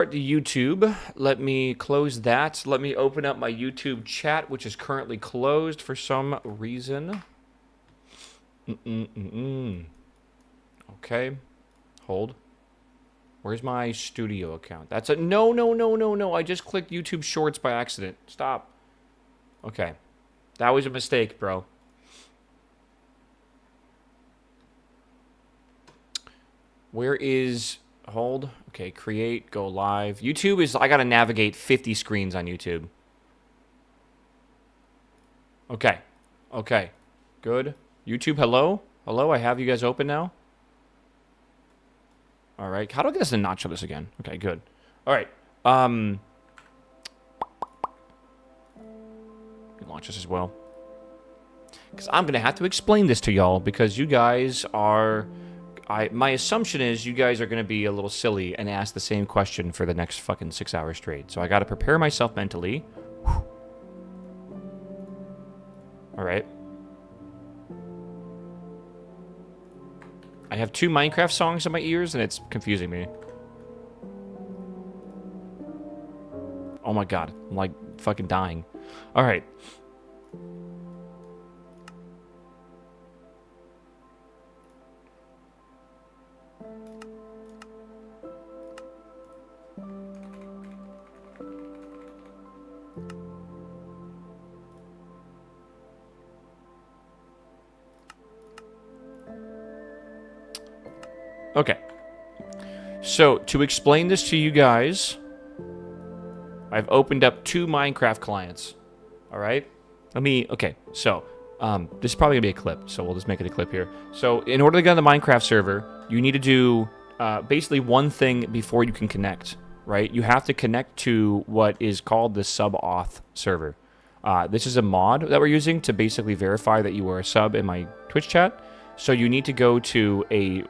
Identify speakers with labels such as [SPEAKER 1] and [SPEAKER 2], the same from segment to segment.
[SPEAKER 1] To YouTube. Let me close that. Let me open up my YouTube chat, which is currently closed for some reason. Okay. Hold. Where's my studio account? That's a no. I just clicked YouTube Shorts by accident. Stop. Okay. That was a mistake, bro. Where is... Hold. Okay, create, go live. YouTube is... I gotta navigate 50 screens on YouTube. Okay. Okay. Good. YouTube, hello? Hello, I have you guys open now. Alright. How do I get us to not show this again? Okay, good. Alright. Launch this as well. Because I'm gonna have to explain this to y'all, because you guys are... my assumption is you guys are going to be a little silly and ask the same question for the next fucking 6 hours straight. So I got to prepare myself mentally. Alright. I have 2 Minecraft songs in my ears and it's confusing me. Oh my god. I'm like fucking dying. Alright. Okay. So, to explain this to you guys, I've opened up 2 Minecraft clients. Alright? Okay, so, this is probably going to be a clip, so we'll just make it a clip here. So, in order to get on the Minecraft server, you need to do basically one thing before you can connect, right? You have to connect to what is called the sub-auth server. This is a mod that we're using to basically verify that you are a sub in my Twitch chat. So, you need to go to a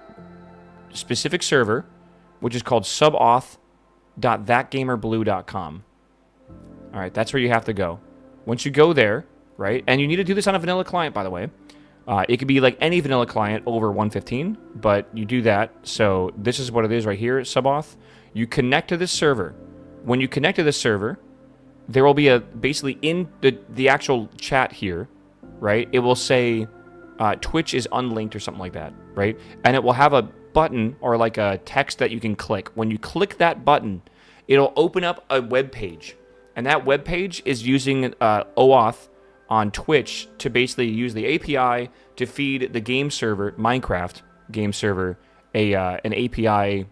[SPEAKER 1] specific server, which is called subauth.thatgamerblue.com. Alright, that's where you have to go. Once you go there, right, and you need to do this on a vanilla client, by the way. It could be like any vanilla client over 115, but you do that. So this is what it is right here, subauth. You connect to this server. When you connect to this server, there will be a, basically in the actual chat here, right, it will say Twitch is unlinked or something like that, right? And it will have a button or like a text that you can click. When you click that button, it'll open up a web page, and that web page is using OAuth on Twitch to basically use the API to feed the game server, Minecraft game server, an API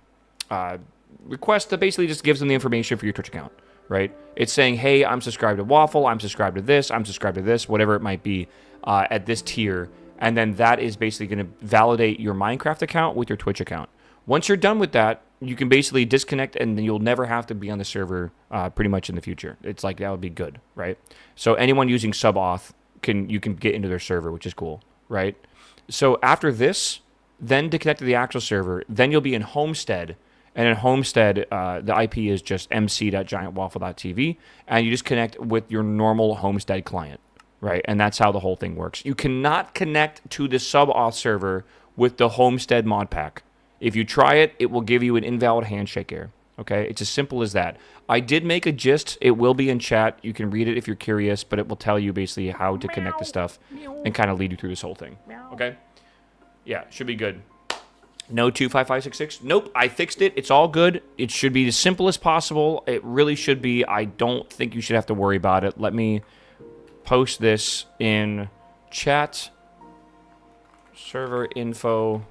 [SPEAKER 1] request that basically just gives them the information for your Twitch account, right? It's saying, hey, I'm subscribed to Waffle, I'm subscribed to this, I'm subscribed to this, whatever it might be, at this tier. And then that is basically going to validate your Minecraft account with your Twitch account. Once you're done with that, you can basically disconnect, and then you'll never have to be on the server pretty much in the future. It's like, that would be good, right? So anyone using subauth, you can get into their server, which is cool, right? So after this, then to connect to the actual server, then you'll be in Homestead. And in Homestead, the IP is just mc.giantwaffle.tv, and you just connect with your normal Homestead client. Right, and that's how the whole thing works. You cannot connect to the subauth server with the Homestead mod pack. If you try it, it will give you an invalid handshake error. Okay, it's as simple as that. I did make a gist. It will be in chat. You can read it if you're curious, but it will tell you basically how to connect the stuff and kind of lead you through this whole thing. Okay? Yeah, should be good. No 25566? Nope, I fixed it. It's all good. It should be as simple as possible. It really should be. I don't think you should have to worry about it. Let me post this in chat. Server info.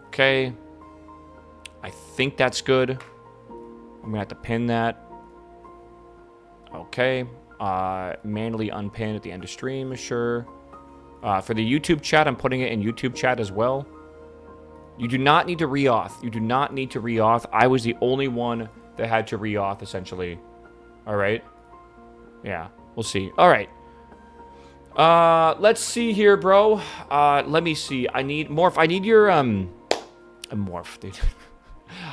[SPEAKER 1] Okay. I think that's good. I'm gonna have to pin that. Okay. Manually unpin at the end of stream, sure. For the YouTube chat, I'm putting it in YouTube chat as well. You do not need to re-auth. You do not need to re-auth. I was the only one that had to re-auth, essentially. Alright. Yeah, we'll see. Alright. Let's see here, bro. Let me see. I need... Morph, I need your, Morph, dude.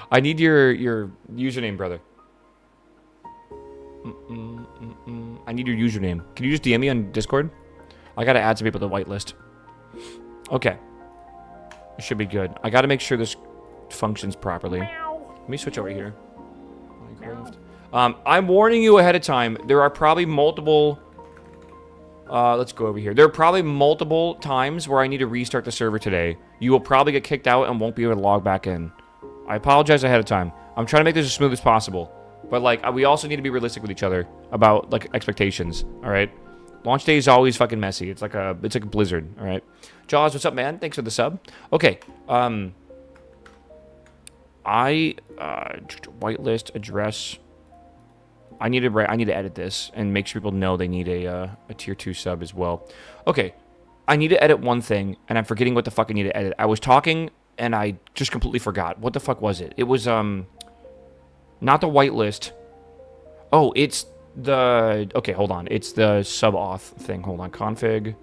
[SPEAKER 1] I need your username, brother. I need your username. Can you just DM me on Discord? I gotta add some people to the whitelist. Okay. It should be good. I gotta make sure this functions properly. Let me switch over here. Minecraft. I'm warning you ahead of time. There are probably multiple... let's go over here. There are probably multiple times where I need to restart the server today. You will probably get kicked out and won't be able to log back in. I apologize ahead of time. I'm trying to make this as smooth as possible. But, like, we also need to be realistic with each other about, like, expectations, alright? Launch day is always fucking messy. It's like a blizzard, alright? Jaws, what's up, man? Thanks for the sub. Okay, whitelist address... I need to edit this and make sure people know they need a tier 2 sub as well. Okay, I need to edit one thing, and I'm forgetting what the fuck I need to edit. I was talking, and I just completely forgot. What the fuck was it? It was, not the whitelist. Oh, it's the... Okay, hold on. It's the sub-auth thing. Hold on. Config.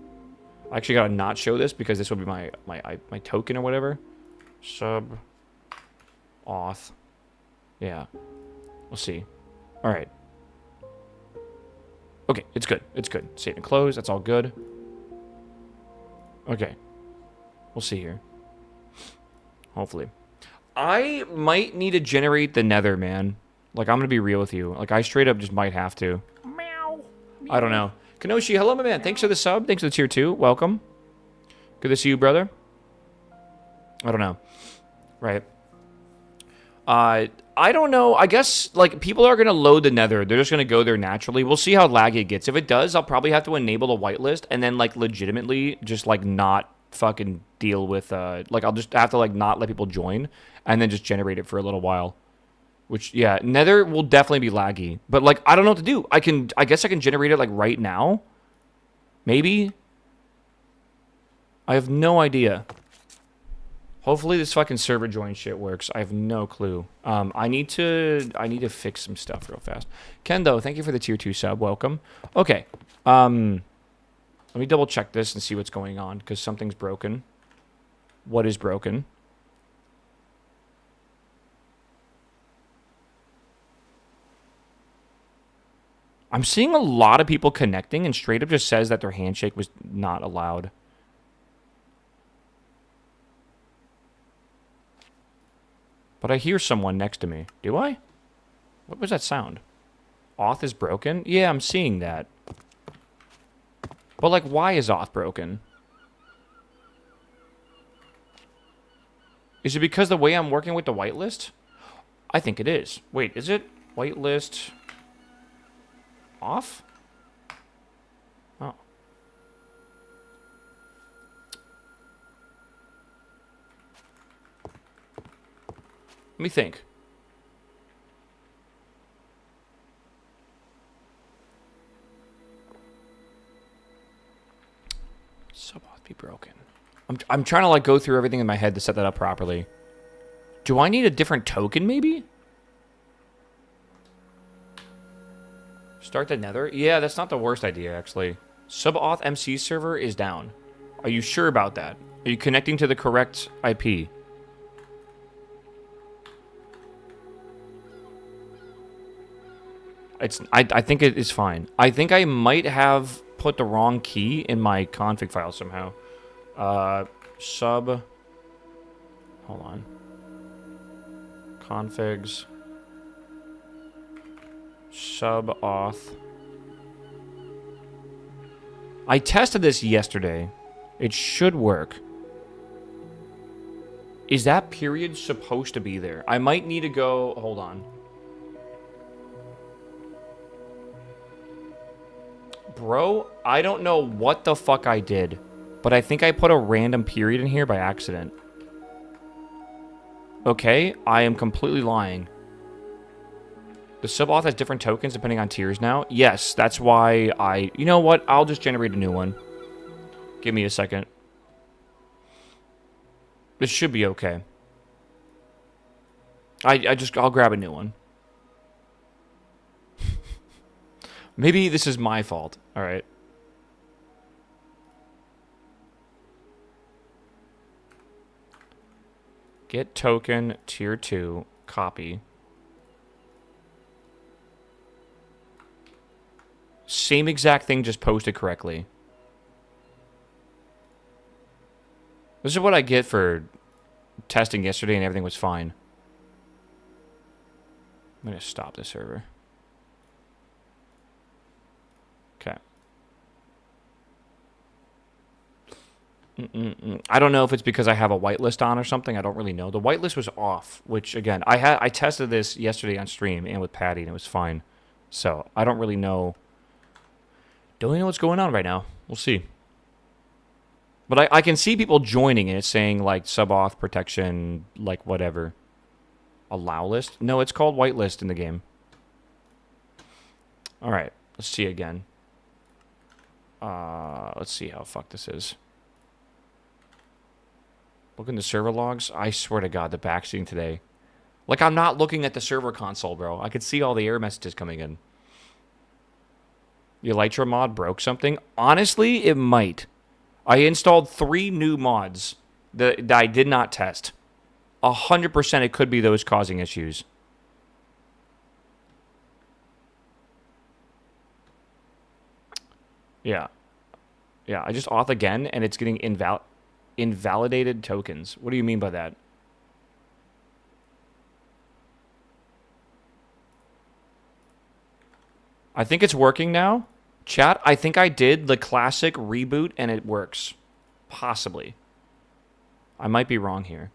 [SPEAKER 1] I actually gotta not show this because this will be my token or whatever. Sub-auth. Yeah. We'll see. Alright. Okay, it's good. It's good. Save and close. That's all good. Okay. We'll see here. Hopefully. I might need to generate the nether, man. Like, I'm gonna be real with you. Like, I straight up just might have to. Meow. I don't know. Kanoshi, hello, my man. Thanks for the sub. Thanks for the tier 2. Welcome. Good to see you, brother. I don't know. Right. I don't know. I guess, like, people are going to load the nether. They're just going to go there naturally. We'll see how laggy it gets. If it does, I'll probably have to enable the whitelist and then, like, legitimately just, like, not fucking deal with, like, I'll just have to, like, not let people join and then just generate it for a little while. Which, yeah, nether will definitely be laggy. But, like, I don't know what to do. I guess I can generate it, like, right now. Maybe. I have no idea. Hopefully this fucking server join shit works. I have no clue. I need to fix some stuff real fast. Kendo, thank you for the tier 2 sub. Welcome. Okay. Let me double check this and see what's going on because something's broken. What is broken? I'm seeing a lot of people connecting and straight up just says that their handshake was not allowed. But I hear someone next to me. Do I? What was that sound? Auth is broken? Yeah, I'm seeing that. But, like, why is Auth broken? Is it because the way I'm working with the whitelist? I think it is. Wait, is it? Whitelist... off? Oh. Let me think. Sub-auth be broken. I'm trying to, like, go through everything in my head to set that up properly. Do I need a different token, maybe? Start the nether? Yeah, that's not the worst idea, actually. Sub-auth MC server is down. Are you sure about that? Are you connecting to the correct IP? I think it is fine. I think I might have put the wrong key in my config file somehow. Hold on. Configs. Sub-auth. I tested this yesterday. It should work. Is that period supposed to be there? I might need to go... Hold on. Bro, I don't know what the fuck I did, but I think I put a random period in here by accident. Okay, I am completely lying. The sub-auth has different tokens depending on tiers now. Yes, that's why I... You know what? I'll just generate a new one. Give me a second. This should be okay. I'll grab a new one. Maybe this is my fault. All right. Get token tier 2 copy. Same exact thing, just posted correctly. This is what I get for testing yesterday and everything was fine. I'm going to stop the server. Okay. I don't know if it's because I have a whitelist on or something. I don't really know. The whitelist was off, which, again, I tested this yesterday on stream and with Patty, and it was fine. So, I don't really know. Don't really know what's going on right now. We'll see. But I can see people joining, and it's saying, like, sub-auth protection, like, whatever. Allow list? No, it's called whitelist in the game. Alright, let's see again. Let's see how fucked this is. Look in the server logs. I swear to God, the backseating today. Like, I'm not looking at the server console, bro. I could see all the error messages coming in. The Elytra mod broke something? Honestly, it might. I installed 3 new mods that I did not test. 100% it could be those causing issues. Yeah. Yeah, I just auth again, and it's getting invalidated tokens. What do you mean by that? I think it's working now. Chat, I think I did the classic reboot, and it works. Possibly. I might be wrong here.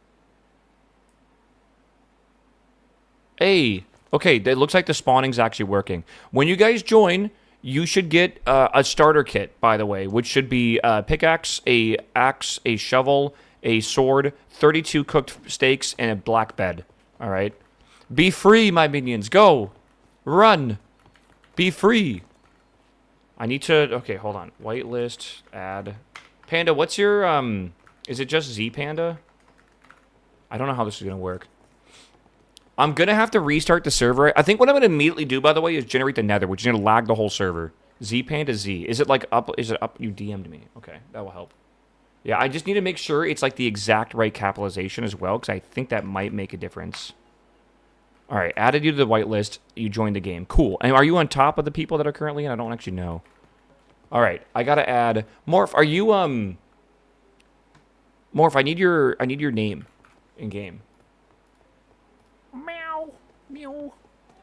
[SPEAKER 1] Hey, okay, it looks like the spawning's actually working. When you guys join, you should get a starter kit, by the way, which should be a pickaxe, a axe, a shovel, a sword, 32 cooked steaks, and a black bed. All right? Be free, my minions. Go. Run. Be free. I need to... Okay, hold on. Whitelist, add... Panda, what's your... Is it just Z Panda? I don't know how this is going to work. I'm going to have to restart the server. I think what I'm going to immediately do, by the way, is generate the nether, which is going to lag the whole server. Z Panda Z. Is it like up? Is it up? You DM'd me. Okay, that will help. Yeah, I just need to make sure it's like the exact right capitalization as well, because I think that might make a difference. All right, added you to the whitelist. You joined the game. Cool. And are you on top of the people that are currently in? I don't actually know. All right, I got to add... Morph, are you... Morph, I need your name in game. Meow. Meow.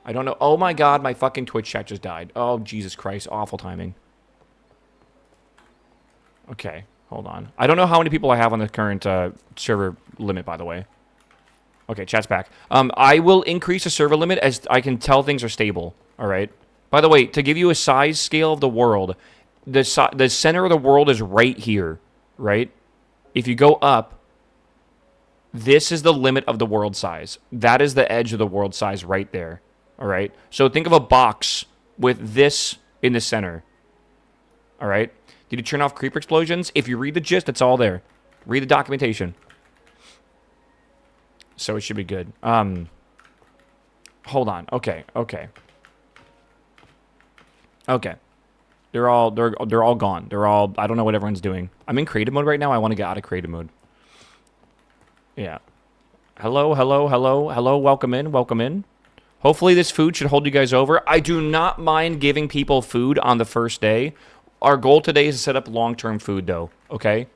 [SPEAKER 1] I don't know. Oh my God, my fucking Twitch chat just died. Oh, Jesus Christ. Awful timing. Okay, hold on. I don't know how many people I have on the current server limit, by the way. Okay, chat's back. I will increase the server limit as I can tell things are stable. All right. By the way, to give you a size scale of the world, the center of the world is right here, right? If you go up, this is the limit of the world size. That is the edge of the world size right there. All right? So think of a box with this in the center. All right? Did you turn off creeper explosions? If you read the gist, it's all there. Read the documentation. So it should be good. Hold on. Okay. Okay. Okay. They're all gone. They're all... I don't know what everyone's doing. I'm in creative mode right now. I want to get out of creative mode. Yeah. Hello, hello, hello, hello. Welcome in, welcome in. Hopefully this food should hold you guys over. I do not mind giving people food on the first day. Our goal today is to set up long-term food, though. Okay?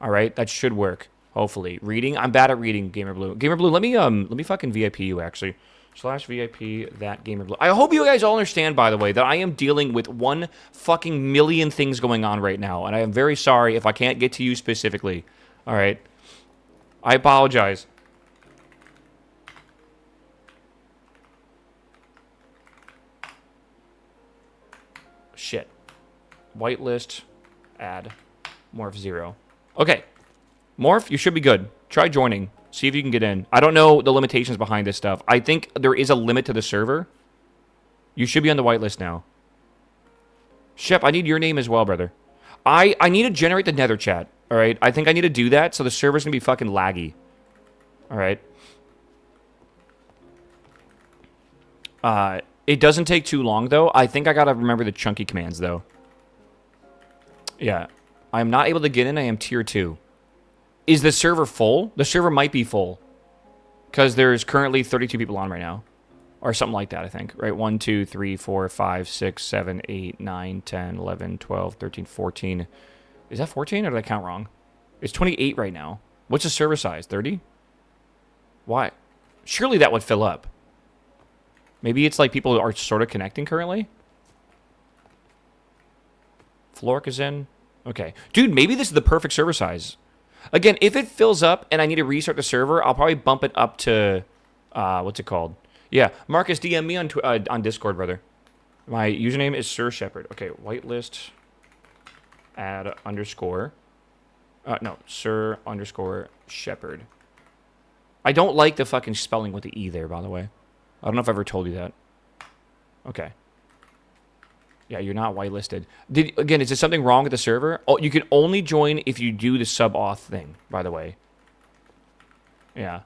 [SPEAKER 1] All right? That should work. Hopefully. Reading? I'm bad at reading, GamerBlue. GamerBlue, let me fucking VIP you, actually. /VIP that GamerBlue. I hope you guys all understand, by the way, that I am dealing with 1 fucking million things going on right now. And I am very sorry if I can't get to you specifically. All right? I apologize. Shit. Whitelist. Add. Morph 0. Okay. Morph, you should be good. Try joining. See if you can get in. I don't know the limitations behind this stuff. I think there is a limit to the server. You should be on the whitelist now. Shep, I need your name as well, brother. I need to generate the nether chat. All right? I think I need to do that so the server's going to be fucking laggy. All right? It doesn't take too long, though. I think I got to remember the chunky commands, though. Yeah. I am not able to get in. I am tier 2. Is the server full? The server might be full. Because there's currently 32 people on right now. Or something like that, I think. Right? 1, 2, 3, 4, 5, 6, 7, 8, 9, 10, 11, 12, 13, 14. Is that 14 or did I count wrong? It's 28 right now. What's the server size? 30? Why? Surely that would fill up. Maybe it's like people are sort of connecting currently. Flork is in. Okay. Dude, maybe this is the perfect server size. Again, if it fills up and I need to restart the server, I'll probably bump it up to... what's it called? Yeah, Marcus, DM me on Discord, brother. My username is Sir Shepherd. Okay, whitelist add underscore. No, Sir underscore Shepherd. I don't like the fucking spelling with the E there, by the way. I don't know if I've ever told you that. Okay. Yeah, you're not whitelisted. Again, is there something wrong with the server? Oh, you can only join if you do the sub-auth thing, by the way. Yeah.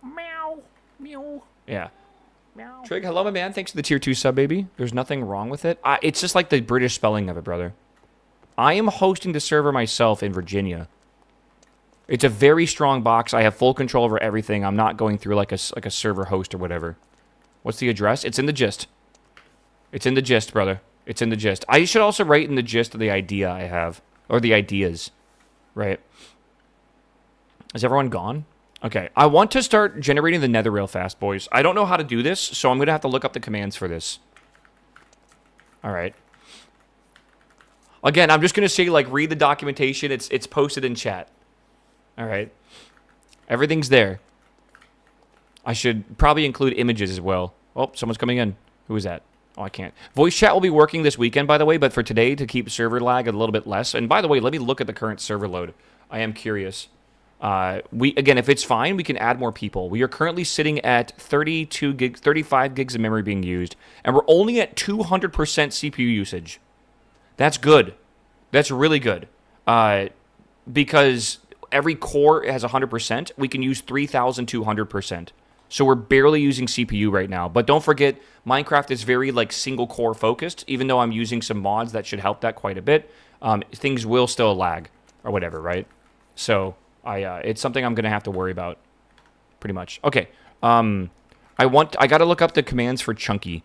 [SPEAKER 1] Meow. Meow. Yeah. Meow. Trig, hello, my man. Thanks for the tier 2 sub, baby. There's nothing wrong with it. It's just like the British spelling of it, brother. I am hosting the server myself in Virginia. It's a very strong box. I have full control over everything. I'm not going through like a server host or whatever. What's the address? It's in the gist. It's in the gist, brother. It's in the gist. I should also write in the gist of the idea I have. Or the ideas. Right. Is everyone gone? Okay. I want to start generating the nether real fast, boys. I don't know how to do this, so I'm going to have to look up the commands for this. Alright. Again, I'm just going to say, like, read the documentation. It's posted in chat. Alright. Everything's there. I should probably include images as well. Oh, someone's coming in. Who is that? Oh, I can't. Voice chat will be working this weekend, by the way, but for today, to keep server lag a little bit less. And by the way, let me look at the current server load. I am curious. Again, if it's fine, we can add more people. We are currently sitting at 35 gigs of memory being used, and we're only at 200% CPU usage. That's good. That's really good. Because every core has 100%, we can use 3,200%. So we're barely using CPU right now. But don't forget, Minecraft is very like single core focused. Even though I'm using some mods that should help that quite a bit, things will still lag or whatever, right? So it's something I'm gonna have to worry about, pretty much. Okay, I gotta look up the commands for Chunky,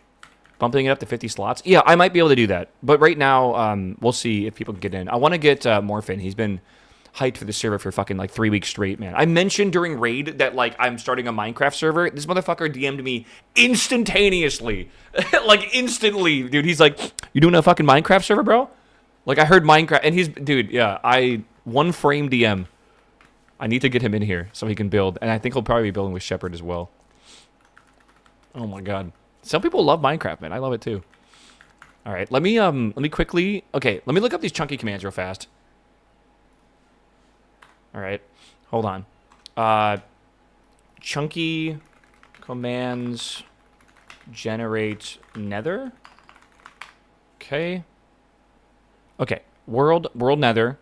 [SPEAKER 1] bumping it up to 50 slots. Yeah, I might be able to do that. But right now, we'll see if people can get in. I want to get Morphin. He's been hyped for the server for fucking like 3 weeks straight, man. I mentioned during Raid that like I'm starting a Minecraft server. This motherfucker DM'd me instantaneously. Like instantly, dude. He's like, "You doing a fucking Minecraft server, bro?" Like I heard Minecraft and he's dude, yeah, one frame DM. I need to get him in here so he can build, and I think he'll probably be building with Shepherd as well. Oh my god. Some people love Minecraft, man. I love it too. All right, let me quickly let me look up these Chunky commands real fast. All right, hold on. Chunky commands generate nether. Okay. World nether.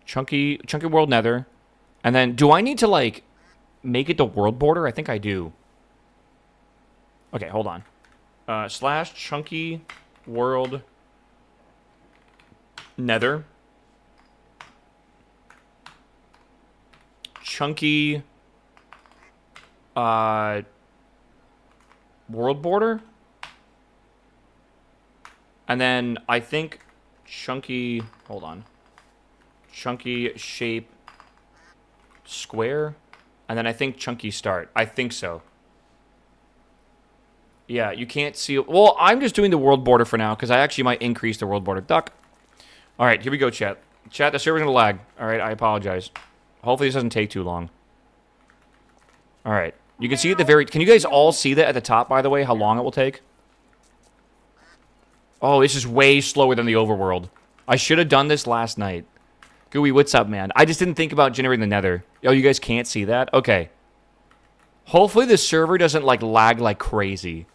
[SPEAKER 1] Chunky world nether. And then do I need to like make it the world border? I think I do. Okay, hold on. / chunky world nether. Chunky world border, and then I think chunky chunky shape square, and then I think chunky start. I think so. Yeah, you can't see. Well, I'm just doing the world border for now because I actually might increase the world border. Duck. All right, here we go, chat. The server's gonna lag. All right, I apologize. Hopefully this doesn't take too long. All right. You can see at the very... Can you guys all see that at the top, by the way, how long it will take? Oh, this is way slower than the overworld. I should have done this last night. Gooey, what's up, man? I just didn't think about generating the nether. Oh, you guys can't see that? Okay. Hopefully the server doesn't, like, lag like crazy.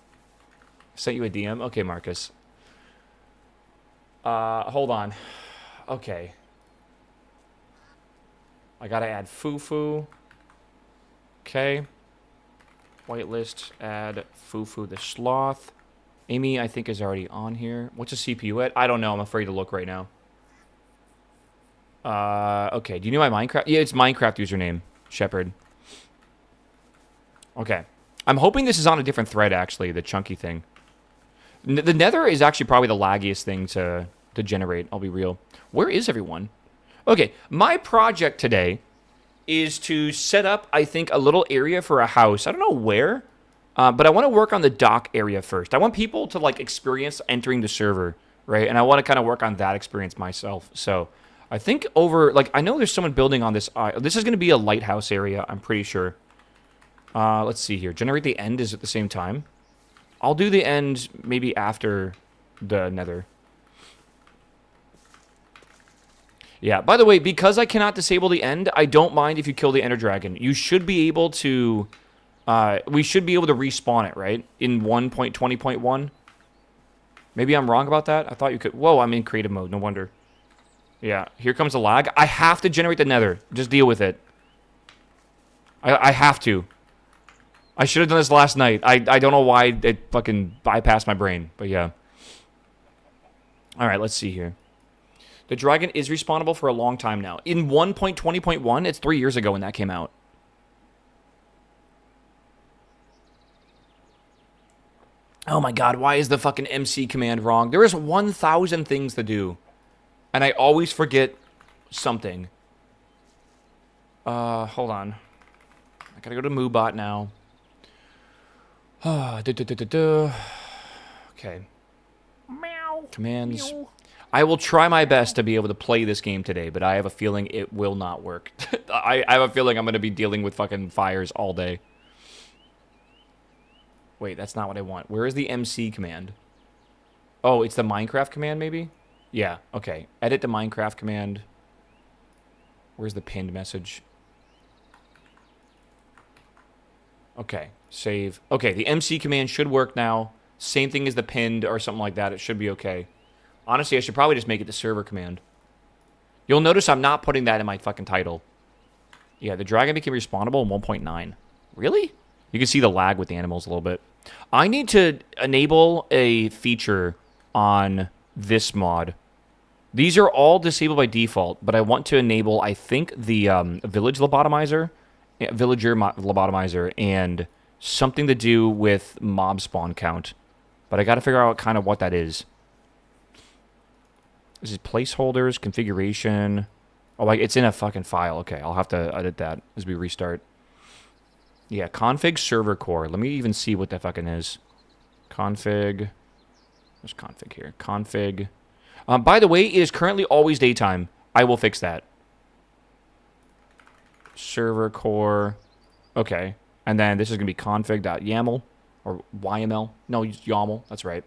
[SPEAKER 1] Sent you a DM? Okay, Marcus. Hold on. Okay. I gotta add Fufu. Okay. Whitelist, add Fufu the Sloth. Amy, I think, is already on here. What's the CPU at? I don't know. I'm afraid to look right now. Okay. Do you know my Minecraft? Yeah, it's Minecraft username. Shepherd. Okay. I'm hoping this is on a different thread, actually, the chunky thing. The nether is actually probably the laggiest thing to generate. I'll be real. Where is everyone? Okay, my project today is to set up, I think, a little area for a house. I don't know where, but I want to work on the dock area first. I want people to, like, experience entering the server, right? And I want to kind of work on that experience myself. So I think over, like, I know there's someone building on this. This is going to be a lighthouse area, I'm pretty sure. Let's see here. Generate the end is at the same time. I'll do the end maybe after the nether. Yeah, by the way, because I cannot disable the end, I don't mind if you kill the ender dragon. You should be able to... we should be able to respawn it, right? In 1.20.1. Maybe I'm wrong about that. I thought you could... Whoa, I'm in creative mode. No wonder. Yeah, here comes the lag. I have to generate the nether. Just deal with it. I have to. I should have done this last night. I don't know why it fucking bypassed my brain. But yeah. Alright, let's see here. The dragon is respawnable for a long time now. In 1.20.1, it's 3 years ago when that came out. Oh my god, why is the fucking MC command wrong? There is 1,000 things to do. And I always forget something. Hold on. I gotta go to MooBot now. Okay.
[SPEAKER 2] Meow.
[SPEAKER 1] Commands.
[SPEAKER 2] Meow.
[SPEAKER 1] I will try my best to be able to play this game today, but I have a feeling it will not work. I have a feeling I'm going to be dealing with fucking fires all day. Wait, that's not what I want. Where is the MC command? Oh, it's the Minecraft command, maybe? Yeah, okay. Edit the Minecraft command. Where's the pinned message? Okay, save. Okay, the MC command should work now. Same thing as the pinned or something like that. It should be okay. Honestly, I should probably just make it the server command. You'll notice I'm not putting that in my fucking title. Yeah, the dragon became respawnable in 1.9. Really? You can see the lag with the animals a little bit. I need to enable a feature on this mod. These are all disabled by default, but I want to enable, I think, the villager lobotomizer, and something to do with mob spawn count. But I got to figure out kind of what that is. This is placeholders, configuration. Oh, like it's in a fucking file. Okay, I'll have to edit that as we restart. Yeah, config server core. Let me even see what that fucking is. Config. There's config here. Config. By the way, it is currently always daytime. I will fix that. Server core. Okay. And then this is going to be config.yaml or YML. No, YAML. That's right.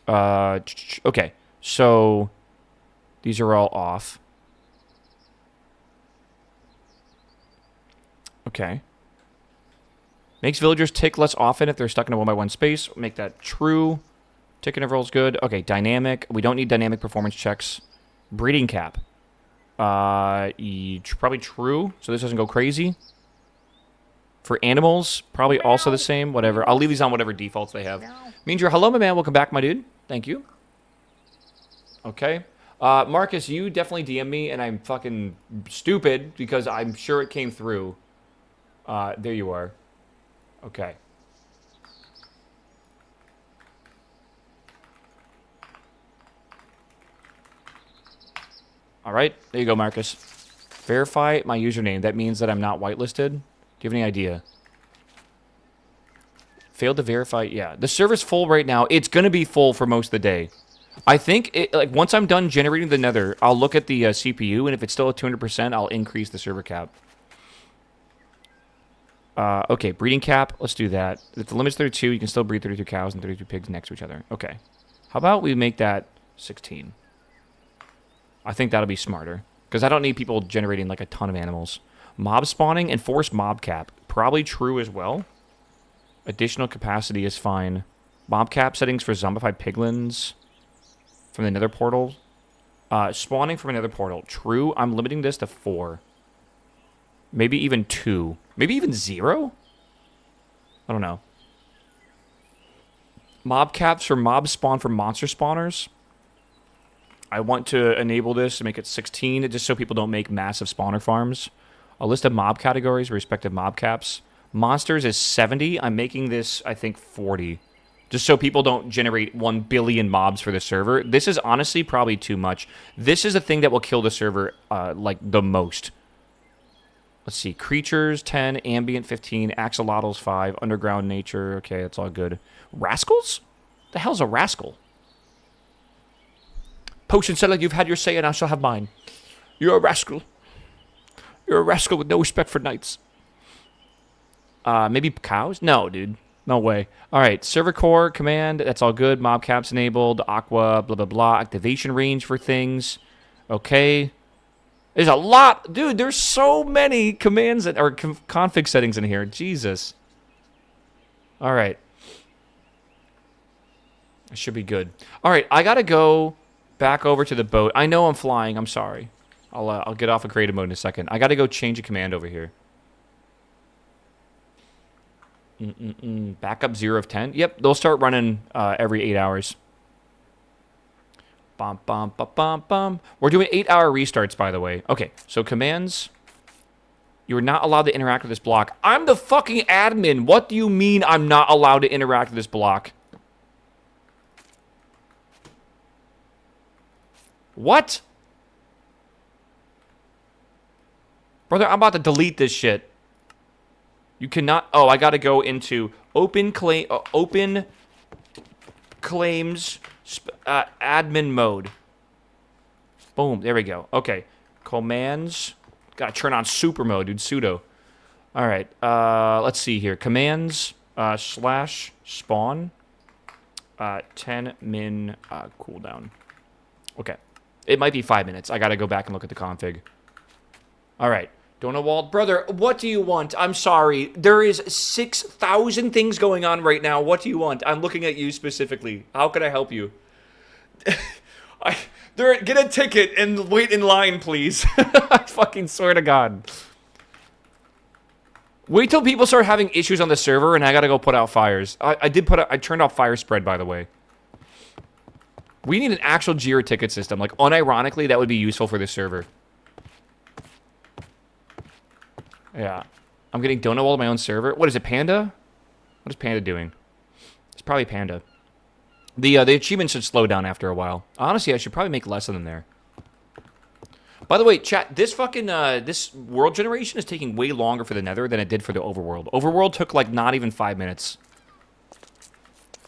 [SPEAKER 1] Okay. So these are all off. Okay. Makes villagers tick less often if they're stuck in a 1x1 space. Make that true. Tick interval is good. Okay, dynamic. We don't need dynamic performance checks. Breeding cap. Probably true, so this doesn't go crazy. For animals, probably also the same. Whatever. I'll leave these on whatever defaults they have. Means you're hello, my man. Welcome back, my dude. Thank you. Okay. Marcus, you definitely DM me, and I'm fucking stupid because I'm sure it came through. There you are. Okay. All right. There you go, Marcus. Verify my username. That means that I'm not whitelisted. Do you have any idea? Failed to verify. Yeah. The server's full right now. It's going to be full for most of the day. I think, like, once I'm done generating the nether, I'll look at the CPU, and if it's still at 200%, I'll increase the server cap. Okay, breeding cap. Let's do that. If the limit's 32, you can still breed 32 cows and 32 pigs next to each other. Okay. How about we make that 16? I think that'll be smarter. Because I don't need people generating, like, a ton of animals. Mob spawning, enforce mob cap. Probably true as well. Additional capacity is fine. Mob cap settings for zombified piglins from the nether portal. Spawning from another portal. True. I'm limiting this to 4. Maybe even 2. Maybe even 0? I don't know. Mob caps for mob spawn for monster spawners. I want to enable this to make it 16, just so people don't make massive spawner farms. A list of mob categories, respective mob caps. Monsters is 70. I'm making this, I think, 40. Just so people don't generate 1 billion mobs for the server. This is honestly probably too much. This is the thing that will kill the server, like, the most. Let's see. Creatures, 10. Ambient, 15. Axolotls, 5. Underground nature. Okay, that's all good. Rascals? The hell's a rascal? Potion seller, you've had your say and I shall have mine. You're a rascal. You're a rascal with no respect for knights. Maybe cows? No, dude. No way. All right, server core, command, that's all good. Mob caps enabled, aqua, blah, blah, blah. Activation range for things. Okay. There's a lot. Dude, there's so many commands that are config settings in here. Jesus. All right. I should be good. All right, I got to go back over to the boat. I know I'm flying. I'm sorry. I'll get off of creative mode in a second. I got to go change a command over here. Backup 0 of 10. Yep, they'll start running every 8 hours. Bum, bum, bum, bum, bum. We're doing 8-hour restarts, by the way. Okay, so commands. You're not allowed to interact with this block. I'm the fucking admin. What do you mean I'm not allowed to interact with this block? What? Brother, I'm about to delete this shit. You cannot... Oh, I got to go into open claims, admin mode. Boom, there we go. Okay, commands. Got to turn on super mode, dude, sudo. All right, let's see here. Commands slash spawn 10 min cooldown. Okay, it might be 5 minutes. I got to go back and look at the config. All right. Donawald, brother, what do you want? I'm sorry. There is 6,000 things going on right now. What do you want? I'm looking at you specifically. How can I help you? Get a ticket and wait in line, please. I fucking swear to God. Wait till people start having issues on the server and I gotta go put out fires. I turned off fire spread, by the way. We need an actual Jira ticket system. Like, unironically, that would be useful for the server. Yeah. I'm getting Donawall on my own server. What is it, Panda? What is Panda doing? It's probably Panda. The achievements should slow down after a while. Honestly, I should probably make less of them there. By the way, chat, this fucking, this world generation is taking way longer for the Nether than it did for the Overworld. Overworld took, like, not even 5 minutes.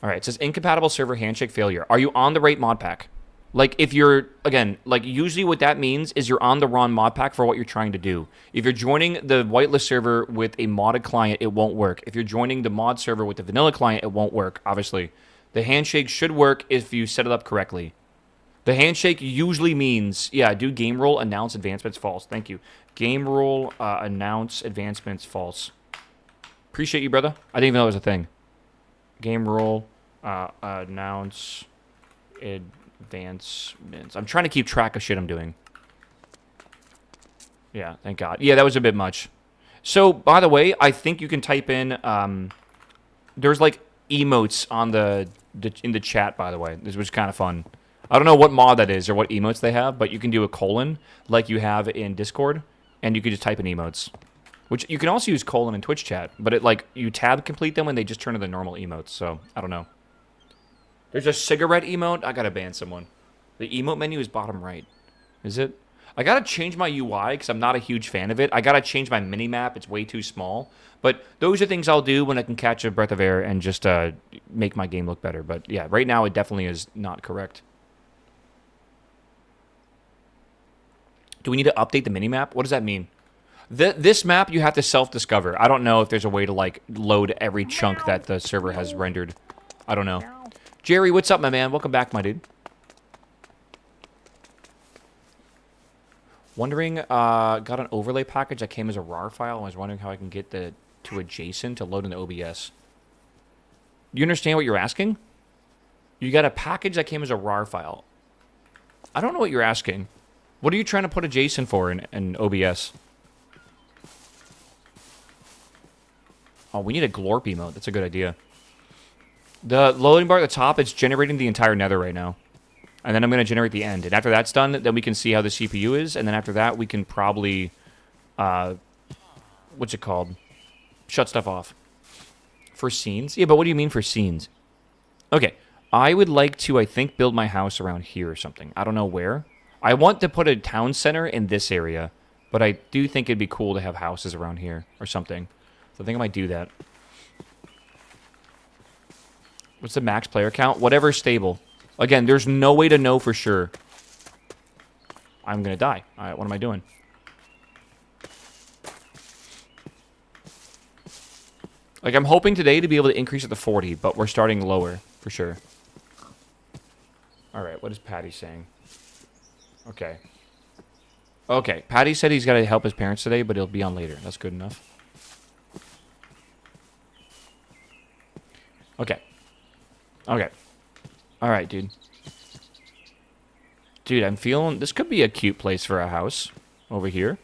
[SPEAKER 1] Alright, it says incompatible server handshake failure. Are you on the right mod pack? Like, if you're, again, like, usually what that means is you're on the wrong mod pack for what you're trying to do. If you're joining the whitelist server with a modded client, it won't work. If you're joining the mod server with the vanilla client, it won't work, obviously. The handshake should work if you set it up correctly. The handshake usually means, yeah, do game rule, announce advancements false. Thank you. Game rule, announce advancements false. Appreciate you, brother. I didn't even know it was a thing. Game rule, announce advancements. I'm trying to keep track of shit I'm doing. Yeah, thank God. Yeah, that was a bit much. So, by the way, I think you can type in, there's like emotes on in the chat, by the way. This was kind of fun. I don't know what mod that is or what emotes they have, but you can do a colon like you have in Discord, and you can just type in emotes. Which you can also use colon in Twitch chat, but it like you tab complete them when they just turn to the normal emotes, so I don't know. There's a cigarette emote. I gotta ban someone. The emote menu is bottom right. Is it? I gotta change my UI because I'm not a huge fan of it. I gotta change my mini-map. It's way too small. But those are things I'll do when I can catch a breath of air and just make my game look better. But yeah, right now it definitely is not correct. Do we need to update the mini-map? What does that mean? This map you have to self-discover. I don't know if there's a way to like load every chunk that the server has rendered. I don't know. Jerry, what's up, my man? Welcome back, my dude. Wondering, got an overlay package that came as a RAR file. I was wondering how I can get to a JSON to load in the OBS. You understand what you're asking? You got a package that came as a RAR file. I don't know what you're asking. What are you trying to put a JSON for in OBS? Oh, we need a glorp emote. That's a good idea. The loading bar at the top, it's generating the entire nether right now. And then I'm going to generate the end. And after that's done, then we can see how the CPU is. And then after that, we can probably, what's it called? Shut stuff off. For scenes? Yeah, but what do you mean for scenes? Okay. I would like to, I think, build my house around here or something. I don't know where. I want to put a town center in this area, but I do think it'd be cool to have houses around here or something. So I think I might do that. What's the max player count? Whatever's stable. Again, there's no way to know for sure. I'm going to die. All right, what am I doing? Like, I'm hoping today to be able to increase it to 40, but we're starting lower, for sure. All right, what is Patty saying? Okay. Okay, Patty said he's got to help his parents today, but he'll be on later. That's good enough. Okay. Okay. All right, dude. Dude, I'm feeling... This could be a cute place for a house over here.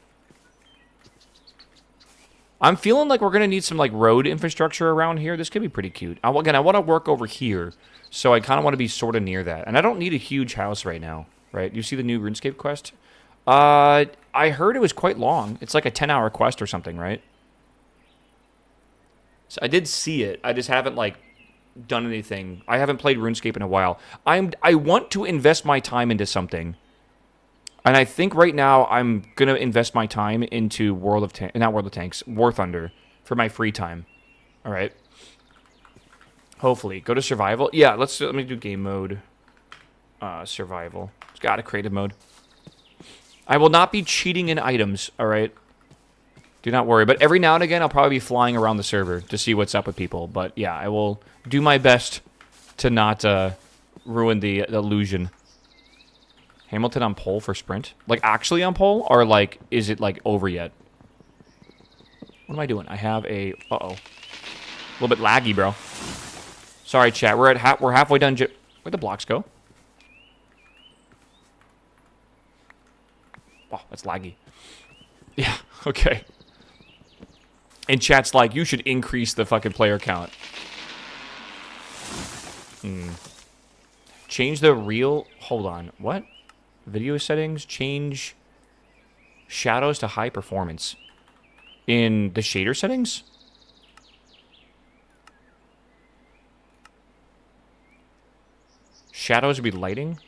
[SPEAKER 1] I'm feeling like we're going to need some, like, road infrastructure around here. This could be pretty cute. Again, I want to work over here, so I kind of want to be sort of near that. And I don't need a huge house right now, right? You see the new RuneScape quest? I heard it was quite long. It's like a 10-hour quest or something, right? So I did see it. I just haven't, like, done anything. I haven't played RuneScape in a while. I want to invest my time into something. And I think right now I'm going to invest my time into War Thunder for my free time. All right. Hopefully. Go to survival. Yeah, let me do game mode. Survival. It's got a creative mode. I will not be cheating in items, all right? Do not worry. But every now and again, I'll probably be flying around the server to see what's up with people. But yeah, I will do my best to not ruin the illusion. Hamilton on pole for sprint? Like, actually on pole? Or, like, is it, like, over yet? What am I doing? I have a... Uh-oh. A little bit laggy, bro. Sorry, chat. We're halfway done. Where'd the blocks go? Oh, that's laggy. Yeah, okay. And chat's like, you should increase the fucking player count. Change the real... Hold on. What? Video settings, change shadows to high performance. In the shader settings? Shadows would be lighting?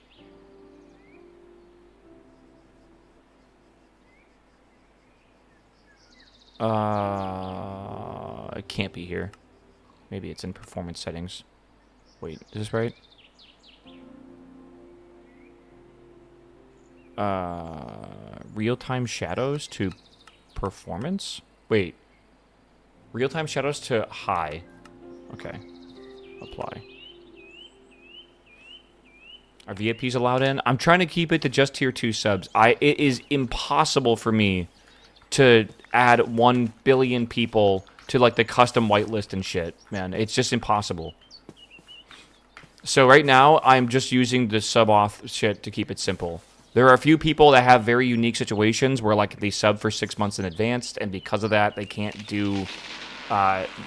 [SPEAKER 1] It can't be here. Maybe it's in performance settings. Wait, is this right? Real-time shadows to performance? Wait. Real-time shadows to high. Okay. Apply. Are VIPs allowed in? I'm trying to keep it to just tier 2 subs. It is impossible for me to add 1 billion people to, like, the custom whitelist and shit, man. It's just impossible. So right now, I'm just using the sub-auth shit to keep it simple. There are a few people that have very unique situations where, like, they sub for 6 months in advance, and because of that, they can't do...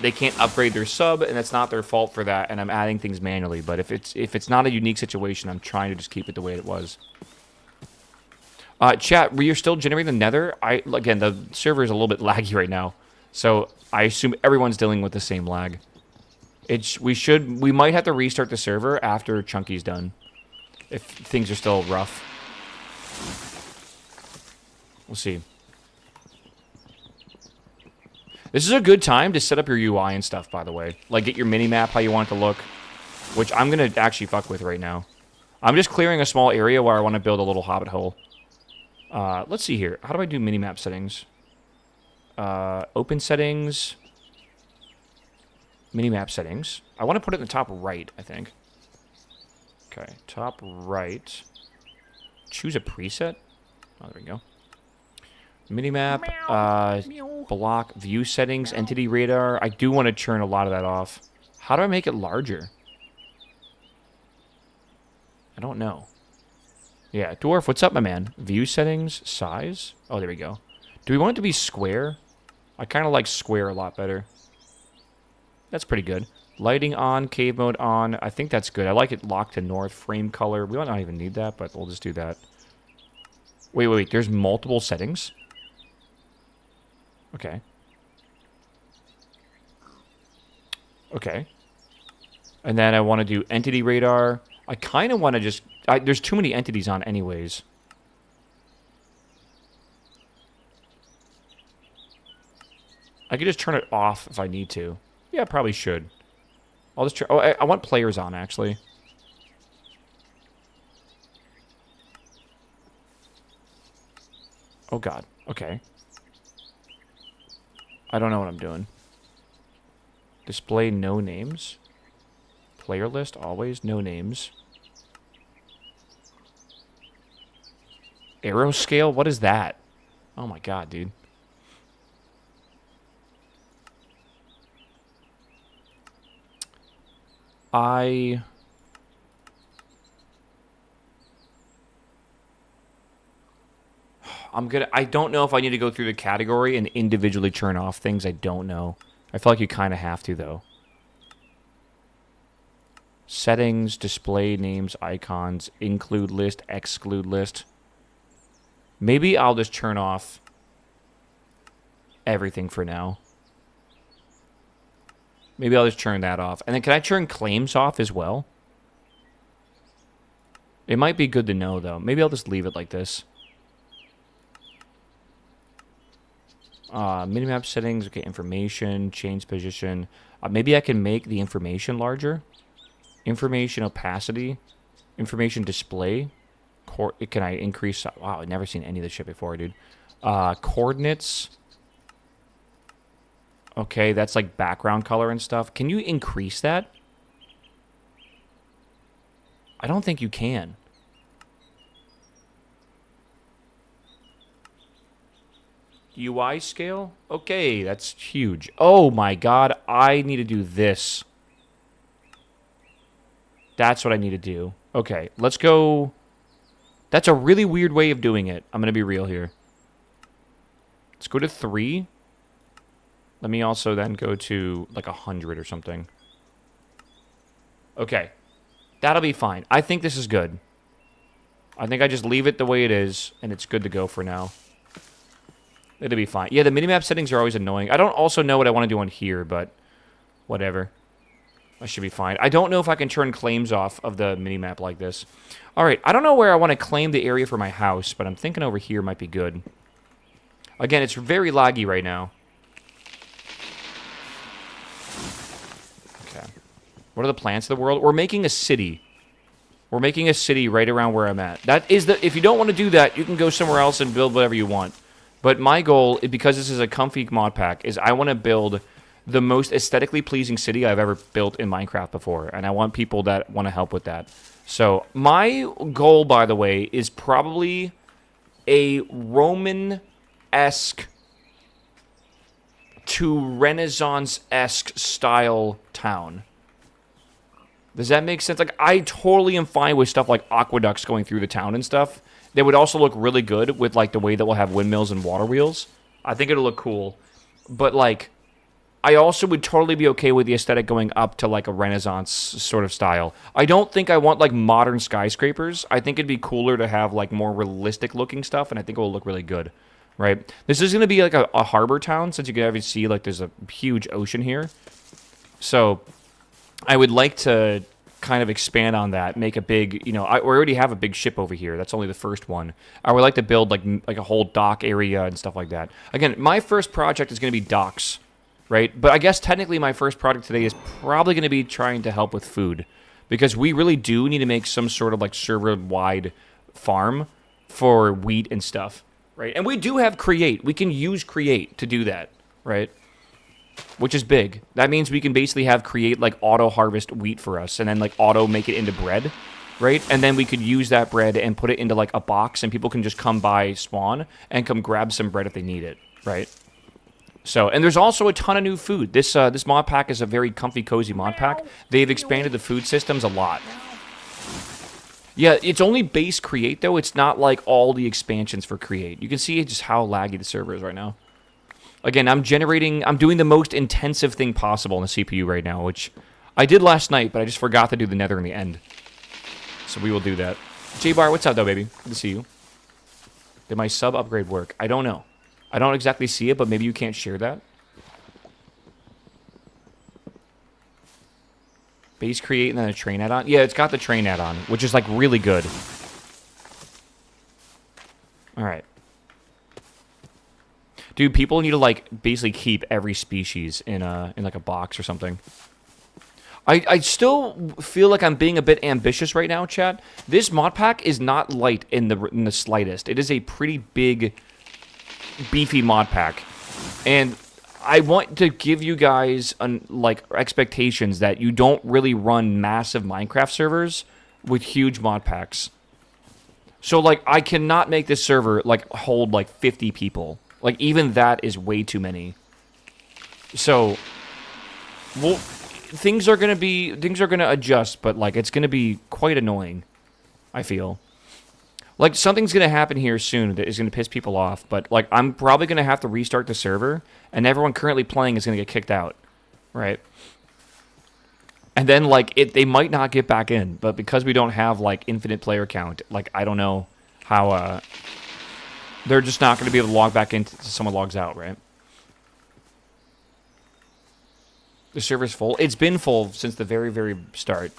[SPEAKER 1] they can't upgrade their sub, and it's not their fault for that, and I'm adding things manually. But if it's not a unique situation, I'm trying to just keep it the way it was. Chat, you're still generating the nether? Again, the server is a little bit laggy right now, so I assume everyone's dealing with the same lag. We might have to restart the server after Chunky's done, if things are still rough. We'll see. This is a good time to set up your UI and stuff, by the way. Like, get your mini-map how you want it to look, which I'm going to actually fuck with right now. I'm just clearing a small area where I want to build a little hobbit hole. Let's see here. How do I do mini-map settings? Open settings. Mini-map settings. I want to put it in the top right, I think. Okay, top right. Choose a preset. Oh, there we go. Minimap, block, view settings, entity radar. I do want to turn a lot of that off. How do I make it larger? I don't know. Yeah, Dwarf, what's up, my man? View settings, size. Oh, there we go. Do we want it to be square? I kind of like square a lot better. That's pretty good. Lighting on, cave mode on. I think that's good. I like it locked to north. Frame color. We might not even need that, but we'll just do that. Wait. There's multiple settings? Okay. Okay. And then I want to do entity radar. I kind of want to just... there's too many entities on anyways. I could just turn it off if I need to. Yeah, I probably should. I'll just turn... Oh, I want players on, actually. Oh, God. Okay. I don't know what I'm doing. Display no names. Player list, always. No names. Arrow scale? What is that? Oh, my God, dude. I don't know if I need to go through the category and individually turn off things. I don't know. I feel like you kind of have to, though. Settings, display names, icons, include list, exclude list. Maybe I'll just turn off everything for now. Maybe I'll just turn that off. And then can I turn claims off as well? It might be good to know, though. Maybe I'll just leave it like this. Minimap settings. Okay, information. Change position. Maybe I can make the information larger. Information opacity. Information display. Can I increase... Wow, I've never seen any of this shit before, dude. Coordinates... Okay, that's like background color and stuff. Can you increase that? I don't think you can. UI scale? Okay, that's huge. Oh my God, I need to do this. That's what I need to do. Okay, let's go. That's a really weird way of doing it. I'm going to be real here. Let's go to 3. Let me also then go to like 100 or something. Okay. That'll be fine. I think this is good. I think I just leave it the way it is, and it's good to go for now. It'll be fine. Yeah, the minimap settings are always annoying. I don't also know what I want to do on here, but whatever. I should be fine. I don't know if I can turn claims off of the minimap like this. All right, I don't know where I want to claim the area for my house, but I'm thinking over here might be good. Again, it's very laggy right now. What are the plants of the world? We're making a city. We're making a city right around where I'm at. That is the... If you don't want to do that, you can go somewhere else and build whatever you want. But my goal, because this is a comfy mod pack, is I want to build the most aesthetically pleasing city I've ever built in Minecraft before. And I want people that want to help with that. So my goal, by the way, is probably a Roman-esque to Renaissance-esque style town. Does that make sense? Like, I totally am fine with stuff like aqueducts going through the town and stuff. They would also look really good with, like, the way that we'll have windmills and water wheels. I think it'll look cool. But, like, I also would totally be okay with the aesthetic going up to, like, a Renaissance sort of style. I don't think I want, like, modern skyscrapers. I think it'd be cooler to have, like, more realistic-looking stuff, and I think it will look really good, right? This is going to be, like, a harbor town, since you can obviously see, like, there's a huge ocean here. So... I would like to kind of expand on that, make a big, you know, we already have a big ship over here. That's only the first one. I would like to build like a whole dock area and stuff like that. Again, my first project is going to be docks, right? But I guess technically my first project today is probably going to be trying to help with food, because we really do need to make some sort of like server-wide farm for wheat and stuff, right? And we do have Create. We can use Create to do that, right? Which is big. That means we can basically have Create like auto harvest wheat for us, and then like auto make it into bread, right? And then we could use that bread and put it into like a box, and people can just come by spawn and come grab some bread if they need it, right? So, and there's also a ton of new food. This mod pack is a very comfy, cozy mod pack. They've expanded the food systems a lot. Yeah, it's only base Create though. It's not like all the expansions for Create. You can see just how laggy the server is right now. Again, I'm doing the most intensive thing possible on the CPU right now, which I did last night, but I just forgot to do the nether in the end. So we will do that. J-Bar, what's up, though, baby? Good to see you. Did my sub upgrade work? I don't know. I don't exactly see it, but maybe you can't share that. Base create and then a train add-on. Yeah, it's got the train add-on, which is like really good. All right. Dude, people need to like basically keep every species in like a box or something. I still feel like I'm being a bit ambitious right now, chat. This mod pack is not light in the slightest. It is a pretty big, beefy mod pack, and I want to give you guys like expectations that you don't really run massive Minecraft servers with huge mod packs. So like I cannot make this server like hold like 50 people. Like even that is way too many. So, well. Things are gonna adjust, but like it's gonna be quite annoying. I feel like something's gonna happen here soon that is gonna piss people off. But like I'm probably gonna have to restart the server, and everyone currently playing is gonna get kicked out, right? And then like they might not get back in, but because we don't have like infinite player count, like I don't know how they're just not gonna be able to log back in until someone logs out, right? The server's full. It's been full since the very, very start.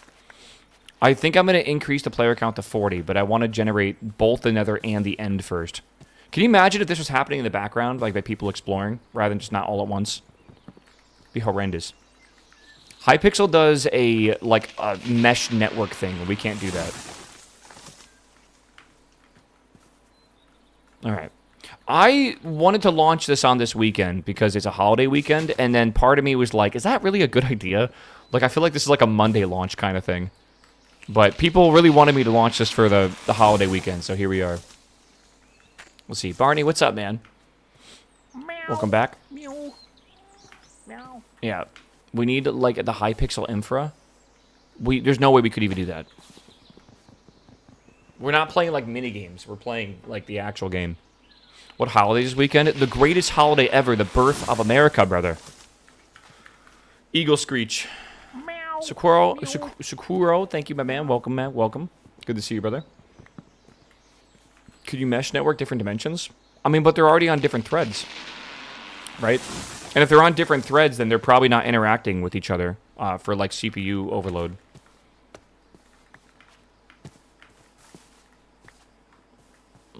[SPEAKER 1] I think I'm going to increase the player count to 40, but I want to generate both the nether and the end first. Can you imagine if this was happening in the background, like by people exploring, rather than just not all at once? It'd be horrendous. Hypixel does a mesh network thing. We can't do that. All right. I wanted to launch this on this weekend because it's a holiday weekend, and then part of me was like, is that really a good idea? Like, I feel like this is like a Monday launch kind of thing. But people really wanted me to launch this for the holiday weekend, so here we are. Let's see. Barney, what's up, man?
[SPEAKER 2] Meow.
[SPEAKER 1] Welcome back.
[SPEAKER 2] Meow. Meow.
[SPEAKER 1] Yeah. We need, like, the Hypixel infra. There's no way we could even do that. We're not playing, like, mini-games. We're playing, like, the actual game. What holiday this weekend? The greatest holiday ever, the birth of America, brother. Eagle Screech.
[SPEAKER 2] Meow.
[SPEAKER 1] Sakuro, thank you, my man. Welcome, man. Welcome. Good to see you, brother. Could you mesh network different dimensions? I mean, but they're already on different threads, right? And if they're on different threads, then they're probably not interacting with each other for, like, CPU overload.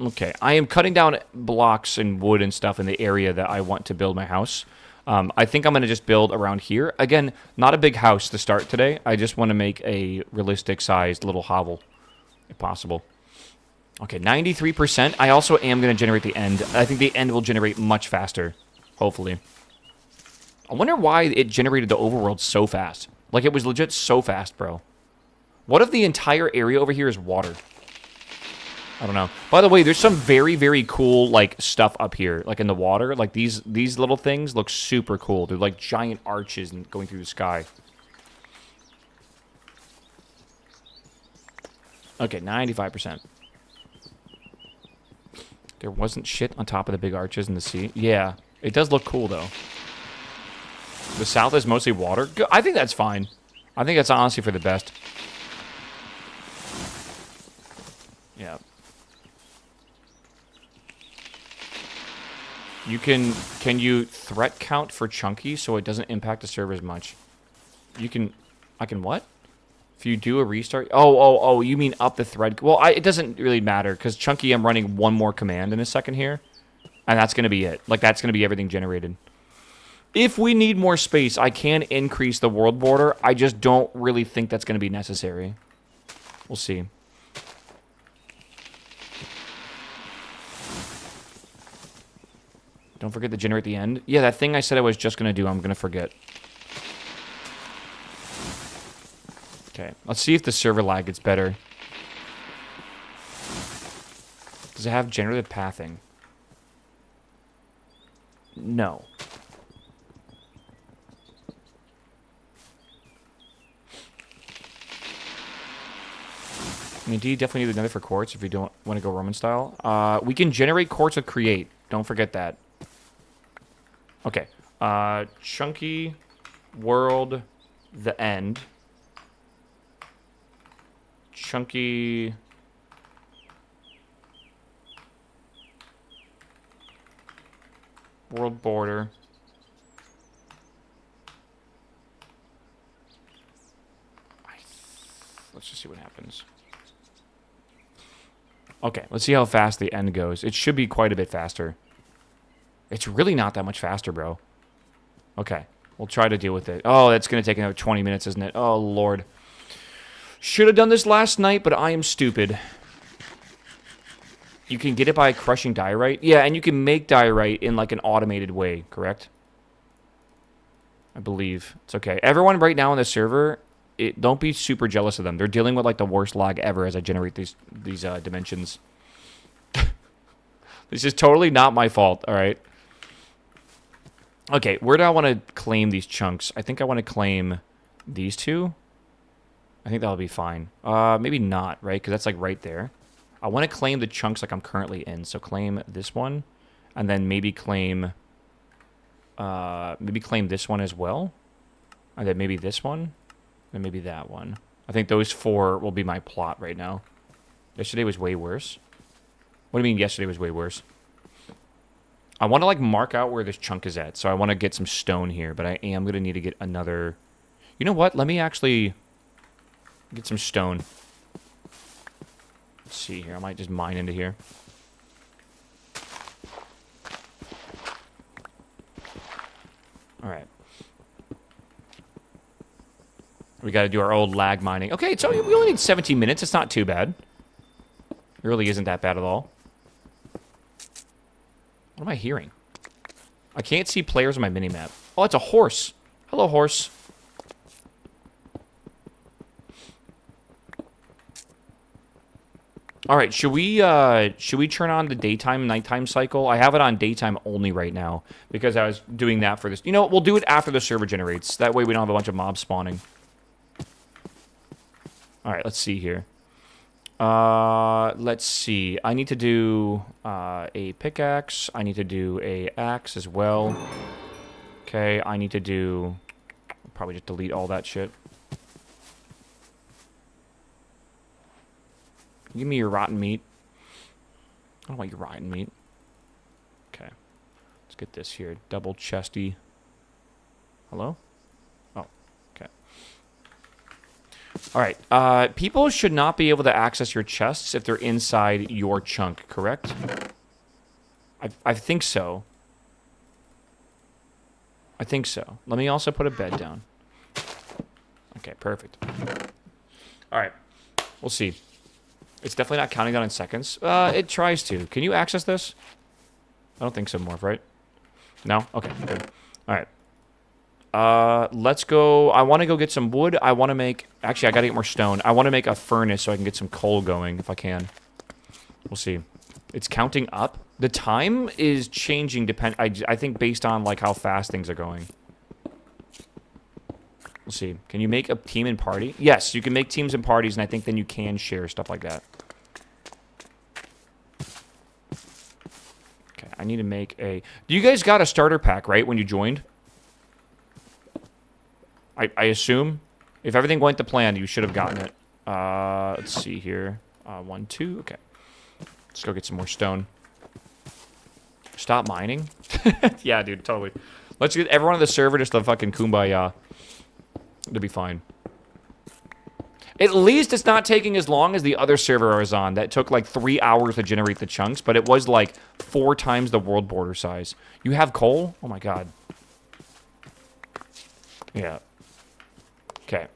[SPEAKER 1] Okay, I am cutting down blocks and wood and stuff in the area that I want to build my house. I think I'm going to just build around here. Again, not a big house to start today. I just want to make a realistic-sized little hovel, if possible. Okay, 93%. I also am going to generate the end. I think the end will generate much faster, hopefully. I wonder why it generated the overworld so fast. Like, it was legit so fast, bro. What if the entire area over here is water? I don't know. By the way, there's some very, very cool, like, stuff up here. Like, in the water. Like, these little things look super cool. They're like giant arches and going through the sky. Okay, 95%. There wasn't shit on top of the big arches in the sea. Yeah, it does look cool, though. The south is mostly water. I think that's fine. I think that's honestly for the best. Yeah. Can you threat count for chunky so it doesn't impact the server as much? I can what? If you do a restart, oh, you mean up the thread? Well, it doesn't really matter because chunky, I'm running one more command in a second here, and that's gonna be it. Like that's gonna be everything generated. If we need more space, I can increase the world border. I just don't really think that's gonna be necessary. We'll see. Don't forget to generate the end. Yeah, that thing I said I was just going to do, I'm going to forget. Okay, let's see if the server lag gets better. Does it have generative pathing? No. I mean, do you definitely need another for quartz if you don't want to go Roman style? We can generate quartz with create. Don't forget that. Okay. Chunky world the end. Chunky world border. let's just see what happens. Okay, let's see how fast the end goes. It should be quite a bit faster. It's really not that much faster, bro. Okay, we'll try to deal with it. Oh, that's going to take another 20 minutes, isn't it? Oh, Lord. Should have done this last night, but I am stupid. You can get it by crushing diorite? Yeah, and you can make diorite in, like, an automated way, correct? I believe. It's okay. Everyone right now on the server, don't be super jealous of them. They're dealing with, like, the worst lag ever as I generate these dimensions. This is totally not my fault, all right? Okay, where do I want to claim these chunks? I think I want to claim these two. I think that'll be fine. Maybe not, right? Because that's, like, right there. I want to claim the chunks like I'm currently in. So claim this one, and then maybe claim this one as well, and then maybe this one, and maybe that one. I think those 4 will be my plot right now. Yesterday was way worse. What do you mean yesterday was way worse? I want to, like, mark out where this chunk is at. So I want to get some stone here, but I am going to need to get another... You know what? Let me actually get some stone. Let's see here. I might just mine into here. Alright. We got to do our old lag mining. Okay, so we only need 17 minutes. It's not too bad. It really isn't that bad at all. What am I hearing? I can't see players on my minimap. Oh, it's a horse. Hello, horse. All right, should we turn on the daytime nighttime cycle? I have it on daytime only right now because I was doing that for this. You know what? We'll do it after the server generates. That way we don't have a bunch of mobs spawning. All right, let's see here. Let's see. I need to do a pickaxe. I need to do a axe as well. Okay, I need to do... I'll probably just delete all that shit. Give me your rotten meat. I don't want your rotten meat. Okay. Let's get this here. Double chesty. Hello? Oh, okay. Alright. People should not be able to access your chests if they're inside your chunk, correct? I think so. I think so. Let me also put a bed down. Okay, perfect. Alright. We'll see. It's definitely not counting down in seconds. It tries to. Can you access this? I don't think so, Morph, right? No? Okay, good. Alright. Let's go. I want to go get some wood. I want to make... Actually, I got to get more stone. I want to make a furnace so I can get some coal going, if I can. We'll see. It's counting up. The time is changing, I think, based on, like, how fast things are going. We'll see. Can you make a team and party? Yes, you can make teams and parties, and I think then you can share stuff like that. Okay, I need to make a... You guys got a starter pack, right, when you joined? I assume? If everything went to plan, you should have gotten it. Let's see here. 1, 2, okay. Let's go get some more stone. Stop mining? Yeah, dude, totally. Let's get everyone on the server just a fucking kumbaya. It'll be fine. At least it's not taking as long as the other server I was on. That took like 3 hours to generate the chunks, but it was like 4 times the world border size. You have coal? Oh my god. Yeah. Okay.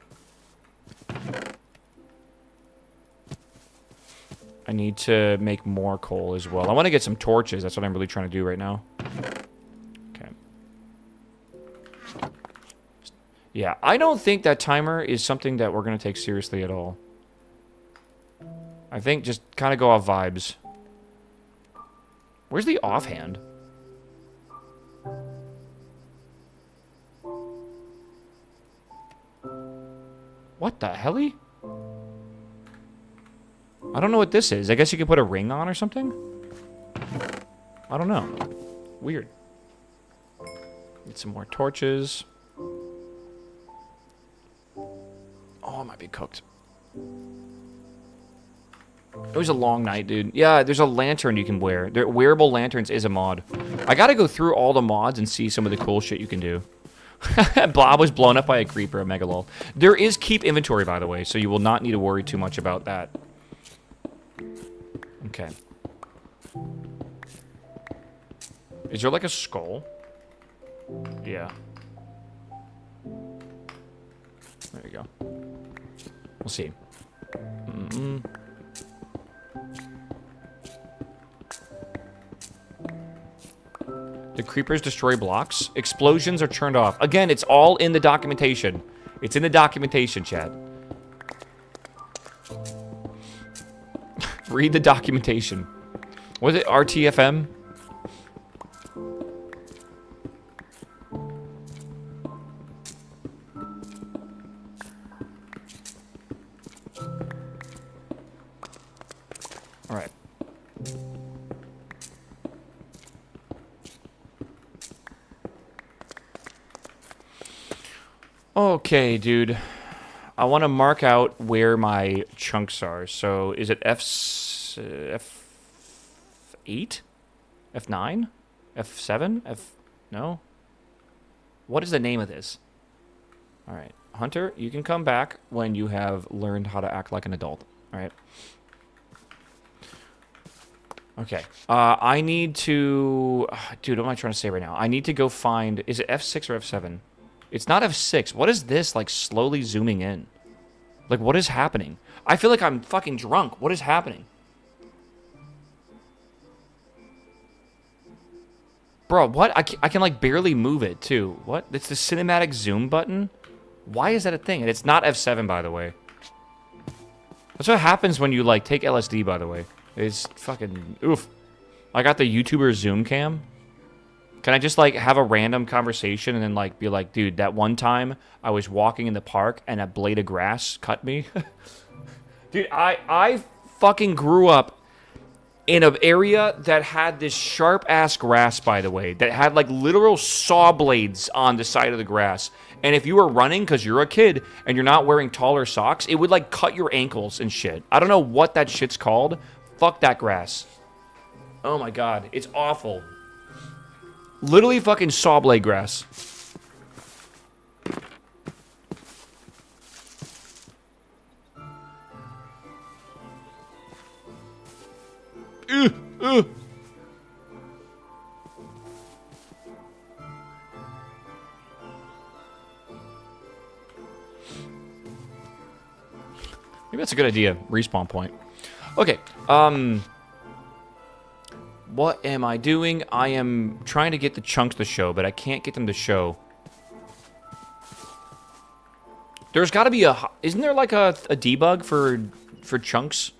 [SPEAKER 1] I need to make more coal as well. I want to get some torches. That's what I'm really trying to do right now. Okay. Yeah, I don't think that timer is something that we're going to take seriously at all. I think just kind of go off vibes. Where's the offhand? What the helly? I don't know what this is. I guess you could put a ring on or something? I don't know. Weird. Get some more torches. Oh, it might be cooked. It was a long night, dude. Yeah, there's a lantern you can wear. Wearable lanterns is a mod. I gotta go through all the mods and see some of the cool shit you can do. Blob was blown up by a creeper at Megalol. There is keep inventory, by the way, so you will not need to worry too much about that. Okay. Is there like a skull? Yeah. There you go. We'll see. The creepers destroy blocks. Explosions are turned off. Again, it's all in the documentation. It's in the documentation, chat. Read the documentation. Was it RTFM? All right. Okay, dude. I want to mark out where my chunks are. So, is it F8? F9? F7? No? What is the name of this? All right. Hunter, you can come back when you have learned how to act like an adult. All right. Okay. I need to... dude, what am I trying to say right now? I need to go find... Is it F6 or F7? It's not F6. What is this, like, slowly zooming in? Like, what is happening? I feel like I'm fucking drunk. What is happening? Bro, what? I can like, barely move it, too. What? It's the cinematic zoom button? Why is that a thing? And it's not F7, by the way. That's what happens when you, like, take LSD, by the way. It's fucking... Oof. I got the YouTuber Zoom cam. Can I just, like, have a random conversation and then, like, be like, dude, that one time I was walking in the park and a blade of grass cut me? Dude, I fucking grew up in an area that had this sharp-ass grass, by the way, that had, like, literal saw blades on the side of the grass. And if you were running because you're a kid and you're not wearing taller socks, it would, like, cut your ankles and shit. I don't know what that shit's called. Fuck that grass. Oh, my God. It's awful. Literally fucking saw blade grass. Maybe that's a good idea. Respawn point. Okay. What am I doing? I am trying to get the chunks to show, but I can't get them to show. There's got to be a... Isn't there like a debug for chunks?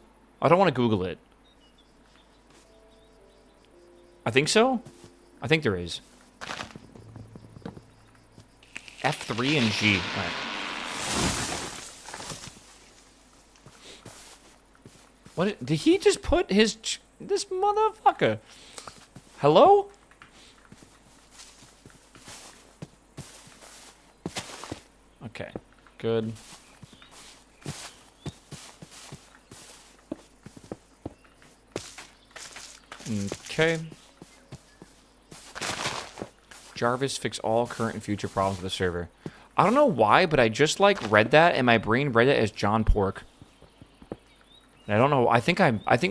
[SPEAKER 1] I don't want to Google it. I think so? I think there is. F3 and G. All right. What? Did he just put his... This motherfucker. Hello? Okay. Good. Okay. Jarvis fix all current and future problems with the server. I don't know why, but I just like read that and my brain read it as John Pork. I don't know. I think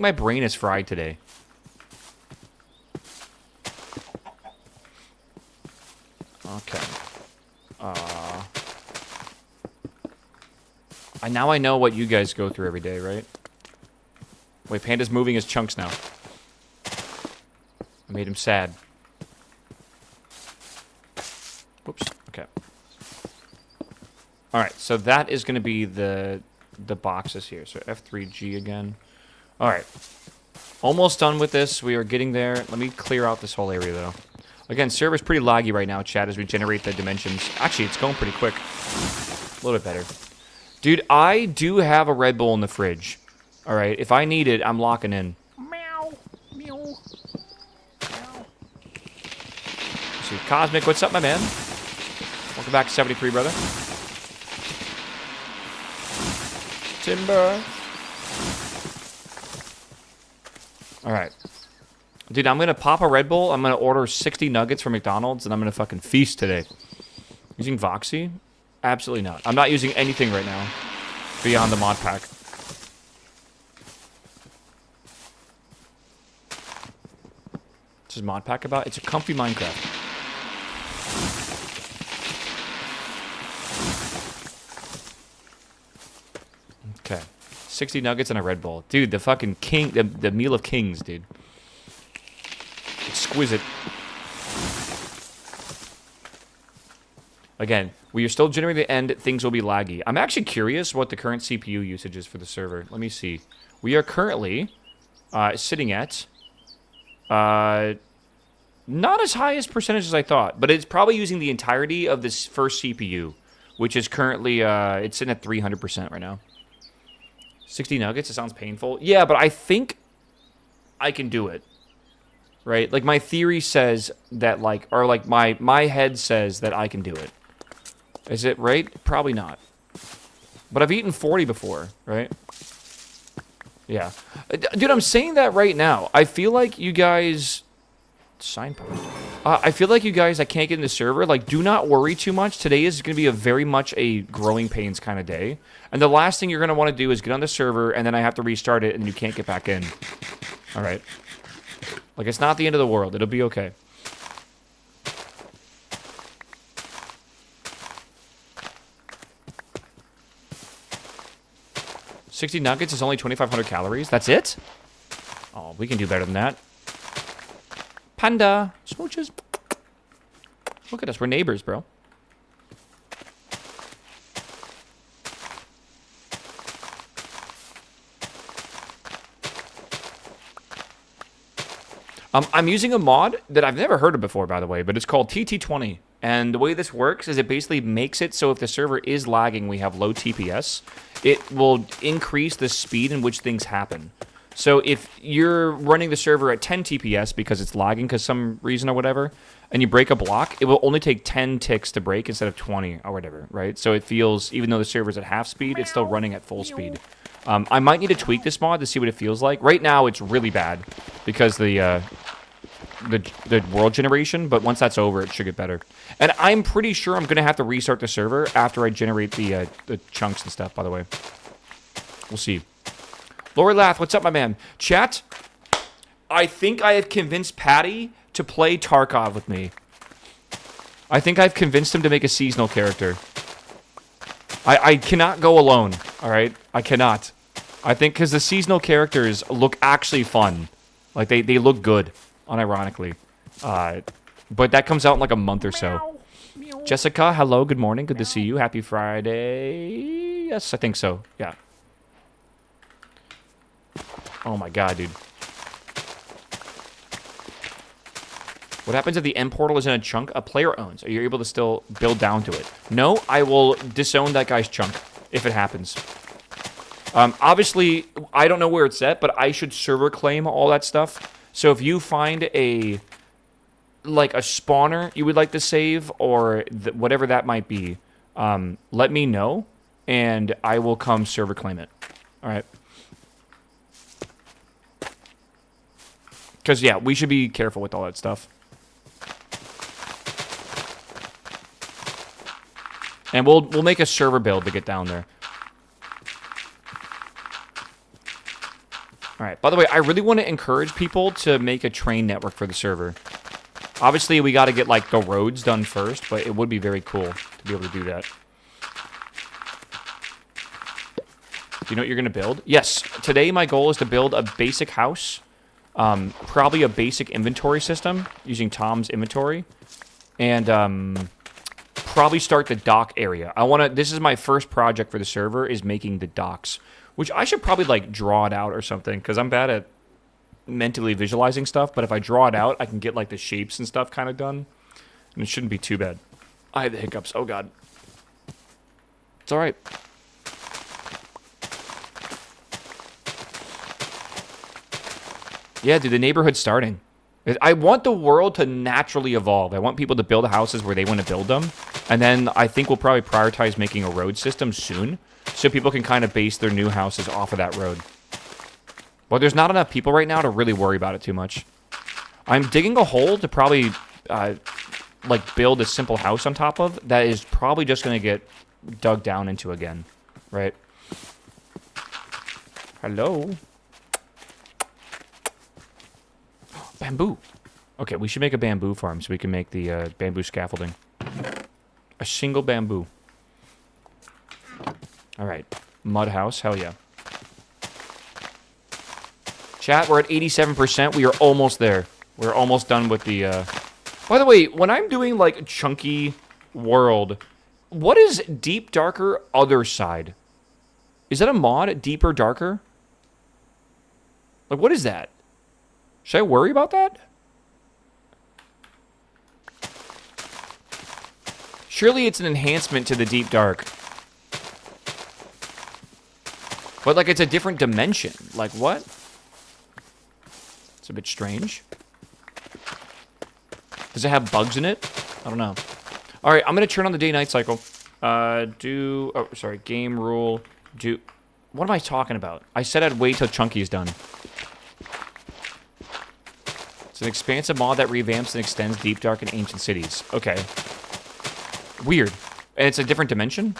[SPEAKER 1] my brain is fried today. Okay. Now I know what you guys go through every day, right? Wait, Panda's moving his chunks now. I made him sad. Whoops. Okay. All right. So that is going to be the boxes here. So F3G again. All right. Almost done with this. We are getting there. Let me clear out this whole area, though. Again, server's pretty laggy right now, chat, as we generate the dimensions. Actually, it's going pretty quick. A little bit better. Dude, I do have a Red Bull in the fridge. All right. If I need it, I'm locking in.
[SPEAKER 2] Meow. Meow. Meow.
[SPEAKER 1] Let's see. Cosmic, what's up, my man? Welcome back to 73, brother. Timber. All right. Dude, I'm going to pop a Red Bull. I'm going to order 60 nuggets from McDonald's, and I'm going to fucking feast today. Using Voxy? Absolutely not. I'm not using anything right now beyond the mod pack. What's this mod pack about? It's a comfy Minecraft. Okay. 60 nuggets and a Red Bull. Dude, the fucking king, the meal of kings, dude. Exquisite. Again, we are still generating the end. Things will be laggy. I'm actually curious what the current CPU usage is for the server. Let me see. We are currently sitting at not as high as percentage as I thought, but it's probably using the entirety of this first CPU, which is currently it's sitting at 300% right now. 60 nuggets. It sounds painful. Yeah, but I think I can do it. Right? Like my theory says that like, or like my head says that I can do it. Is it right? Probably not. But I've eaten 40 before, right? Yeah. Dude, I'm saying that right now. I feel like you guys... Signpost. I feel like you guys that can't get in the server, like, do not worry too much. Today is going to be a very much a growing pains kind of day. And the last thing you're going to want to do is get on the server, and then I have to restart it, and you can't get back in. All right. Like, it's not the end of the world. It'll be okay. $60 nuggets is only 2,500 calories. That's it? Oh, we can do better than that. Panda. Smooches. Look at us. We're neighbors, bro. I'm using a mod that I've never heard of before, by the way, but it's called TT20. And the way this works is it basically makes it so if the server is lagging, we have low TPS, it will increase the speed in which things happen. So if you're running the server at 10 TPS because it's lagging because some reason or whatever, and you break a block, it will only take 10 ticks to break instead of 20 or whatever, right? So it feels, even though the server's at half speed, it's still running at full speed. I might need to tweak this mod to see what it feels like. Right now, it's really bad because the world generation, but once that's over, it should get better. And I'm pretty sure I'm going to have to restart the server after I generate the chunks and stuff, by the way. We'll see. Lori Lath, what's up, my man? Chat, I think I have convinced Patty to play Tarkov with me. I think I've convinced him to make a seasonal character. I cannot go alone, all right? I cannot. I think because the seasonal characters look actually fun. Like, they look good, unironically. But that comes out in like a month or so. Jessica, hello, good morning. Good to see you. Happy Friday. Yes, I think so. Yeah. Oh my god, dude. What happens if the end portal is in a chunk a player owns? Are you able to still build down to it? No, I will disown that guy's chunk if it happens. Obviously, I don't know where it's at, but I should server claim all that stuff. So if you find a spawner you would like to save, or whatever that might be, let me know, and I will come server claim it. All right. Because, yeah, we should be careful with all that stuff. And we'll make a server build to get down there. Alright, by the way, I really want to encourage people to make a train network for the server. Obviously, we got to get, like, the roads done first, but it would be very cool to be able to do that. Do you know what you're going to build? Yes, today my goal is to build a basic house. Probably a basic inventory system using Tom's inventory, and probably start the dock area. This is my first project for the server, is making the docks, which I should probably like draw it out or something, because I'm bad at mentally visualizing stuff, but if I draw it out, I can get like the shapes and stuff kind of done, and it shouldn't be too bad. I had the hiccups. Oh god. It's all right. Yeah, dude, the neighborhood's starting. I want the world to naturally evolve. I want people to build houses where they want to build them. And then I think we'll probably prioritize making a road system soon, so people can kind of base their new houses off of that road. But there's not enough people right now to really worry about it too much. I'm digging a hole to probably like, build a simple house on top of, that is probably just going to get dug down into again, right? Hello? Bamboo. Okay, we should make a bamboo farm so we can make the bamboo scaffolding. A single bamboo. Alright. Mud house, hell yeah. Chat, we're at 87%. We are almost there. We're almost done with the, By the way, when I'm doing, like, chunky world, what is deep, darker, other side? Is that a mod? Deeper, darker? Like, what is that? Should I worry about that? Surely it's an enhancement to the deep, dark. But, like, it's a different dimension. Like, what? It's a bit strange. Does it have bugs in it? I don't know. Alright, I'm going to turn on the day-night cycle. Oh, sorry. Game rule. What am I talking about? I said I'd wait till Chunky is done. It's an expansive mod that revamps and extends Deep, Dark, and Ancient Cities. Okay. Weird. And it's a different dimension?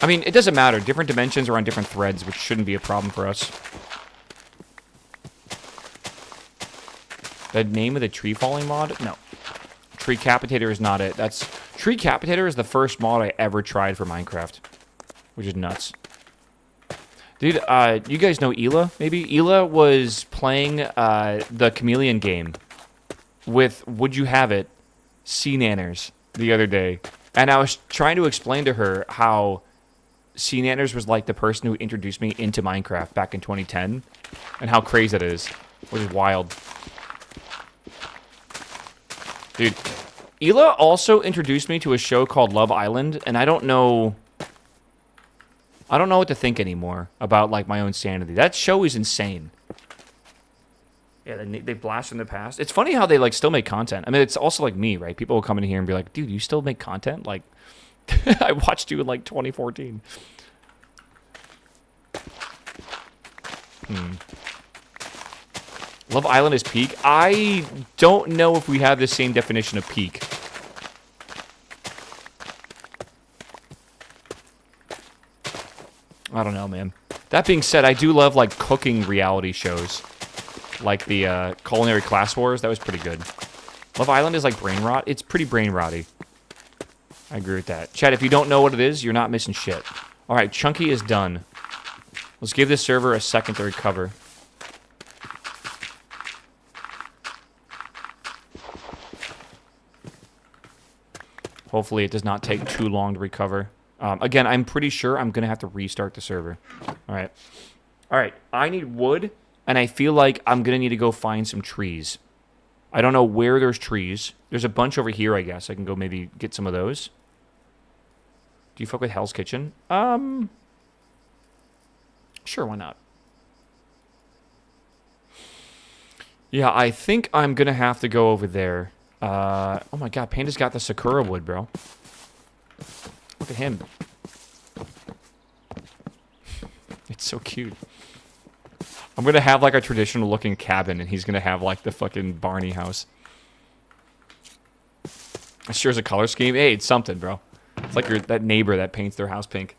[SPEAKER 1] I mean, it doesn't matter. Different dimensions are on different threads, which shouldn't be a problem for us. The name of the tree falling mod? No. Tree Capitator is not it. Tree Capitator is the first mod I ever tried for Minecraft. Which is nuts. Dude, you guys know Ela, maybe? Ela was playing the Chameleon game with, would you have it, Sea Nanners the other day. And I was trying to explain to her how Sea Nanners was like the person who introduced me into Minecraft back in 2010. And how crazy that is. Which is wild. Dude, Ela also introduced me to a show called Love Island, and I don't know what to think anymore about, like, my own sanity. That show is insane. Yeah, they blast from the past. It's funny how they, like, still make content. I mean, it's also like me, right? People will come in here and be like, dude, you still make content? Like, I watched you in, like, 2014. Love Island is peak? I don't know if we have the same definition of peak. I don't know, man. That being said, I do love, like, cooking reality shows. Like the Culinary Class Wars. That was pretty good. Love Island is like brain rot. It's pretty brain rotty. I agree with that. Chat, if you don't know what it is, you're not missing shit. Alright, Chunky is done. Let's give this server a second to recover. Hopefully it does not take too long to recover. Again, I'm pretty sure I'm going to have to restart the server. Alright. Alright, I need wood, and I feel like I'm going to need to go find some trees. I don't know where there's trees. There's a bunch over here, I guess. I can go maybe get some of those. Do you fuck with Hell's Kitchen? Sure, why not? Yeah, I think I'm going to have to go over there. Oh my god, Panda's got the Sakura wood, bro. Look at him. It's so cute. I'm gonna have like a traditional looking cabin and he's gonna have like the fucking Barney house. It sure is a color scheme. Hey, it's something, bro. It's like that neighbor that paints their house pink.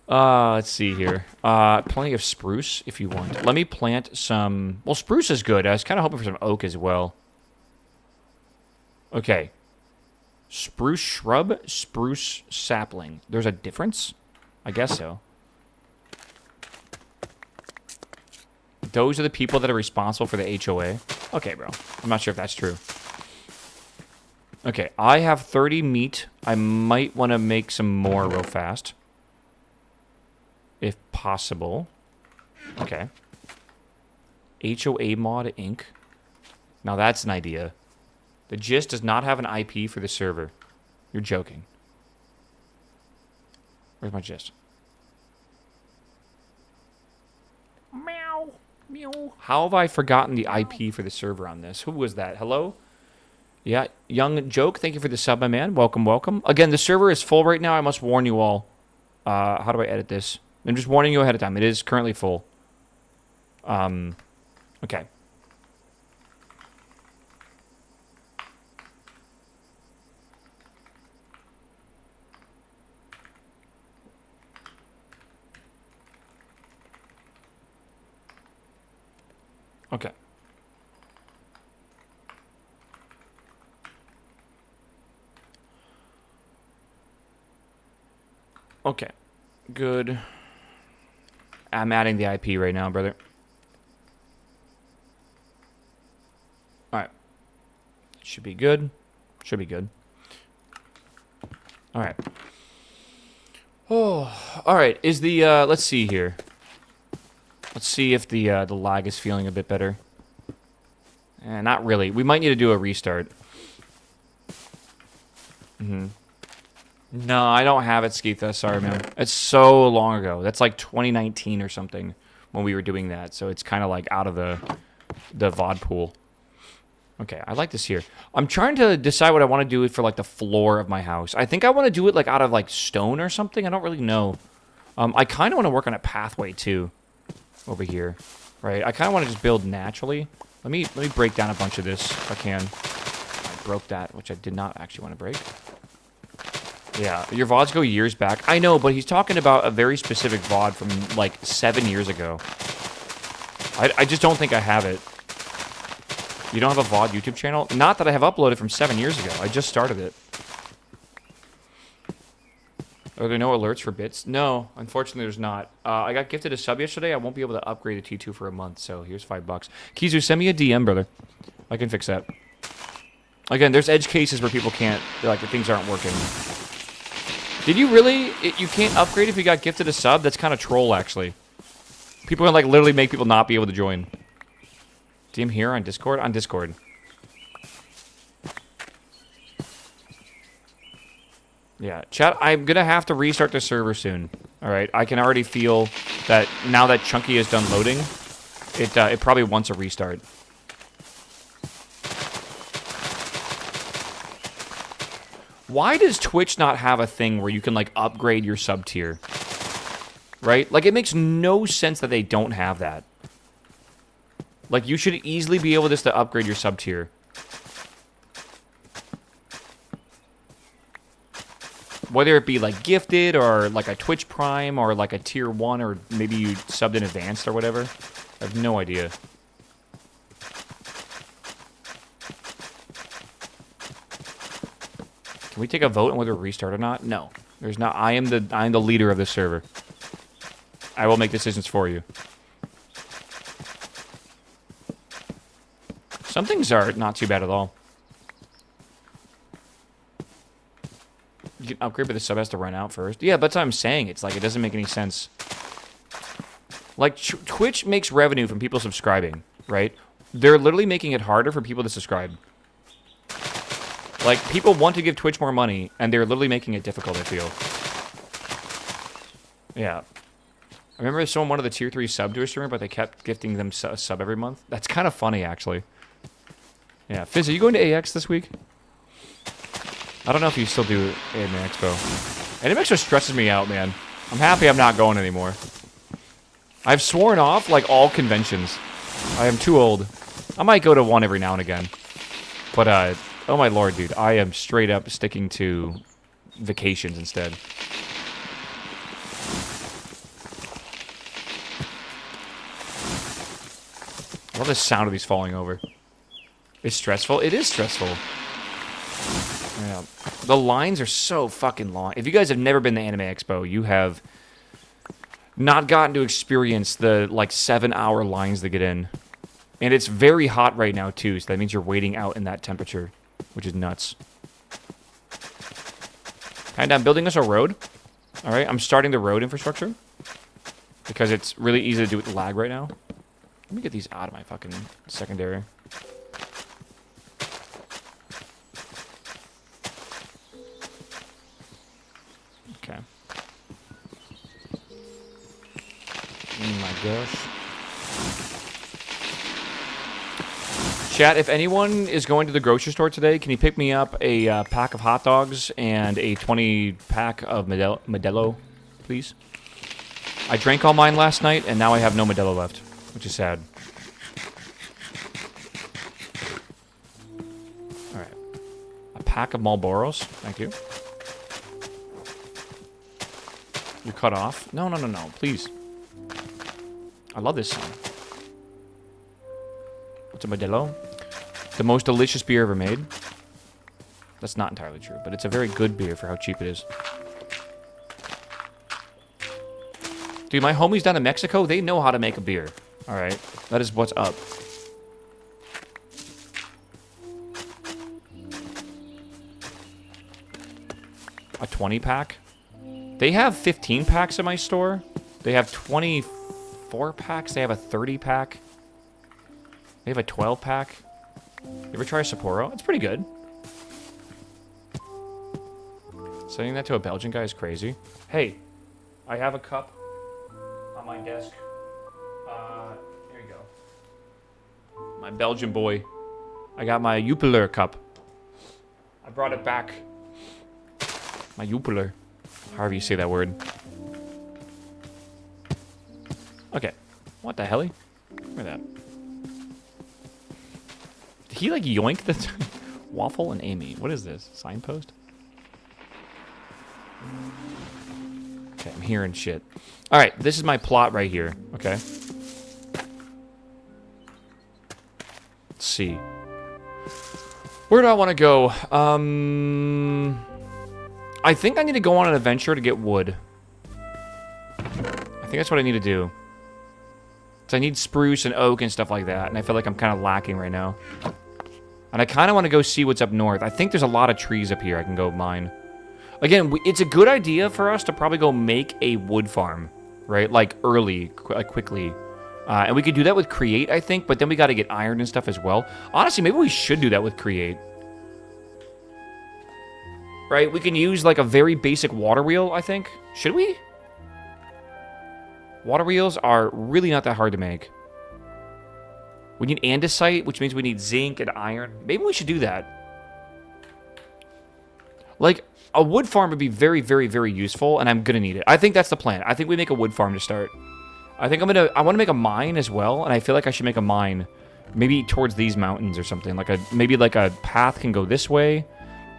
[SPEAKER 1] Let's see here. Plenty of spruce if you want. Let me plant some... Well, spruce is good. I was kind of hoping for some oak as well. Okay. Spruce shrub, spruce sapling. There's a difference? I guess so. Those are the people that are responsible for the HOA. Okay, bro. I'm not sure if that's true. Okay, I have 30 meat. I might want to make some more real fast. If possible. Okay. HOA mod Inc. Now that's an idea. The Gist does not have an IP for the server. You're joking. Where's my Gist?
[SPEAKER 2] Meow. Meow.
[SPEAKER 1] How have I forgotten the IP for the server on this? Who was that? Hello? Yeah, Young Joke, thank you for the sub, my man. Welcome, welcome. Again, the server is full right now. I must warn you all. How do I edit this? I'm just warning you ahead of time. It is currently full. Okay. Okay. Okay. Good. I'm adding the IP right now, brother. Alright. Should be good. Should be good. Alright. Oh, alright. Is the, let's see here. Let's see if the lag is feeling a bit better. Not really. We might need to do a restart. No, I don't have it, Skeetha. Sorry, man. It's so long ago. That's like 2019 or something when we were doing that. So it's kind of like out of the VOD pool. Okay, I like this here. I'm trying to decide what I want to do for like the floor of my house. I think I want to do it like out of like stone or something. I don't really know. I kind of want to work on a pathway too over here, right? I kind of want to just build naturally. Let me break down a bunch of this if I can. I broke that, which I did not actually want to break. Yeah, your VODs go years back. I know, but he's talking about a very specific VOD from like 7 years ago. I just don't think I have it. You don't have a VOD YouTube channel? Not that I have uploaded from 7 years ago. I just started it. Are there no alerts for bits? No, unfortunately there's not. I got gifted a sub yesterday. I won't be able to upgrade to T2 for a month, so here's $5. Kizu, send me a DM, brother. I can fix that. Again, there's edge cases where people can't, like, things aren't working. Did you really? You can't upgrade if you got gifted a sub? That's kind of troll, actually. People can, like, literally make people not be able to join. DM here on Discord? On Discord. Yeah, chat, I'm going to have to restart the server soon. Alright, I can already feel that now that Chunky is done loading, it probably wants a restart. Why does Twitch not have a thing where you can, like, upgrade your sub tier? Right? Like, it makes no sense that they don't have that. Like, you should easily be able just to upgrade your sub tier. Whether it be, like, gifted, or, like, a Twitch Prime, or, like, a tier 1, or maybe you subbed in advanced or whatever. I have no idea. Can we take a vote on whether to restart or not? No. There's not. I am the leader of this server. I will make decisions for you. Some things are not too bad at all. You can upgrade, but the sub has to run out first. Yeah, that's what I'm saying. It's like, it doesn't make any sense. Like, Twitch makes revenue from people subscribing, right? They're literally making it harder for people to subscribe. Like, people want to give Twitch more money, and they're literally making it difficult, I feel. Yeah. I remember someone wanted the tier 3 sub to a streamer, but they kept gifting them a sub every month. That's kind of funny, actually. Yeah. Fizz, are you going to AX this week? I don't know if you still do Anime Expo. Anime Expo stresses me out, man. I'm happy I'm not going anymore. I've sworn off, like, all conventions. I am too old. I might go to one every now and again. But, oh my lord, dude. I am straight up sticking to vacations instead. I love the sound of these falling over. It's stressful. It is stressful. Yeah. The lines are so fucking long. If you guys have never been to Anime Expo, you have not gotten to experience the, like, 7-hour lines that get in. And it's very hot right now, too, so that means you're waiting out in that temperature, which is nuts. And I'm building us a road. Alright, I'm starting the road infrastructure. Because it's really easy to do with lag right now. Let me get these out of my fucking secondary. Okay. Oh my gosh. Chat, if anyone is going to the grocery store today, can you pick me up a pack of hot dogs and a 20-pack of Modelo, please? I drank all mine last night, and now I have no Modelo left, which is sad. Alright. A pack of Marlboros. Thank you. You're cut off? No, no, no, no. Please. I love this song. It's a Modelo. The most delicious beer ever made. That's not entirely true, but it's a very good beer for how cheap it is. Dude, my homies down in Mexico, they know how to make a beer. Alright, that is what's up. A 20-pack? They have 15 packs in my store. They have 24 packs. They have a 30-pack. They have a 12-pack. You ever try a Sapporo? It's pretty good. Saying that to a Belgian guy is crazy. Hey, I have a cup on my desk. Here you go. My Belgian boy. I got my Jupiler cup. I brought it back. My Jupiler. However you say that word. Okay. What the hell? Look at that. Did he like yoink the Waffle and Amy? What is this? Signpost? Okay, I'm hearing shit. Alright, this is my plot right here. Okay. Let's see. Where do I want to go? I think I need to go on an adventure to get wood. I think that's what I need to do. So I need spruce and oak and stuff like that, and I feel like I'm kind of lacking right now. And I kind of want to go see what's up north. I think there's a lot of trees up here I can go mine. Again, it's a good idea for us to probably go make a wood farm, right? Like early, quickly. And we could do that with Create, I think, but then we got to get iron and stuff as well. Honestly, maybe we should do that with Create. Right? We can use like a very basic water wheel, I think. Should we? Water wheels are really not that hard to make. We need andesite, which means we need zinc and iron. Maybe we should do that. Like, a wood farm would be very, very, very useful, and I'm gonna need it. I think that's the plan. I think we make a wood farm to start. I think I want to make a mine as well, and I feel like I should make a mine maybe towards these mountains or something. Like maybe like a path can go this way,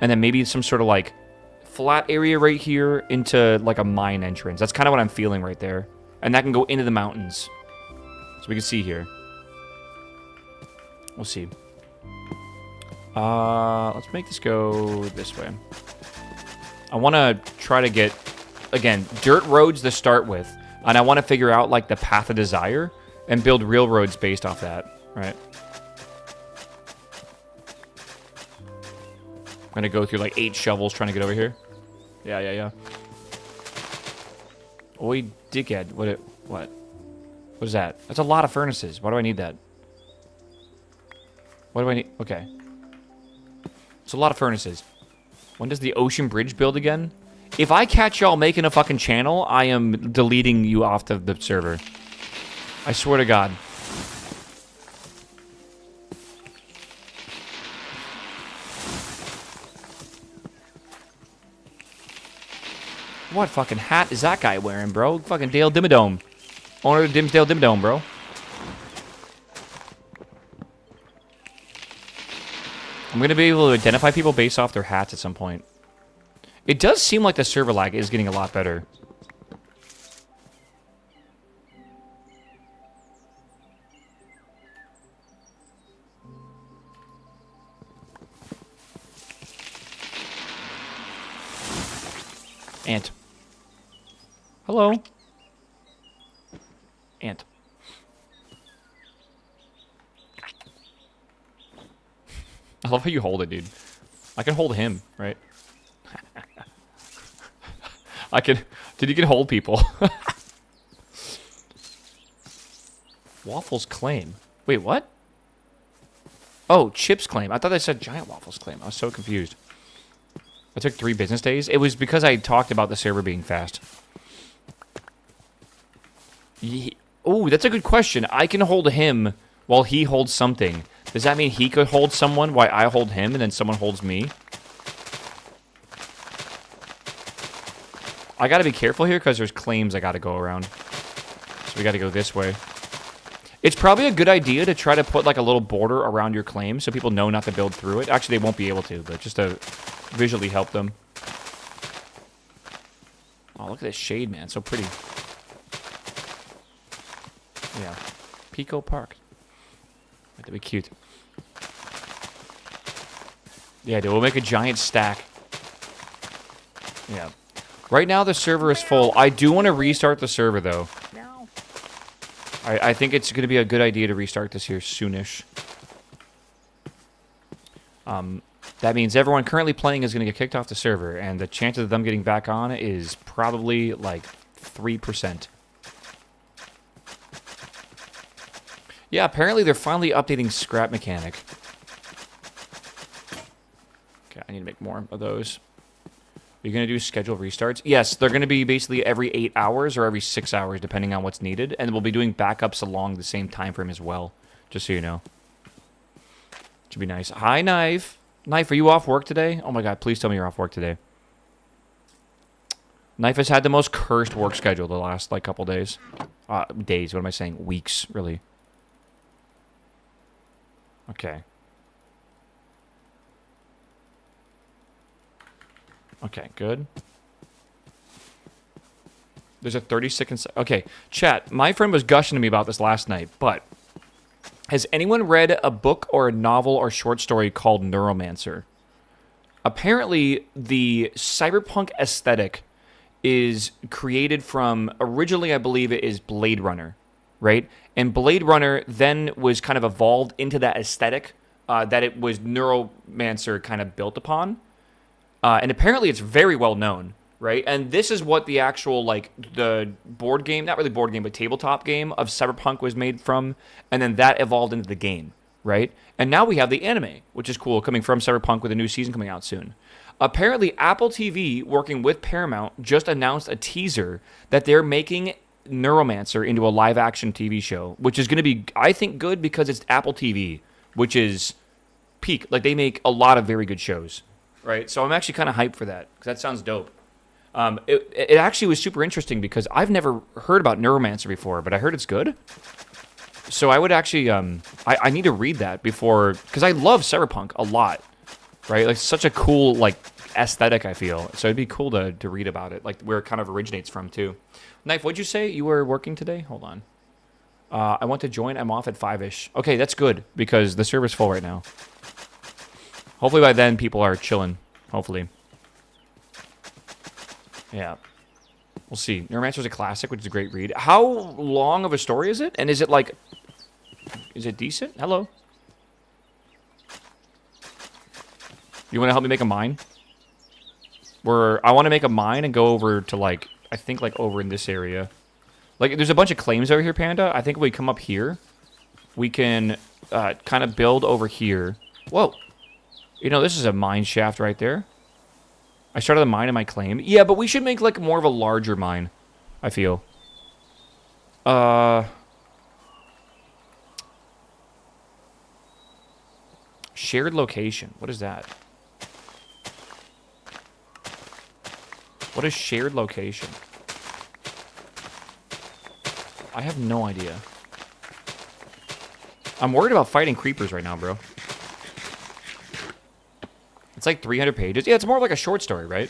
[SPEAKER 1] and then maybe some sort of like flat area right here into like a mine entrance. That's kind of what I'm feeling right there. And that can go into the mountains. So we can see here. We'll see. Let's make this go this way. I want to try to get, again, dirt roads to start with. And I want to figure out like the path of desire and build real roads based off that, right? I'm going to go through like 8 shovels trying to get over here. Yeah. Oi, dickhead. What is that? That's a lot of furnaces. Why do I need that? What do I need? Okay. It's a lot of furnaces. When does the ocean bridge build again? If I catch y'all making a fucking channel, I am deleting you off the server. I swear to God. What fucking hat is that guy wearing, bro? Fucking Dale Dimmadome. Owner of Dimsdale Dimmadome, bro. I'm going to be able to identify people based off their hats at some point. It does seem like the server lag is getting a lot better. Ant. Hello. Ant. I love how you hold it, dude. I can hold him, right? I can... Dude, you can hold people. Waffle's claim. Wait, what? Oh, Chip's claim. I thought they said GiantWaffle's claim. I was so confused. I took 3 business days. It was because I talked about the server being fast. Oh, that's a good question. I can hold him while he holds something. Does that mean he could hold someone while I hold him and then someone holds me? I gotta be careful here because there's claims I gotta go around. So we gotta go this way. It's probably a good idea to try to put like a little border around your claim so people know not to build through it. Actually, they won't be able to, but just to visually help them. Oh, look at this shade, man. So pretty. Yeah. Pico Park. That'd be cute. Yeah, dude, we'll make a giant stack. Yeah. Right now, the server is full. I do want to restart the server, though.
[SPEAKER 2] Meow.
[SPEAKER 1] I think it's going to be a good idea to restart this here soonish. That means everyone currently playing is going to get kicked off the server, and the chances of them getting back on is probably like 3%. Yeah, apparently they're finally updating scrap mechanic. Okay, I need to make more of those. You're going to do scheduled restarts? Yes, they're going to be basically every 8 hours or every 6 hours, depending on what's needed. And we'll be doing backups along the same time frame as well, just so you know. Should be nice. Hi, Knife. Knife, are you off work today? Oh my god, please tell me you're off work today. Knife has had the most cursed work schedule the last, like, couple days. Days, what am I saying? Weeks, really. Okay. Okay, good. There's a 30-second... Okay, chat, my friend was gushing to me about this last night, but... Has anyone read a book or a novel or short story called Neuromancer? Apparently, the cyberpunk aesthetic is created from... Originally, I believe it is Blade Runner, right? And Blade Runner then was kind of evolved into that aesthetic that it was Neuromancer kind of built upon. And apparently it's very well known, right? And this is what the actual, like, the board game, not really board game, but tabletop game of Cyberpunk was made from. And then that evolved into the game, right? And now we have the anime, which is cool, coming from Cyberpunk with a new season coming out soon. Apparently, Apple TV, working with Paramount, just announced a teaser that they're making Neuromancer into a live-action TV show, which is going to be, I think, good because it's Apple TV, which is peak. Like, they make a lot of very good shows. Right, so I'm actually kind of hyped for that, because that sounds dope. It actually was super interesting, because I've never heard about Neuromancer before, but I heard it's good. So I would actually, I need to read that before, because I love Cyberpunk a lot, right? Like, such a cool, like, aesthetic, I feel. So it'd be cool to read about it, like, where it kind of originates from, too. Knife, what'd you say? You were working today? Hold on. I want to join. I'm off at 5-ish. Okay, that's good, because the server's full right now. Hopefully by then people are chilling. Hopefully. Yeah. We'll see. Neuromancer's a classic, which is a great read. How long of a story is it? And is it like... Is it decent? Hello. You want to help me make a mine? I want to make a mine and go over to, like... I think, like, over in this area. Like, there's a bunch of claims over here, Panda. I think if we come up here, we can kind of build over here. Whoa. You know, this is a mine shaft right there. I started the mine in my claim. Yeah, but we should make, like, more of a larger mine, I feel. Shared location. What is that? What is shared location? I have no idea. I'm worried about fighting creepers right now, bro. It's like 300 pages. Yeah, it's more like a short story, right?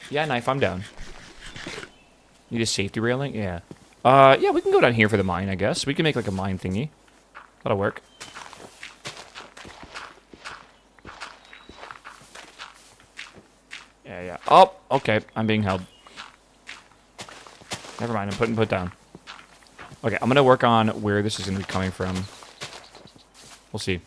[SPEAKER 1] Yeah, Knife, I'm down. Need a safety railing? Yeah. Yeah, we can go down here for the mine, I guess. We can make like a mine thingy. That'll work. Yeah, yeah. Oh, okay. I'm being held. Never mind. I'm putting put down. Okay, I'm gonna work on where this is gonna be coming from. We'll see.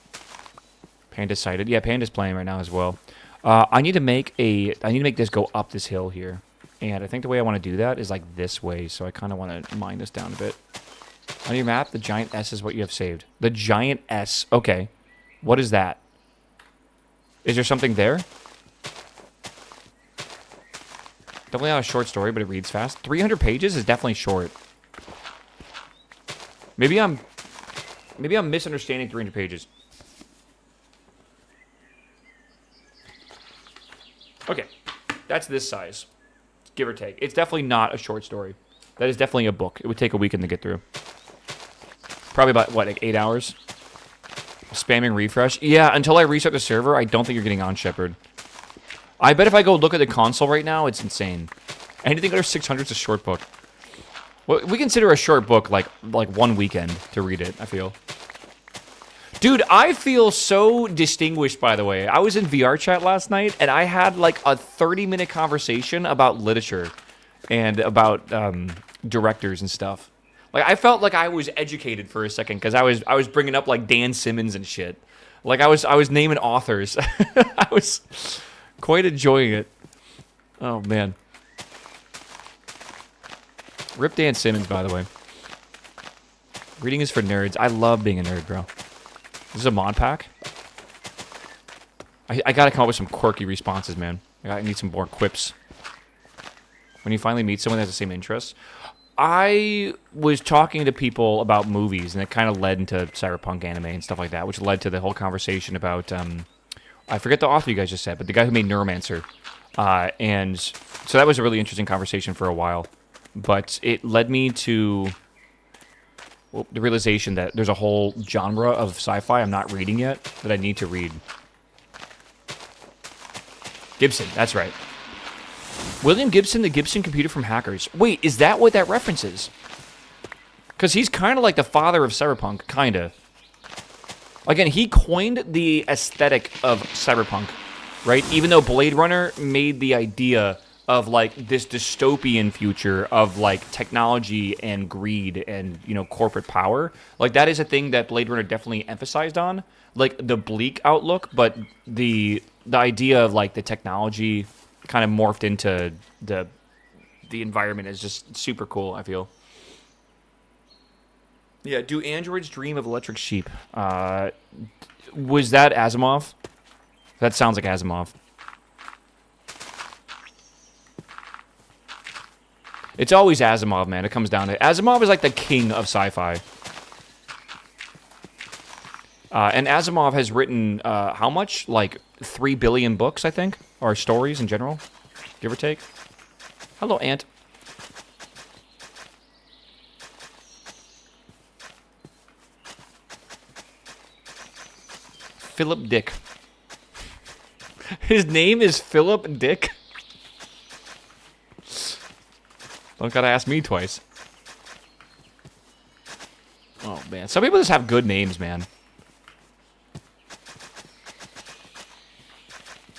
[SPEAKER 1] Panda's sighted. Yeah, Panda's playing right now as well. I need to make this go up this hill here. And I think the way I want to do that is like this way. So I kind of want to mine this down a bit. On your map, the giant S is what you have saved. The giant S. Okay. What is that? Is there something there? Definitely not a short story, but it reads fast. 300 pages is definitely short. Maybe I'm misunderstanding 300 pages. Okay, that's this size, give or take. It's definitely not a short story. That is definitely a book. It would take a weekend to get through. Probably about, what, like 8 hours? Spamming refresh? Yeah, until I restart the server, I don't think you're getting on, Shepard. I bet if I go look at the console right now, it's insane. Anything under 600 is a short book. Well, we consider a short book like 1 weekend to read it, I feel. Dude, I feel so distinguished, by the way. I was in VR chat last night, and I had like a 30-minute conversation about literature and about directors and stuff. Like, I felt like I was educated for a second because I was bringing up like Dan Simmons and shit. Like I was naming authors. I was quite enjoying it. Oh man. Rip Dan Simmons, by the way. Reading is for nerds. I love being a nerd, bro. This is a mod pack. I gotta come up with some quirky responses, man. I need some more quips. When you finally meet someone that has the same interests. I was talking to people about movies, and it kind of led into cyberpunk anime and stuff like that, which led to the whole conversation about, I forget the author you guys just said, but the guy who made Neuromancer. And so that was a really interesting conversation for a while. But it led me to the realization that there's a whole genre of sci-fi I'm not reading yet that I need to read. Gibson, that's right. William Gibson, the Gibson computer from Hackers. Wait, is that what that reference is? Because he's kind of like the father of cyberpunk, kind of. Again, he coined the aesthetic of cyberpunk, right? Even though Blade Runner made the idea of like this dystopian future of like technology and greed and, you know, corporate power. Like that is a thing that Blade Runner definitely emphasized on. Like the bleak outlook, but the idea of like the technology kind of morphed into the environment is just super cool, I feel. Yeah, do androids dream of electric sheep? Was that Asimov? That sounds like Asimov. It's always Asimov, man. It comes down to it. Asimov is like the king of sci-fi. And Asimov has written, how much? Like 3 billion books, I think? Or stories in general, give or take. Hello, Ant. Philip Dick. His name is Philip Dick? Don't gotta ask me twice. Oh, man. Some people just have good names, man.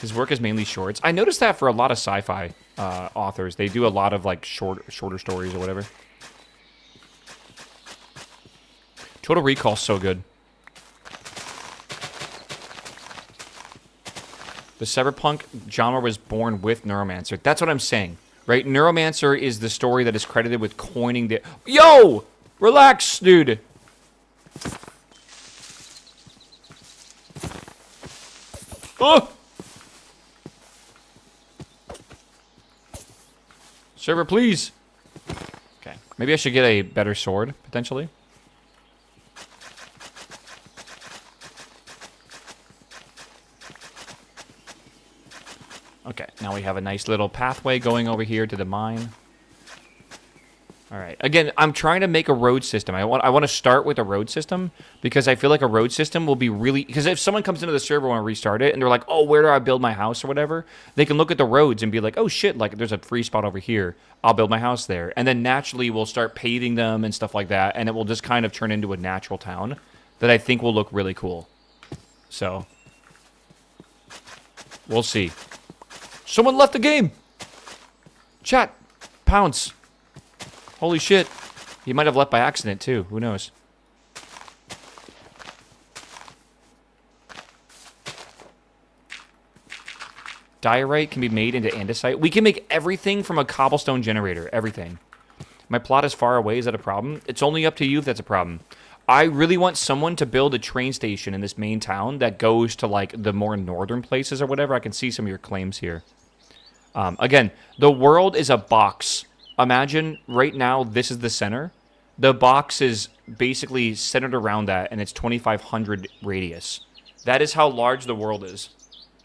[SPEAKER 1] His work is mainly shorts. I noticed that for a lot of sci-fi authors. They do a lot of, like, shorter stories or whatever. Total Recall's so good. The cyberpunk genre was born with Neuromancer. That's what I'm saying, right? Neuromancer is the story that is credited with coining the... Yo! Relax, dude! Oh! Server, please! Okay. Maybe I should get a better sword, potentially. Okay, now we have a nice little pathway going over here to the mine. Alright, again, I'm trying to make a road system. I want to start with a road system, because I feel like a road system will be really... Because if someone comes into the server and restart it, and they're like, oh, where do I build my house or whatever, they can look at the roads and be like, oh shit, like there's a free spot over here. I'll build my house there. And then naturally we'll start paving them and stuff like that, and it will just kind of turn into a natural town that I think will look really cool. So, we'll see. Someone left the game! Chat, pounce. Holy shit. He might have left by accident, too. Who knows? Diorite can be made into andesite. We can make everything from a cobblestone generator. Everything. My plot is far away. Is that a problem? It's only up to you if that's a problem. I really want someone to build a train station in this main town that goes to, like, the more northern places or whatever. I can see some of your claims here. Again, the world is a box. Imagine right now this is the center. The box is basically centered around that, and it's 2,500 radius. That is how large the world is.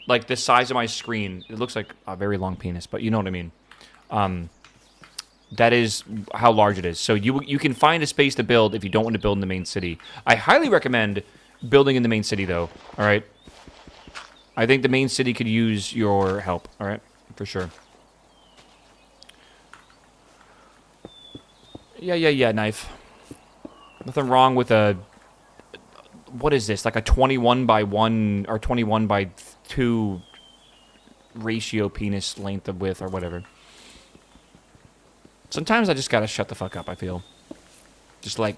[SPEAKER 1] Like the size of my screen. It looks like a very long penis, but you know what I mean. That is how large it is. So you can find a space to build if you don't want to build in the main city. I highly recommend building in the main city, though. All right. I think the main city could use your help. All right, for sure. Yeah, knife. Nothing wrong with a what is this? Like a 21 by 1 or 21 by 2 ratio penis length of width or whatever. Sometimes I just gotta shut the fuck up, I feel. Just like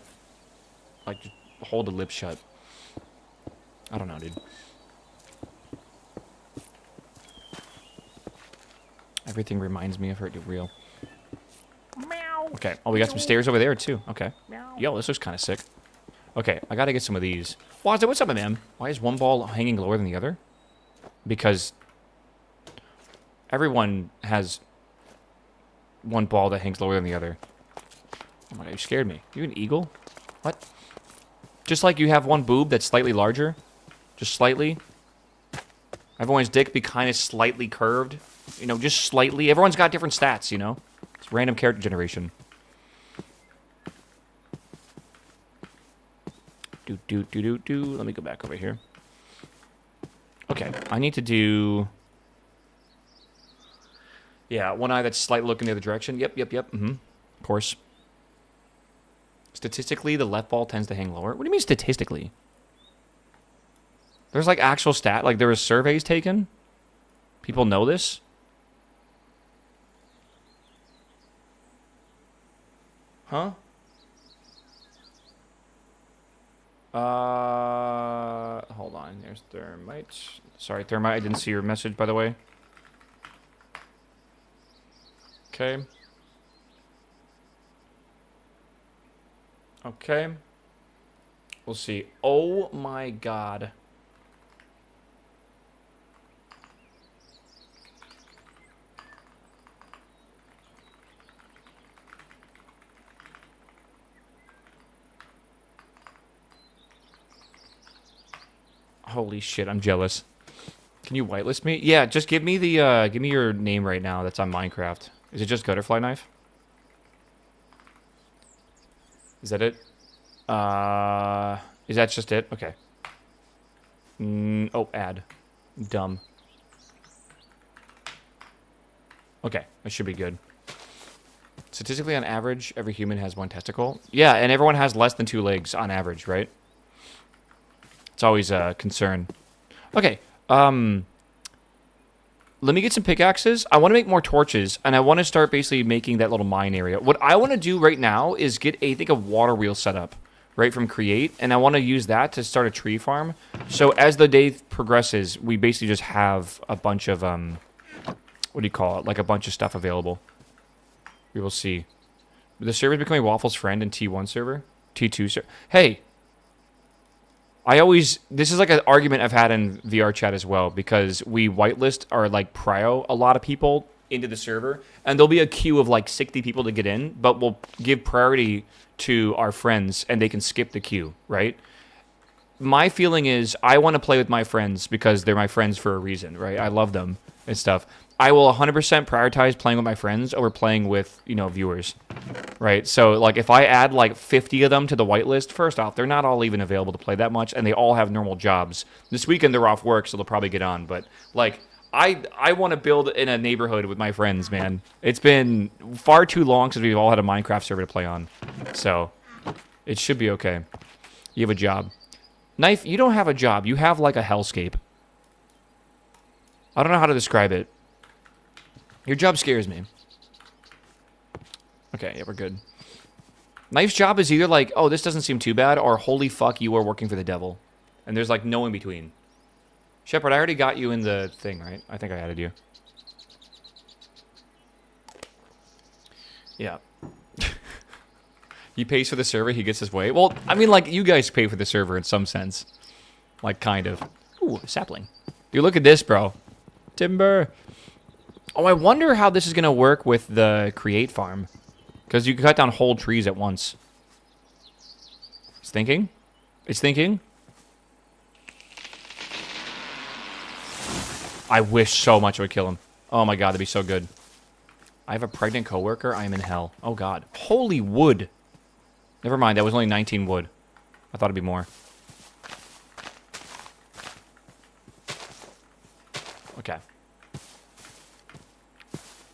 [SPEAKER 1] just hold the lips shut. I don't know, dude. Everything reminds me of her, dude, real.
[SPEAKER 2] Meow.
[SPEAKER 1] Okay. Oh, we got some stairs over there, too. Okay.
[SPEAKER 2] Meow.
[SPEAKER 1] Yo, this looks kind of sick. Okay, I gotta get some of these. Wazza, what's up, man? Why is one ball hanging lower than the other? Because everyone has one ball that hangs lower than the other. Oh my god, you scared me. You an eagle? What? Just like you have one boob that's slightly larger. Just slightly. Everyone's dick be kind of slightly curved. You know, just slightly. Everyone's got different stats, you know? It's random character generation. Do. Let me go back over here. Okay, I need to do... Yeah, one eye that's slightly looking the other direction. Yep. Of course. Statistically, the left ball tends to hang lower. What do you mean statistically? There's like actual stat, like there was surveys taken. People know this. Huh? Hold on. There's Thermite. Sorry, Thermite, I didn't see your message, by the way. Okay. Okay. We'll see. Oh my god. Holy shit, I'm jealous. Can you whitelist me? Yeah, just give me the give me your name right now that's on Minecraft. Is it just Gutterfly Knife? Is that it? Is that just it? Okay. Oh, add. Dumb. Okay, that should be good. Statistically, on average, every human has one testicle. Yeah, and everyone has less than 2 legs on average, right? It's always a concern. Okay, let me get some pickaxes. I want to make more torches, and I want to start basically making that little mine area. What I want to do right now is get a water wheel set up, right, from Create, and I want to use that to start a tree farm. So as the day progresses, we basically just have a bunch of, what do you call it, like a bunch of stuff available. We will see. The server is becoming Waffle's friend in T1 server? T2 server. Hey! This is like an argument I've had in VR chat as well, because we whitelist or like prio a lot of people into the server, and there'll be a queue of like 60 people to get in, but we'll give priority to our friends and they can skip the queue, right? My feeling is I want to play with my friends because they're my friends for a reason, right? I love them and stuff. I will 100% prioritize playing with my friends over playing with, you know, viewers, right? So, like, if I add, like, 50 of them to the whitelist, first off, they're not all even available to play that much, and they all have normal jobs. This weekend, they're off work, so they'll probably get on, but, like, I want to build in a neighborhood with my friends, man. It's been far too long since we've all had a Minecraft server to play on, so it should be okay. You have a job. Knife, you don't have a job. You have, like, a hellscape. I don't know how to describe it. Your job scares me. Okay, yeah, we're good. Knife's job is either like, oh, this doesn't seem too bad, or holy fuck, you are working for the devil. And there's like no in between. Shepard, I already got you in the thing, right? I think I added you. Yeah. He pays for the server, he gets his way. Well, I mean, like, you guys pay for the server in some sense. Like, kind of. Ooh, a sapling. Dude, look at this, bro. Timber. Oh, I wonder how this is going to work with the Create farm. Because you can cut down whole trees at once. It's thinking. It's thinking. I wish so much I would kill him. Oh my god, that'd be so good. I have a pregnant coworker. I am in hell. Oh god. Holy wood. Never mind, that was only 19 wood. I thought it'd be more. Okay.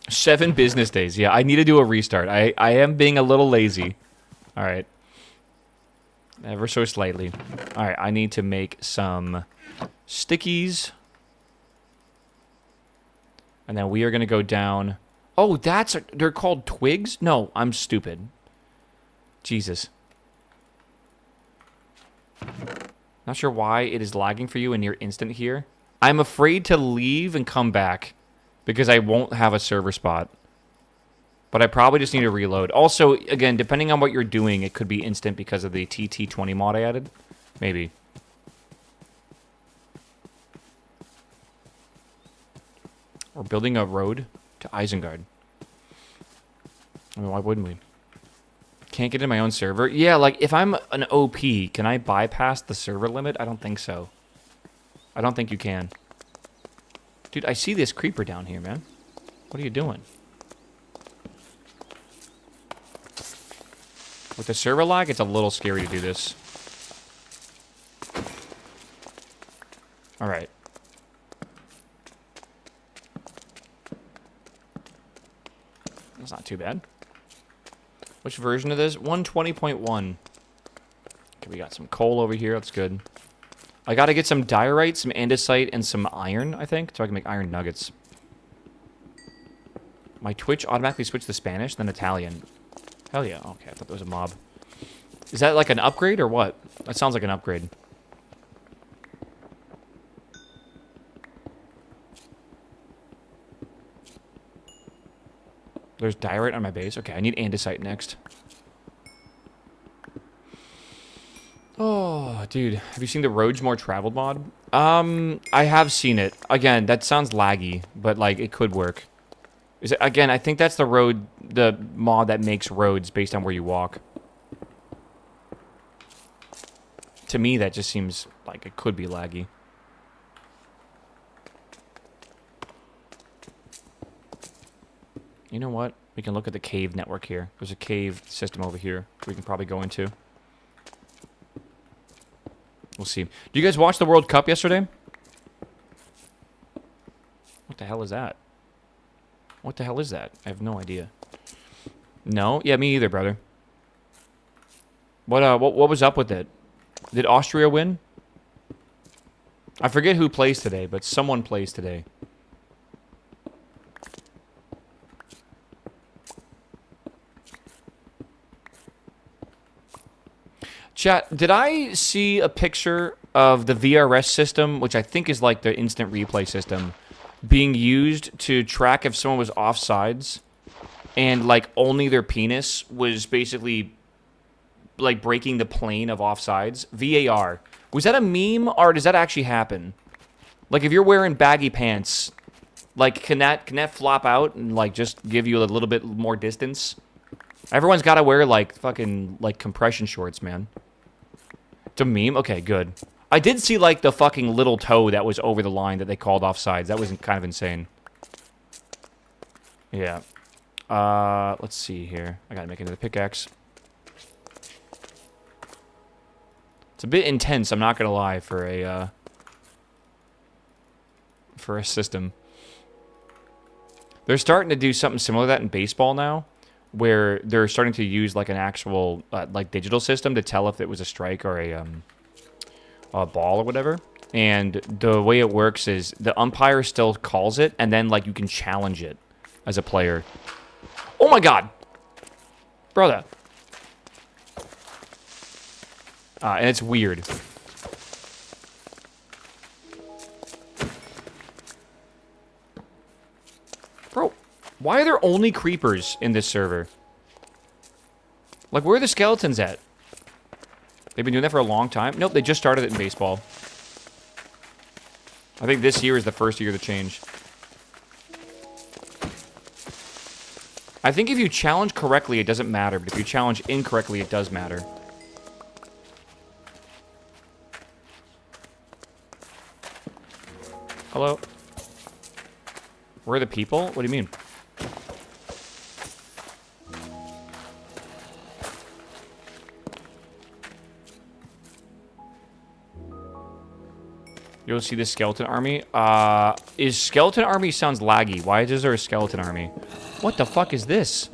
[SPEAKER 1] 7 business days. Yeah, I need to do a restart. I am being a little lazy. Alright. Ever so slightly. Alright, I need to make some stickies. And then we are going to go down. Oh, they're called twigs? No, I'm stupid. Jesus. Not sure why it is lagging for you in your instant here. I'm afraid to leave and come back because I won't have a server spot. But I probably just need to reload. Also, again, depending on what you're doing, it could be instant because of the TT20 mod I added. Maybe. We're building a road to Isengard. I mean, why wouldn't we? Can't get in my own server? Yeah, like, if I'm an OP, can I bypass the server limit? I don't think so. I don't think you can. Dude, I see this creeper down here, man. What are you doing? With the server lag, it's a little scary to do this. Alright. That's not too bad. Which version of this? 120.1. Okay, we got some coal over here. That's good. I gotta get some diorite, some andesite, and some iron, I think, so I can make iron nuggets. My Twitch automatically switched to Spanish, then Italian. Hell yeah. Okay, I thought there was a mob. Is that like an upgrade or what? That sounds like an upgrade. There's diorite on my base. Okay, I need andesite next. Oh, dude. Have you seen the Roads More Traveled mod? I have seen it. Again, that sounds laggy, but like it could work. Is it, again, I think that's the mod that makes roads based on where you walk. To me, that just seems like it could be laggy. You know what? We can look at the cave network here. There's a cave system over here we can probably go into. We'll see. Did you guys watch the World Cup yesterday? What the hell is that? What the hell is that? I have no idea. No? Yeah, me either, brother. What was up with it? Did Austria win? I forget who plays today, but someone plays today. Chat, did I see a picture of the VRS system, which I think is like the instant replay system, being used to track if someone was offsides and like only their penis was basically like breaking the plane of offsides? VAR. Was that a meme or does that actually happen? Like if you're wearing baggy pants, like can that flop out and like just give you a little bit more distance? Everyone's got to wear like fucking like compression shorts, man. It's a meme? Okay, good. I did see, like, the fucking little toe that was over the line that they called offsides. That was kind of insane. Yeah. Let's see here. I gotta make another pickaxe. It's a bit intense, I'm not gonna lie, for a system. They're starting to do something similar to that in baseball now, where they're starting to use, like, an actual, like, digital system to tell if it was a strike or a ball or whatever. And the way it works is the umpire still calls it, and then, like, you can challenge it as a player. Oh, my God! Brother. And it's weird. Bro, why are there only creepers in this server? Like, where are the skeletons at? They've been doing that for a long time? Nope, they just started it in baseball. I think this year is the first year of the change. I think if you challenge correctly, it doesn't matter. But if you challenge incorrectly, it does matter. Hello? Where are the people? What do you mean? You'll see the skeleton army. Is skeleton army sounds laggy. Why is there a skeleton army? What the fuck is this?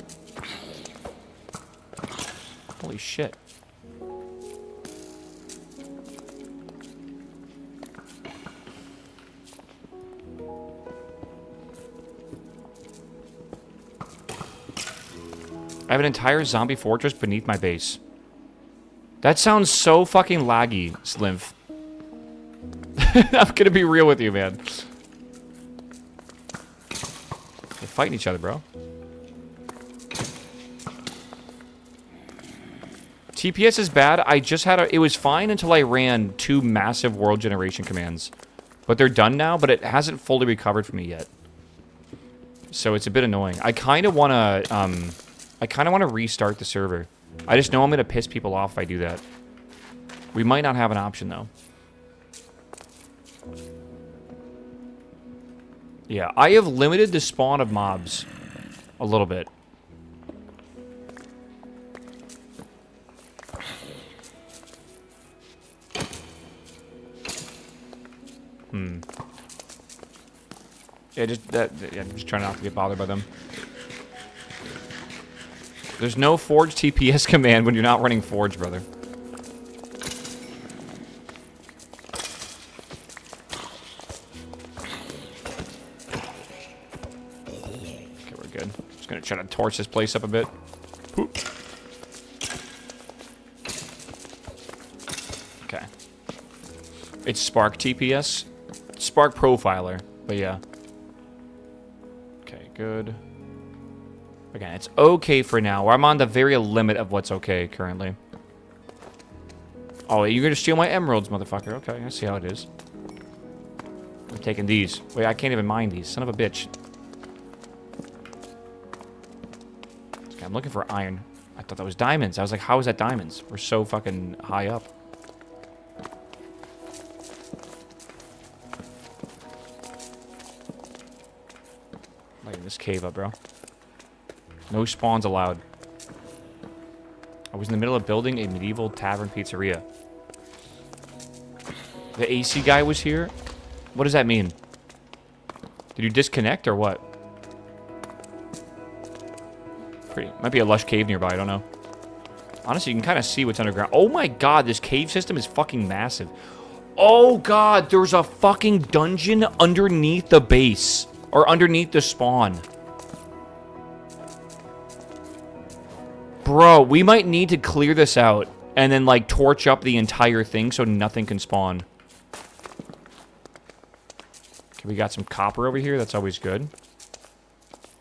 [SPEAKER 1] Holy shit. I have an entire zombie fortress beneath my base. That sounds so fucking laggy, Slimph. I'm gonna be real with you, man. They're fighting each other, bro. TPS is bad. I just had it was fine until I ran 2 massive world generation commands. But they're done now, but it hasn't fully recovered for me yet. So it's a bit annoying. I kind of want to restart the server. I just know I'm going to piss people off if I do that. We might not have an option, though. Yeah, I have limited the spawn of mobs a little bit. Yeah, I'm just trying not to get bothered by them. There's no Forge TPS command when you're not running Forge, brother. Okay, we're good. Just gonna try to torch this place up a bit. Poop. Okay. It's Spark TPS. Spark Profiler, but yeah. Okay, good. Again, it's okay for now. I'm on the very limit of what's okay currently. Oh, you're gonna steal my emeralds, motherfucker. Okay, I see how it is. I'm taking these. Wait, I can't even mine these. Son of a bitch. Okay, I'm looking for iron. I thought that was diamonds. I was like, how is that diamonds? We're so fucking high up. Lighting this cave up, bro. No spawns allowed. I was in the middle of building a medieval tavern pizzeria. The AC guy was here? What does that mean? Did you disconnect or what? Might be a lush cave nearby, I don't know. Honestly, you can kind of see what's underground. Oh my god, this cave system is fucking massive. Oh god, there's a fucking dungeon underneath the base. Or underneath the spawn. Bro, we might need to clear this out and then, like, torch up the entire thing so nothing can spawn. Okay, we got some copper over here. That's always good.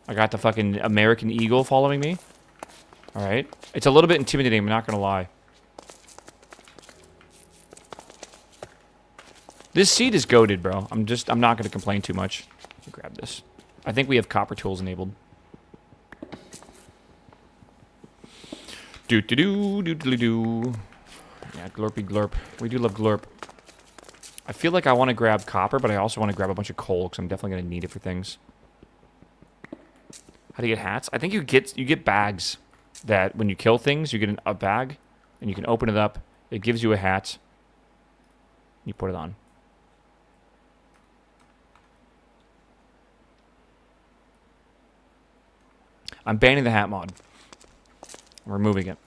[SPEAKER 1] I got the fucking American Eagle following me. Alright. It's a little bit intimidating, I'm not gonna lie. This seed is goated, bro. I'm not gonna complain too much. Let me grab this. I think we have copper tools enabled. Do-do-do. Yeah, glurpy glurp. We do love glurp. I feel like I want to grab copper, but I also want to grab a bunch of coal, because I'm definitely going to need it for things. How do you get hats? I think you get bags that when you kill things, you get a bag, and you can open it up. It gives you a hat. You put it on. I'm banning the hat mod. I'm removing it.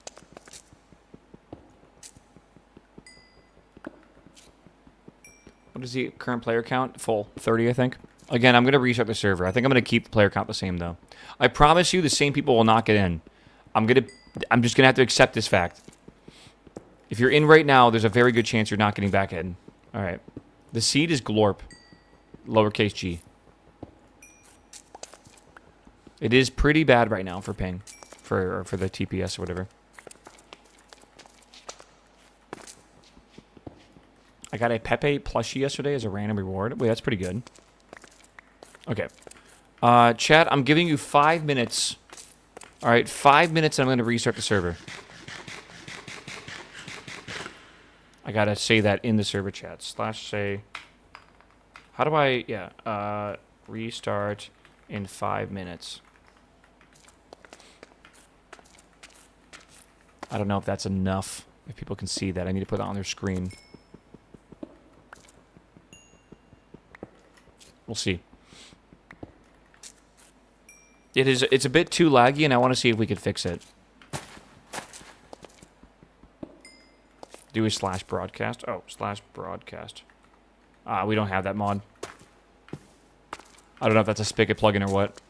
[SPEAKER 1] What is the current player count? Full. 30, I think. Again, I'm going to restart the server. I think I'm going to keep the player count the same, though. I promise you the same people will not get in. I'm just going to have to accept this fact. If you're in right now, there's a very good chance you're not getting back in. Alright. The seed is glorp. Lowercase g. It is pretty bad right now for ping. For the TPS or whatever. I got a Pepe plushie yesterday as a random reward. Wait, that's pretty good. Okay. Chat, I'm giving you 5 minutes. Alright, 5 minutes and I'm going to restart the server. I gotta say that in the server chat. /say. How do I... Yeah. Restart in 5 minutes. I don't know if that's enough. If people can see that. I need to put it on their screen. We'll see. It's a bit too laggy, and I want to see if we can fix it. Do a /broadcast. Oh, /broadcast. We don't have that mod. I don't know if that's a Spigot plugin or what.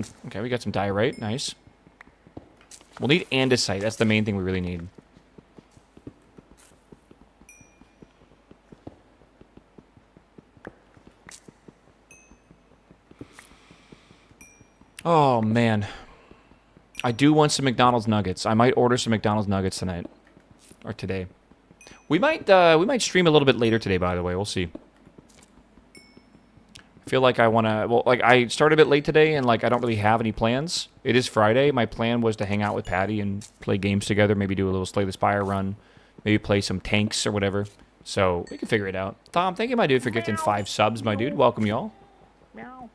[SPEAKER 1] food. Okay, we got some diorite. Nice. We'll need andesite. That's the main thing we really need. Oh, man. I do want some McDonald's nuggets. I might order some McDonald's nuggets tonight. Or today. We might stream a little bit later today, by the way. We'll see. I feel like I want to... Well, like, I started a bit late today, and, like, I don't really have any plans. It is Friday. My plan was to hang out with Patty and play games together. Maybe do a little Slay the Spire run. Maybe play some tanks or whatever. So, we can figure it out. Tom, thank you, my dude, for gifting 5 subs, my dude. Welcome, y'all.
[SPEAKER 2] Meow.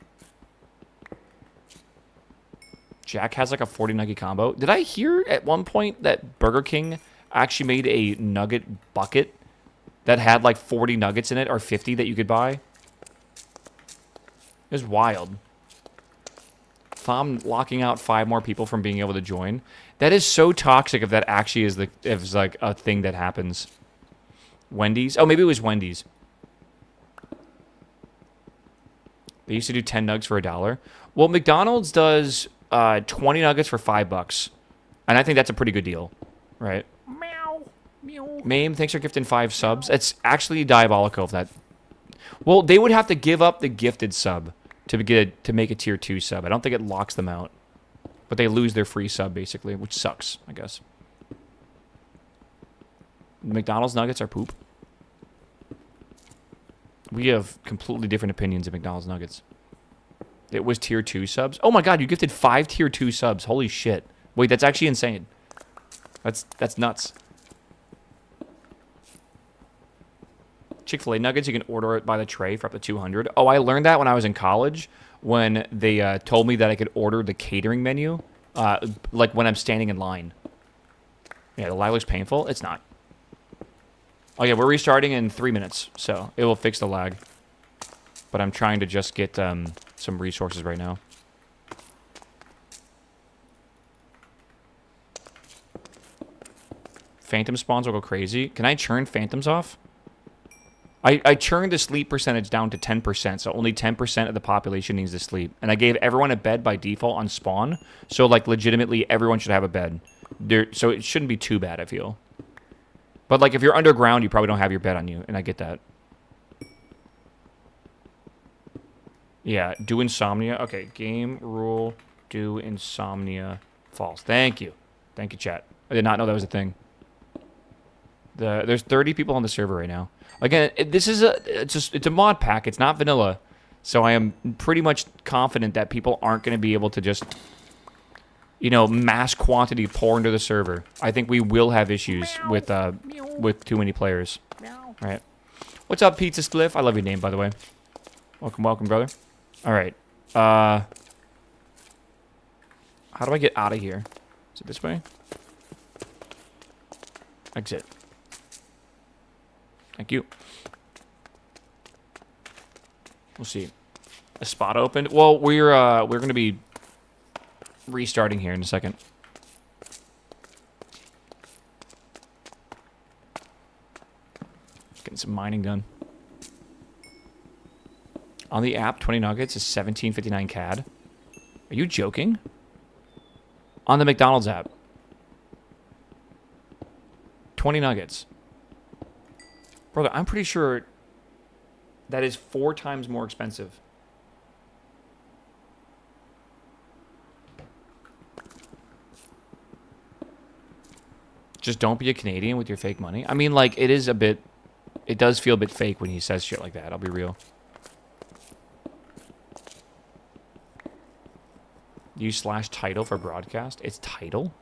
[SPEAKER 1] Jack has, like, a 40 nugget combo. Did I hear at one point that Burger King actually made a nugget bucket that had, like, 40 nuggets in it, or 50 that you could buy? It was wild. Thom locking out 5 more people from being able to join. That is so toxic if that actually is like a thing that happens. Wendy's? Oh, maybe it was Wendy's. They used to do 10 nugs for $1. Well, McDonald's does 20 nuggets for $5. And I think that's a pretty good deal, right?
[SPEAKER 2] Meow. Meow.
[SPEAKER 1] Mame, thanks for gifting 5 subs. It's actually diabolical if that... Well, they would have to give up the gifted sub to make a tier 2 sub. I don't think it locks them out. But they lose their free sub, basically, which sucks, I guess. McDonald's nuggets are poop. We have completely different opinions of McDonald's nuggets. It was tier 2 subs. Oh my god, you gifted 5 tier 2 subs. Holy shit. Wait, that's actually insane. That's nuts. Chick-fil-A nuggets, you can order it by the tray for up to 200. Oh, I learned that when I was in college, when they told me that I could order the catering menu, like when I'm standing in line. Yeah, the lag looks painful. It's not. Oh yeah, we're restarting in 3 minutes, so it will fix the lag. But I'm trying to just get some resources right now. Phantom spawns will go crazy. Can I churn phantoms off? I churned the sleep percentage down to 10%, so only 10% of the population needs to sleep. And I gave everyone a bed by default on spawn, so, like, legitimately everyone should have a bed. So it shouldn't be too bad, I feel. But, like, if you're underground, you probably don't have your bed on you, and I get that. Yeah, do insomnia. Okay, game rule, do insomnia, false. Thank you. Thank you, chat. I did not know that was a thing. There's 30 people on the server right now. Again, this is it's a mod pack. It's not vanilla. So I am pretty much confident that people aren't going to be able to just, you know, mass quantity pour into the server. I think we will have issues with too many players. All right. What's up, Pizza Spliff? I love your name, by the way. Welcome, welcome, brother. All right. How do I get out of here? Is it this way? Exit. Thank you. We'll see. A spot opened. Well, we're going to be restarting here in a second. Getting some mining done. On the app, 20 nuggets is 17.59 CAD. Are you joking? On the McDonald's app. 20 nuggets. Brother, I'm pretty sure that is 4 times more expensive. Just don't be a Canadian with your fake money. I mean, like, it is a bit... It does feel a bit fake when he says shit like that, I'll be real. U/title for broadcast? It's title?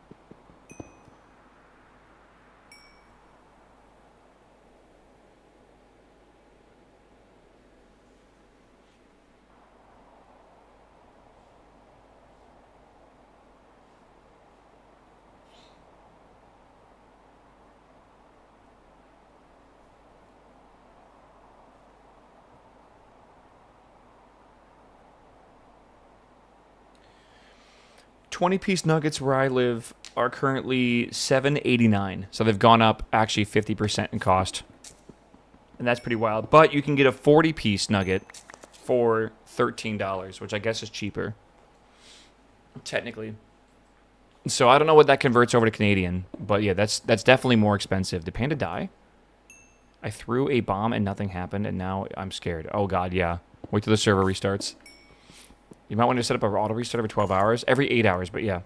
[SPEAKER 1] $20-piece nuggets where I live are currently $7.89. So they've gone up actually 50% in cost. And that's pretty wild. But you can get a 40-piece nugget for $13, which I guess is cheaper. Technically. So I don't know what that converts over to Canadian, but yeah, that's definitely more expensive. Did Panda die? I threw a bomb and nothing happened, and now I'm scared. Oh god, yeah. Wait till the server restarts. You might want to set up an auto restart every 12 hours. Every 8 hours, but yeah.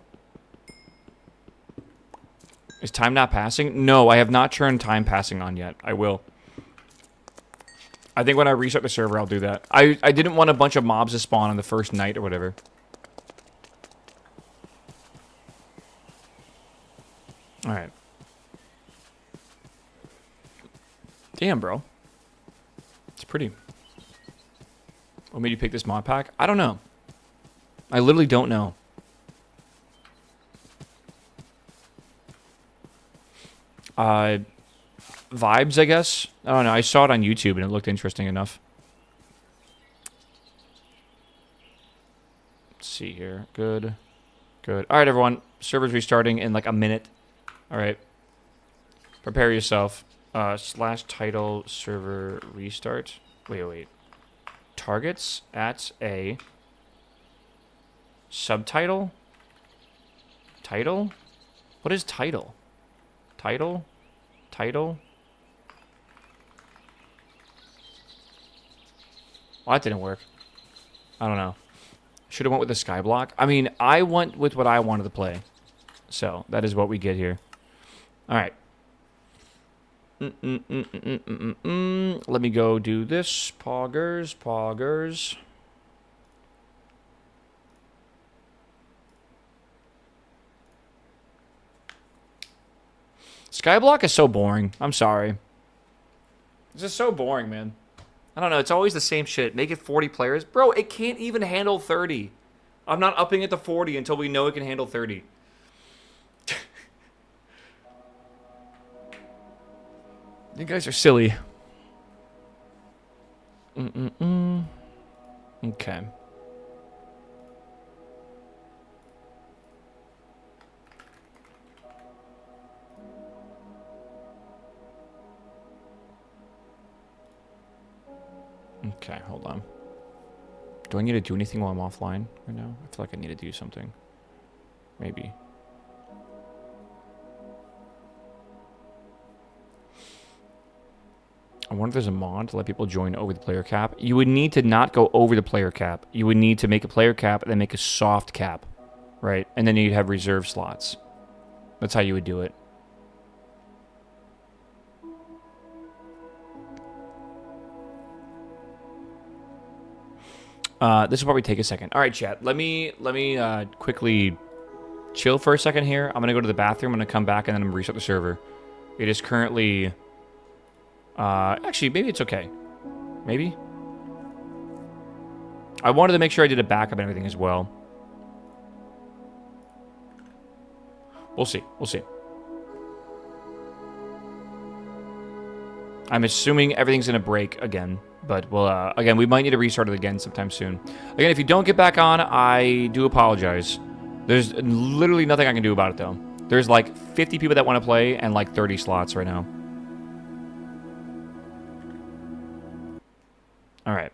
[SPEAKER 1] Is time not passing? No, I have not turned time passing on yet. I will. I think when I restart the server, I'll do that. I didn't want a bunch of mobs to spawn on the first night or whatever. Alright. Damn, bro. It's pretty. What made you pick this mod pack? I don't know. I literally don't know. Vibes, I guess? I don't know. I saw it on YouTube and it looked interesting enough. Let's see here. Good. Good. Alright, everyone. Server's restarting in like a minute. Alright. Prepare yourself. / title server restart. Wait. Targets at a subtitle? Title? What is title? Title? Title? Well, that didn't work. I don't know. Should have went with the skyblock. I mean, I went with what I wanted to play. So, that is what we get here. Alright. Let me go do this. Poggers. Skyblock is so boring. I'm sorry. It's just so boring, man. I don't know. It's always the same shit. Make it 40 players. Bro, it can't even handle 30. I'm not upping it to 40 until we know it can handle 30. You guys are silly. Okay. Okay, hold on. Do I need to do anything while I'm offline right now? I feel like I need to do something. Maybe. I wonder if there's a mod to let people join over the player cap. You would need to not go over the player cap. You would need to make a player cap and then make a soft cap. Right? And then you'd have reserve slots. That's how you would do it. This will probably take a second. All right, chat. Let me quickly chill for a second here. I'm going to go to the bathroom. I'm going to come back and then I'm going to restart the server. It is currently... actually, maybe it's okay. Maybe? I wanted to make sure I did a backup and everything as well. We'll see. We'll see. I'm assuming everything's going to break again. But, well, again, we might need to restart it again sometime soon. Again, if you don't get back on, I do apologize. There's literally nothing I can do about it, though. There's like 50 people that want to play and like 30 slots right now. Alright.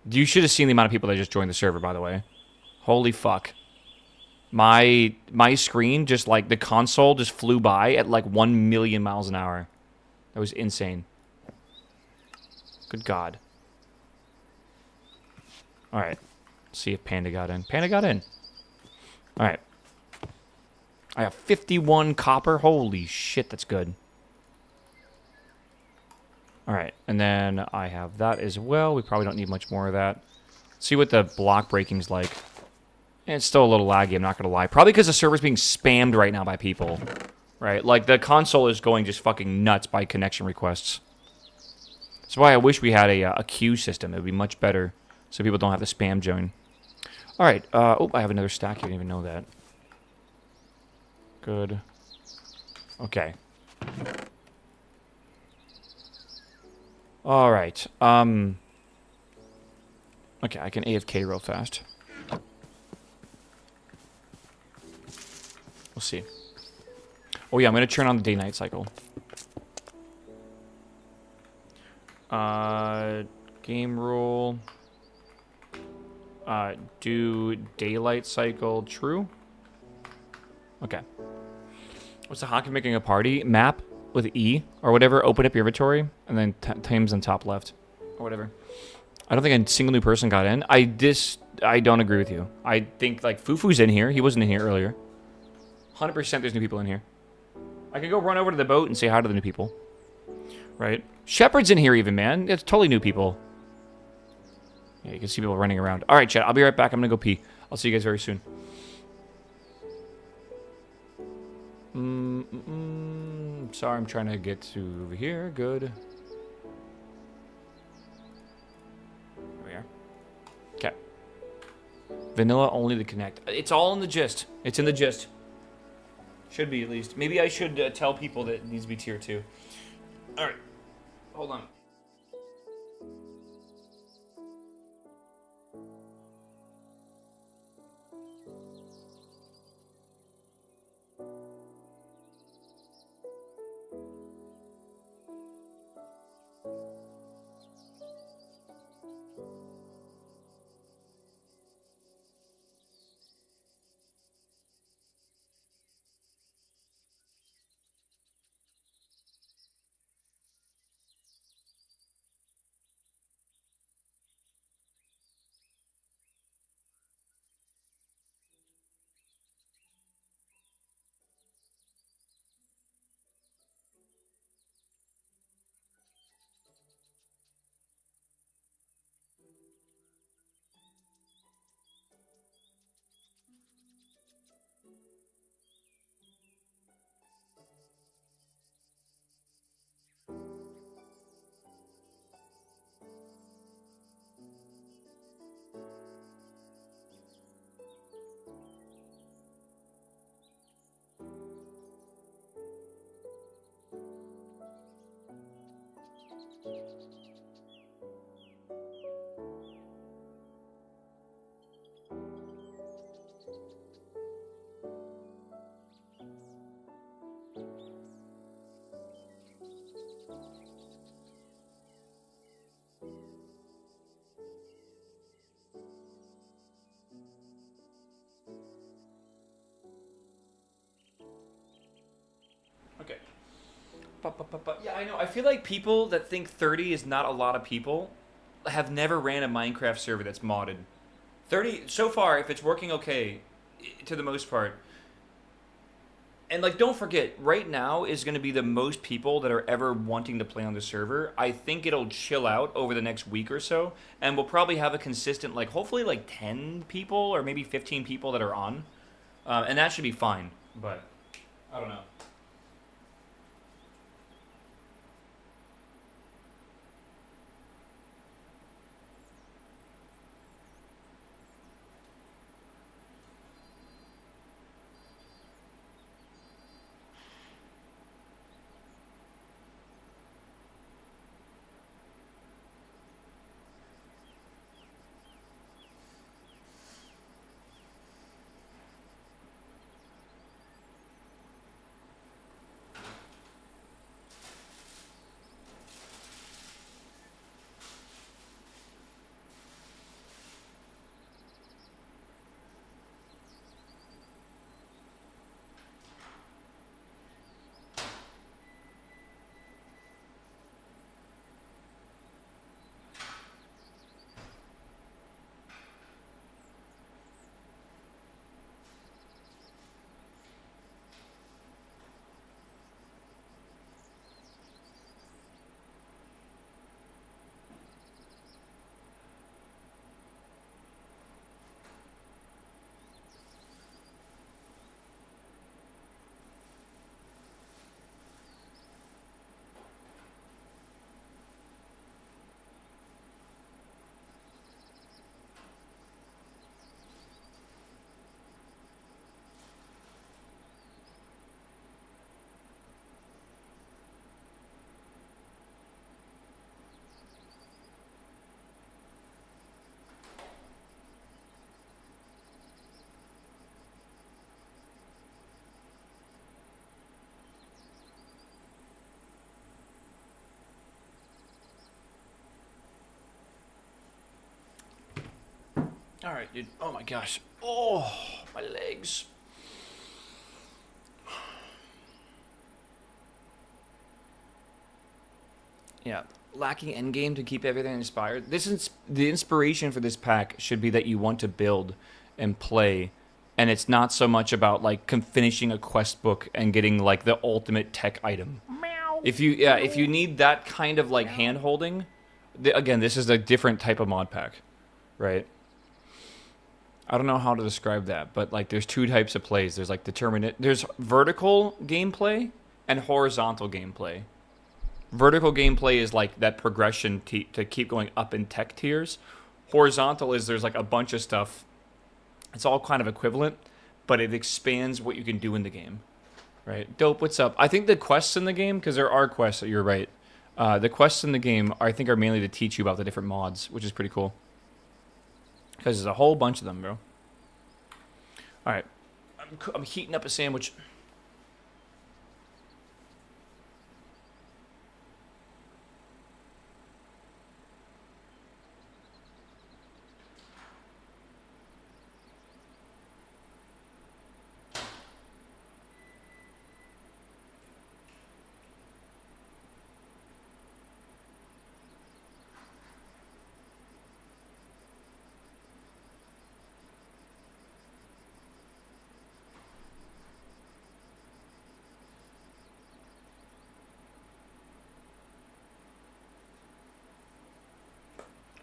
[SPEAKER 1] You should have seen the amount of people that just joined the server, by the way. Holy fuck. My screen, just like the console, just flew by at like 1 million miles an hour. That was insane. Good God. Alright. See if Panda got in. Panda got in. Alright. I have 51 copper. Holy shit, that's good. Alright, and then I have that as well. We probably don't need much more of that. Let's see what the block breaking's like. And it's still a little laggy, I'm not going to lie. Probably because the server's being spammed right now by people. Right? Like, the console is going just fucking nuts by connection requests. That's why I wish we had a queue system. It would be much better so people don't have to spam join. Alright, oh, I have another stack. You didn't even know that. Good. Okay. Alright, okay, I can AFK real fast. We'll see. Oh yeah, I'm gonna turn on the day-night cycle. Game rule. Do daylight cycle true. Okay. What's the honk of making a party? Map with E or whatever. Open up your inventory and then times on top left or whatever. I don't think a single new person got in. I don't agree with you. I think like Fufu's in here. He wasn't in here earlier. 100% there's new people in here. I can go run over to the boat and say hi to the new people. Right? Shepard's in here even, man. It's totally new people. Yeah, you can see people running around. All right, chat. I'll be right back. I'm going to go pee. I'll see you guys very soon. Sorry, I'm trying to get to over here. Good. There we are. Okay. Vanilla only to connect. It's all in the gist. It's in the gist. Should be, at least. Maybe I should tell people that it needs to be tier 2. All right. Hold on. Okay. Yeah, I know. I feel like people that think 30 is not a lot of people have never ran a Minecraft server that's modded. 30, so far, if it's working okay, to the most part. And, like, don't forget, right now is going to be the most people that are ever wanting to play on the server. I think it'll chill out over the next week or so, and we'll probably have a consistent, like, hopefully, like, 10 people or maybe 15 people that are on. And that should be fine, but I don't know. Alright, dude. Oh my gosh. Oh, my legs. Yeah. Lacking endgame to keep everything inspired. This is the inspiration for this pack should be that you want to build and play, and it's not so much about like finishing a quest book and getting like the ultimate tech item.
[SPEAKER 2] Meow.
[SPEAKER 1] If you need that kind of like hand holding, again, this is a different type of mod pack, right? I don't know how to describe that, but like there's two types of plays. There's like there's vertical gameplay and horizontal gameplay. Vertical gameplay is like that progression to keep going up in tech tiers. Horizontal is there's like a bunch of stuff. It's all kind of equivalent, but it expands what you can do in the game. Right? Dope, what's up? I think the quests in the game, because there are quests, you're right. The quests in the game, I think, are mainly to teach you about the different mods, which is pretty cool. Because there's a whole bunch of them, bro. Alright. I'm heating up a sandwich.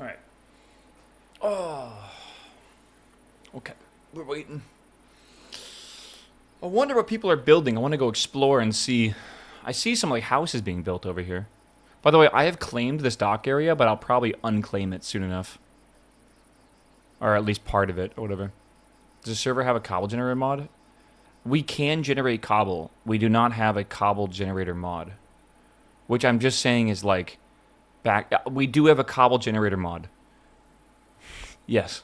[SPEAKER 1] Alright. Oh. Okay. We're waiting. I wonder what people are building. I want to go explore and see. I see some like houses being built over here. By the way, I have claimed this dock area, but I'll probably unclaim it soon enough. Or at least part of it, or whatever. Does the server have a cobble generator mod? We can generate cobble. We do not have a cobble generator mod. Which I'm just saying is like... We do have a cobble generator mod. Yes.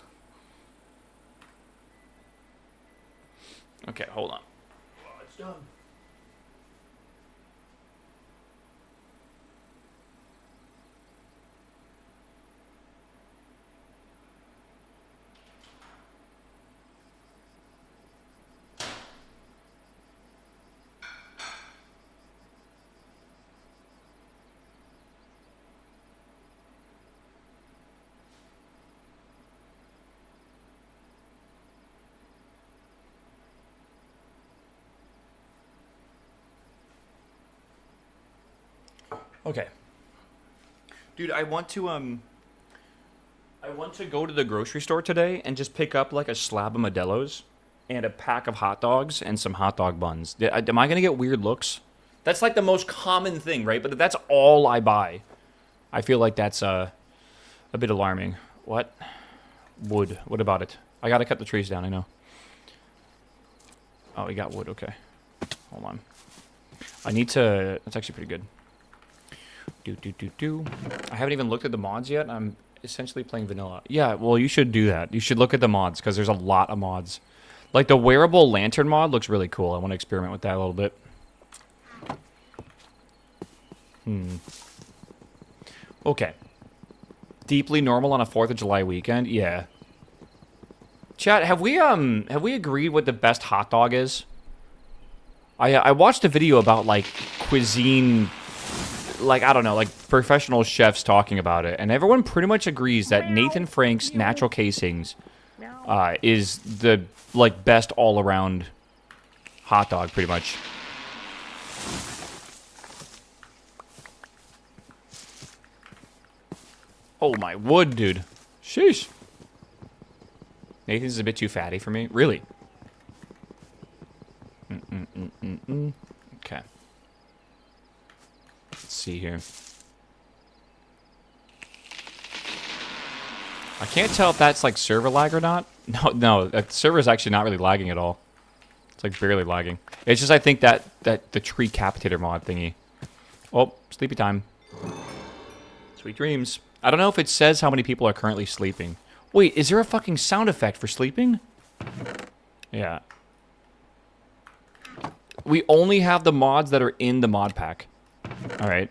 [SPEAKER 1] Okay, hold on. Oh, it's done. Okay. Dude, I want to go to the grocery store today and just pick up like a slab of Modelo's and a pack of hot dogs and some hot dog buns. Am I going to get weird looks? That's like the most common thing, right? But if that's all I buy, I feel like that's a bit alarming. What? Wood. What about it? I got to cut the trees down, I know. Oh, we got wood. Okay. Hold on. I need to... That's actually pretty good. I haven't even looked at the mods yet. I'm essentially playing vanilla. Yeah, well, you should do that. You should look at the mods, because there's a lot of mods. Like, the wearable lantern mod looks really cool. I want to experiment with that a little bit. Okay. Deeply normal on a 4th of July weekend? Yeah. Chat, have we agreed what the best hot dog is? I watched a video about, like, cuisine... Like, I don't know, like, professional chefs talking about it. And everyone pretty much agrees that Nathan Frank's Natural Casings is the, like, best all-around hot dog, pretty much. Oh, my wood, dude. Sheesh. Nathan's is a bit too fatty for me. Really? Okay. Let's see here. I can't tell if that's like server lag or not. No, the server is actually not really lagging at all. It's like barely lagging. It's just I think that the tree capitator mod thingy. Oh, sleepy time. Sweet dreams. I don't know if it says how many people are currently sleeping. Wait, is there a fucking sound effect for sleeping? Yeah. We only have the mods that are in the mod pack. Alright.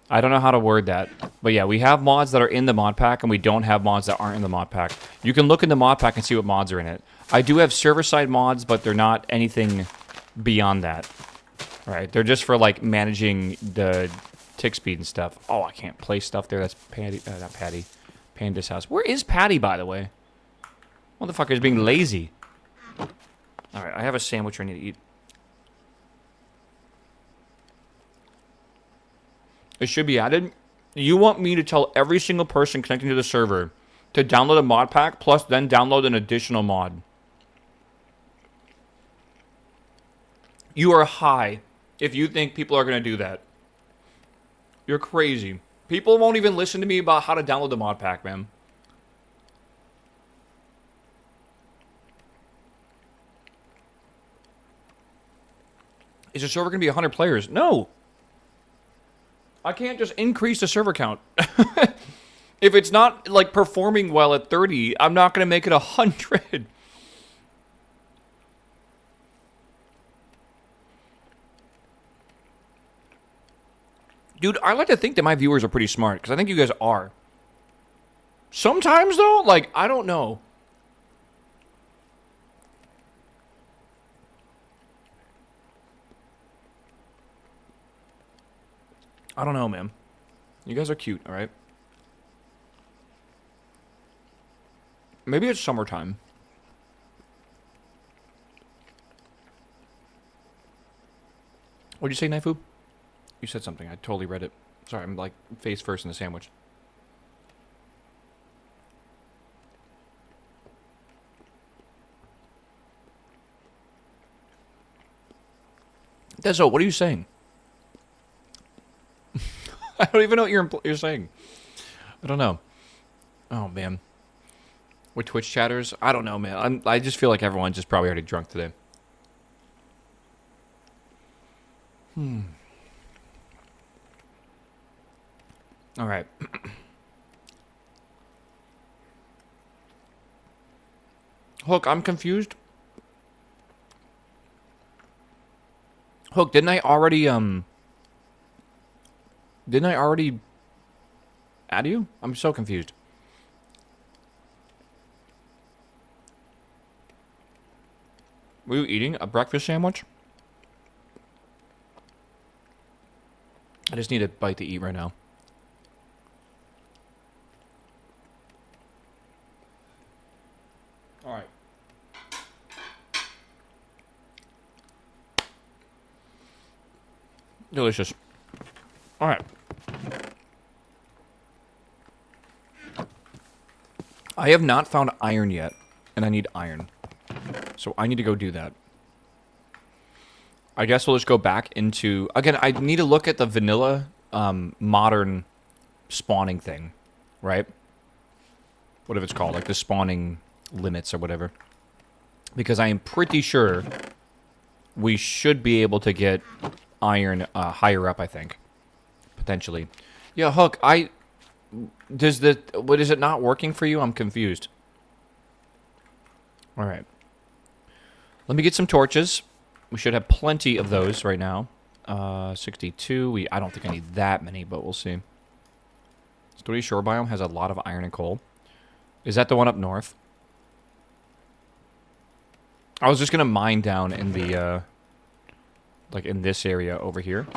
[SPEAKER 1] I don't know how to word that. But yeah, we have mods that are in the mod pack, and we don't have mods that aren't in the mod pack. You can look in the mod pack and see what mods are in it. I do have server-side mods, but they're not anything beyond that. Right? They're just for, like, managing the tick speed and stuff. Oh, I can't place stuff there. That's Patty. Not Patty. Panda's house. Where is Patty, by the way? Motherfucker's being lazy. Alright, I have a sandwich I need to eat. It should be added. You want me to tell every single person connecting to the server to download a mod pack, plus then download an additional mod. You are high if you think people are going to do that. You're crazy. People won't even listen to me about how to download the mod pack, man. Is the server going to be 100 players? No. I can't just increase the server count. If it's not, like, performing well at 30, I'm not going to make it 100. Dude, I like to think that my viewers are pretty smart, because I think you guys are. Sometimes, though, like, I don't know. I don't know, man. You guys are cute, alright? Maybe it's summertime. What'd you say, Naifu? You said something. I totally read it. Sorry, I'm like face first in the sandwich. Dezo, what are you saying? I don't even know what you're saying. I don't know. Oh, man. With Twitch chatters? I don't know, man. I just feel like everyone's just probably already drunk today. All right. Hook, I'm confused. Hook, didn't I already add you? I'm so confused. Were you eating a breakfast sandwich? I just need a bite to eat right now. All right. Delicious. All right. I have not found iron yet, and I need iron. So I need to go do that. I guess we'll just go back into... Again, I need to look at the vanilla modern spawning thing, right? Whatever it's called, like the spawning limits or whatever. Because I am pretty sure we should be able to get iron higher up, I think. Potentially. Yeah, Hook, what is it not working for you? I'm confused. Alright. Let me get some torches. We should have plenty of those right now. 62. I don't think I need that many, but we'll see. Stony Shore Biome has a lot of iron and coal. Is that the one up north? I was just going to mine down in the, like in this area over here.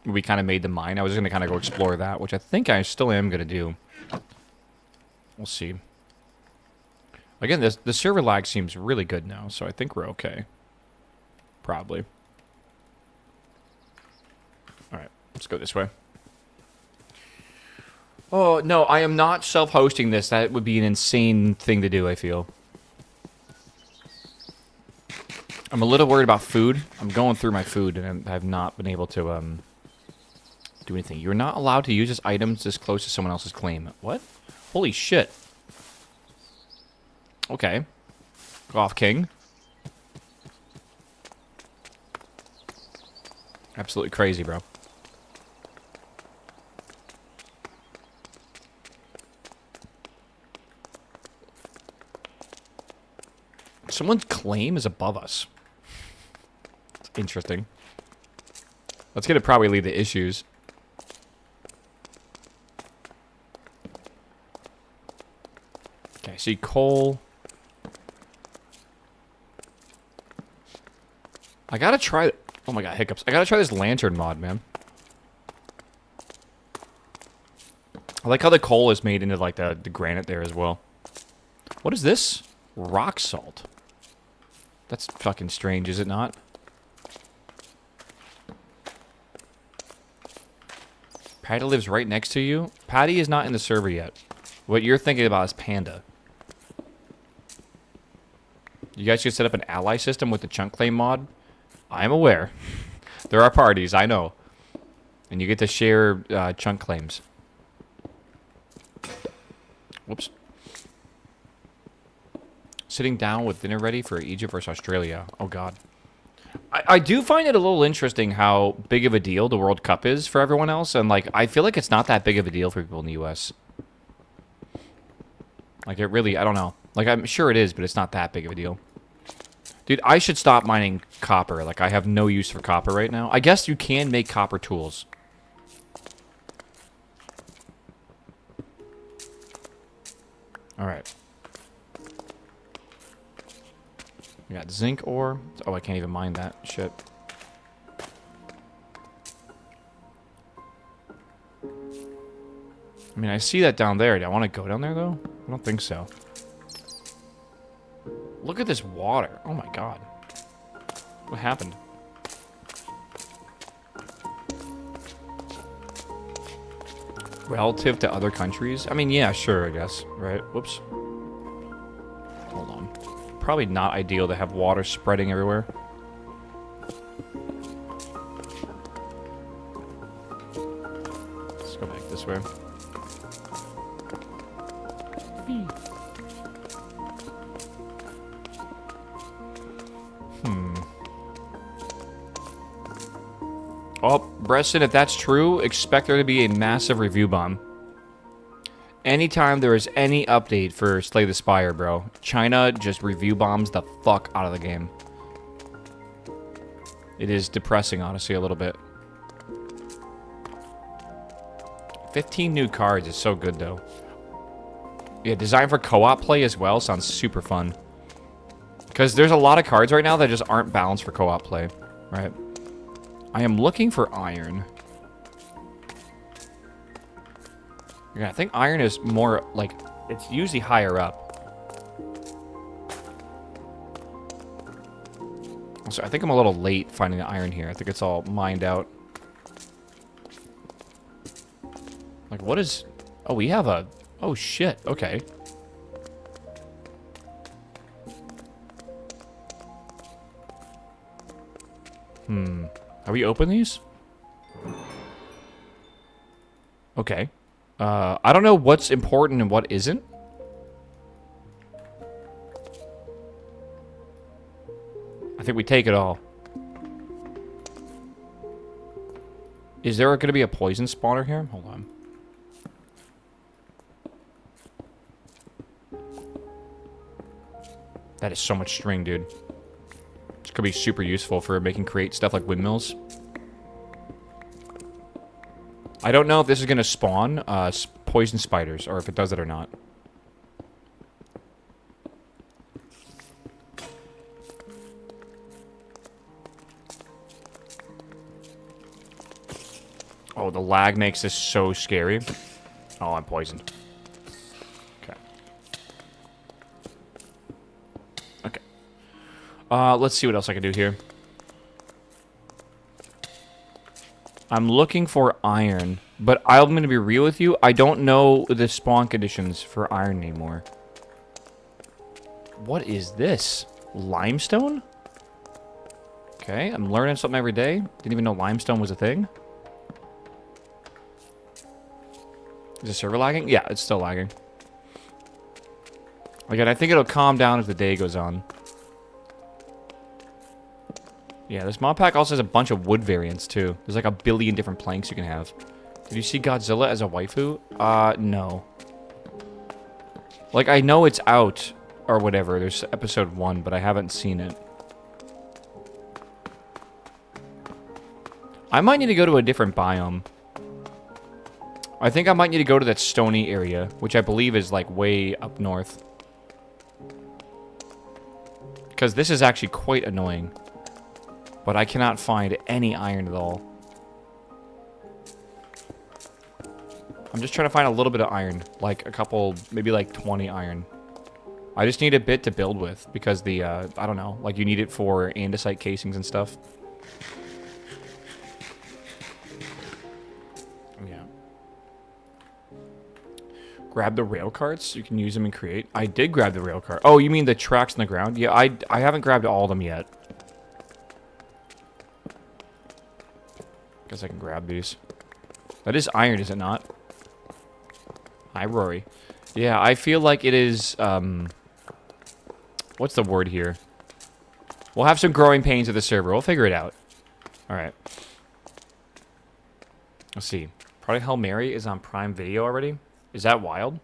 [SPEAKER 1] We kind of made the mine. I was going to kind of go explore that, which I think I still am going to do. We'll see. Again, the server lag seems really good now, so I think we're okay. Probably. Alright, let's go this way. Oh, no, I am not self-hosting this. That would be an insane thing to do, I feel. I'm a little worried about food. I'm going through my food, and I've not been able to do anything. You're not allowed to use this items this close to someone else's claim. What? Holy shit. Okay. Go off, King. Absolutely crazy, bro. Someone's claim is above us. It's interesting. That's gonna probably lead to issues. see coal. I gotta try... Oh my god, hiccups. I gotta try this lantern mod, man. I like how the coal is made into, like, the granite there as well. What is this? Rock salt. That's fucking strange, is it not? Patty lives right next to you? Patty is not in the server yet. What you're thinking about is Panda. You guys should set up an ally system with the chunk claim mod. I'm aware. There are parties, I know. And you get to share chunk claims. Whoops. Sitting down with dinner ready for Egypt versus Australia. Oh, God. I do find it a little interesting how big of a deal the World Cup is for everyone else. And, like, I feel like it's not that big of a deal for people in the U.S. Like, it really, I don't know. Like, I'm sure it is, but it's not that big of a deal. Dude, I should stop mining copper. Like, I have no use for copper right now. I guess you can make copper tools. Alright. We got zinc ore. Oh, I can't even mine that shit. I mean, I see that down there. Do I want to go down there, though? I don't think so. Look at this water. Oh, my God. What happened? Relative to other countries? I mean, yeah, sure, I guess. Right? Whoops. Hold on. Probably not ideal to have water spreading everywhere. Let's go back this way. Oh, Breston, if that's true, expect there to be a massive review bomb. Anytime there is any update for Slay the Spire, bro, China just review bombs the fuck out of the game. It is depressing, honestly, a little bit. 15 new cards is so good, though. Yeah, designed for co-op play as well sounds super fun. Because there's a lot of cards right now that just aren't balanced for co-op play, right? I am looking for iron. Yeah, I think iron is more, like, it's usually higher up. So I think I'm a little late finding the iron here. I think it's all mined out. Like, what is... Oh, we have a... Oh, shit. Okay. Have we opened these? Okay. I don't know what's important and what isn't. I think we take it all. Is there going to be a poison spawner here? Hold on. That is so much string, dude. This could be super useful for making create stuff like windmills. I don't know if this is going to spawn poison spiders, or if it does it or not. Oh, the lag makes this so scary. Oh, I'm poisoned. Okay. Okay. Let's see what else I can do here. I'm looking for iron, but I'm going to be real with you. I don't know the spawn conditions for iron anymore. What is this? Limestone? Okay, I'm learning something every day. Didn't even know limestone was a thing. Is the server lagging? Yeah, it's still lagging. Again, I think it'll calm down as the day goes on. Yeah, this mod pack also has a bunch of wood variants, too. There's like a billion different planks you can have. Did you see Godzilla as a waifu? No. Like, I know it's out, or whatever. There's episode 1, but I haven't seen it. I might need to go to a different biome. I think I might need to go to that stony area, which I believe is, like, way up north. Because this is actually quite annoying. But I cannot find any iron at all. I'm just trying to find a little bit of iron. Like a couple, maybe like 20 iron. I just need a bit to build with. Because the, I don't know. Like you need it for andesite casings and stuff. Yeah. Grab the rail carts. You can use them and create. I did grab the rail cart. Oh, you mean the tracks in the ground? Yeah, I haven't grabbed all of them yet. Guess I can grab these. That is iron, is it not? Hi, Rory. Yeah, I feel like it is, what's the word here? We'll have some growing pains with the server. We'll figure it out. Alright. Let's see. Project Hail Mary is on Prime Video already? Is that wild?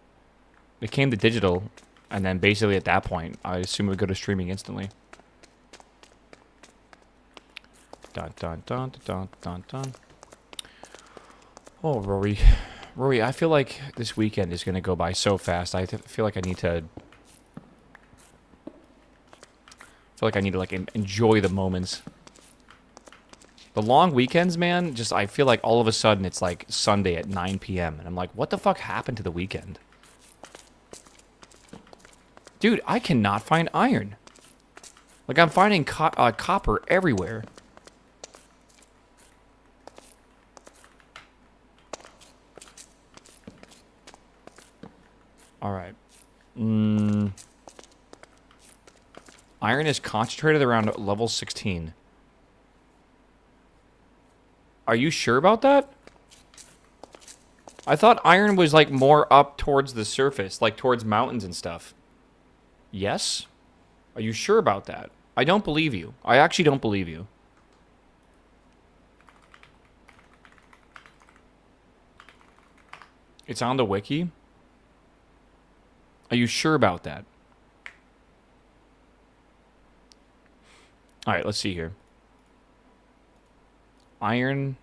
[SPEAKER 1] It came to digital, and then basically at that point, I assume it would go to streaming instantly. Dun dun dun dun dun dun. Oh, Rory. Rory, I feel like this weekend is going to go by so fast. I feel like I need to... like, enjoy the moments. The long weekends, man, just, I feel like all of a sudden it's, like, Sunday at 9 p.m. And I'm like, what the fuck happened to the weekend? Dude, I cannot find iron. Like, I'm finding copper everywhere. Alright. Iron is concentrated around level 16. Are you sure about that? I thought iron was, like, more up towards the surface, like, towards mountains and stuff. Yes? Are you sure about that? I don't believe you. I actually don't believe you. It's on the wiki? Are you sure about that? Alright, let's see here. Iron.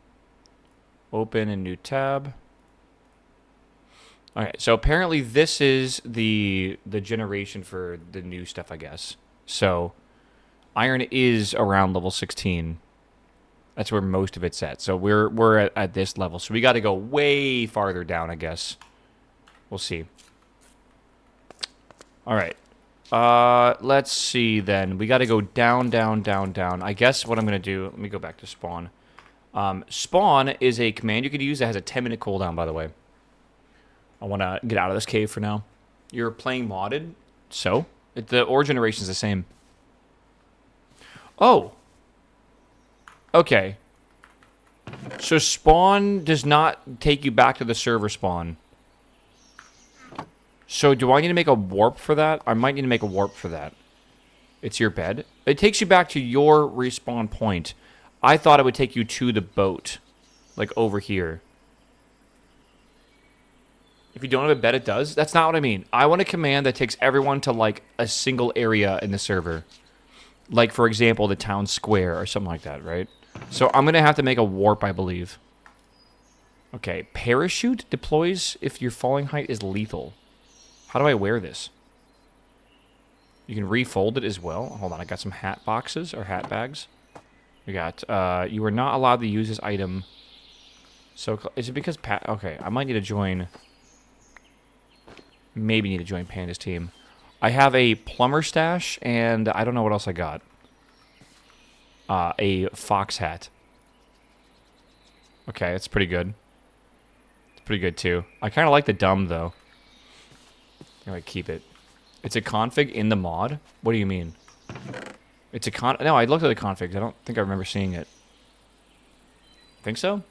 [SPEAKER 1] Open a new tab. Alright, so apparently this is the generation for the new stuff, I guess. So, iron is around level 16. That's where most of it's at. So we're at this level. So we got to go way farther down, I guess. We'll see. Alright. Let's see then. We got to go down, down, down, down. I guess what I'm going to do... Let me go back to spawn. Spawn is a command you could use that has a 10-minute cooldown, by the way. I want to get out of this cave for now. You're playing modded? So? The ore generation is the same. Oh! Okay. So spawn does not take you back to the server spawn. So do I need to make a warp for that? I might need to make a warp for that. It's your bed. It takes you back to your respawn point. I thought it would take you to the boat. Like over here. If you don't have a bed, it does. That's not what I mean. I want a command that takes everyone to like a single area in the server. Like, for example, the town square or something like that, right? So I'm going to have to make a warp, I believe. Okay, parachute deploys if your falling height is lethal. How do I wear this? You can refold it as well. Hold on, I got some hat boxes or hat bags. We got, you are not allowed to use this item. So, is it because okay, I might need to join... Maybe need to join Panda's team. I have a plumber stash, and I don't know what else I got. A fox hat. Okay, that's pretty good. It's pretty good, too. I kind of like the dumb, though. I'm going to keep it. It's a config in the mod? What do you mean? It's a No, I looked at the configs. I don't think I remember seeing it. Think so?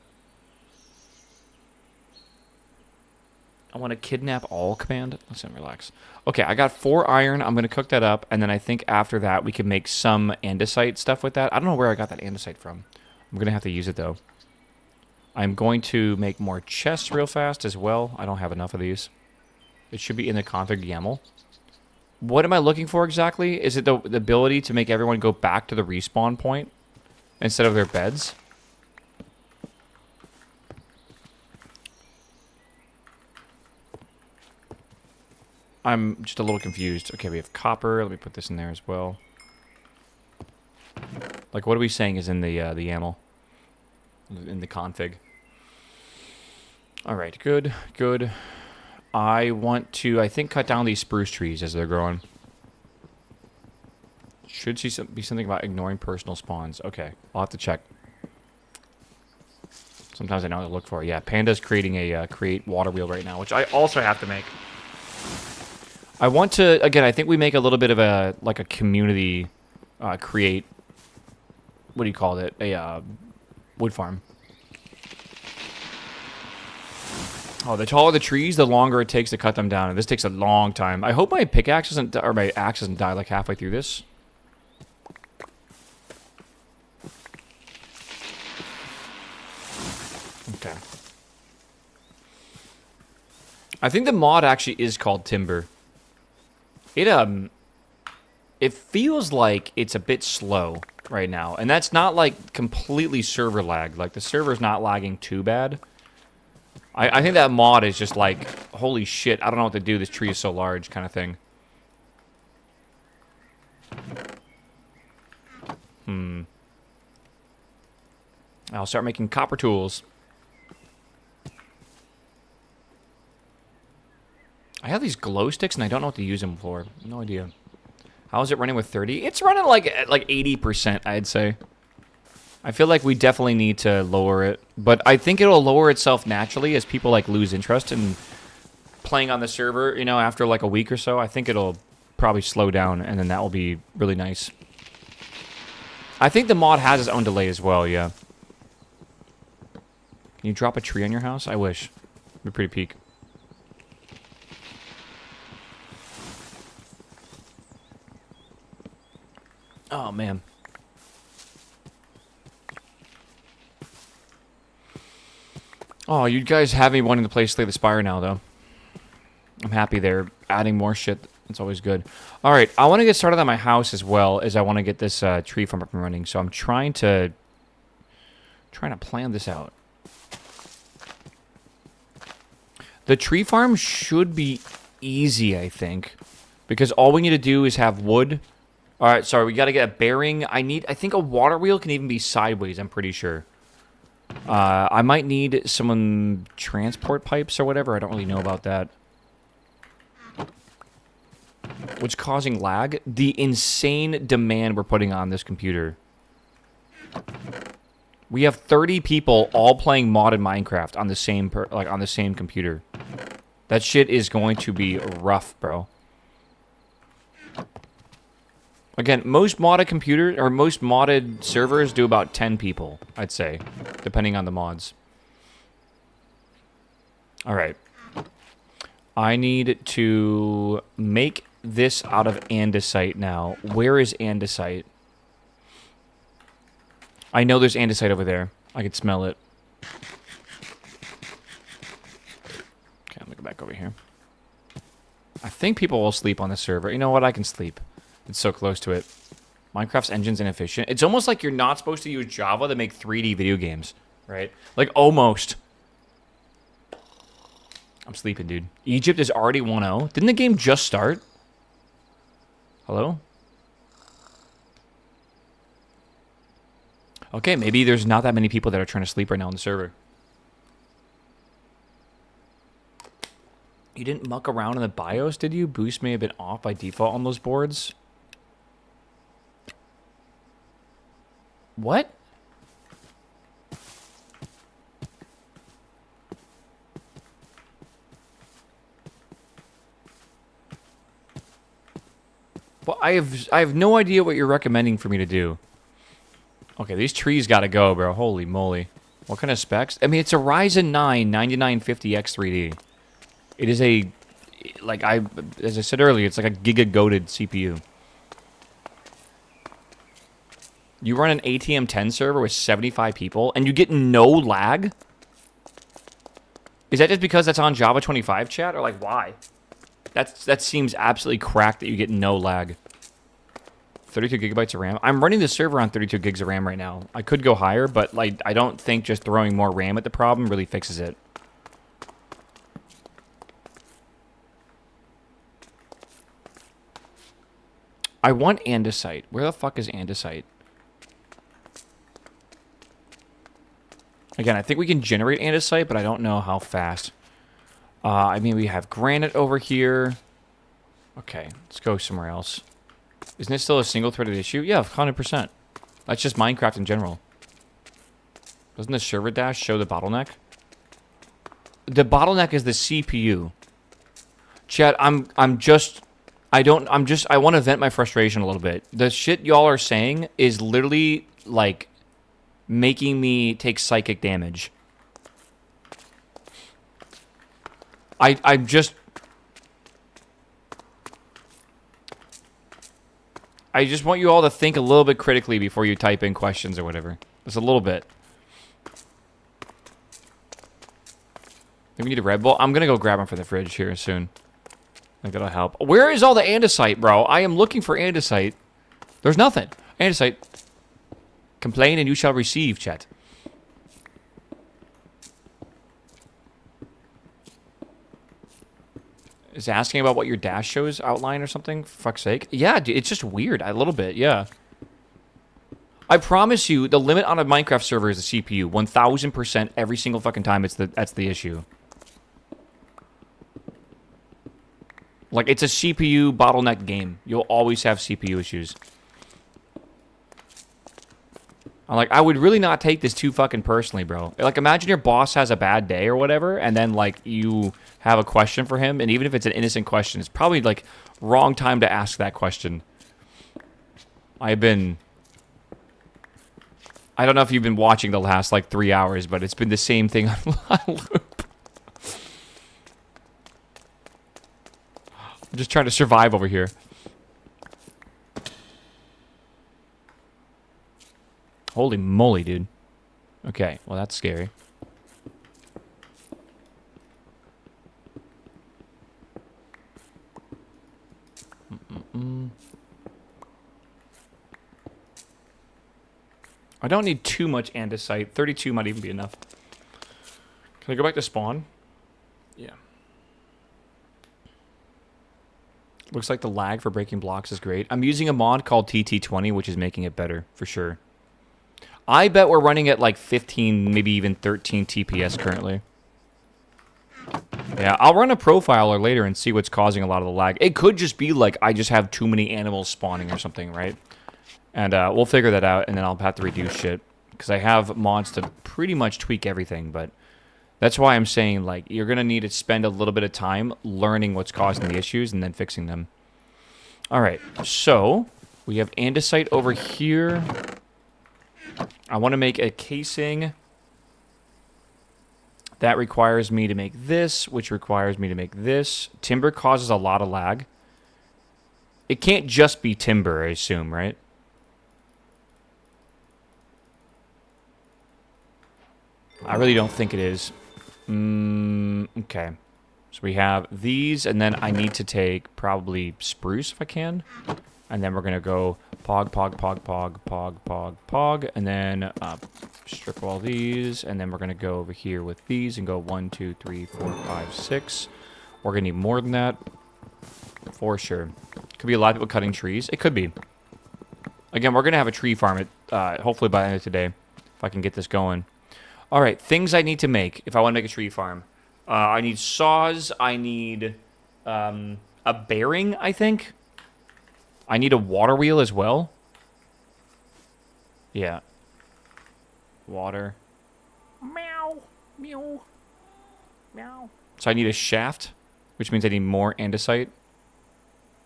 [SPEAKER 1] I want to kidnap all command. Listen, relax. Okay, I got 4 iron. I'm going to cook that up. And then I think after that, we can make some andesite stuff with that. I don't know where I got that andesite from. I'm going to have to use it, though. I'm going to make more chests real fast as well. I don't have enough of these. It should be in the config YAML. What am I looking for exactly? Is it the ability to make everyone go back to the respawn point instead of their beds? I'm just a little confused. Okay, we have copper. Let me put this in there as well. Like, what are we saying is in the YAML? In the config. Alright, good, good. I want to, I think, cut down these spruce trees as they're growing. Should be something about ignoring personal spawns. Okay, I'll have to check. Sometimes I know what to look for. Yeah, Panda's creating a create water wheel right now, which I also have to make. I want to, again, I think we make a little bit of a, like a community create, what do you call it? A wood farm. Oh, the taller the trees, the longer it takes to cut them down. And this takes a long time. I hope my pickaxe doesn't, or my axe doesn't die like halfway through this. Okay. I think the mod actually is called Timber. It feels like it's a bit slow right now. And that's not like completely server lag. Like the server's not lagging too bad. I think that mod is just like, holy shit, I don't know what to do, this tree is so large kind of thing. I'll start making copper tools. I have these glow sticks and I don't know what to use them for. No idea. How is it running with 30? It's running like 80%, I'd say. I feel like we definitely need to lower it, but I think it'll lower itself naturally as people like lose interest in playing on the server, you know, after like a week or so. I think it'll probably slow down and then that will be really nice. I think the mod has its own delay as well, yeah. Can you drop a tree on your house? I wish. It'd be pretty peak. Oh, man. Oh, you guys have me wanting to play Slay the Spire now, though. I'm happy they're adding more shit. It's always good. All right, I want to get started on my house as well as I want to get this tree farm up and running. So I'm trying to plan this out. The tree farm should be easy, I think, because all we need to do is have wood. All right, sorry, we got to get a bearing. I think a water wheel can even be sideways, I'm pretty sure. I might need some transport pipes or whatever. I don't really know about that. What's causing lag? The insane demand we're putting on this computer. We have 30 people all playing modded Minecraft on the same computer. That shit is going to be rough, bro. Again, most modded servers do about 10 people, I'd say, depending on the mods. All right. I need to make this out of andesite now. Where is andesite? I know there's andesite over there. I can smell it. Okay, I'm gonna go back over here. I think people will sleep on the server. You know what? I can sleep. It's so close to it. Minecraft's engine's inefficient. It's almost like you're not supposed to use Java to make 3D video games, right? Like, almost. I'm sleeping, dude. Egypt is already 1-0. Didn't the game just start? Hello? Okay, maybe there's not that many people that are trying to sleep right now on the server. You didn't muck around in the BIOS, did you? Boost may have been off by default on those boards. What? Well, I have no idea what you're recommending for me to do. Okay, these trees gotta go, bro. Holy moly. What kind of specs? I mean, it's a Ryzen 9 9950X3D. It is a, as I said earlier, it's like a giga-goated CPU. You run an ATM 10 server with 75 people, and you get no lag? Is that just because that's on Java 25 chat, or like, why? That seems absolutely cracked that you get no lag. 32 gigabytes of RAM. I'm running the server on 32 gigs of RAM right now. I could go higher, but like, I don't think just throwing more RAM at the problem really fixes it. I want andesite. Where the fuck is andesite? Again, I think we can generate andesite, but I don't know how fast. I mean, we have granite over here. Okay, let's go somewhere else. Isn't it still a single-threaded issue? Yeah, 100%. That's just Minecraft in general. Doesn't the server dash show the bottleneck? The bottleneck is the CPU. Chat, I want to vent my frustration a little bit. The shit y'all are saying is literally, like, making me take psychic damage. I just want you all to think a little bit critically before you type in questions or whatever. Just a little bit. Think we need a Red Bull? I'm gonna go grab one from the fridge here soon. I think that'll help. Where is all the andesite, bro? I am looking for andesite. There's nothing. Andesite. Complain and you shall receive, chat. Is it asking about what your dash shows outline or something? For fuck's sake. Yeah, dude, it's just weird. A little bit, yeah. I promise you, the limit on a Minecraft server is the CPU. 1000% every single fucking time that's the issue. Like, it's a CPU bottleneck game. You'll always have CPU issues. I'm like, I would really not take this too fucking personally, bro. Like, imagine your boss has a bad day or whatever, and then, like, you have a question for him, and even if it's an innocent question, it's probably, like, wrong time to ask that question. I don't know if you've been watching the last, like, 3 hours, but it's been the same thing on loop. I'm just trying to survive over here. Holy moly, dude. Okay, well, that's scary. I don't need too much andesite. 32 might even be enough. Can I go back to spawn? Yeah. Looks like the lag for breaking blocks is great. I'm using a mod called TT20, which is making it better, for sure. I bet we're running at like 15, maybe even 13 TPS currently. Yeah, I'll run a profiler later and see what's causing a lot of the lag. It could just be like I just have too many animals spawning or something, right? And we'll figure that out, and then I'll have to reduce shit. Because I have mods to pretty much tweak everything, but that's why I'm saying, like, you're going to need to spend a little bit of time learning what's causing the issues and then fixing them. Alright, so we have andesite over here. I want to make a casing. That requires me to make this, which requires me to make this. Timber causes a lot of lag. It can't just be timber, I assume, right? I really don't think it is. Okay. So we have these, and then I need to take probably spruce if I can. And then we're going to go pog, pog, pog, pog, pog, pog, pog. And then strip all these. And then we're going to go over here with these and go 1, 2, 3, 4, 5, 6. We're going to need more than that. For sure. Could be a lot of people cutting trees. It could be. Again, we're going to have a tree farm hopefully by the end of today. If I can get this going. All right, things I need to make if I want to make a tree farm. I need saws. I need a bearing, I think. I need a water wheel as well. Yeah. Water.
[SPEAKER 2] Meow. Meow. Meow.
[SPEAKER 1] So I need a shaft, which means I need more andesite.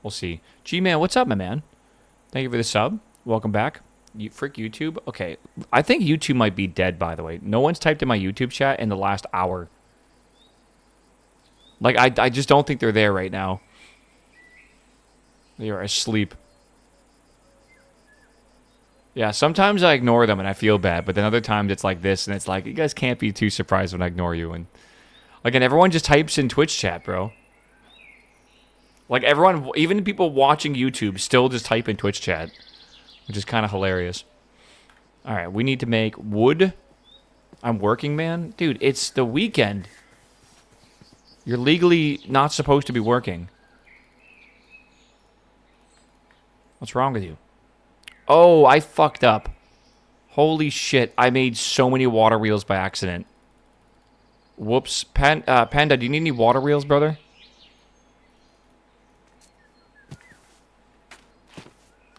[SPEAKER 1] We'll see. G-Man, what's up, my man? Thank you for the sub. Welcome back. Frick YouTube? Okay. I think YouTube might be dead, by the way. No one's typed in my YouTube chat in the last hour. Like, I just don't think they're there right now. They are asleep. Yeah, sometimes I ignore them and I feel bad, but then other times it's like this, and it's like, you guys can't be too surprised when I ignore you. And again, everyone just types in Twitch chat, bro. Like, everyone, even people watching YouTube, still just type in Twitch chat, which is kind of hilarious. All right, we need to make wood. I'm working, man. Dude, it's the weekend. You're legally not supposed to be working. What's wrong with you? Oh, I fucked up. Holy shit, I made so many water wheels by accident. Whoops. Panda, do you need any water wheels, brother?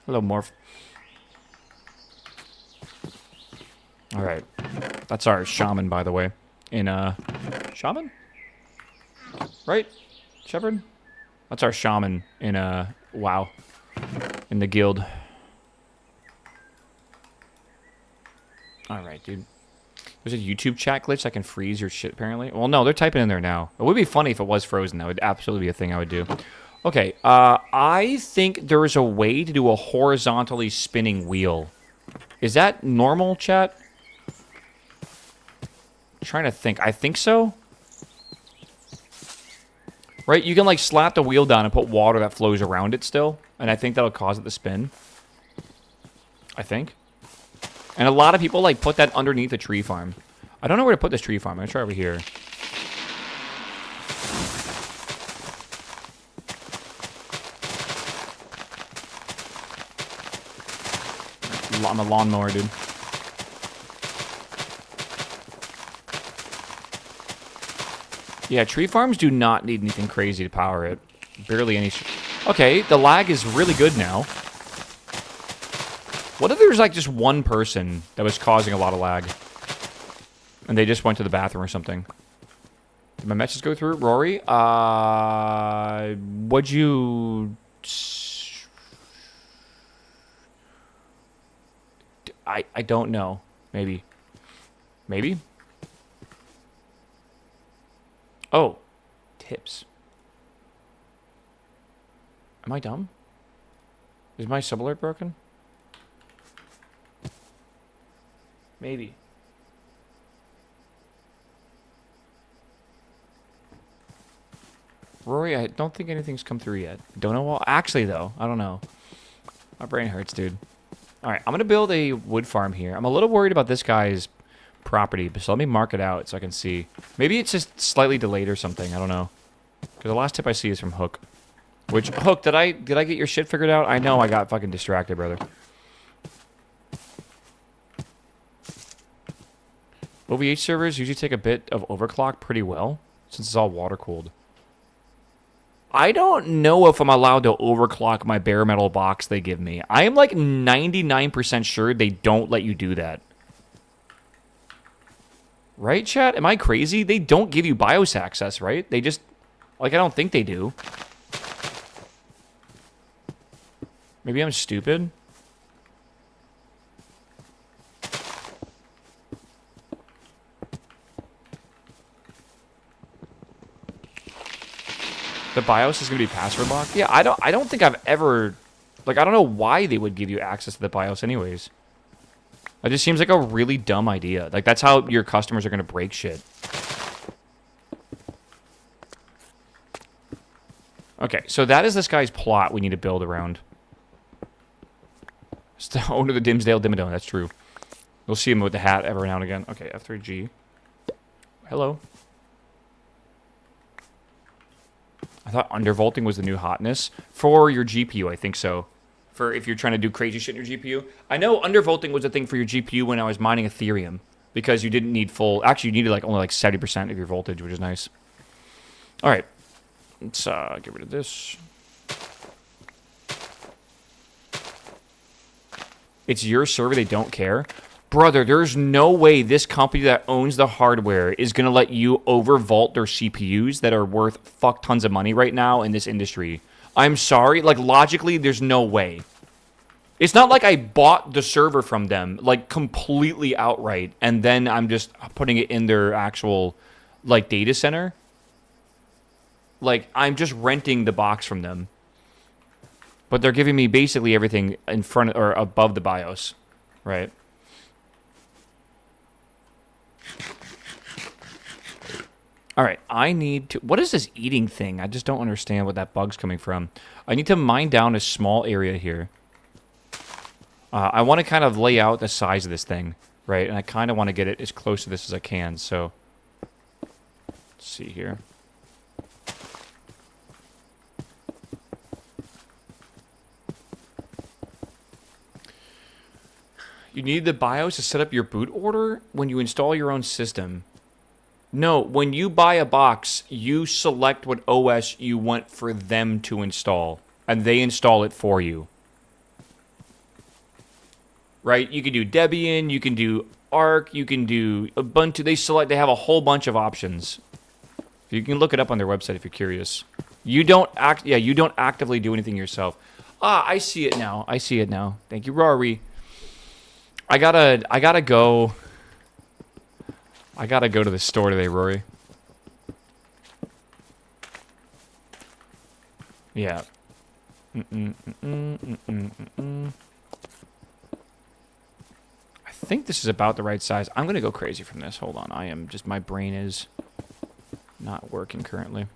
[SPEAKER 1] Hello, Morph. Alright. That's our shaman, by the way. In, Shaman? Right? Shepherd? That's our shaman in, WoW. In the guild. Alright, dude. There's a YouTube chat glitch that can freeze your shit, apparently. Well, no, they're typing in there now. It would be funny if it was frozen. That would absolutely be a thing I would do. Okay, I think there is a way to do a horizontally spinning wheel. Is that normal, chat? I'm trying to think. I think so. Right? You can, like, slap the wheel down and put water that flows around it still. And I think that'll cause it to spin. I think. And a lot of people, like, put that underneath a tree farm. I don't know where to put this tree farm. I'm going to try over here. I'm a lawnmower, dude. Yeah, tree farms do not need anything crazy to power it. Barely any... Okay, the lag is really good now. What if there's, like, just one person that was causing a lot of lag? And they just went to the bathroom or something. Did my message go through? Rory? Would you... I don't know. Maybe. Maybe? Oh. Tips. Am I dumb? Is my sub alert broken? Maybe. Rory, I don't think anything's come through yet. Don't know. Well, actually, though, I don't know. My brain hurts, dude. All right, I'm going to build a wood farm here. I'm a little worried about this guy's property, so let me mark it out so I can see. Maybe it's just slightly delayed or something. I don't know. Because the last tip I see is from Hook. Which, Hook, did I get your shit figured out? I know I got fucking distracted, brother. OVH servers usually take a bit of overclock pretty well, since it's all water-cooled. I don't know if I'm allowed to overclock my bare metal box they give me. I am like 99% sure they don't let you do that. Right, chat? Am I crazy? They don't give you BIOS access, right? They just... Like, I don't think they do. Maybe I'm stupid? The BIOS is going to be password locked? Yeah, I don't think I've ever... Like, I don't know why they would give you access to the BIOS anyways. It just seems like a really dumb idea. Like, that's how your customers are going to break shit. Okay, so that is this guy's plot we need to build around. It's the owner of the Dimsdale Dimmadome, that's true. You'll see him with the hat every now and again. Okay, F3G. Hello. I thought undervolting was the new hotness. For your GPU, I think so. For if you're trying to do crazy shit in your GPU. I know undervolting was a thing for your GPU when I was mining Ethereum. Because you didn't need full... Actually, you needed like only like 70% of your voltage, which is nice. Alright. Let's get rid of this. It's your server, they don't care. Brother, there's no way this company that owns the hardware is going to let you overvolt their CPUs that are worth fuck tons of money right now in this industry. I'm sorry. Like, logically, there's no way. It's not like I bought the server from them, like, completely outright, and then I'm just putting it in their actual, like, data center. Like, I'm just renting the box from them. But they're giving me basically everything in front or above the BIOS, right? All right, I need to... What is this eating thing? I just don't understand what that bug's coming from. I need to mine down a small area here. I want to kind of lay out the size of this thing, right? And I kind of want to get it as close to this as I can, so... Let's see here. You need the BIOS to set up your boot order when you install your own system. No, when you buy a box, you select what OS you want for them to install, and they install it for you. Right? You can do Debian, you can do Arc, you can do Ubuntu. They have a whole bunch of options. You can look it up on their website if you're curious. You don't actively do anything yourself. Ah, I see it now. Thank you, Rory. I gotta go to the store today, Rory. Yeah. I think this is about the right size. I'm gonna go crazy from this. Hold on. My brain is not working currently.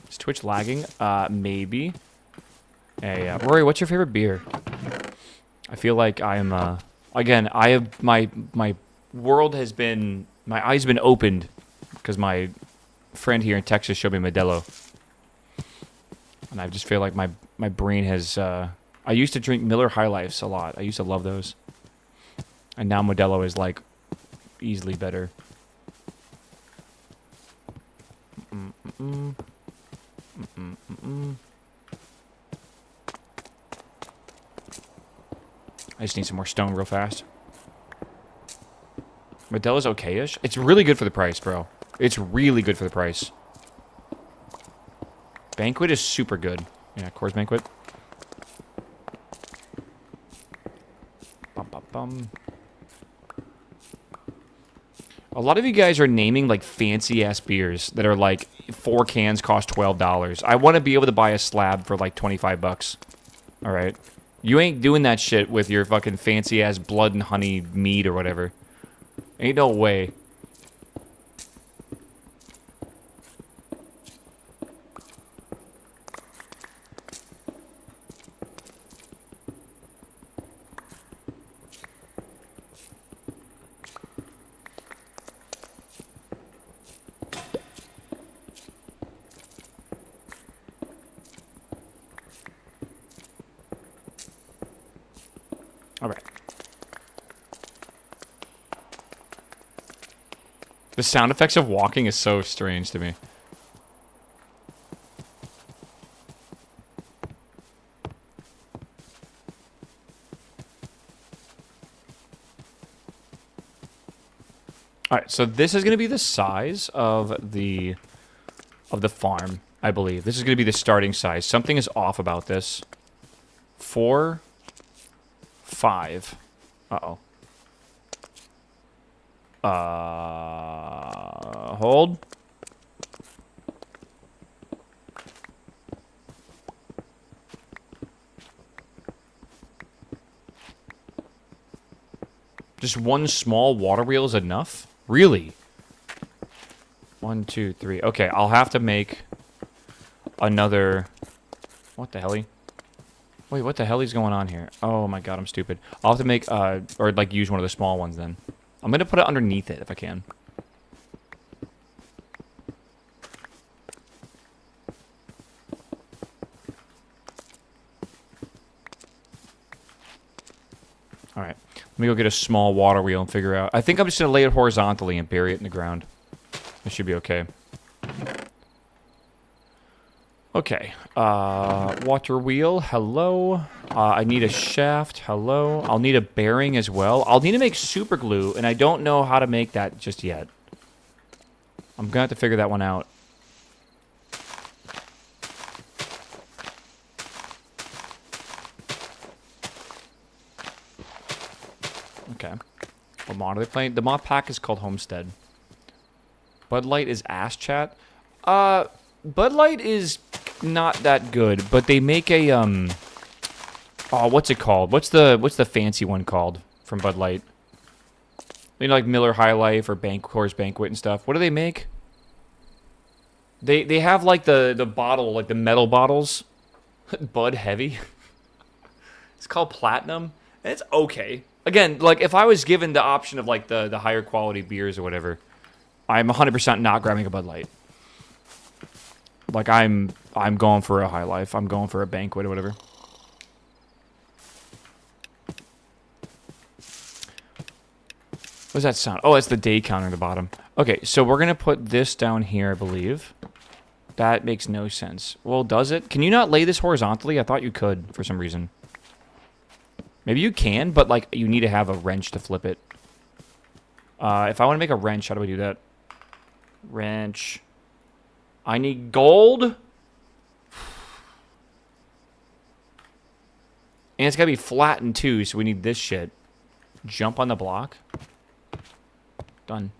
[SPEAKER 1] Is Twitch lagging? Maybe. Hey, Rory, what's your favorite beer? I feel like I'm, again, I have, my world has been, my eyes have been opened because my friend here in Texas showed me Modelo. And I just feel like my brain has, I used to drink Miller High Lifes a lot. I used to love those. And now Modelo is, like, easily better. I just need some more stone real fast. Modelo's okay-ish. It's really good for the price, bro. It's really good for the price. Banquet is super good. Yeah, Coors Banquet. Bum, bum, bum. A lot of you guys are naming, like, fancy-ass beers that are, like, 4 cans cost $12. I want to be able to buy a slab for, like, 25 bucks. All right? You ain't doing that shit with your fucking fancy-ass blood and honey mead or whatever. Ain't no way. All right. The sound effects of walking is so strange to me. All right, so this is going to be the size of the farm, I believe. This is going to be the starting size. Something is off about this. 4, 5. Uh-oh. Hold. Just one small water wheel is enough? Really? 1, 2, 3. Okay, I'll have to make another... What the hell? Wait, what the hell is going on here? Oh my god, I'm stupid. I'll have to make, or like use one of the small ones then. I'm gonna put it underneath it if I can. Alright, let me go get a small water wheel and figure out. I think I'm just gonna lay it horizontally and bury it in the ground. It should be okay. Okay, water wheel, hello. I need a shaft, hello. I'll need a bearing as well. I'll need to make super glue, and I don't know how to make that just yet. I'm gonna have to figure that one out. Okay. What mod are they playing? The mod pack is called Homestead. Bud Light is ass chat. Bud Light is not that good, but they make a oh, what's it called? What's the fancy one called from Bud Light? You know, like Miller High Life or Coors Banquet and stuff. What do they make? They have like the bottle, like the metal bottles. Bud Heavy. It's called Platinum. And it's okay. Again, like if I was given the option of like the higher quality beers or whatever, I'm 100% not grabbing a Bud Light. Like I'm going for a High Life. I'm going for a Banquet or whatever. What's that sound? Oh, it's the day counter at the bottom. Okay, so we're going to put this down here, I believe. That makes no sense. Well, does it? Can you not lay this horizontally? I thought you could for some reason. Maybe you can, but, like, you need to have a wrench to flip it. If I want to make a wrench, how do I do that? Wrench. I need gold. And it's got to be flattened, too, so we need this shit. Jump on the block. Done.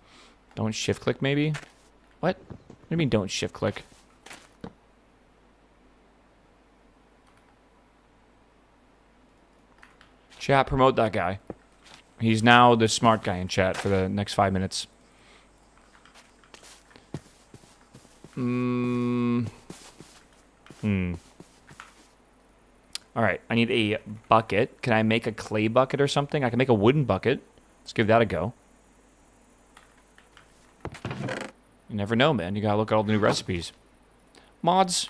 [SPEAKER 1] Don't shift click, maybe? What? What do you mean don't shift click? Chat, promote that guy. He's now the smart guy in chat for the next 5 minutes. Alright, I need a bucket. Can I make a clay bucket or something? I can make a wooden bucket. Let's give that a go. You never know, man. You gotta look at all the new recipes. Mods.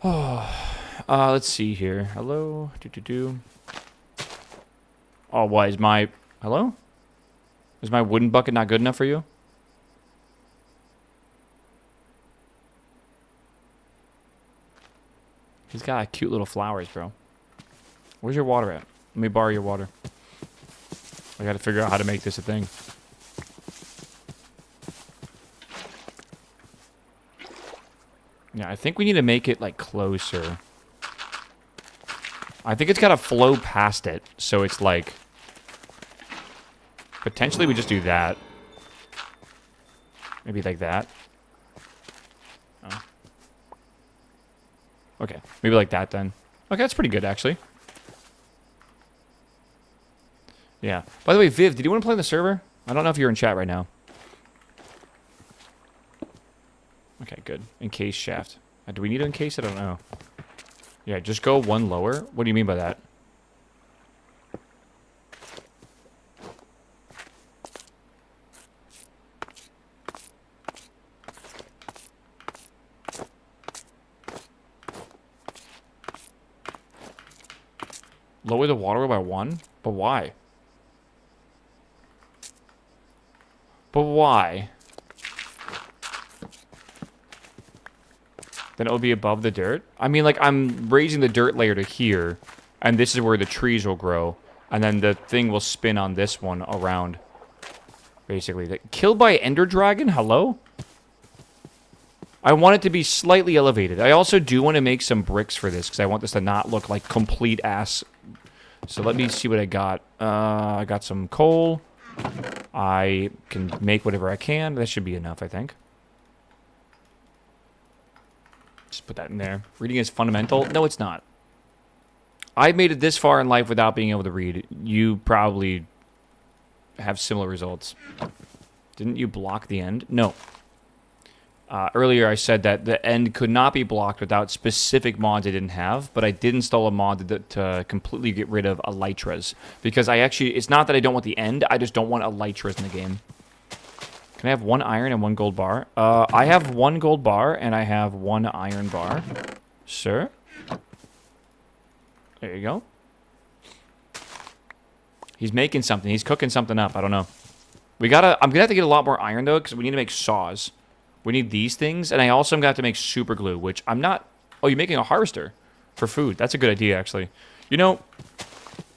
[SPEAKER 1] Let's see here. Hello? Oh, what is my... Hello? Is my wooden bucket not good enough for you? He's got cute little flowers, bro. Where's your water at? Let me borrow your water. I gotta figure out how to make this a thing. Yeah, I think we need to make it, like, closer. I think it's gotta flow past it, so it's, like... Potentially we just do that. Maybe like that. Oh. Okay, maybe like that then. Okay, that's pretty good, actually. Yeah. By the way, Viv, did you want to play on the server? I don't know if you're in chat right now. Okay, good. Encase shaft. Do we need to encase it? I don't know. Yeah, just go one lower. What do you mean by that? Lower the water by one? But why? But why? Then it will be above the dirt? I mean, like, I'm raising the dirt layer to here, and this is where the trees will grow, and then the thing will spin on this one around. Basically. Killed by Ender Dragon? Hello? I want it to be slightly elevated. I also do want to make some bricks for this, because I want this to not look like complete ass. So let me see what I got. I got some coal. I can make whatever I can. That should be enough, I think. Just put that in there. Reading is fundamental. No, it's not. I made it this far in life without being able to read. You probably have similar results. Didn't you block the end? No. Earlier I said that the end could not be blocked without specific mods I didn't have, but I did install a mod to completely get rid of elytras. Because it's not that I don't want the end, I just don't want elytras in the game. Can I have 1 iron and 1 gold bar? I have 1 gold bar and I have 1 iron bar. Sir? There you go. He's making something. He's cooking something up. I don't know. I'm gonna have to get a lot more iron though, because we need to make saws. We need these things, and I also am going to have to make super glue, which I'm not... Oh, you're making a harvester for food. That's a good idea, actually. You know,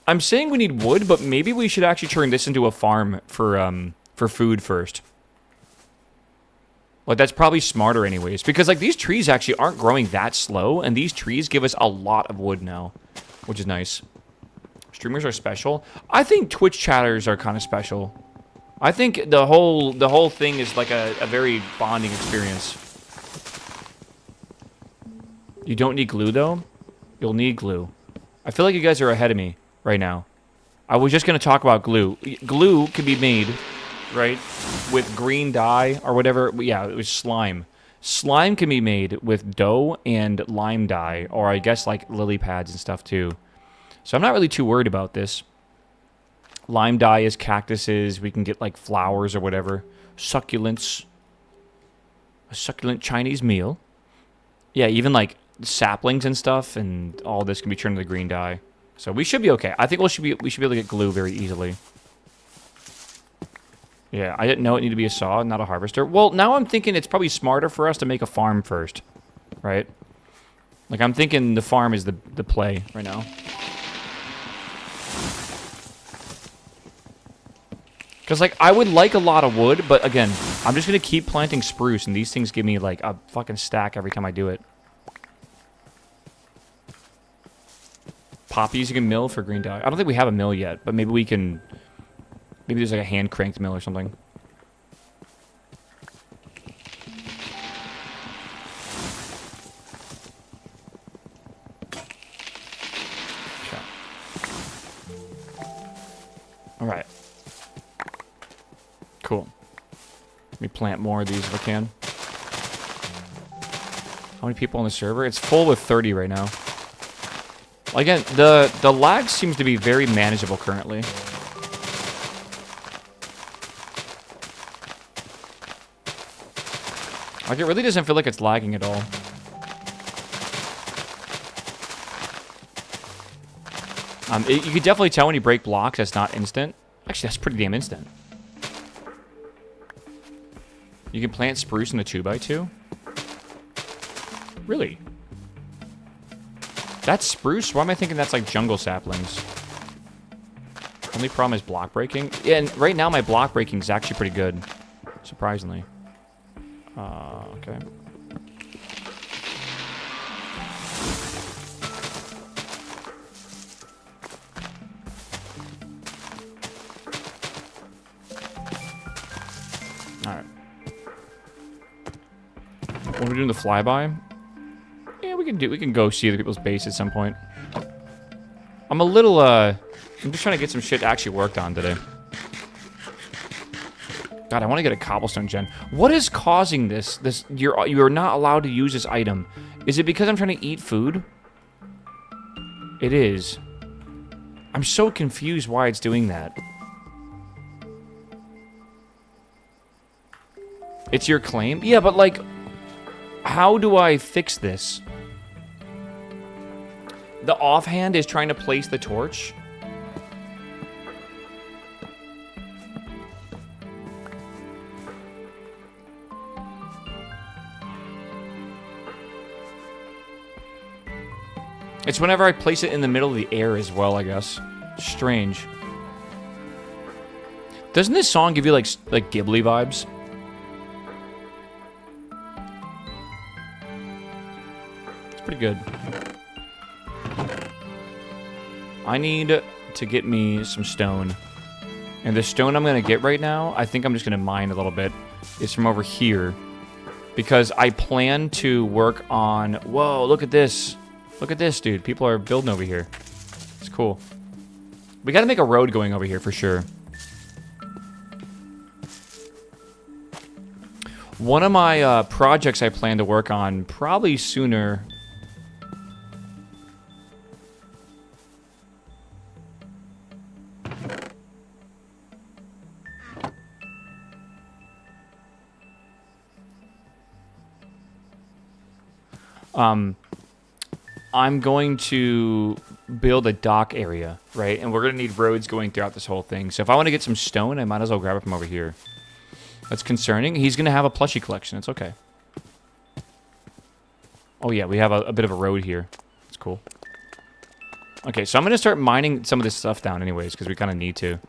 [SPEAKER 1] I'm saying we need wood, but maybe we should actually turn this into a farm for food first. Like, that's probably smarter anyways, because, like, these trees actually aren't growing that slow, and these trees give us a lot of wood now, which is nice. Streamers are special. I think Twitch chatters are kind of special. I think the whole thing is like a very bonding experience. You don't need glue, though? You'll need glue. I feel like you guys are ahead of me right now. I was just going to talk about glue. Glue can be made, right, with green dye or whatever. Yeah, it was slime. Slime can be made with dough and lime dye, or I guess like lily pads and stuff, too. So I'm not really too worried about this. Lime dye is cactuses. We can get, like, flowers or whatever. Succulents. A succulent Chinese meal. Yeah, even, like, saplings and stuff, and all this can be turned into green dye. So we should be okay. I think we should be able to get glue very easily. Yeah, I didn't know it needed to be a saw, not a harvester. Well, now I'm thinking it's probably smarter for us to make a farm first, right? Like, I'm thinking the farm is the play right now. Because, like, I would like a lot of wood, but again, I'm just going to keep planting spruce, and these things give me, like, a fucking stack every time I do it. Poppies you can mill for green dye. I don't think we have a mill yet, but maybe we can... Maybe there's like a hand-cranked mill or something. Okay. Alright. Cool. Let me plant more of these if I can. How many people on the server? It's full with 30 right now. Again, the lag seems to be very manageable currently. Like, it really doesn't feel like it's lagging at all. You can definitely tell when you break blocks, that's not instant. Actually, that's pretty damn instant. You can plant spruce in the 2x2? Really? That's spruce? Why am I thinking that's like jungle saplings? Only problem is block breaking. Yeah, and right now my block breaking is actually pretty good. Surprisingly. Okay. Alright. When we're doing the flyby, yeah, we can go see other people's base at some point. I'm a little, I'm just trying to get some shit actually worked on today. God, I want to get a cobblestone gen. What is causing this? You're not allowed to use this item. Is it because I'm trying to eat food? It is. I'm so confused why it's doing that. It's your claim? Yeah, but like, how do I fix this? The offhand is trying to place the torch. It's whenever I place it in the middle of the air as well, I guess. Strange. Doesn't this song give you like Ghibli vibes? It's pretty good. I need to get me some stone. And the stone I'm going to get right now, I think I'm just going to mine a little bit, is from over here. Because I plan to work on... Whoa, look at this. Look at this, dude. People are building over here. It's cool. We got to make a road going over here for sure. One of my projects I plan to work on probably sooner... I'm going to build a dock area, right? And we're going to need roads going throughout this whole thing. So if I want to get some stone, I might as well grab it from over here. That's concerning. He's going to have a plushie collection. It's okay. Oh, yeah, we have a bit of a road here. It's cool. Okay, so I'm going to start mining some of this stuff down anyways, because we kind of need to.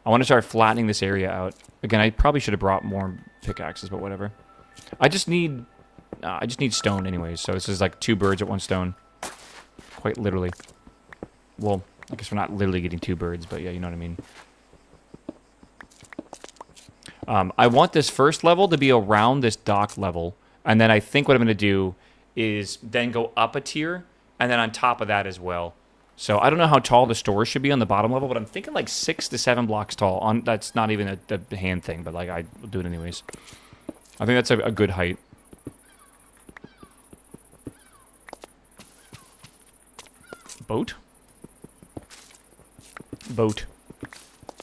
[SPEAKER 1] I want to start flattening this area out. Again, I probably should have brought more pickaxes, but whatever. I just need stone anyways, so this is like 2 birds with 1 stone. Quite literally. Well, I guess we're not literally getting 2 birds, but yeah, you know what I mean. I want this first level to be around this dock level, and then I think what I'm going to do is then go up a tier, and then on top of that as well. So I don't know how tall the stores should be on the bottom level, but I'm thinking like 6 to 7 blocks tall. That's not even a hand thing, but like I will do it anyways. I think that's a good height. Boat? Boat.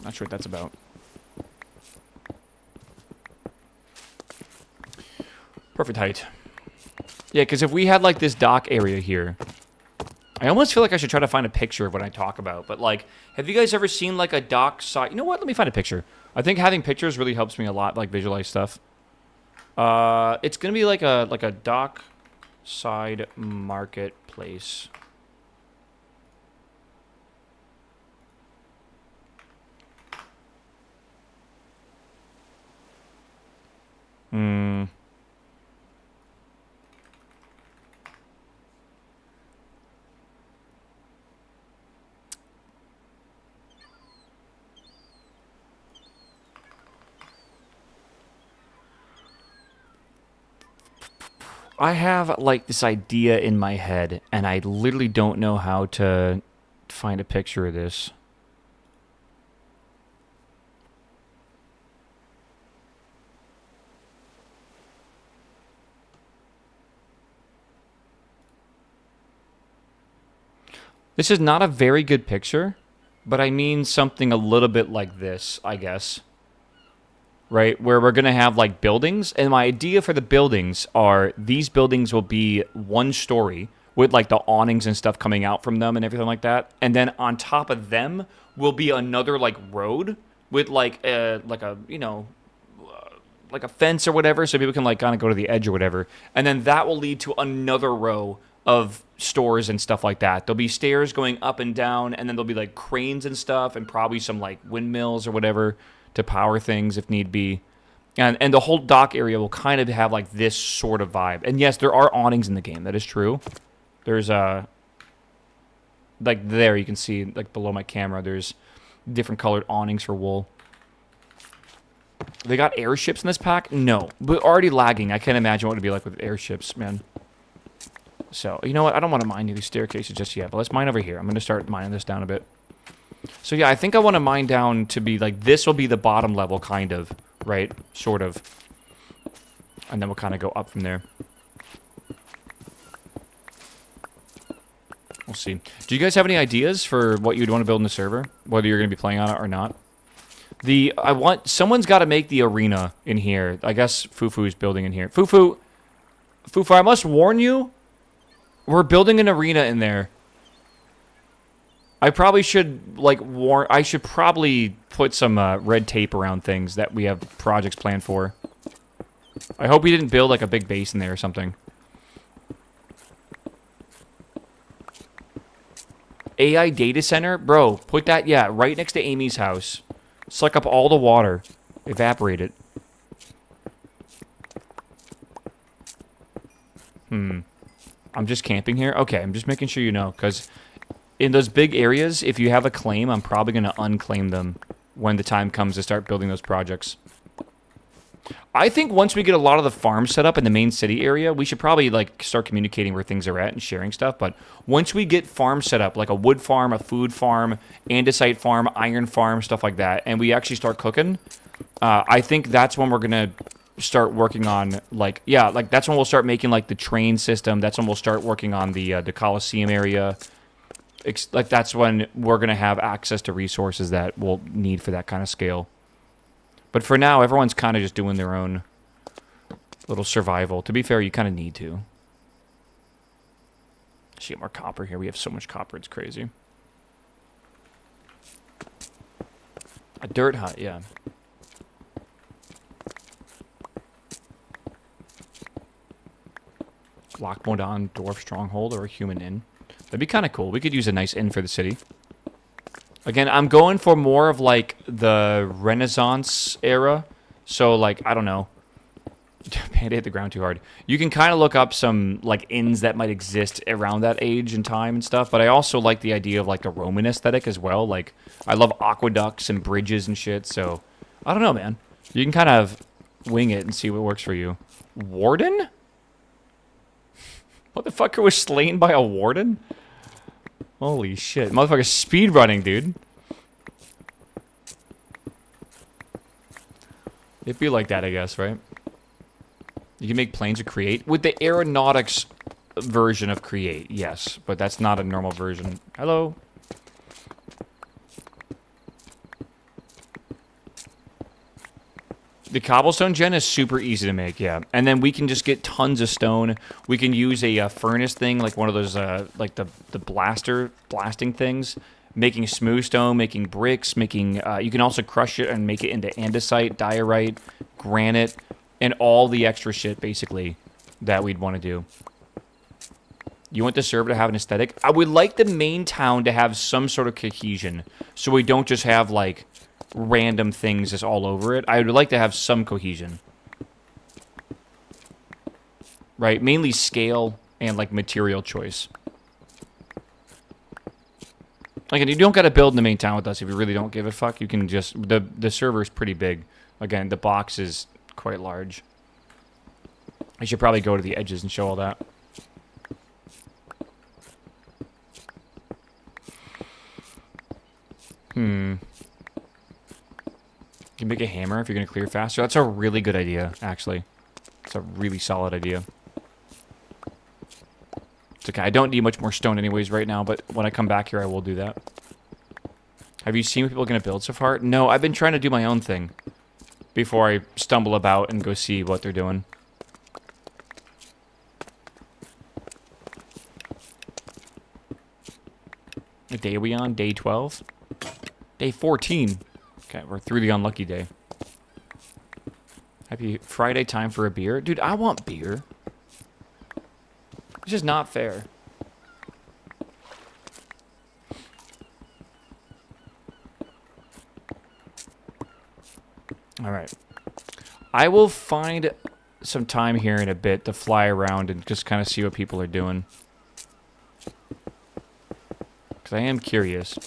[SPEAKER 1] Not sure what that's about. Perfect height. Yeah, because if we had like this dock area here, I almost feel like I should try to find a picture of what I talk about. But, like, have you guys ever seen, like, a dock side? You know what? Let me find a picture. I think having pictures really helps me a lot, like, visualize stuff. It's going to be like a dock side marketplace. I have, like, this idea in my head, and I literally don't know how to find a picture of this. This is not a very good picture, but I mean something a little bit like this, I guess. Right? Where we're going to have, like, buildings. And my idea for the buildings are these buildings will be one story with, like, the awnings and stuff coming out from them and everything like that. And then on top of them will be another, like, road with, like a, you know, like a fence or whatever, so people can, like, kind of go to the edge or whatever. And then that will lead to another row of stores and stuff like that. There'll be stairs going up and down, and then there'll be, like, cranes and stuff, and probably some, like, windmills or whatever to power things if need be. And the whole dock area will kind of have, like, this sort of vibe. And yes, there are awnings in the game. That is true. There's like, there you can see, like, below my camera, there's different colored awnings for wool. They got airships in this pack? No. But already lagging. I can't imagine what it would be like with airships, man. So, you know what? I don't want to mine these staircases just yet, but let's mine over here. I'm going to start mining this down a bit. So, yeah, I think I want to mine down to be, like, this will be the bottom level, kind of, right? Sort of. And then we'll kind of go up from there. We'll see. Do you guys have any ideas for what you'd want to build in the server? Whether you're going to be playing on it or not? Someone's got to make the arena in here. I guess Fufu's building in here. Fufu, I must warn you, we're building an arena in there. I probably should, like, I should probably put some red tape around things that we have projects planned for. I hope we didn't build, like, a big base in there or something. AI data center? Bro, put that, yeah, right next to Amy's house. Suck up all the water. Evaporate it. I'm just camping here? Okay, I'm just making sure you know, because in those big areas, if you have a claim, I'm probably going to unclaim them when the time comes to start building those projects. I think once we get a lot of the farms set up in the main city area, we should probably, like, start communicating where things are at and sharing stuff. But once we get farms set up, like a wood farm, a food farm, andesite farm, iron farm, stuff like that, and we actually start cooking, I think that's when we're going to start working on, like, yeah, like, that's when we'll start making, like, the train system. That's when we'll start working on the Coliseum area. Like, that's when we're going to have access to resources that we'll need for that kind of scale. But for now, everyone's kind of just doing their own little survival. To be fair, you kind of need to. Let's get more copper here. We have so much copper, it's crazy. A dirt hut, yeah. Lockmodon Dwarf Stronghold or a human inn. That'd be kind of cool. We could use a nice inn for the city. Again, I'm going for more of, like, the Renaissance era. So, like, I don't know. Panda hit the ground too hard. You can kind of look up some, like, inns that might exist around that age and time and stuff. But I also like the idea of, like, the Roman aesthetic as well. Like, I love aqueducts and bridges and shit. So, I don't know, man. You can kind of wing it and see what works for you. Warden? Motherfucker was slain by a warden? Holy shit. Motherfucker's speedrunning, dude. It'd be like that, I guess, right? You can make planes of Create. With the aeronautics version of Create, yes. But that's not a normal version. Hello? The cobblestone gen is super easy to make, yeah. And then we can just get tons of stone. We can use a furnace thing, like one of those, like the blasting things. Making smooth stone, making bricks, making... you can also crush it and make it into andesite, diorite, granite, and all the extra shit, basically, that we'd want to do. You want the server to have an aesthetic? I would like the main town to have some sort of cohesion, so we don't just have, like, random things just all over it. I would like to have some cohesion. Right? Mainly scale and, like, material choice. Like, you don't got to build in the main town with us if you really don't give a fuck. You can just... The server is pretty big. Again, the box is quite large. I should probably go to the edges and show all that. You can make a hammer if you're going to clear faster. That's a really good idea, actually. It's a really solid idea. It's okay. I don't need much more stone anyways right now, but when I come back here, I will do that. Have you seen what people are going to build so far? No, I've been trying to do my own thing before I stumble about and go see what they're doing. What day are we on? Day 12? Day 14. Okay, we're through the unlucky day. Happy Friday, time for a beer. Dude, I want beer. It's just not fair. Alright. I will find some time here in a bit to fly around and just kind of see what people are doing. Because I am curious.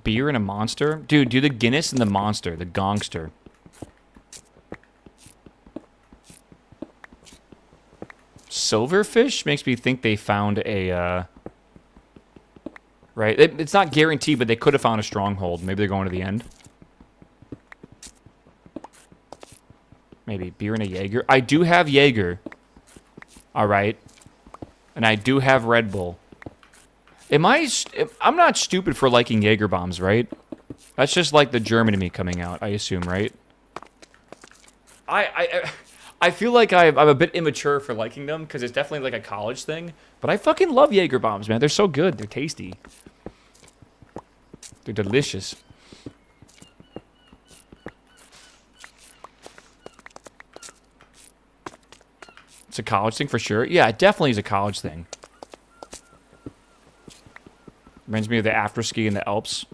[SPEAKER 1] Beer and a monster? Dude, do the Guinness and the monster. The gongster. Silverfish makes me think they found a, right? It's not guaranteed, but they could have found a stronghold. Maybe they're going to the end. Maybe beer and a Jaeger. I do have Jaeger. Alright. And I do have Red Bull. I'm not stupid for liking Jaeger bombs, right? That's just like the German in me coming out, I assume, right? I feel like I'm a bit immature for liking them, because it's definitely like a college thing. But I fucking love Jaeger bombs, man. They're so good. They're tasty. They're delicious. It's a college thing for sure. Yeah, it definitely is a college thing. Reminds me of the after-ski in the Alps.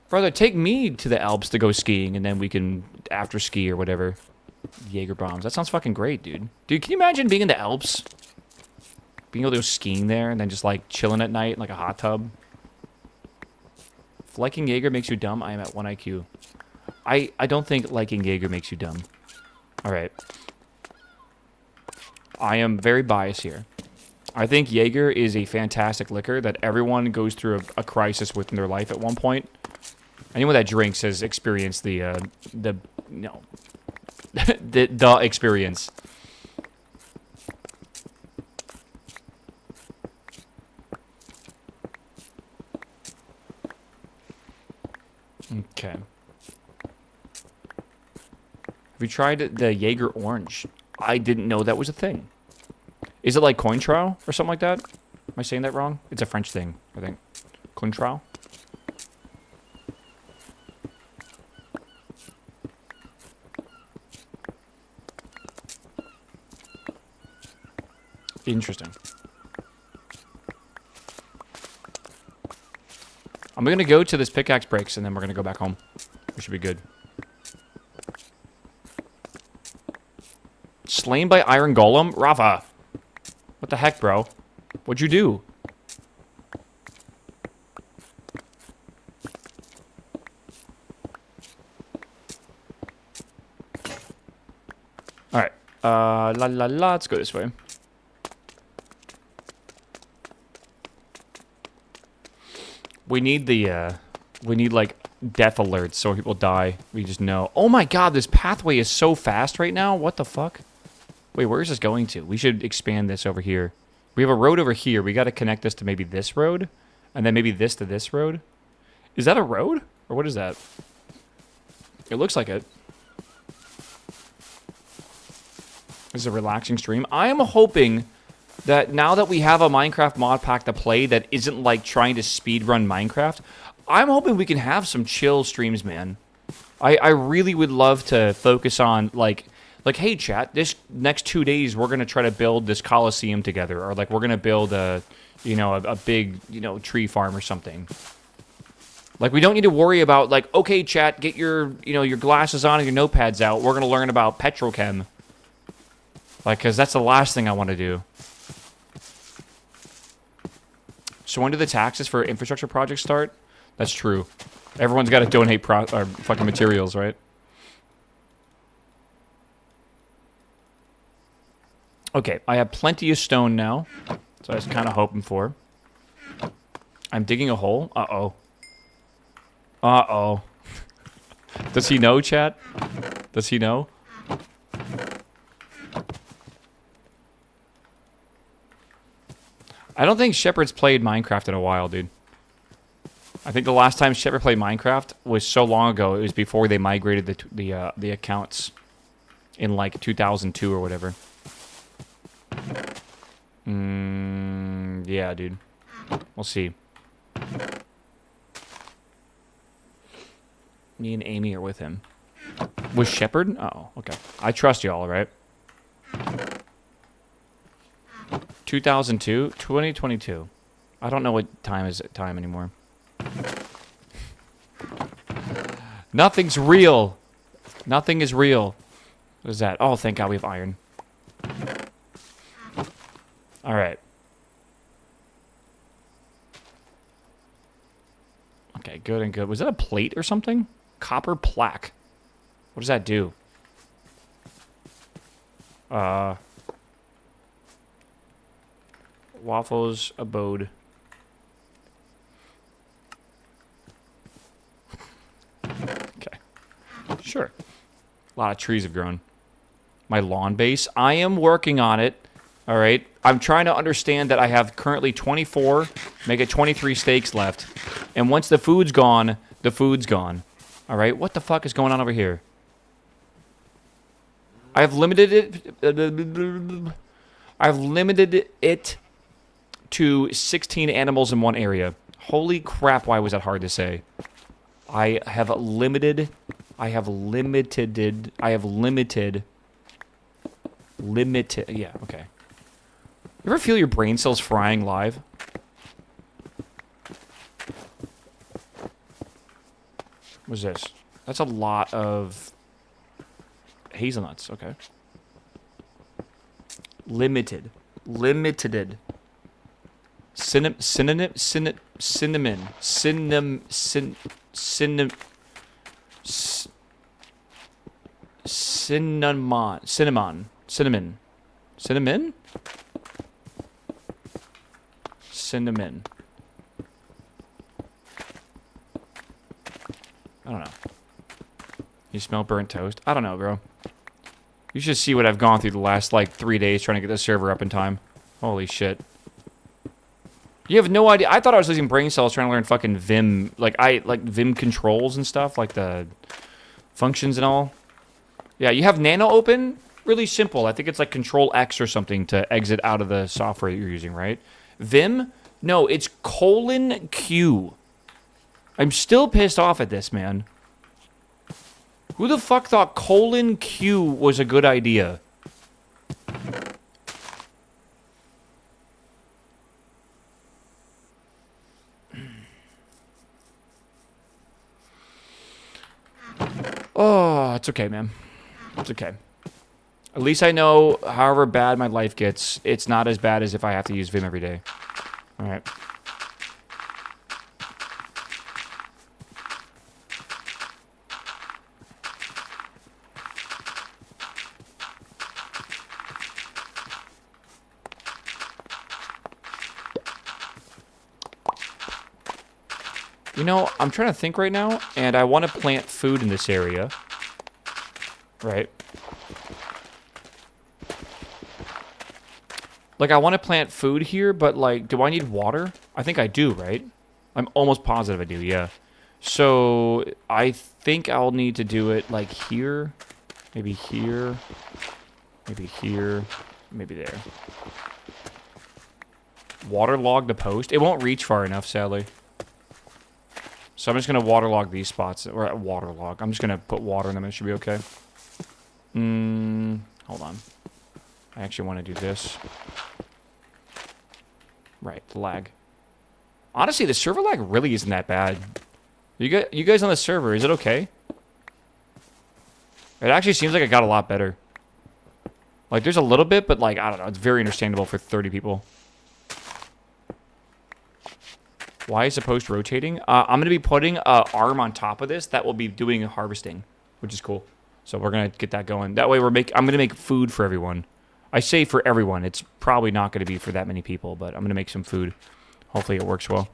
[SPEAKER 1] Brother, take me to the Alps to go skiing, and then we can after-ski or whatever. Jaeger bombs. That sounds fucking great, dude. Dude, can you imagine being in the Alps? Being able to go skiing there, and then just, like, chilling at night in, like, a hot tub? If liking Jaeger makes you dumb, I am at 1 IQ. I don't think liking Jaeger makes you dumb. Alright. I am very biased here. I think Jaeger is a fantastic liquor that everyone goes through a crisis with in their life at one point. Anyone that drinks has experienced the experience. Okay. Have you tried the Jaeger Orange? I didn't know that was a thing. Is it like Cointreau or something like that? Am I saying that wrong? It's a French thing, I think. Cointreau? Interesting. I'm going to go to this pickaxe breaks, and then we're going to go back home. We should be good. Slain by Iron Golem? Rafa! What the heck, bro? What'd you do? Alright. Let's go this way. We need the, we need, like, death alerts so people die. We just know. Oh my god, this pathway is so fast right now. What the fuck? Wait, where is this going to? We should expand this over here. We have a road over here. We got to connect this to maybe this road. And then maybe this to this road. Is that a road? Or what is that? It looks like it. This is a relaxing stream. I am hoping that now that we have a Minecraft mod pack to play that isn't like trying to speedrun Minecraft, I'm hoping we can have some chill streams, man. I really would love to focus on like, hey chat, this next 2 days we're gonna try to build this Coliseum together, or like we're gonna build a big, tree farm or something. Like, we don't need to worry about, like, okay, chat, get your, your glasses on and your notepads out. We're going to learn about petrochem. Like, because that's the last thing I want to do. So when do the taxes for infrastructure projects start? That's true. Everyone's got to donate fucking materials, right? Okay, I have plenty of stone now. So I was kind of hoping for. I'm digging a hole. Uh-oh. Uh-oh. Does he know, chat? Does he know? I don't think Shepard's played Minecraft in a while, dude. I think the last time Shepard played Minecraft was so long ago. It was before they migrated the accounts in like 2002 or whatever. Yeah, dude. We'll see. Me and Amy are with him. Was Shepard? Oh, okay. I trust y'all, right? 2002? 2022. I don't know what time is time anymore. Nothing's real. Nothing is real. What is that? Oh, thank God we have iron. Alright. Okay, good and good. Was that a plate or something? Copper plaque. What does that do? Waffles abode. Okay. Sure. A lot of trees have grown. My lawn base. I am working on it. All right. I'm trying to understand that I have currently 24, make it 23 steaks left. And once the food's gone, the food's gone. All right. What the fuck is going on over here? I've limited it to 16 animals in one area. Holy crap, why was that hard to say? I have limited, yeah, okay. You ever feel your brain cells frying live? What's this? That's a lot of hazelnuts, okay. Limited. Cinnamon. I don't know. You smell burnt toast? I don't know, bro. You should see what I've gone through the last, like, 3 days trying to get the server up in time. Holy shit. You have no idea. I thought I was losing brain cells trying to learn fucking Vim. Like Vim controls and stuff. Like the functions and all. Yeah, you have Nano open. Really simple. I think it's like Control X or something to exit out of the software you're using, right? Vim? No, it's :Q. I'm still pissed off at this, man. Who the fuck thought :Q was a good idea? Oh, it's okay, man. It's okay. At least I know, however bad my life gets, it's not as bad as if I have to use Vim every day. Alright. You know, I'm trying to think right now, and I want to plant food in this area. Right. Like, I want to plant food here, but, like, do I need water? I think I do, right? I'm almost positive I do, yeah. So I think I'll need to do it like here, maybe here, maybe here, maybe there. Waterlog the post. It won't reach far enough, sadly. So I'm just going to waterlog these spots. Or waterlog. I'm just going to put water in them. It should be okay. Hold on. I actually want to do this. Right, the lag. Honestly, the server lag really isn't that bad. You guys on the server, is it okay? It actually seems like it got a lot better. Like, there's a little bit, but, like, I don't know. It's very understandable for 30 people. Why is the post rotating? I'm going to be putting an arm on top of this that will be doing harvesting, which is cool. So we're going to get that going. That way I'm going to make food for everyone. I say for everyone. It's probably not going to be for that many people, but I'm going to make some food. Hopefully it works well.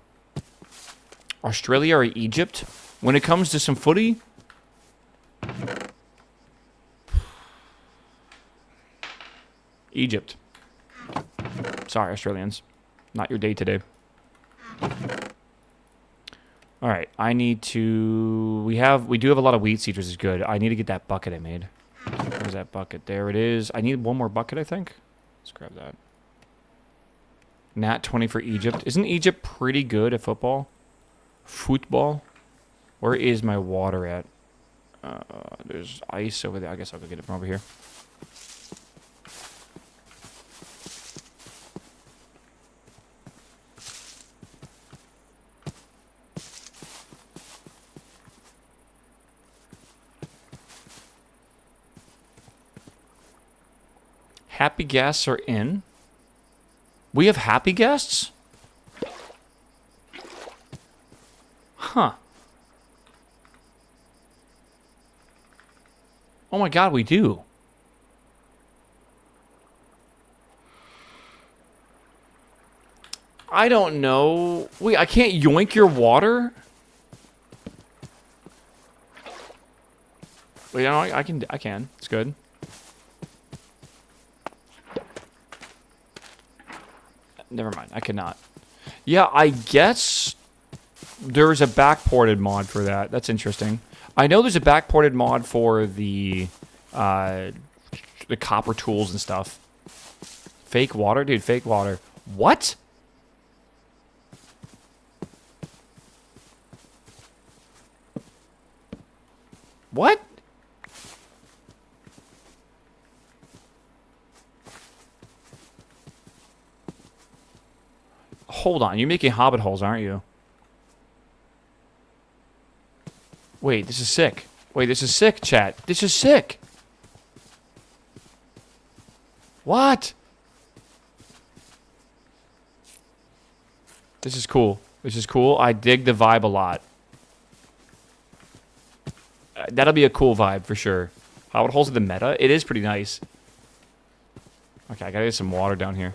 [SPEAKER 1] Australia or Egypt? When it comes to some footy? Egypt. Sorry, Australians. Not your day today. Alright, I need to... We do have a lot of wheat seeds, which is good. I need to get that bucket I made. Where's that bucket? There it is. I need one more bucket, I think. Let's grab that. Nat 20 for Egypt. Isn't Egypt pretty good at football? Football? Where is my water at? There's ice over there. I guess I'll go get it from over here. Happy guests are in. We have happy guests? Huh. Oh my god, we do. I don't know. Wait, I can't yoink your water? Wait, no, I can. It's good. Never mind, I cannot. Yeah, I guess there's a backported mod for that. That's interesting. I know there's a backported mod for the copper tools and stuff. Fake water? Dude, fake water. What? What? Hold on, you're making hobbit holes, aren't you? Wait, this is sick. Wait, this is sick, chat. This is sick. What? This is cool. This is cool. I dig the vibe a lot. That'll be a cool vibe for sure. Hobbit holes in the meta? It is pretty nice. Okay, I gotta get some water down here.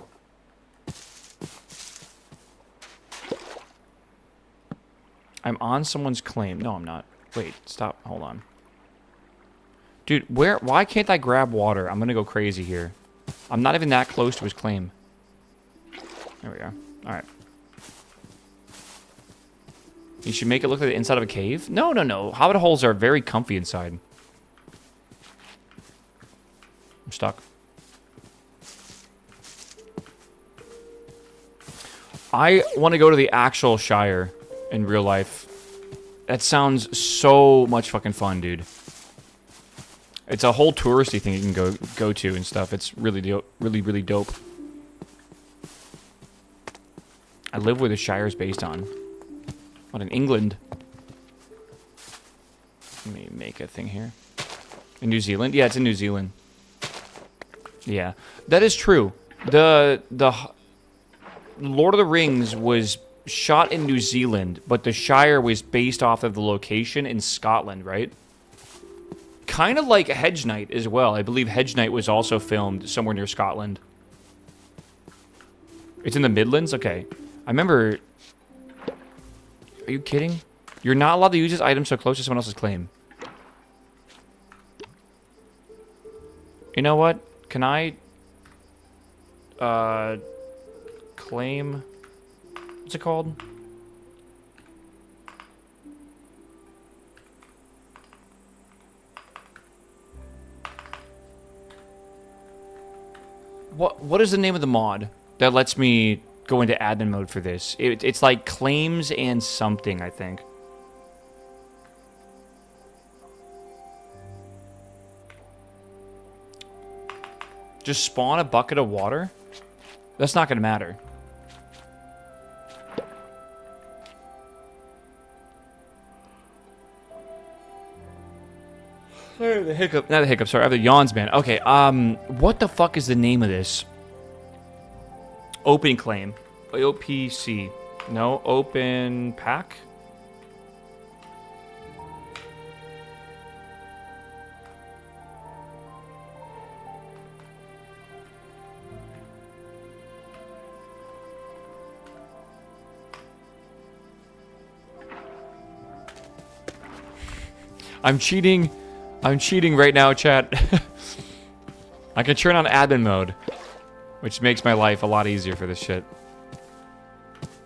[SPEAKER 1] I'm on someone's claim. No, I'm not. Wait, stop. Hold on. Dude, why can't I grab water? I'm gonna go crazy here. I'm not even that close to his claim. There we go. Alright. You should make it look like the inside of a cave? No, no, no. Hobbit holes are very comfy inside. I'm stuck. I want to go to the actual Shire in real life. That sounds so much fucking fun, dude. It's a whole touristy thing you can go to and stuff. It's really dope, really dope. I live where the Shire is based on. What, in England? Let me make a thing here. In New Zealand? Yeah, it's in New Zealand. Yeah, that is true. The Lord of the Rings was shot in New Zealand, but the Shire was based off of the location in Scotland, right? Kind of like Hedge Knight as well. I believe Hedge Knight was also filmed somewhere near Scotland. It's in the Midlands? Okay. I remember... Are you kidding? You're not allowed to use this item so close to someone else's claim. You know what? Can I... claim... What's it called? What is the name of the mod that lets me go into admin mode for this? It's like claims and something, I think. Just spawn a bucket of water? That's not going to matter. Sorry, the hiccup. Not the hiccup, sorry. I have the yawns, man. Okay, what the fuck is the name of this? Open claim. OPC. No, open pack? I'm cheating. I'm cheating right now, chat. I can turn on admin mode, which makes my life a lot easier for this shit.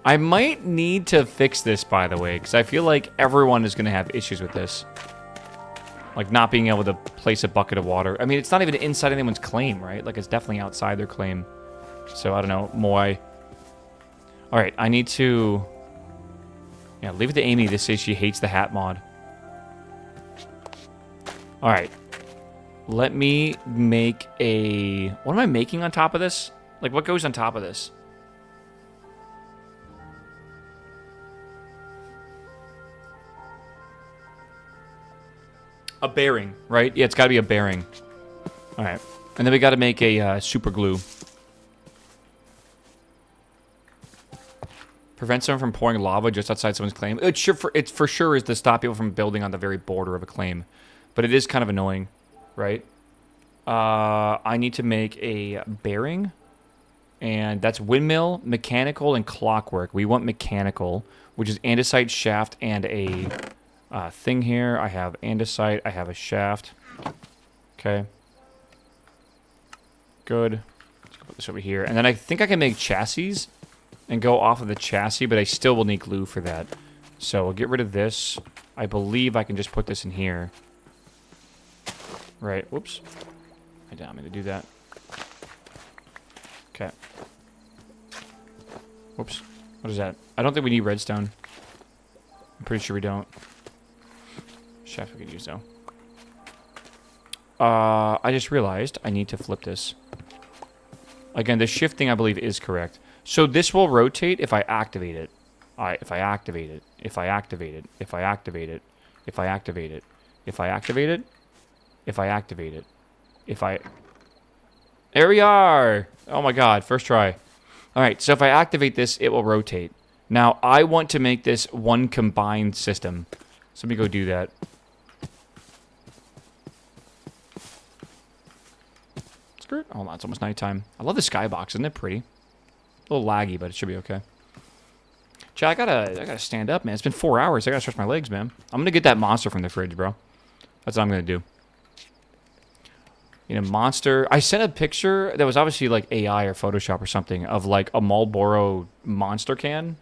[SPEAKER 1] I might need to fix this, by the way, because I feel like everyone is going to have issues with this. Like not being able to place a bucket of water. I mean, it's not even inside anyone's claim, right? Like it's definitely outside their claim. So, I don't know, Moy. Alright, I need to... Yeah, leave it to Amy to say she hates the hat mod. Alright. Let me make a... What am I making on top of this? Like, what goes on top of this? A bearing, right? Yeah, it's got to be a bearing. Alright. And then we got to make a super glue. Prevent someone from pouring lava just outside someone's claim. It for sure is to stop people from building on the very border of a claim. But it is kind of annoying, right? I need to make a bearing. And that's windmill, mechanical, and clockwork. We want mechanical, which is andesite, shaft, and a thing here. I have andesite. I have a shaft. Okay. Good. Let's put this over here. And then I think I can make chassis and go off of the chassis, but I still will need glue for that. So we'll get rid of this. I believe I can just put this in here. Right. Whoops. I didn't mean to do that. Okay. Whoops. What is that? I don't think we need redstone. I'm pretty sure we don't. Shaft we could use, though. I just realized I need to flip this. Again, the shifting, I believe, is correct. So this will rotate if I activate it. Alright, if I activate it. If I activate it. If I activate it. If I activate it. If I activate it. If I activate it. If I... There we are! Oh my god, first try. Alright, so if I activate this, it will rotate. Now, I want to make this one combined system. So let me go do that. Skirt. Hold on, it's almost nighttime. I love the skybox, isn't it pretty? A little laggy, but it should be okay. Chat, I gotta stand up, man. It's been 4 hours. I gotta stretch my legs, man. I'm gonna get that monster from the fridge, bro. That's what I'm gonna do. You know, monster. I sent a picture that was obviously like AI or Photoshop or something of like a Marlboro monster can.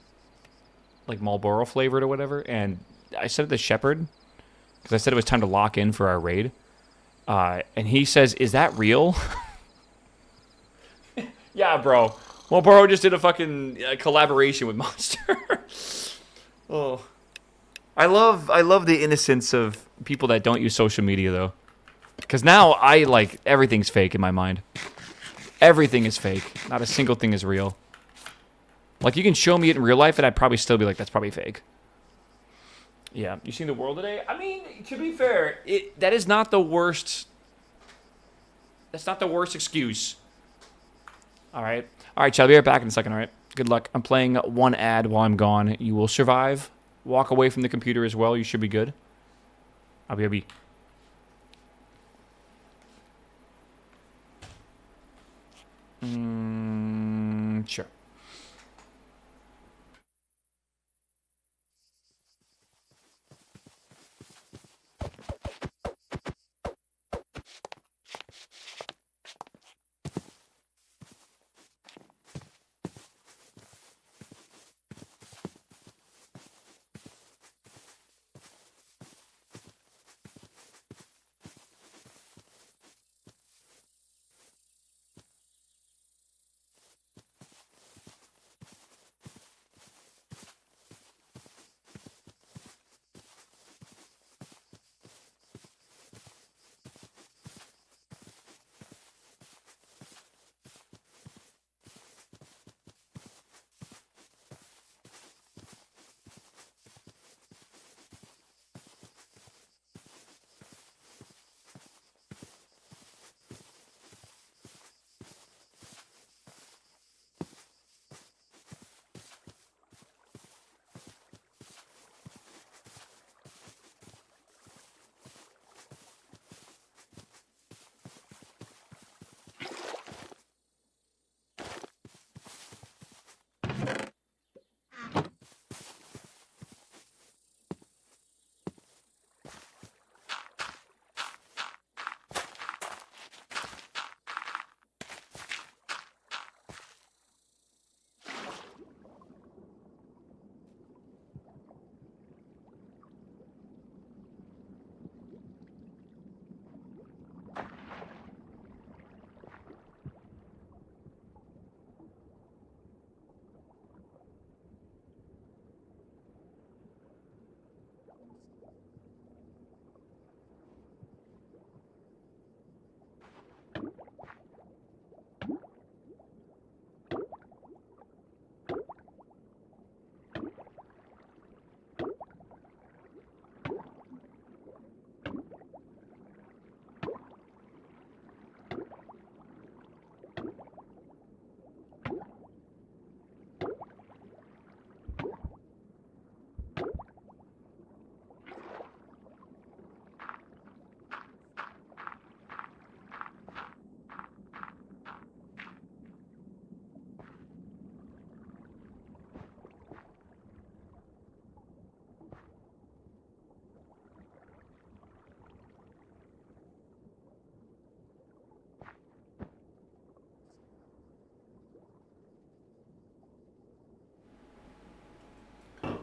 [SPEAKER 1] Like Marlboro flavored or whatever. And I sent it to Shepard because I said it was time to lock in for our raid. And he says, "Is that real?" Yeah, bro. Marlboro just did a fucking collaboration with Monster. Oh. I love the innocence of people that don't use social media, though. Because now I, like, everything's fake in my mind. Everything is fake. Not a single thing is real. Like, you can show me it in real life, and I'd probably still be like, that's probably fake. Yeah. You seen the world today? I mean, to be fair, that is not the worst... That's not the worst excuse. Alright. Alright, Chad, I'll be right back in a second, alright? Good luck. I'm playing one ad while I'm gone. You will survive. Walk away from the computer as well. You should be good. I'll be. Sure.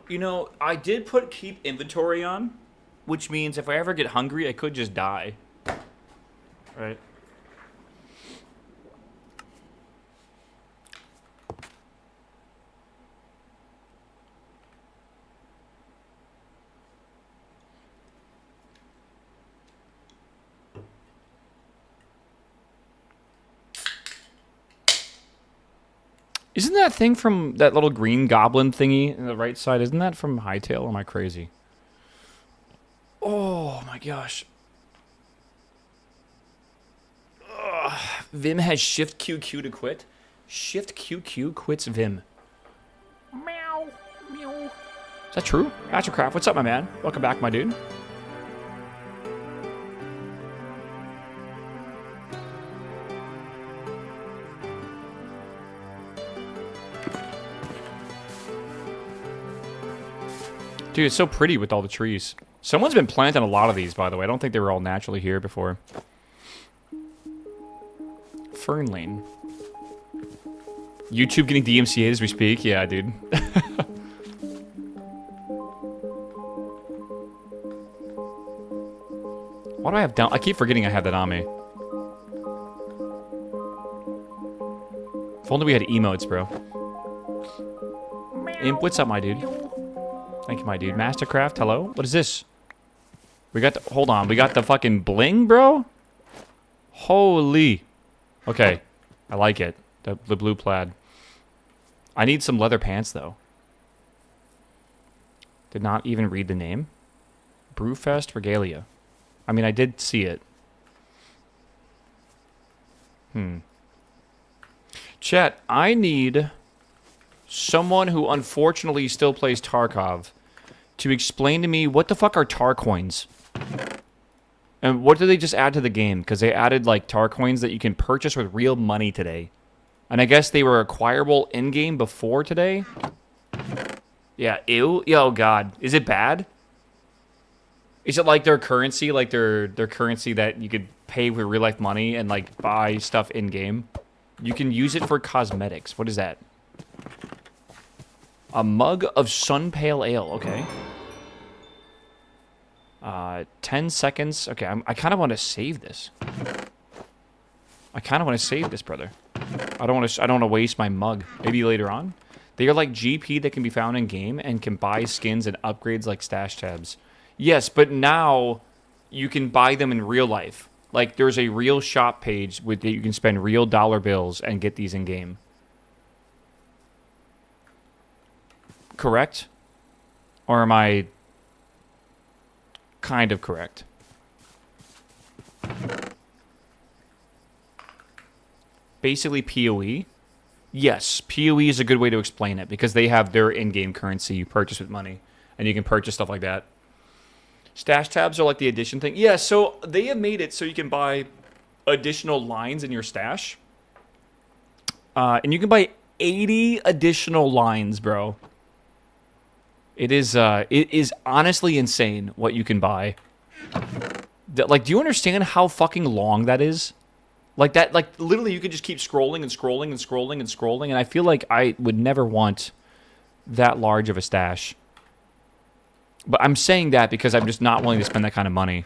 [SPEAKER 1] You know, I did put keep inventory on, which means if I ever get hungry, I could just die. Right? Isn't that thing from that little green goblin thingy on the right side? Isn't that from Hytale? Or am I crazy? Oh my gosh. Ugh. Vim has Shift QQ to quit. Shift QQ quits Vim.
[SPEAKER 2] Meow. Meow.
[SPEAKER 1] Is that true? Mastercraft, what's up, my man? Welcome back, my dude. Dude, it's so pretty with all the trees. Someone's been planting a lot of these, by the way. I don't think they were all naturally here before. Fern Lane. YouTube getting DMCA as we speak? Yeah, dude. Why do I have down? I keep forgetting I have that on me. If only we had emotes, bro. Imp, what's up, my dude? Thank you, my dude. Mastercraft, hello? What is this? We got the... Hold on. We got the fucking bling, bro? Holy. Okay. I like it. The blue plaid. I need some leather pants, though. Did not even read the name. Brewfest Regalia. I mean, I did see it. Chat, I need someone who unfortunately still plays Tarkov to explain to me what the fuck are tar coins? And what did they just add to the game? Because they added, like, tar coins that you can purchase with real money today. And I guess they were acquirable in-game before today? Yeah, ew. Oh, God. Is it bad? Is it like their currency? Like their currency that you could pay with real-life money and, like, buy stuff in-game? You can use it for cosmetics. What is that? A mug of Sun Pale Ale. Okay. 10 seconds. Okay, I kind of want to save this. I kind of want to save this, brother. I don't want to waste my mug. Maybe later on. They are like GP that can be found in game and can buy skins and upgrades like stash tabs. Yes, but now you can buy them in real life. Like there's a real shop page with that you can spend real dollar bills and get these in game. Correct? Or am I kind of correct? Basically PoE? Yes, PoE is a good way to explain it because they have their in-game currency you purchase with money and you can purchase stuff like that. Stash tabs are like the addition thing. Yeah, so they have made it so you can buy additional lines in your stash. And you can buy 80 additional lines, bro. It is honestly insane what you can buy. Like, do you understand how fucking long that is? Like that, like literally you could just keep scrolling and scrolling and scrolling and scrolling, and I feel like I would never want that large of a stash. But I'm saying that because I'm just not willing to spend that kind of money.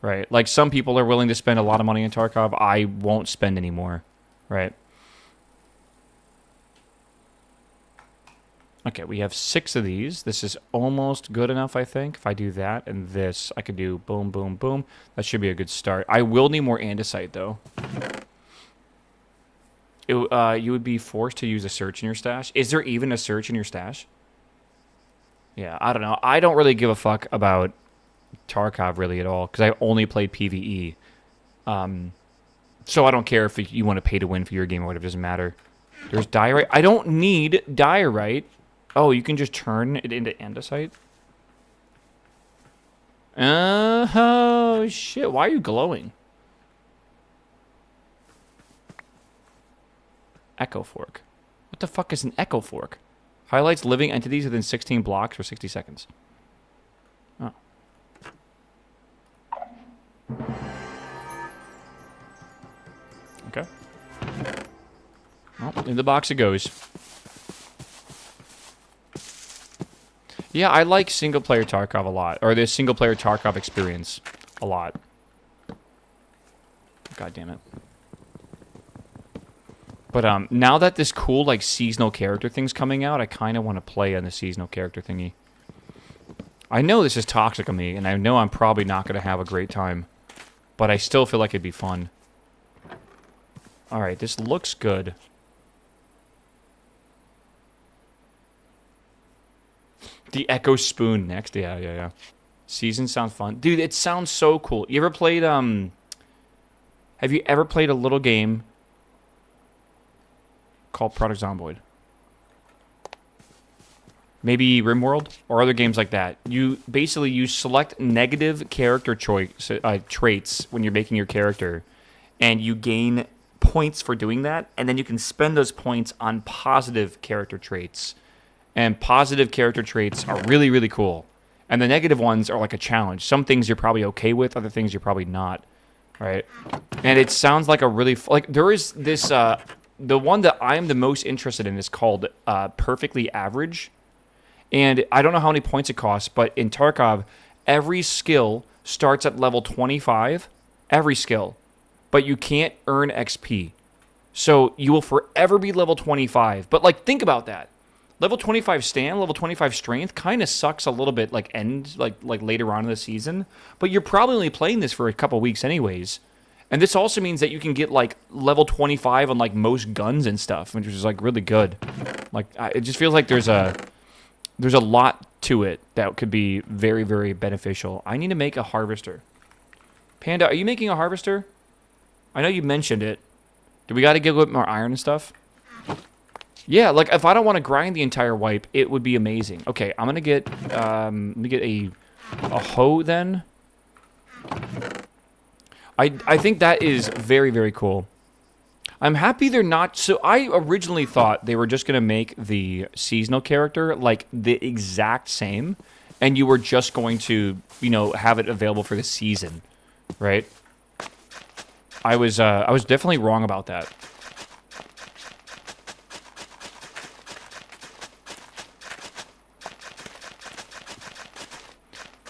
[SPEAKER 1] Right? Like some people are willing to spend a lot of money in Tarkov. I won't spend any more. Right? Okay, we have 6 of these. This is almost good enough, I think. If I do that and this, I could do boom, boom, boom. That should be a good start. I will need more andesite, though. You would be forced to use a search in your stash. Is there even a search in your stash? Yeah, I don't know. I don't really give a fuck about Tarkov really at all because I only played PvE. So I don't care if you want to pay to win for your game or whatever. It doesn't matter. There's diorite. I don't need diorite. Oh, you can just turn it into andesite? Oh, shit. Why are you glowing? Echo fork. What the fuck is an echo fork? Highlights living entities within 16 blocks for 60 seconds. Oh. Okay. Well, in the box it goes. Yeah, I like single-player Tarkov a lot. Or the single-player Tarkov experience a lot. God damn it. But now that this cool, like, seasonal character thing's coming out, I kind of want to play on the seasonal character thingy. I know this is toxic of me, and I know I'm probably not going to have a great time. But I still feel like it'd be fun. Alright, this looks good. The Echo Spoon next. Yeah. Season sounds fun. Dude, it sounds so cool. You ever played, have you ever played a little game called Product Zomboid? Maybe RimWorld? Or other games like that. You select negative character traits when you're making your character. And you gain points for doing that. And then you can spend those points on positive character traits. And positive character traits are really, really cool. And the negative ones are like a challenge. Some things you're probably okay with, other things you're probably not. Right? And it sounds like a really... there is this... the one that I am the most interested in is called Perfectly Average. And I don't know how many points it costs, but in Tarkov, every skill starts at level 25. Every skill. But you can't earn XP. So you will forever be level 25. But, like, think about that. Level 25 stand, level 25 strength kind of sucks a little bit, like later on in the season. But you're probably only playing this for a couple weeks anyways. And this also means that you can get like level 25 on like most guns and stuff, which is like really good. Like it just feels like there's a lot to it that could be very, very beneficial. I need to make a harvester. Panda, are you making a harvester? I know you mentioned it. Do we got to get more iron and stuff? Yeah, like if I don't want to grind the entire wipe, it would be amazing. Okay, I'm gonna get let me get a hoe then. I think that is very, very cool. I'm happy they're not... So I originally thought they were just going to make the seasonal character like the exact same. And you were just going to, you know, have it available for the season. Right? I was definitely wrong about that.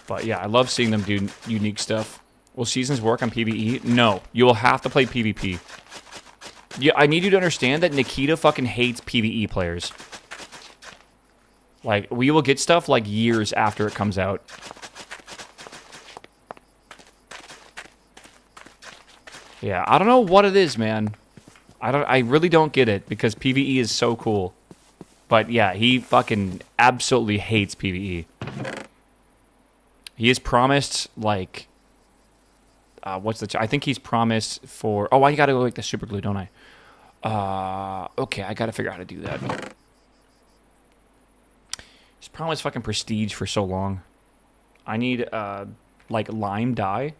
[SPEAKER 1] But yeah, I love seeing them do unique stuff. Will seasons work on PvE? No. You will have to play PvP. Yeah, I need you to understand that Nikita fucking hates PvE players. Like, we will get stuff like years after it comes out. Yeah, I don't know what it is, man. I really don't get it because PvE is so cool. But yeah, he fucking absolutely hates PvE. He has promised, like... I think he's promised for... Oh, I gotta go like the super glue, don't I? Okay, I gotta figure out how to do that. He's promised fucking prestige for so long. I need, like, lime dye.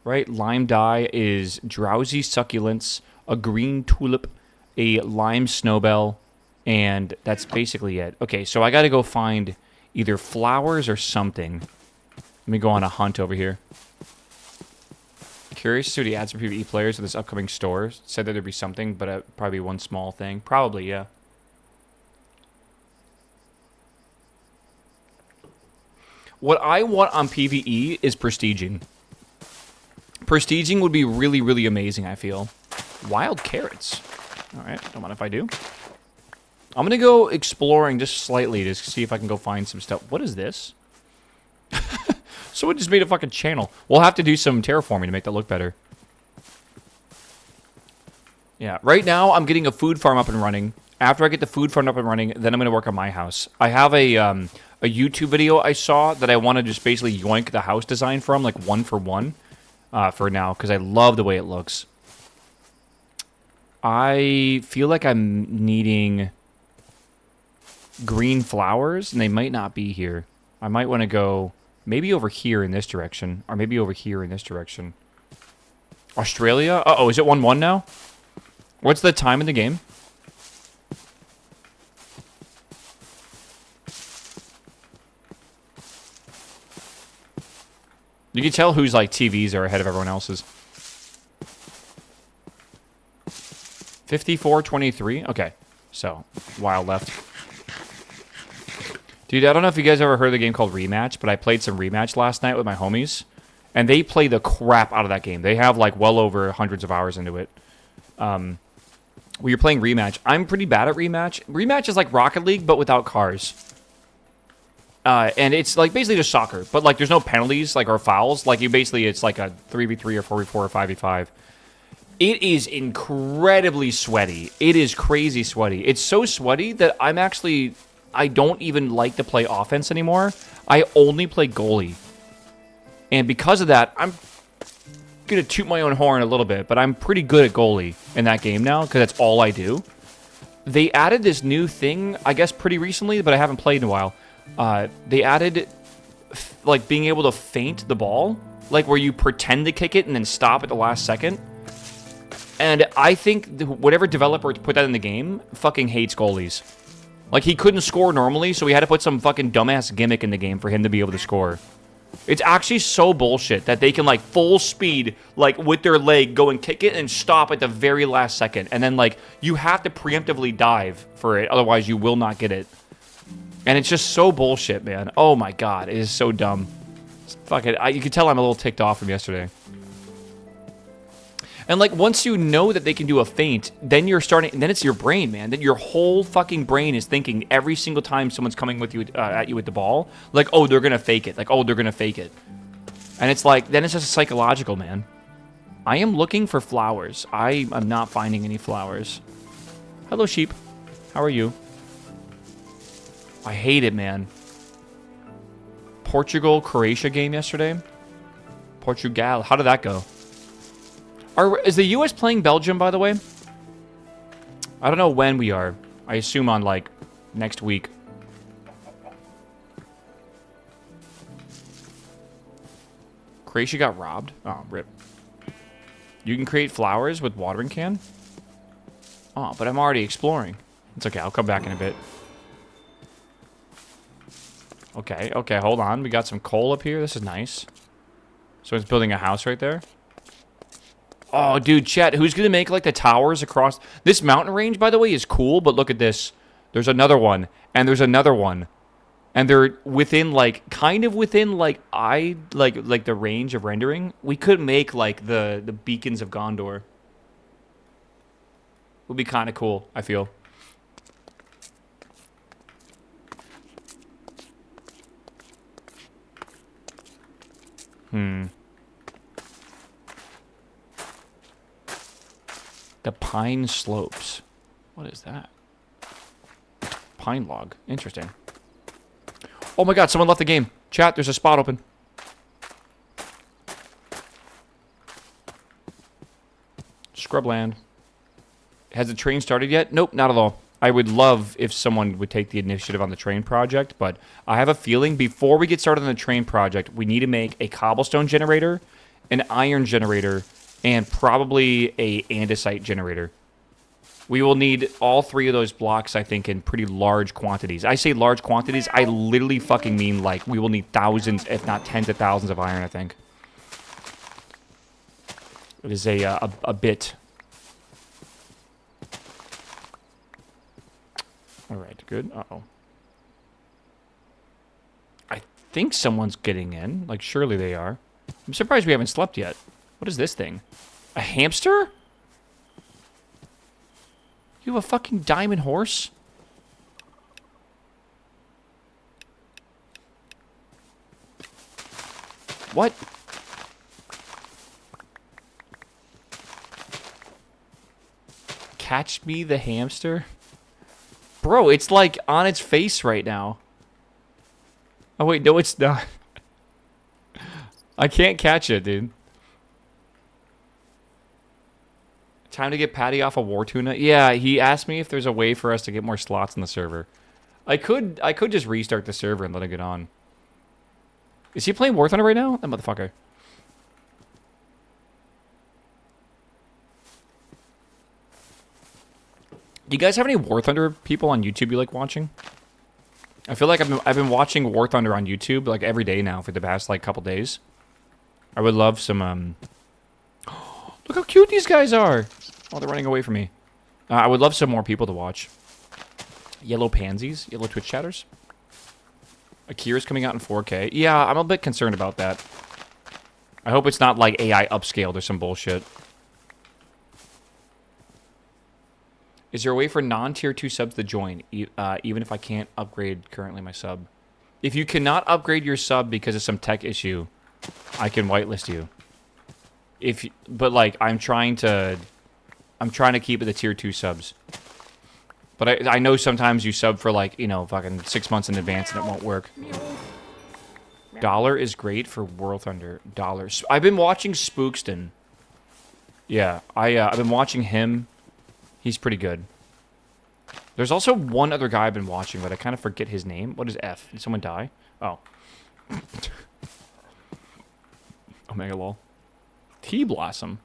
[SPEAKER 1] Right? Lime dye is drowsy succulents, a green tulip, a lime snowbell, and that's basically it. Okay, so I gotta go find either flowers or something. Let me go on a hunt over here. Curious to see what he adds for PvE players with this upcoming store. Said that there'd be something, but probably one small thing. Probably, yeah. What I want on PvE is prestiging. Prestiging would be really, really amazing, I feel. Wild carrots. Alright, don't mind if I do. I'm gonna go exploring just slightly to see if I can go find some stuff. What is this? Someone just made a fucking channel. We'll have to do some terraforming to make that look better. Yeah, right now I'm getting a food farm up and running. After I get the food farm up and running, then I'm going to work on my house. I have a YouTube video I saw that I want to just basically yoink the house design from, like one for one, for now, because I love the way it looks. I feel like I'm needing green flowers, and they might not be here. I might want to go... Maybe over here in this direction. Or maybe over here in this direction. Australia? Uh-oh, is it 1-1 now? What's the time in the game? You can tell whose, like, TVs are ahead of everyone else's. 54-23? Okay. So, while left. Dude, I don't know if you guys ever heard of the game called Rematch, but I played some Rematch last night with my homies, and they play the crap out of that game. They have, like, well over hundreds of hours into it. We were playing Rematch. I'm pretty bad at Rematch. Rematch is like Rocket League, but without cars. And it's, like, basically just soccer. But, like, there's no penalties, like, or fouls. Like, it's like a 3v3 or 4v4 or 5v5. It is incredibly sweaty. It is crazy sweaty. It's so sweaty that I don't even like to play offense anymore. I only play goalie. And because of that, I'm going to toot my own horn a little bit, but I'm pretty good at goalie in that game now because that's all I do. They added this new thing, I guess, pretty recently, but I haven't played in a while. They added, like, being able to feint the ball, like where you pretend to kick it and then stop at the last second. And I think whatever developer put that in the game fucking hates goalies. Like, he couldn't score normally, so we had to put some fucking dumbass gimmick in the game for him to be able to score. It's actually so bullshit that they can, like, full speed, like, with their leg, go and kick it and stop at the very last second. And then, like, you have to preemptively dive for it, otherwise you will not get it. And it's just so bullshit, man. Oh my god, it is so dumb. Fuck it. You can tell I'm a little ticked off from yesterday. And, like, once you know that they can do a feint, then then it's your brain, man. Then your whole fucking brain is thinking every single time someone's coming with you at you with the ball, like, oh, they're gonna fake it. Like, oh, they're gonna fake it. And it's like, then it's just psychological, man. I am looking for flowers. I am not finding any flowers. Hello, sheep. How are you? I hate it, man. Portugal-Croatia game yesterday. Portugal. How did that go? Is the U.S. playing Belgium, by the way? I don't know when we are. I assume on, like, next week. Croatia got robbed? Oh, rip. You can create flowers with watering can? Oh, but I'm already exploring. It's okay, I'll come back in a bit. Okay, hold on. We got some coal up here. This is nice. Someone's building a house right there. Oh, dude, chat, who's going to make, like, the towers across... This mountain range, by the way, is cool, but look at this. There's another one, and there's another one. And they're within, like, kind of within, like, like the range of rendering. We could make, like, the beacons of Gondor. Would be kind of cool, I feel. The Pine Slopes. What is that? Pine log. Interesting. Oh my god, someone left the game. Chat, there's a spot open. Scrubland. Has the train started yet? Nope, not at all. I would love if someone would take the initiative on the train project, but I have a feeling before we get started on the train project, we need to make a cobblestone generator, an iron generator, and probably a andesite generator. We will need all three of those blocks, I think, in pretty large quantities. I say large quantities, I literally fucking mean, like, we will need thousands, if not tens of thousands of iron, I think. It is a bit. Alright, good. Uh-oh. I think someone's getting in. Like, surely they are. I'm surprised we haven't slept yet. What is this thing? A hamster? You have a fucking diamond horse? What? Catch me the hamster? Bro, it's like on its face right now. Oh wait, no it's not. I can't catch it, dude. Time to get Patty off of War Tuna. Yeah, he asked me if there's a way for us to get more slots in the server. I could just restart the server and let it get on. Is he playing War Thunder right now? That motherfucker. Do you guys have any War Thunder people on YouTube you like watching? I feel like I've been watching War Thunder on YouTube like every day now for the past like couple days. I would love some look how cute these guys are. Oh, they're running away from me. I would love some more people to watch. Yellow pansies, yellow Twitch chatters. Akira's coming out in 4K. Yeah, I'm a bit concerned about that. I hope it's not like AI upscaled or some bullshit. Is there a way for non-tier 2 subs to join, even if I can't upgrade currently my sub? If you cannot upgrade your sub because of some tech issue, I can whitelist you. But like I'm trying to keep it to tier 2 subs. But I know sometimes you sub for like, you know, fucking 6 months in advance and it won't work. Dollar is great for World Thunder. Dollars. I've been watching Spookston. Yeah, I've been watching him. He's pretty good. There's also one other guy I've been watching, but I kind of forget his name. What is F? Did someone die? Oh. Omega lol. Tea Blossom.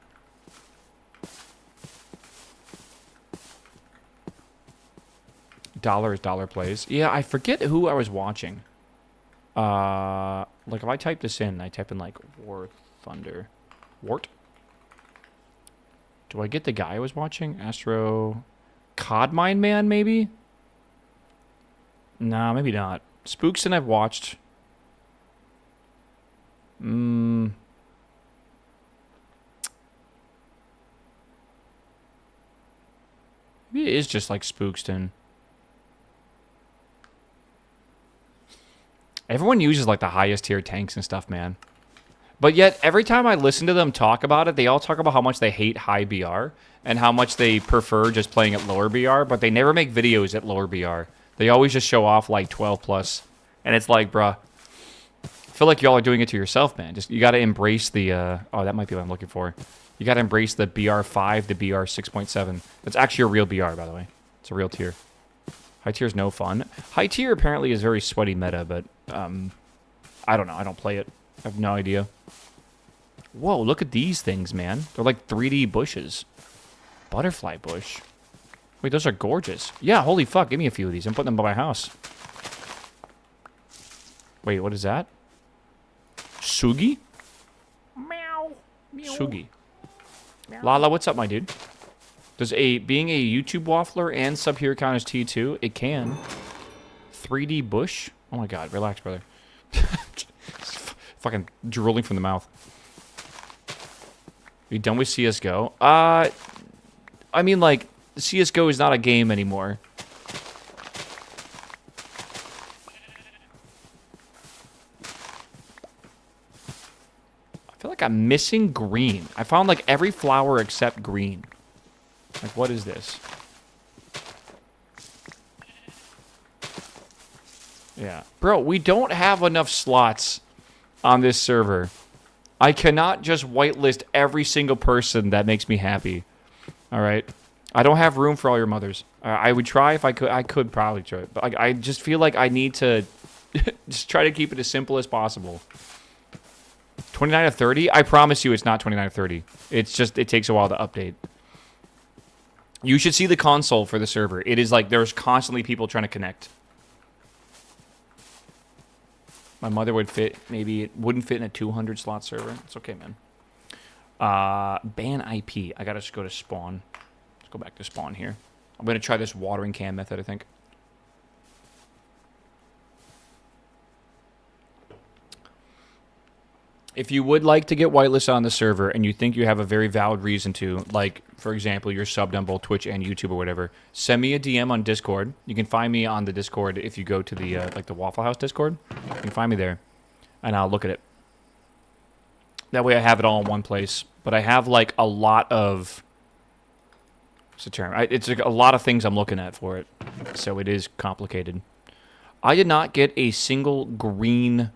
[SPEAKER 1] Dollar is dollar plays. Yeah, I forget who I was watching. Like if I type this in, I type in like War Thunder. Wart? Do I get the guy I was watching? Astro... Codmine Man, maybe? Nah, maybe not. Spookston I've watched. Maybe it is just like Spookston. Everyone uses like the highest tier tanks and stuff, man. But yet, every time I listen to them talk about it, they all talk about how much they hate high BR and how much they prefer just playing at lower BR, but they never make videos at lower BR. They always just show off like 12 plus. And it's like, bruh, I feel like y'all are doing it to yourself, man. Just you got to embrace the, oh, that might be what I'm looking for. You got to embrace the BR5 to BR 6.7. That's actually a real BR, by the way. It's a real tier. High tier is no fun. High tier apparently is very sweaty meta, but I don't know. I don't play it. I have no idea. Whoa, look at these things, man. They're like 3D bushes. Butterfly bush. Wait, those are gorgeous. Yeah, holy fuck. Give me a few of these. I'm putting them by my house. Wait, what is that? Sugi?
[SPEAKER 2] Meow. Meow.
[SPEAKER 1] Sugi. Lala, what's up, my dude? Does being a YouTube waffler and sub here count as T2? It can. 3D bush? Oh my god, relax, brother. Fucking drooling from the mouth. Are you done with CSGO? I mean, like, CSGO is not a game anymore. I feel like I'm missing green. I found, like, every flower except green. Like, what is this? Yeah. Bro, we don't have enough slots on this server. I cannot just whitelist every single person that makes me happy. Alright? I don't have room for all your mothers. I would try if I could. I could probably try. But like, I just feel like I need to just try to keep it as simple as possible. 29 to 30? I promise you it's not 29 to 30. It's just, it takes a while to update. You should see the console for the server. It is like, there's constantly people trying to connect. My mother would fit, maybe it wouldn't fit in a 200 slot server. It's okay, man. Ban IP. I gotta just go to spawn. Let's go back to spawn here. I'm gonna try this watering can method, I think. If you would like to get whitelisted on the server and you think you have a very valid reason to, like, for example, you're subbed on both Twitch and YouTube or whatever, send me a DM on Discord. You can find me on the Discord if you go to the, like, the Waffle House Discord. You can find me there, and I'll look at it. That way I have it all in one place. But I have, like, a lot of... What's the term? It's like a lot of things I'm looking at for it. So it is complicated. I did not get a single green...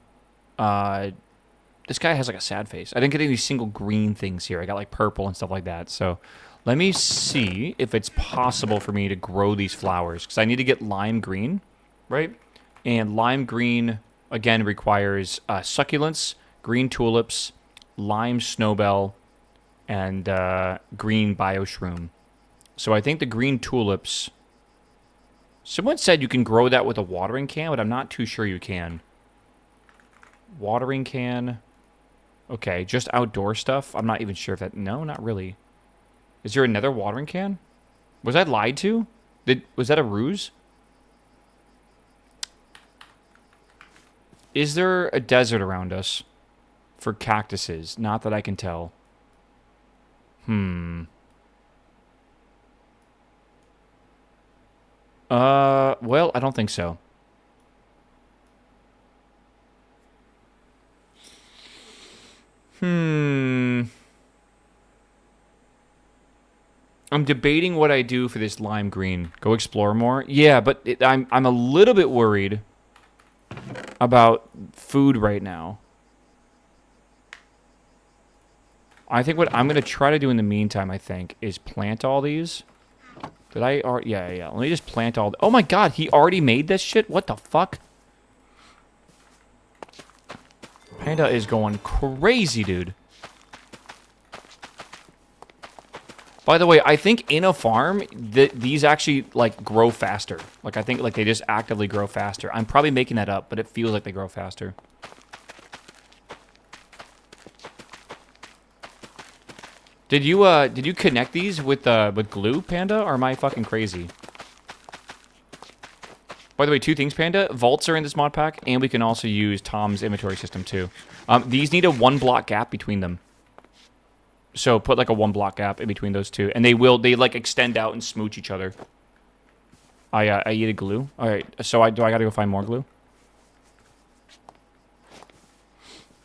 [SPEAKER 1] This guy has like a sad face. I didn't get any single green things here. I got like purple and stuff like that. So let me see if it's possible for me to grow these flowers. Because I need to get lime green, right? And lime green, again, requires succulents, green tulips, lime snowbell, and green bioshroom. So I think the green tulips... Someone said you can grow that with a watering can, but I'm not too sure you can. Watering can... Okay, just outdoor stuff. I'm not even sure if that... No, not really. Is there another watering can? Was I lied to? Was that a ruse? Is there a desert around us for cactuses? Not that I can tell. Well, I don't think so. I'm debating what I do for this lime green. Go explore more? Yeah, but I'm a little bit worried about food right now. I think what I'm going to try to do in the meantime, I think, is plant all these. Did I already? Yeah. Let me just plant all... Oh my god, he already made this shit? What the fuck? Panda is going crazy, dude. By the way, I think in a farm, these actually, like, grow faster. Like, I think, like, they just actively grow faster. I'm probably making that up, but it feels like they grow faster. Did you connect these with glue, Panda, or am I fucking crazy? By the way, two things, Panda. Vaults are in this mod pack, and we can also use Tom's inventory system, too. These need a 1-block gap between them. So put like a 1-block gap in between those two, and they like extend out and smooch each other. I eat a glue. All right, so I gotta go find more glue.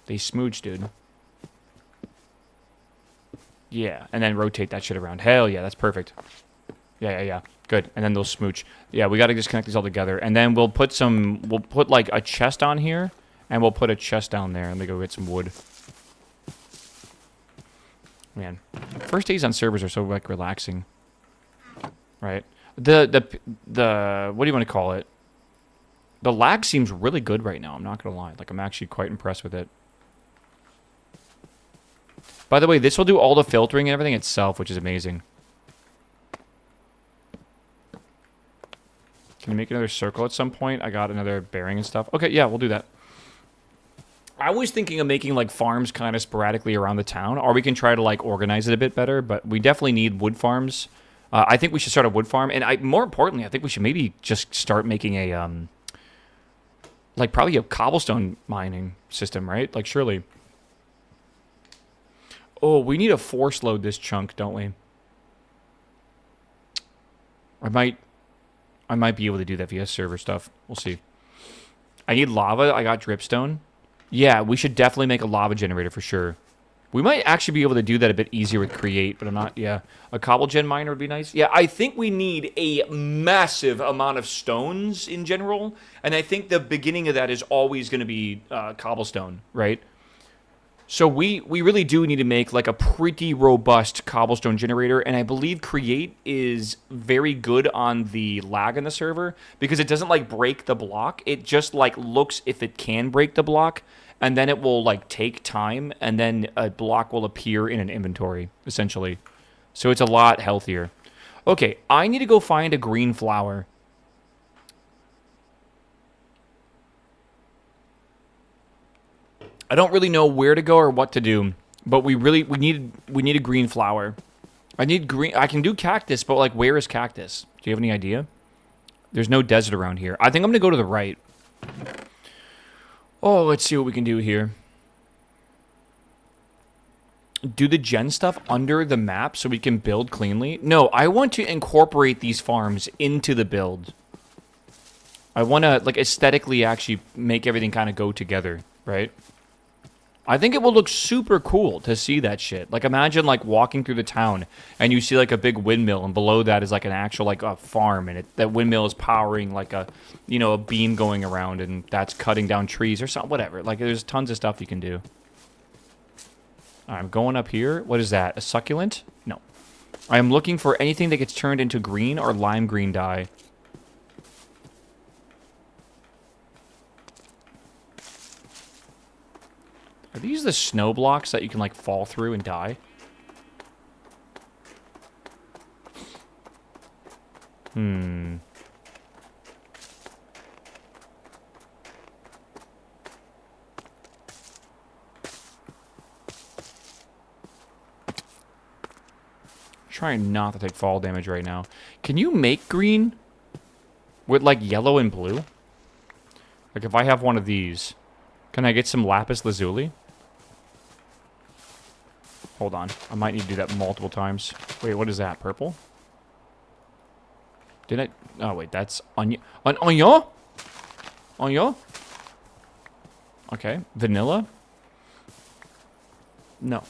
[SPEAKER 1] They smooch, dude. Yeah, and then rotate that shit around. Hell yeah, that's perfect. Yeah. Good. And then they'll smooch. Yeah, we gotta just connect these all together, and then we'll put like a chest on here, and we'll put a chest down there. Let me go get some wood. Man, first days on servers are so, like, relaxing. Right? The what do you want to call it? The lag seems really good right now, I'm not gonna lie. Like, I'm actually quite impressed with it. By the way, this will do all the filtering and everything itself, which is amazing. Can you make another circle at some point? I got another bearing and stuff. Okay, yeah, we'll do that. I was thinking of making, like, farms kind of sporadically around the town, or we can try to, like, organize it a bit better, but we definitely need wood farms. I think we should start a wood farm, and more importantly, I think we should maybe just start making a, like, probably a cobblestone mining system, right? Like, surely. Oh, we need to force load this chunk, don't we? I might be able to do that via server stuff. We'll see. I need lava. I got dripstone. Yeah, we should definitely make a lava generator for sure. We might actually be able to do that a bit easier with Create, but I'm not... Yeah, a cobble gen miner would be nice. Yeah, I think we need a massive amount of stones in general, and I think the beginning of that is always going to be cobblestone, right? So we really do need to make, like, a pretty robust cobblestone generator, and I believe Create is very good on the lag in the server, because it doesn't, like, break the block. It just, like, looks if it can break the block, and then it will, like, take time, and then a block will appear in an inventory, essentially. So it's a lot healthier. Okay, I need to go find a green flower. I don't really know where to go or what to do, but we need a green flower. I need green. I can do cactus, but, like, where is cactus? Do you have any idea? There's no desert around here. I think I'm gonna go to the right. Oh, let's see what we can do here. Do the gen stuff under the map so we can build cleanly? No, I want to incorporate these farms into the build. I want to, like, aesthetically actually make everything kind of go together, right? I think it will look super cool to see that shit. Like, imagine, like, walking through the town and you see, like, a big windmill, and below that is, like, an actual, like, a farm, and that windmill is powering, like, a, you know, a beam going around, and that's cutting down trees or something, whatever. Like, there's tons of stuff you can do. I'm going up here. What is that? A succulent? No. I am looking for anything that gets turned into green or lime green dye. Are these the snow blocks that you can, like, fall through and die? Trying not to take fall damage right now. Can you make green with, like, yellow and blue? Like, if I have one of these, Can I get some lapis lazuli? Hold on. I might need to do that multiple times. Wait, what is that? Purple? Did I? Oh, wait. That's onion. Onion? Onion? Okay. Vanilla? No.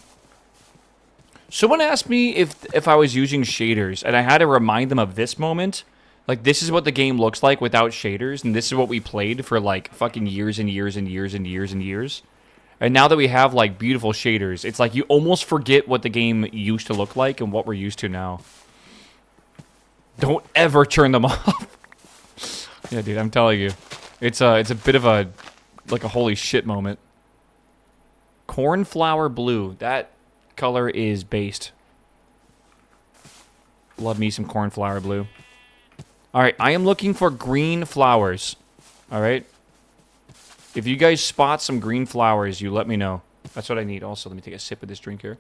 [SPEAKER 1] Someone asked me if I was using shaders, and I had to remind them of this moment. Like, this is what the game looks like without shaders, and this is what we played for, like, fucking years and years and years and years and years. And now that we have, like, beautiful shaders, it's like you almost forget what the game used to look like and what we're used to now. Don't ever turn them off. Yeah, dude, I'm telling you. It's a bit of a, like, a holy shit moment. Cornflower blue. That color is based. Love me some cornflower blue. Alright, I am looking for green flowers. Alright? If you guys spot some green flowers, you let me know. That's what I need. Also, let me take a sip of this drink here.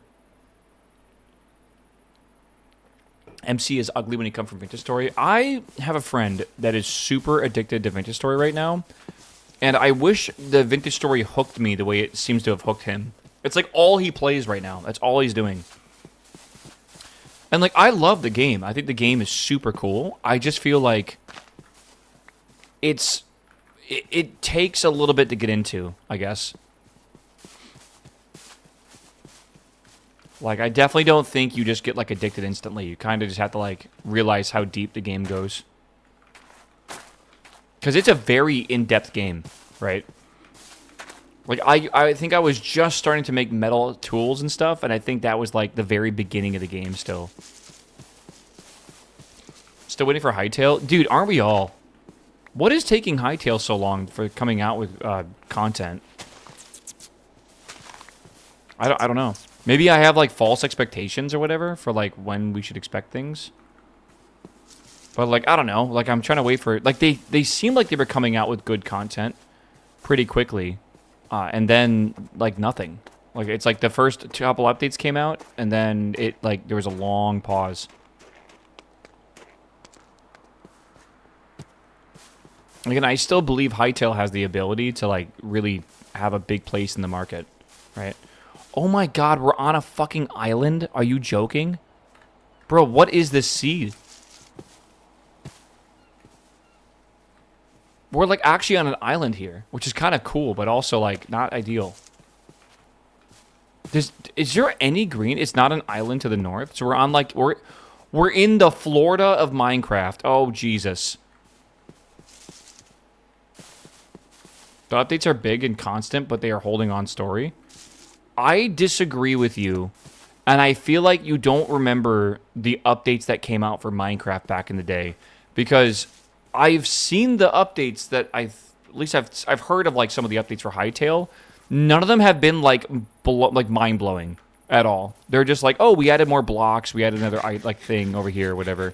[SPEAKER 1] MC is ugly when he comes from Vintage Story. I have a friend that is super addicted to Vintage Story right now. And I wish the Vintage Story hooked me the way it seems to have hooked him. It's like all he plays right now. That's all he's doing. And like, I love the game. I think the game is super cool. I just feel like it takes a little bit to get into, I guess. Like, I definitely don't think you just get, like, addicted instantly. You kind of just have to, like, realize how deep the game goes. Because it's a very in-depth game, right? Like, I think I was just starting to make metal tools and stuff, and I think that was, like, the very beginning of the game still. Still waiting for Hytale? Dude, aren't we all? What is taking Hytale so long for coming out with content? I don't know. Maybe I have, like, false expectations or whatever for, like, when we should expect things. But, like, I don't know. Like, I'm trying to wait for... Like, they seem like they were coming out with good content pretty quickly. And then, like, nothing. Like, it's like the first couple updates came out, and then it, like, there was a long pause. Again, I still believe Hytale has the ability to, like, really have a big place in the market, right? Oh my god, we're on a fucking island? Are you joking? Bro, what is this seed? We're, like, actually on an island here, which is kind of cool, but also, like, not ideal. Is there any green? It's not an island to the north, so we're on, like, we're in the Florida of Minecraft. Oh, Jesus. The updates are big and constant, but they are holding on story. I disagree with you, and I feel like you don't remember the updates that came out for Minecraft back in the day, because I've seen the updates that at least I've heard of, like, some of the updates for Hytale. None of them have been like mind blowing at all. They're just like, oh, we added more blocks, we added another like thing over here, whatever.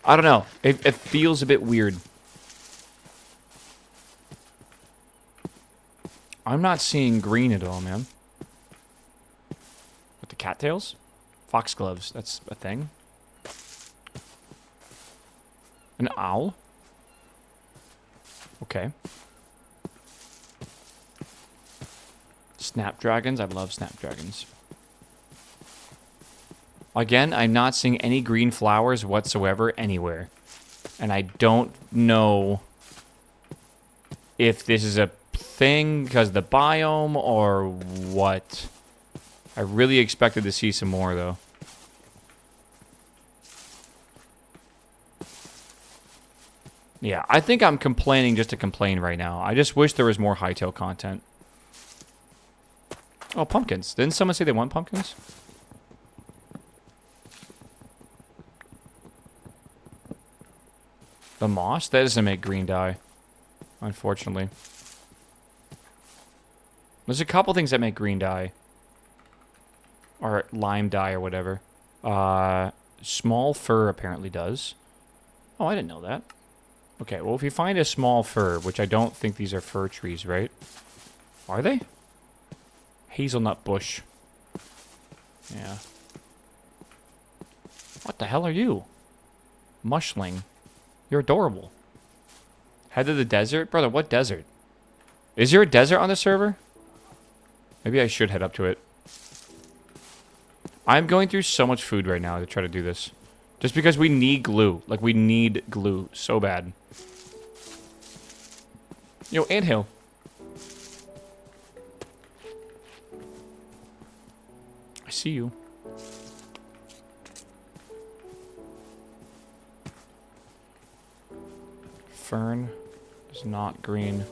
[SPEAKER 1] I don't know. It feels a bit weird. I'm not seeing green at all, man. With the cattails? Foxgloves, that's a thing. An owl? Okay. Snapdragons, I love snapdragons. Again, I'm not seeing any green flowers whatsoever anywhere. And I don't know if this is a thing because of the biome or what. I really expected to see some more, though. Yeah, I think I'm complaining just to complain right now. I just wish there was more Hytale content. Oh, pumpkins. Didn't someone say they want pumpkins? The moss? That doesn't make green dye, unfortunately. There's a couple things that make green dye. Or lime dye or whatever. Small fir apparently does. Oh, I didn't know that. Okay, well, if you find a small fir, which I don't think these are fir trees, right? Are they? Hazelnut bush. Yeah. What the hell are you? Mushling. You're adorable. Head to the desert? Brother, what desert? Is there a desert on the server? Maybe I should head up to it. I'm going through so much food right now to try to do this. Just because we need glue. Like, we need glue so bad. Yo, anthill. I see you. Fern is not green.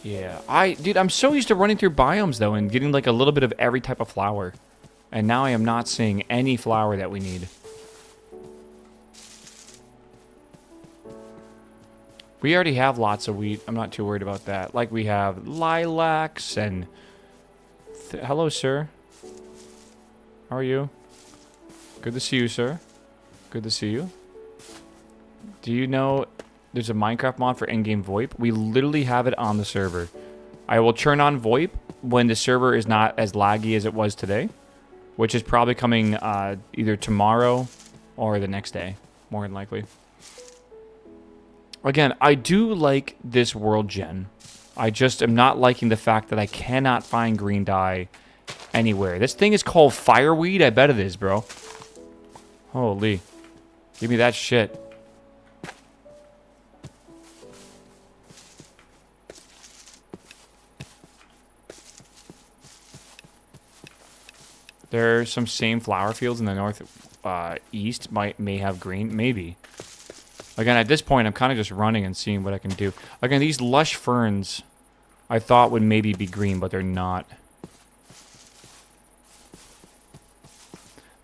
[SPEAKER 1] Yeah, dude, I'm so used to running through biomes, though, and getting, like, a little bit of every type of flower. And now I am not seeing any flower that we need. We already have lots of wheat. I'm not too worried about that. Like, we have lilacs and... Hello, sir. How are you? Good to see you, sir. Good to see you. Do you know there's a Minecraft mod for in-game VoIP? We literally have it on the server. I will turn on VoIP when the server is not as laggy as it was today, which is probably coming either tomorrow or the next day, more than likely. Again, I do like this world gen. I just am not liking the fact that I cannot find green dye anywhere. This thing is called fireweed? I bet it is, bro. Holy. Give me that shit. There are some same flower fields in the north east may have green. Maybe. Again, at this point, I'm kind of just running and seeing what I can do. Again, these lush ferns I thought would maybe be green, but they're not.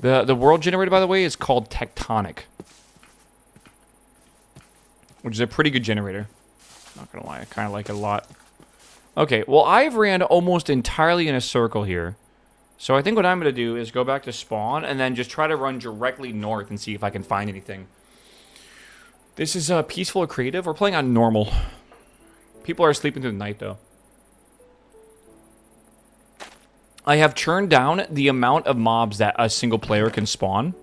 [SPEAKER 1] The world generator, by the way, is called Tectonic, which is a pretty good generator. Not gonna lie, I kind of like it a lot. Okay, well, I've ran almost entirely in a circle here. So I think what I'm going to do is go back to spawn and then just try to run directly north and see if I can find anything. This is peaceful or creative. We're playing on normal. People are sleeping through the night, though. I have turned down the amount of mobs that a single player can spawn,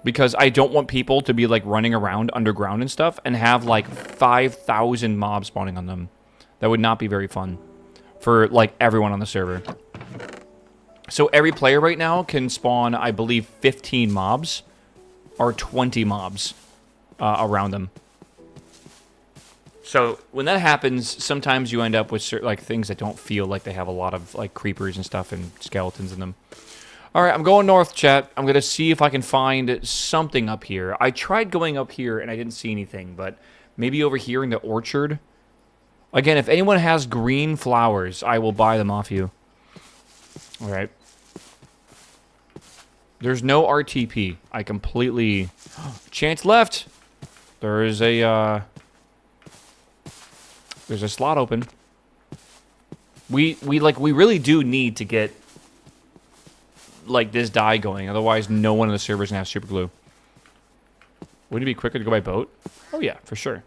[SPEAKER 1] because I don't want people to be, like, running around underground and stuff and have, like, 5,000 mobs spawning on them. That would not be very fun for, like, everyone on the server. So every player right now can spawn, I believe, 15 mobs or 20 mobs around them. So when that happens, sometimes you end up with certain, like, things that don't feel like they have a lot of, like, creepers and stuff and skeletons in them. All right, I'm going north, chat. I'm going to see if I can find something up here. I tried going up here and I didn't see anything, but maybe over here in the orchard. Again, if anyone has green flowers, I will buy them off you. All right. There's no RTP. I completely... Chance left! There is a, There's a slot open. We really do need to get, like, this dye going. Otherwise, no one in the server is going to have super glue. Wouldn't it be quicker to go by boat? Oh, yeah, for sure.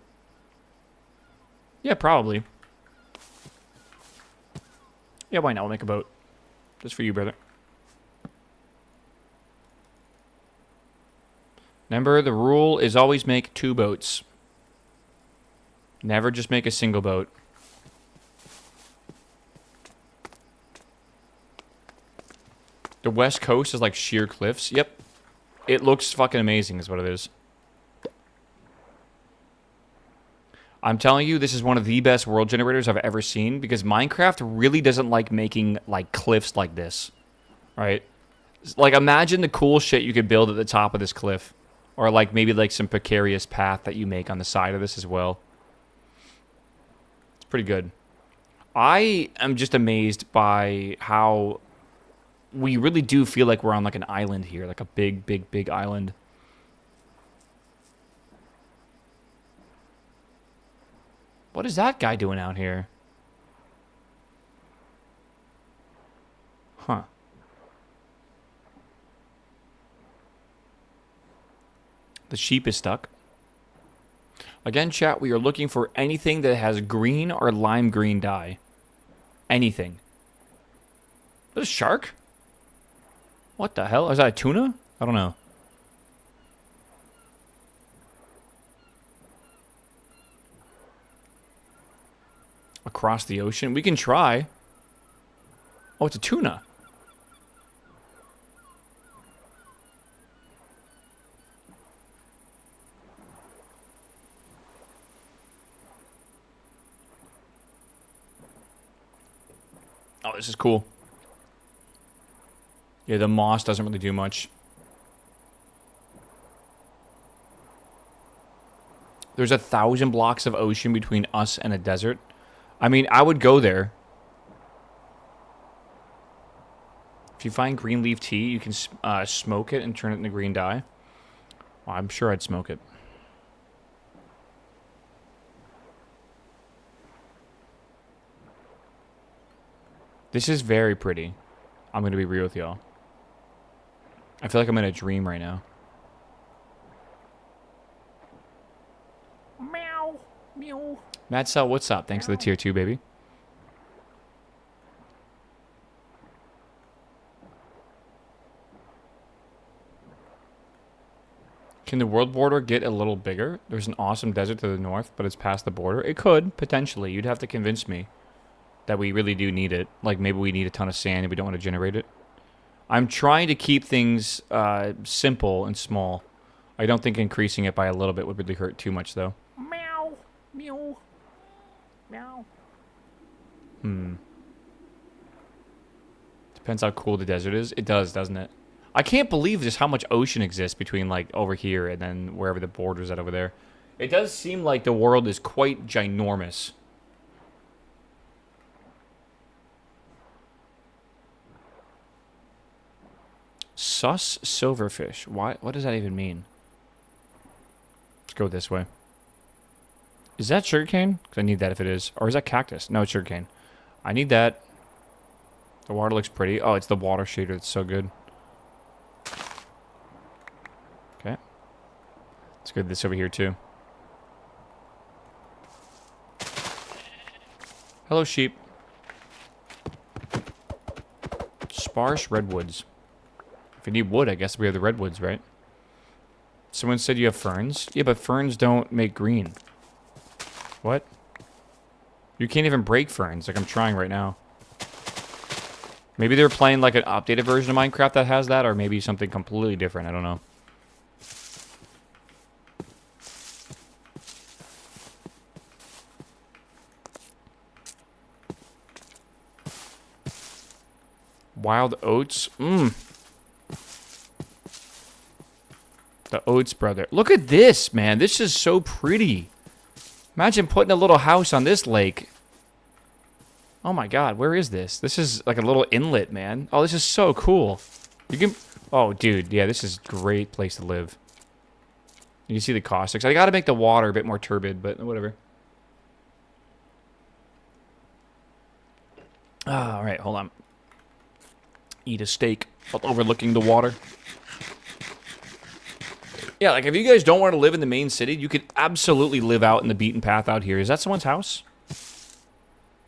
[SPEAKER 1] Yeah, probably. Yeah, why not? We'll make a boat. Just for you, brother. Remember, the rule is always make 2 boats. Never just make a single boat. The west coast is like sheer cliffs. Yep. It looks fucking amazing is what it is. I'm telling you, this is one of the best world generators I've ever seen, because Minecraft really doesn't like making, like, cliffs like this. Right? Like, imagine the cool shit you could build at the top of this cliff. Or, like, maybe, like, some precarious path that you make on the side of this as well. It's pretty good. I am just amazed by how we really do feel like we're on, like, an island here. Like a big, big, big island. What is that guy doing out here? Huh. The sheep is stuck. Again, chat, we are looking for anything that has green or lime green dye. Anything. Is that a shark? What the hell? Is that a tuna? I don't know. Across the ocean? We can try. Oh, it's a tuna. Oh, this is cool. Yeah, the moss doesn't really do much. There's 1,000 blocks of ocean between us and a desert. I mean, I would go there. If you find green leaf tea, you can smoke it and turn it into green dye. Well, I'm sure I'd smoke it. This is very pretty. I'm going to be real with y'all. I feel like I'm in a dream right now.
[SPEAKER 2] Meow. Meow.
[SPEAKER 1] Mad Cell, what's up? Thanks for the tier 2, baby. Can the world border get a little bigger? There's an awesome desert to the north, but it's past the border. It could, potentially. You'd have to convince me that we really do need it. Like, maybe we need a ton of sand and we don't want to generate it. I'm trying to keep things simple and small. I don't think increasing it by a little bit would really hurt too much, though.
[SPEAKER 2] Meow. Meow. Meow.
[SPEAKER 1] Depends how cool the desert is. It does, doesn't it? I can't believe just how much ocean exists between, like, over here and then wherever the border's at over there. It does seem like the world is quite ginormous. Sus silverfish. Why? What does that even mean? Let's go this way. Is that sugarcane? Because I need that if it is. Or is that cactus? No, it's sugarcane. I need that. The water looks pretty. Oh, it's the water shader. It's so good. Okay. Let's get this over here, too. Hello, sheep. Sparse redwoods. If you need wood, I guess we have the redwoods, right? Someone said you have ferns. Yeah, but ferns don't make green. What? You can't even break ferns, like I'm trying right now. Maybe they're playing like an updated version of Minecraft that has that, or maybe something completely different. I don't know. Wild oats. Mmm. The oats, brother. Look at this, man. This is so pretty. Imagine putting a little house on this lake. Oh my god, where is this? This is like a little inlet, man. Oh, this is so cool. You can... Oh, dude. Yeah, this is a great place to live. You can see the caustics. I gotta make the water a bit more turbid, but whatever. Alright, hold on. Eat a steak while overlooking the water. Yeah, like if you guys don't want to live in the main city, you could absolutely live out in the beaten path out here. Is that someone's house?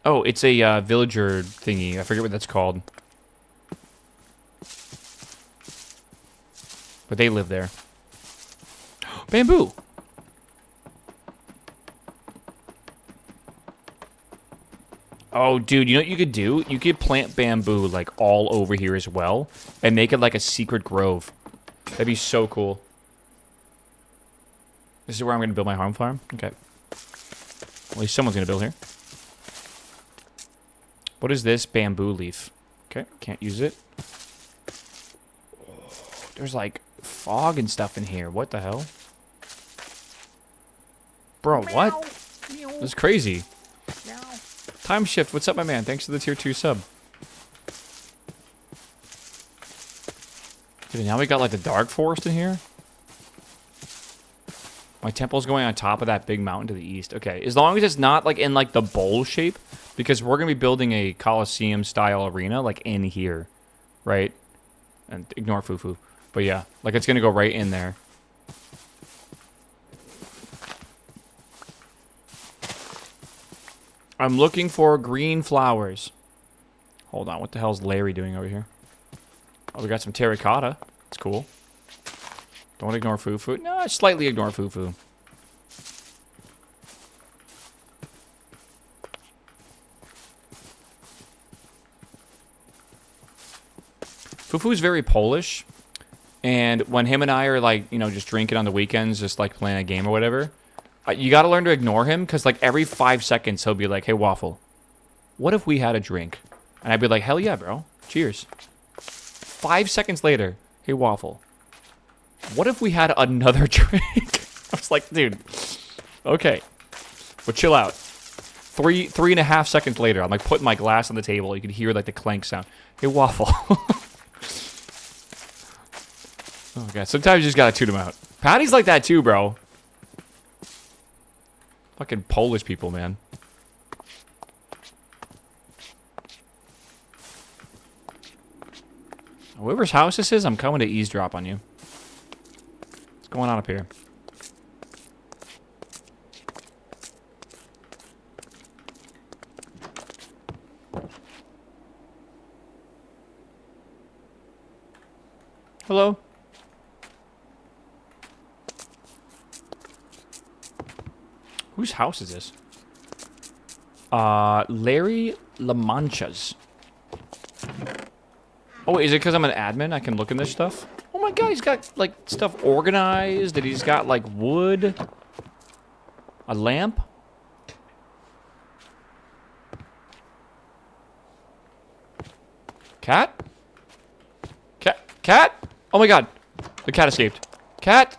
[SPEAKER 1] Oh, it's a villager thingy. I forget what that's called. But they live there. Bamboo! Oh, dude, you know what you could do? You could plant bamboo, like, all over here as well, and make it like a secret grove. That'd be so cool. This is where I'm going to build my home farm? Okay. At least someone's going to build here. What is this? Bamboo leaf. Okay, can't use it. There's, like, fog and stuff in here. What the hell? Bro, what? This is crazy. Time Shift, what's up, my man? Thanks for the tier 2 sub. Dude, now we got, like, the dark forest in here? My temple's going on top of that big mountain to the east. Okay, as long as it's not, like, in, like, the bowl shape, because we're going to be building a Coliseum-style arena, like, in here, right? And ignore Fufu. But, yeah, like, it's going to go right in there. I'm looking for green flowers. Hold on, what the hell's Larry doing over here? Oh, we got some terracotta. That's cool. Don't ignore Fufu. No, slightly ignore Fufu. Fufu's very Polish. And when him and I are like, you know, just drinking on the weekends, just like playing a game or whatever, you got to learn to ignore him because like every 5 seconds he'll be like, "Hey, Waffle, what if we had a drink?" And I'd be like, "Hell yeah, bro. Cheers." 5 seconds later, "Hey, Waffle, what if we had another drink?" I was like, dude, okay, but chill out. 3.5 seconds later, I'm like putting my glass on the table. You could hear like the clank sound. "Hey, Waffle." Oh, God. Sometimes you just gotta tune them out. Patty's like that too, bro. Fucking Polish people, man. Whoever's house this is, I'm coming to eavesdrop on you. What's going on up here? Hello? Whose house is this? Larry LaMancha's. Oh, is it because I'm an admin? I can look in this stuff? Oh my god, he's got, like, stuff organized. And he's got, like, wood. A lamp. Cat? Cat? Oh my god. The cat escaped. Cat?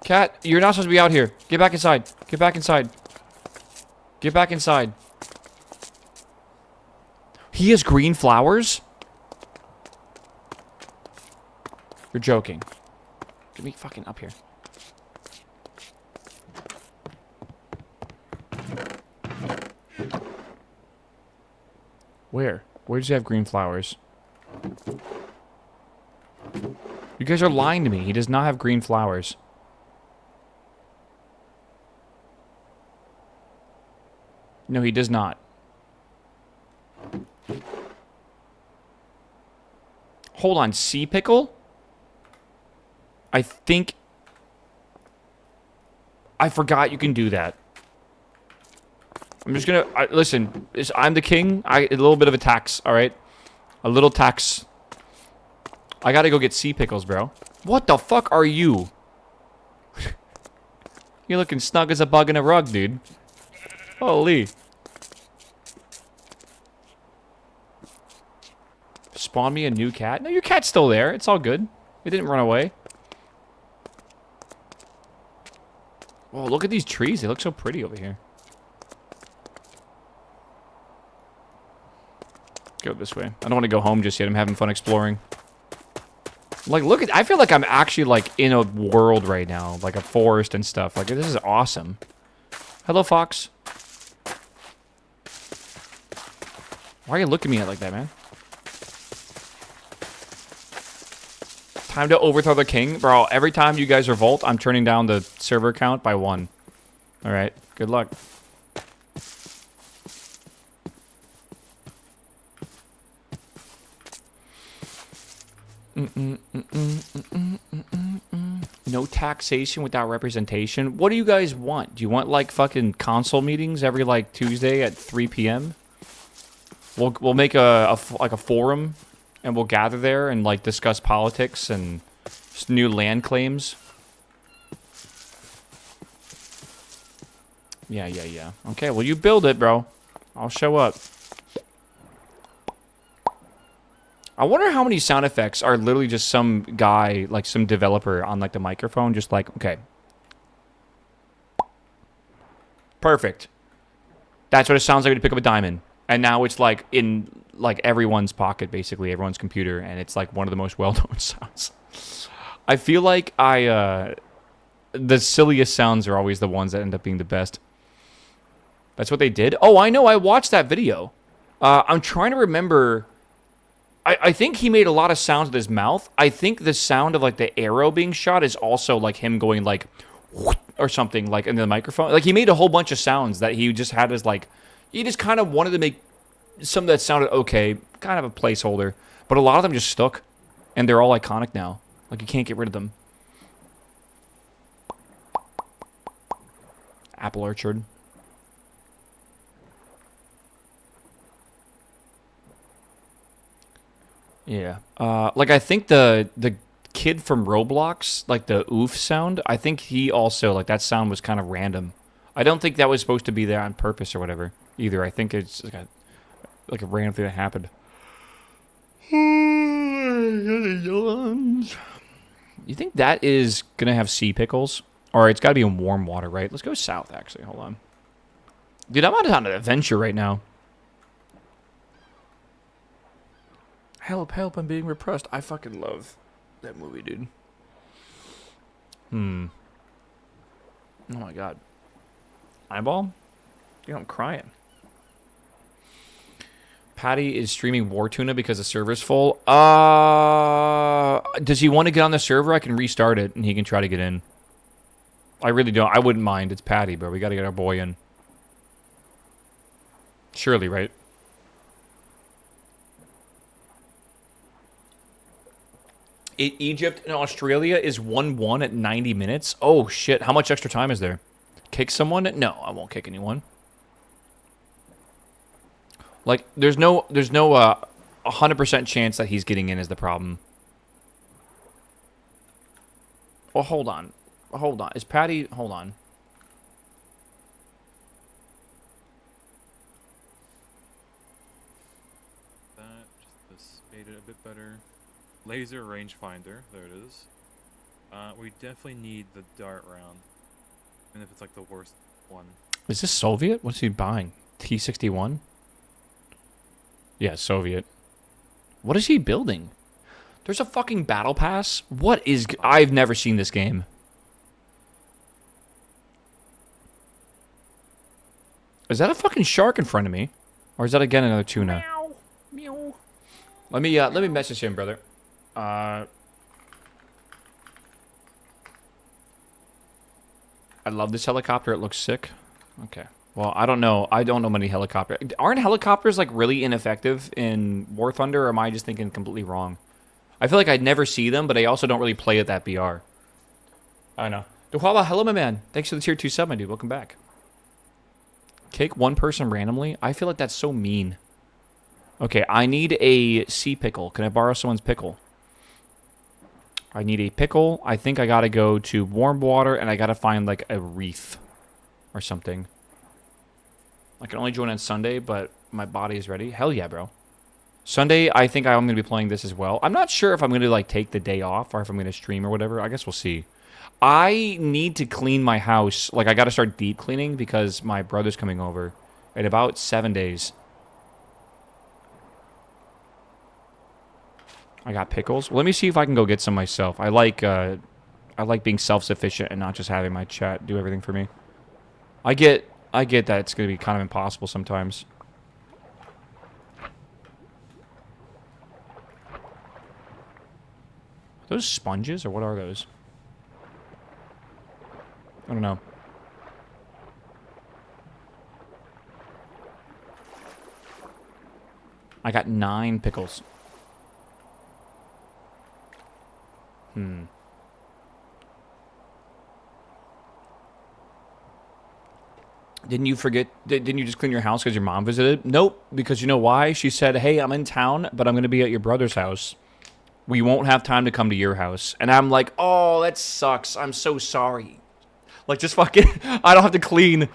[SPEAKER 1] Cat, you're not supposed to be out here. Get back inside. Get back inside. Get back inside. He has green flowers? You're joking. Get me fucking up here. Where? Where does he have green flowers? You guys are lying to me. He does not have green flowers. No, he does not. Hold on, sea pickle? I think... I forgot you can do that. I'm just gonna... listen, I'm the king. A little bit of a tax, alright? A little tax. I gotta go get sea pickles, bro. What the fuck are you? You're looking snug as a bug in a rug, dude. Holy. Spawn me a new cat? No, your cat's still there. It's all good. It didn't run away. Whoa, look at these trees. They look so pretty over here. Go this way. I don't want to go home just yet. I'm having fun exploring. Like, look at... I feel like I'm actually, like, in a world right now. Like, a forest and stuff. Like, this is awesome. Hello, fox. Why are you looking at me like that, man? Time to overthrow the king? Bro, every time you guys revolt, I'm turning down the server count by 1. Alright, good luck. No taxation without representation. What do you guys want? Do you want, like, fucking console meetings every, like, Tuesday at 3 p.m.? We'll make a forum, and we'll gather there and, like, discuss politics and new land claims. Yeah. Okay, well, you build it, bro. I'll show up. I wonder how many sound effects are literally just some guy, like some developer on like the microphone, just like, okay. Perfect. That's what it sounds like to pick up a diamond. And now it's like in like everyone's pocket, basically, everyone's computer, and it's like one of the most well-known sounds. I feel like the silliest sounds are always the ones that end up being the best. That's what they did? Oh, I know, I watched that video. I'm trying to remember... I think he made a lot of sounds with his mouth. I think the sound of, like, the arrow being shot is also, like, him going, like, or something, like, into the microphone. Like, he made a whole bunch of sounds that he just had as, like, he just kind of wanted to make some that sounded okay, kind of a placeholder. But a lot of them just stuck, and they're all iconic now. Like, you can't get rid of them. Apple orchard. Yeah. Like I think the kid from Roblox, like the oof sound, I think he also like that sound was kind of random. I don't think that was supposed to be there on purpose or whatever either. I think it's like a random thing that happened. You think that is gonna have sea pickles? Or it's gotta be in warm water, right? Let's go south actually. Hold on. Dude, I'm on an adventure right now. Help, help, I'm being repressed. I fucking love that movie, dude. Oh my god. Eyeball? Dude, I'm crying. Patty is streaming War Tuna because the server's full. Does he want to get on the server? I can restart it and he can try to get in. I really don't. I wouldn't mind. It's Patty, but we gotta get our boy in. Surely, right? Egypt and Australia is 1-1 at 90 minutes. Oh, shit. How much extra time is there? Kick someone? No, I won't kick anyone. Like, there's no 100% chance that he's getting in is the problem. Well, hold on. Hold on. Is Patty... Hold on.
[SPEAKER 3] That, just this made it a bit better. Laser rangefinder, there it is. We definitely need the dart round. Even if it's like the worst one.
[SPEAKER 1] Is this Soviet? What's he buying? T-61? Yeah, Soviet. What is he building? There's a fucking battle pass? What is... I've never seen this game. Is that a fucking shark in front of me? Or is that again another tuna?
[SPEAKER 2] Meow. Meow.
[SPEAKER 1] Let me message him, brother. I love this helicopter. It looks sick. Okay. Well, I don't know. I don't know many helicopters. Aren't helicopters like really ineffective in War Thunder, or am I just thinking completely wrong? I feel like I'd never see them, but I also don't really play at that BR. I know. Duhava, hello, my man. Thanks for the tier 2 sub, my dude. Welcome back. Kick one person randomly? I feel like that's so mean. Okay, I need a sea pickle. Can I borrow someone's pickle? I need a pickle. I think I gotta go to warm water, and I gotta find, like, a reef or something. I can only join on Sunday, but my body is ready. Hell yeah, bro. Sunday, I think I'm going to be playing this as well. I'm not sure if I'm going to, like, take the day off or if I'm going to stream or whatever. I guess we'll see. I need to clean my house. Like, I got to start deep cleaning because my brother's coming over in about 7 days. I got pickles. Well, let me see if I can go get some myself. I like being self-sufficient and not just having my chat do everything for me. I get that it's going to be kind of impossible sometimes. Are those sponges, or what are those? I don't know. I got 9 pickles. Didn't you just clean your house because your mom visited? Nope, because you know why? She said, hey, I'm in town, but I'm going to be at your brother's house. We won't have time to come to your house. And I'm like, oh, that sucks. I'm so sorry. Like, just fucking, I don't have to clean.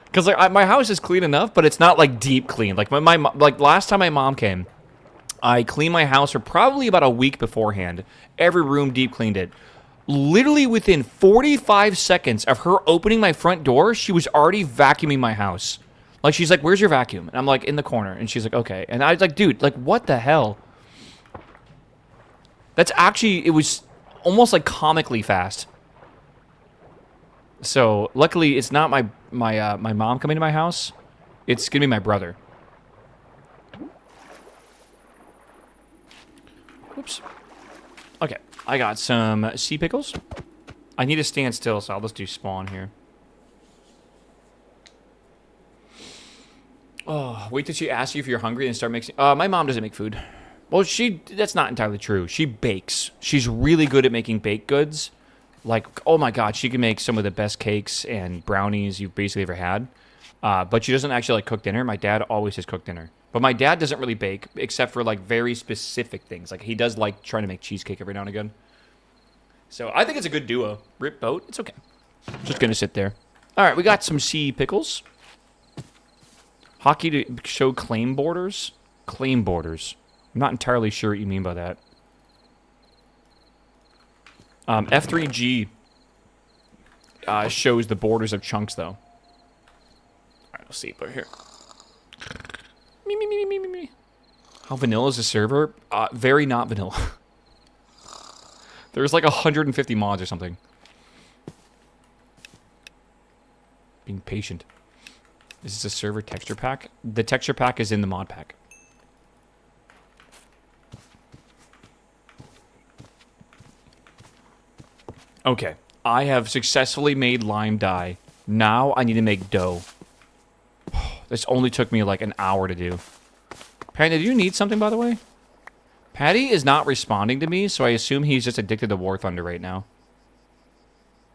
[SPEAKER 1] Because, like, my house is clean enough, but it's not, like, deep clean. Like, like last time my mom came, I cleaned my house for probably about a week beforehand. Every room deep cleaned it. Literally within 45 seconds of her opening my front door, she was already vacuuming my house. Like, she's like, where's your vacuum? And I'm like, in the corner. And she's like, okay. And I was like, dude, like, what the hell? That's actually, it was almost like comically fast. So, luckily, it's not my mom coming to my house. It's gonna be my brother. Oops. Okay, I got some sea pickles. I need to stand still, so I'll just do spawn here. Oh, wait till she asks you if you're hungry and start mixing. My mom doesn't make food. Well, that's not entirely true. She bakes. She's really good at making baked goods. Like, oh my god, she can make some of the best cakes and brownies you've basically ever had. But she doesn't actually, like, cook dinner. My dad always has cooked dinner. But my dad doesn't really bake, except for, like, very specific things. Like, he does like trying to make cheesecake every now and again. So, I think it's a good duo. Rip boat, it's okay. Just gonna sit there. Alright, we got some sea pickles. Hockey to show claim borders? Claim borders. I'm not entirely sure what you mean by that. F3G shows the borders of chunks, though. Alright, let's see. Put it here. Me. How vanilla is the server? Very not vanilla. There's like 150 mods or something. Being patient. Is this a server texture pack? The texture pack is in the mod pack. Okay. I have successfully made lime dye. Now I need to make dough. This only took me like an hour to do. Panda, do you need something, by the way? Patty is not responding to me, so I assume he's just addicted to War Thunder right now.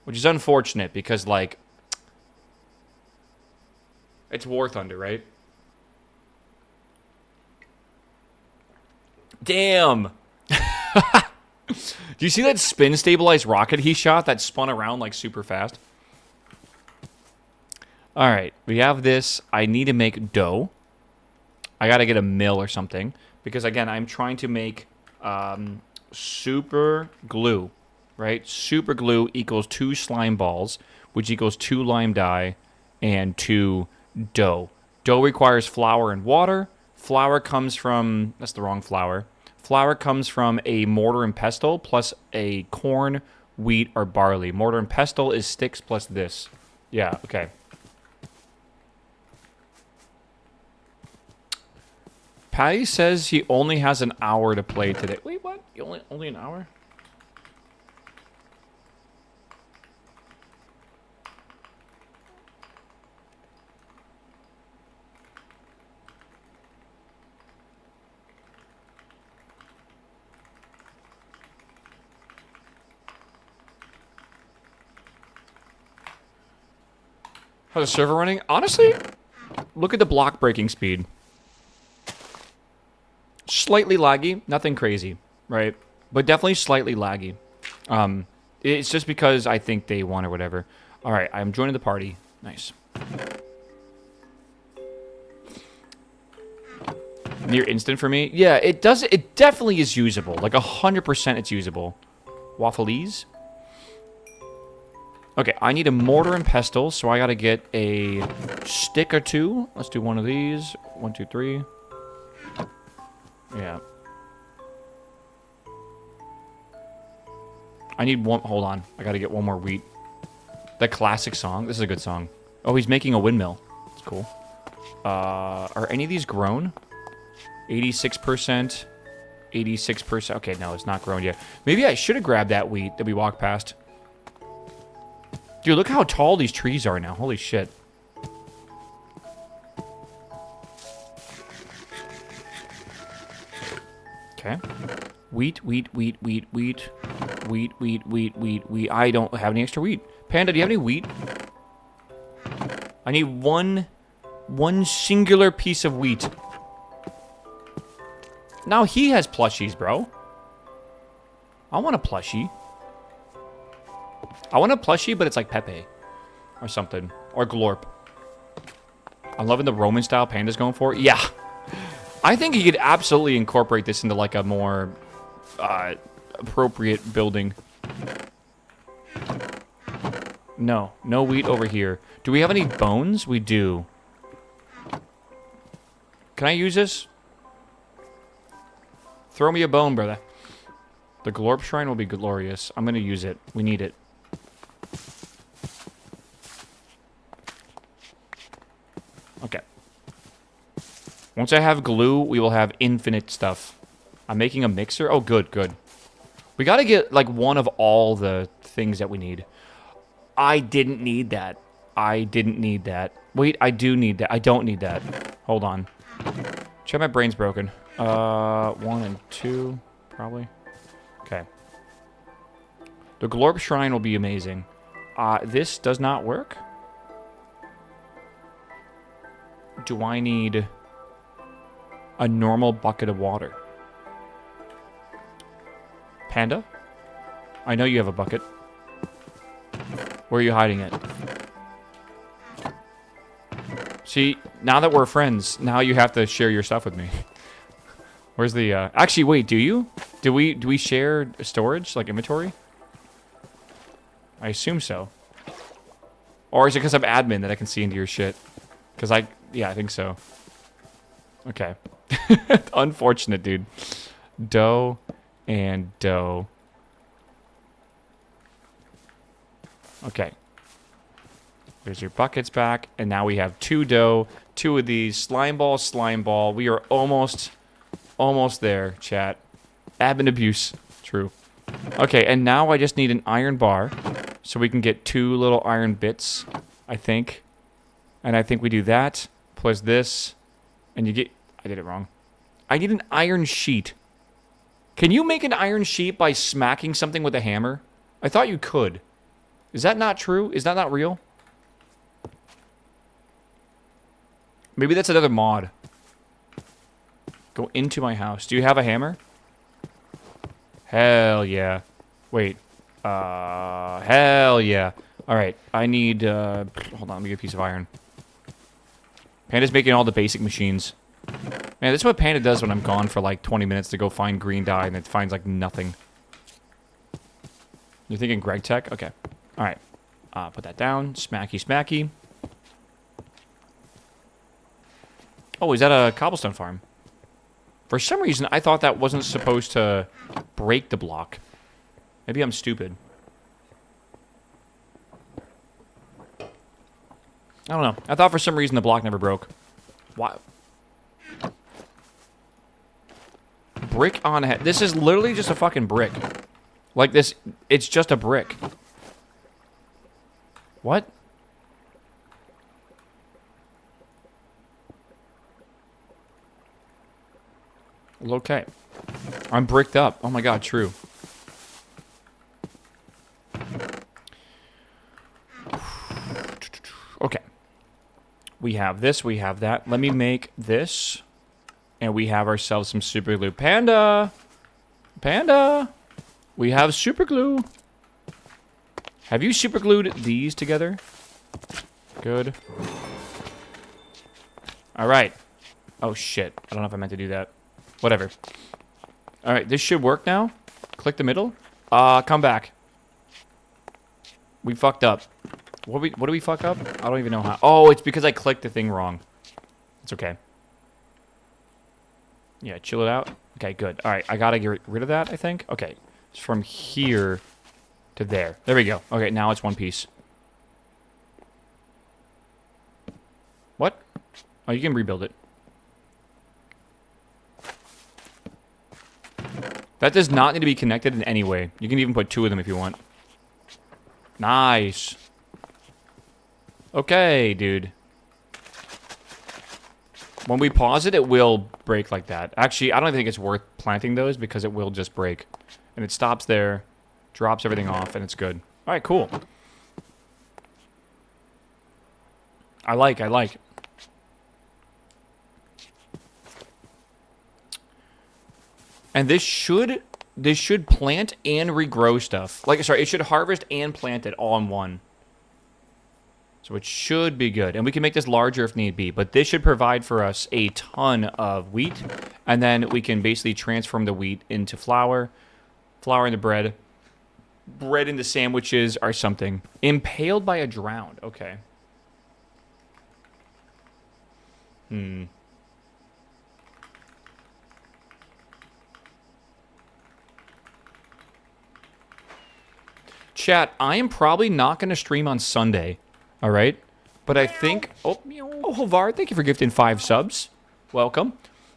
[SPEAKER 1] Which is unfortunate, because, like... It's War Thunder, right? Damn! Do you see that spin-stabilized rocket he shot that spun around, like, super fast? Alright, we have this. I need to make dough. I gotta get a mill or something. Because, again, I'm trying to make super glue. Right? Super glue equals 2 slime balls, which equals 2 lime dye, and 2 dough. Dough requires flour and water. Flour comes from... That's the wrong flour. Flour comes from a mortar and pestle plus a corn, wheat, or barley. Mortar and pestle is sticks plus this. Yeah, okay. Patty says he only has an hour to play today. Wait, what? You only an hour? How's the server running? Honestly, look at the block breaking speed. Slightly laggy, nothing crazy, right? But definitely slightly laggy. It's just because I think they won or whatever. All right, I'm joining the party. Nice. Near instant for me? Yeah, it does. It definitely is usable. Like 100% it's usable. Waffleese? Okay, I need a mortar and pestle, so I gotta get a stick or 2. Let's do one of these. 1, 2, 3. Yeah. I need one... Hold on. I gotta get one more wheat. That classic song. This is a good song. Oh, he's making a windmill. That's cool. Are any of these grown? 86%. 86%. Okay, no, it's not grown yet. Maybe I should have grabbed that wheat that we walked past. Dude, look how tall these trees are now. Holy shit. Okay. Wheat. I don't have any extra wheat. Panda, do you have any wheat? I need one singular piece of wheat. Now he has plushies, bro. I want a plushie. I want a plushie, but it's like Pepe. Or something. Or Glorp. I'm loving the Roman style Panda's going for. Yeah. I think you could absolutely incorporate this into like a more appropriate building. No. No wheat over here. Do we have any bones? We do. Can I use this? Throw me a bone, brother. The Glorp Shrine will be glorious. I'm going to use it. We need it. Okay. Once I have glue, we will have infinite stuff. I'm making a mixer. Oh, good, good. We got to get, like, one of all the things that we need. I didn't need that. I didn't need that. Wait, I do need that. I don't need that. Hold on. Check, my brain's broken. 1 and 2, probably. Okay. The Glorp Shrine will be amazing. This does not work. Do I need... a normal bucket of water. Panda? I know you have a bucket. Where are you hiding it? See, now that we're friends, now you have to share your stuff with me. Where's the, Actually, wait, do you? Do we share storage, like inventory? I assume so. Or is it because I'm admin that I can see into your shit? Because yeah, I think so. Okay. Unfortunate, dude. Dough and dough. Okay. There's your buckets back, and now we have 2 dough, 2 of these, slime ball. We are almost there, chat. Admin abuse. True. Okay, and now I just need an iron bar, so we can get 2 little iron bits, I think. And I think we do that, plus this, and you get... I did it wrong. I need an iron sheet. Can you make an iron sheet by smacking something with a hammer? I thought you could. Is that not true? Is that not real? Maybe that's another mod. Go into my house. Do you have a hammer? Hell yeah. Wait. Hell yeah. Alright, I need, hold on, let me get a piece of iron. Panda's making all the basic machines. Man, this is what Panda does when I'm gone for like 20 minutes to go find green dye, and it finds like nothing. You're thinking Greg Tech? Okay. Alright. Put that down. Smacky, smacky. Oh, is that a cobblestone farm? For some reason, I thought that wasn't supposed to break the block. Maybe I'm stupid. I don't know. I thought for some reason the block never broke. Why? Brick on head. This is literally just a fucking brick. Like this, it's just a brick. What? Well, okay. I'm bricked up. Oh my god, true. Okay. We have this, we have that. Let me make this. And we have ourselves some super glue. Panda! Panda! We have super glue. Have you super glued these together? Good. Alright. Oh shit. I don't know if I meant to do that. Whatever. Alright, this should work now. Click the middle. Come back. We fucked up. What do we fuck up? I don't even know how. Oh, it's because I clicked the thing wrong. It's okay. Yeah, chill it out. Okay, good. Alright, I gotta get rid of that, I think. Okay. It's from here to there. There we go. Okay, now it's one piece. What? Oh, you can rebuild it. That does not need to be connected in any way. You can even put 2 of them if you want. Nice. Okay, dude. When we pause it, it will break like that. Actually, I don't think it's worth planting those because it will just break. And it stops there, drops everything off, and it's good. Alright, cool. I like. And this should plant and regrow stuff. Like, sorry, it should harvest and plant it all in one. So it should be good. And we can make this larger if need be. But this should provide for us a ton of wheat. And then we can basically transform the wheat into flour. Flour into bread. Bread into sandwiches or something. Impaled by a drowned. Okay. Chat, I am probably not going to stream on Sunday. Alright? But I think... Oh, Hovar, thank you for gifting 5 subs. Welcome.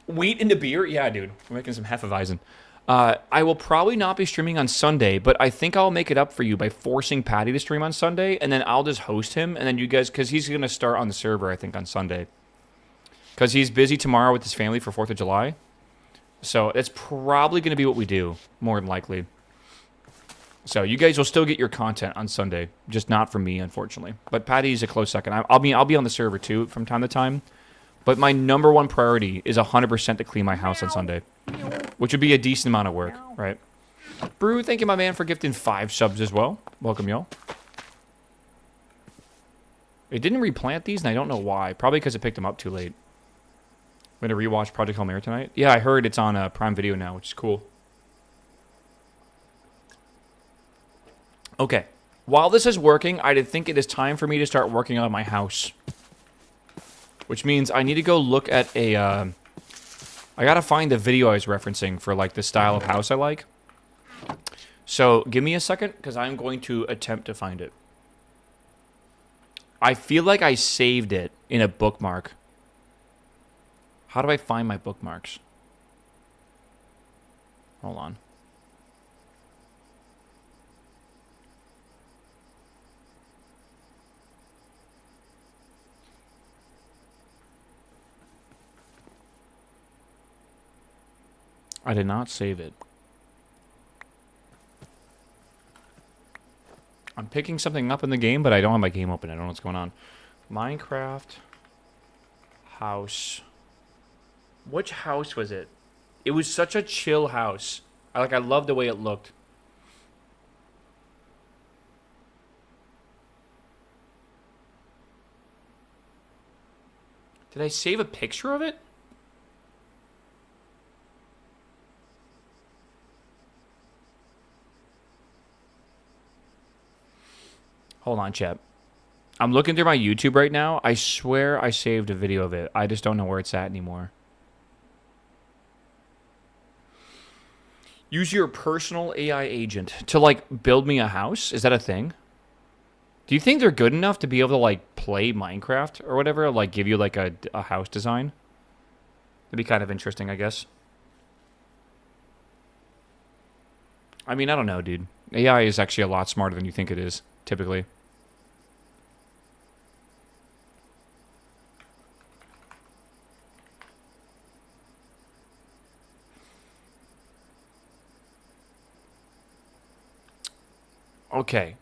[SPEAKER 1] Wheat into beer? Yeah, dude. We're making some Hefeweizen. I will probably not be streaming on Sunday, but I think I'll make it up for you by forcing Patty to stream on Sunday, and then I'll just host him, and then you guys... Because he's going to start on the server, I think, on Sunday. Because he's busy tomorrow with his family for 4th of July. So it's probably going to be what we do, more than likely. So you guys will still get your content on Sunday, just not from me, unfortunately. But Patty's a close second. I'll be on the server too from time to time, But my number one priority is 100% to clean my house on Sunday.
[SPEAKER 2] Meow.
[SPEAKER 1] Which would be a decent amount of work,
[SPEAKER 2] Meow.
[SPEAKER 1] right? Brew, thank you, my man, for gifting 5 subs as well. Welcome, y'all. It didn't replant these, and I don't know why. Probably because it picked them up too late. I'm going to rewatch Project Hail Mary tonight. Yeah, I heard it's on Prime Video now, which is cool. Okay. While this is working, I think it is time for me to start working on my house. Which means I need to go look at a... I gotta find the video I was referencing for, like, the style of house I like. So, give me a second, because I'm going to attempt to find it. I feel like I saved it in a bookmark. How do I find my bookmarks? Hold on. I did not save it. I'm picking something up in the game, but I don't have my game open. I don't know what's going on. Minecraft house. Which house was it? It was such a chill house. I loved the way it looked. Did I save a picture of it? Hold on, chat. I'm looking through my YouTube right now. I swear I saved a video of it. I just don't know where it's at anymore. Use your personal AI agent to, like, build me a house? Is that a thing? Do you think they're good enough to be able to, like, play Minecraft or whatever? Like, give you, like, a house design? That'd be kind of interesting, I guess. I mean, I don't know, dude. AI is actually a lot smarter than you think it is, typically. Okay.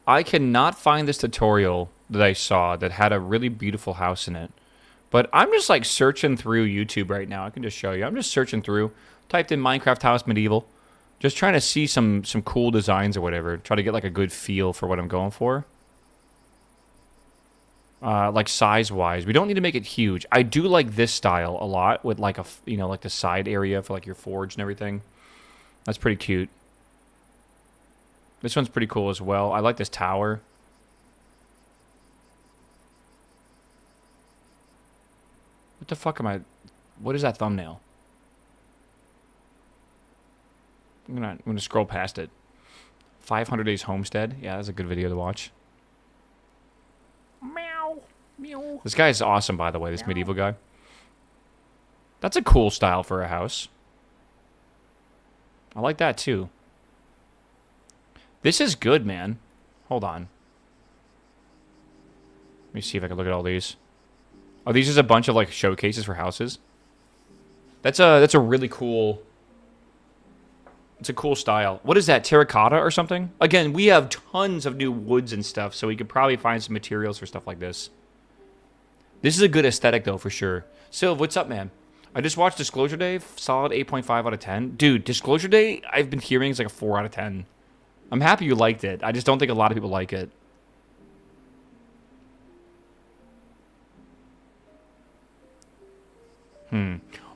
[SPEAKER 1] I cannot find this tutorial that I saw that had a really beautiful house in it. But I'm just like searching through YouTube right now. I can just show you. I'm just searching through. Typed in Minecraft house medieval. Just trying to see some cool designs or whatever. Try to get like a good feel for what I'm going for. Like size-wise. We don't need to make it huge. I do like this style a lot with like like the side area for like your forge and everything. That's pretty cute. This one's pretty cool as well. I like this tower. What the fuck am I... What is that thumbnail? I'm gonna scroll past it. 500 Days Homestead. Yeah, that's a good video to watch.
[SPEAKER 2] Meow. Meow.
[SPEAKER 1] This guy is awesome, by the way, this medieval guy. That's a cool style for a house. I like that, too. This is good, man. Hold on. Let me see if I can look at all these. Oh, these is a bunch of like showcases for houses. That's a really cool. It's a cool style. What is that? Terracotta or something? Again, we have tons of new woods and stuff, so we could probably find some materials for stuff like this. This is a good aesthetic though, for sure. Sylv, what's up, man? I just watched Disclosure Day. Solid 8.5 out of 10. Dude, Disclosure Day, I've been hearing is like a 4 out of 10. I'm happy you liked it. I just don't think a lot of people like it.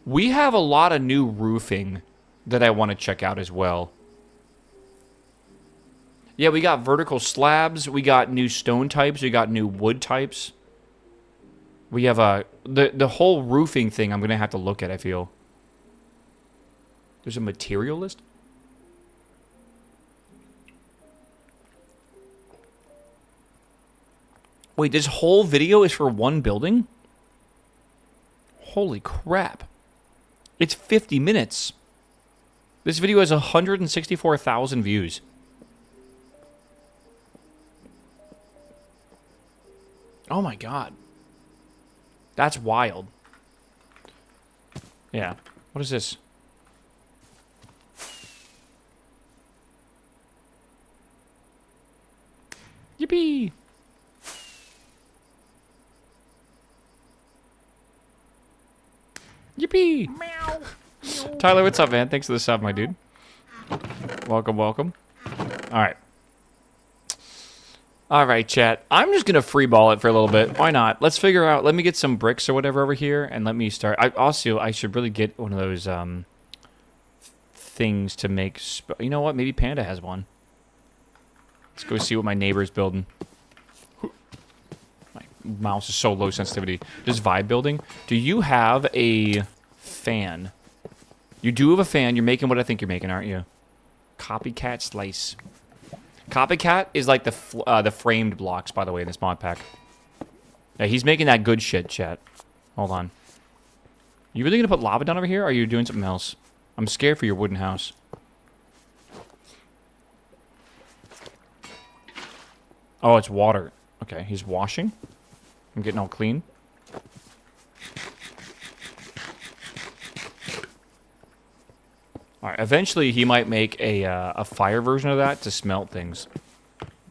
[SPEAKER 1] We have a lot of new roofing that I want to check out as well. Yeah, we got vertical slabs. We got new stone types. We got new wood types. We have the whole roofing thing I'm going to have to look at, I feel. There's a material list? Wait, this whole video is for one building? Holy crap. It's 50 minutes. This video has 164,000 views. Oh my god. That's wild. Yeah. What is this? Yippee! Yippee!
[SPEAKER 2] Meow. Meow.
[SPEAKER 1] Tyler, what's up, man? Thanks for the sub, my dude. Welcome, welcome. Alright. Alright, chat. I'm just gonna freeball it for a little bit. Why not? Let's figure out... Let me get some bricks or whatever over here, and let me start... I should really get one of those, things to make... You know what? Maybe Panda has one. Let's go see what my neighbor's building. My mouse is so low sensitivity. Just vibe building. Do you have a fan? You do have a fan. You're making what I think you're making, aren't you? Copycat slice. Copycat is like the framed blocks, by the way, in this mod pack. Yeah, he's making that good shit, chat. Hold on. You really gonna put lava down over here, or are you doing something else? I'm scared for your wooden house. Oh, it's water. Okay, he's washing. I'm getting all clean. Alright, eventually he might make a fire version of that to smelt things.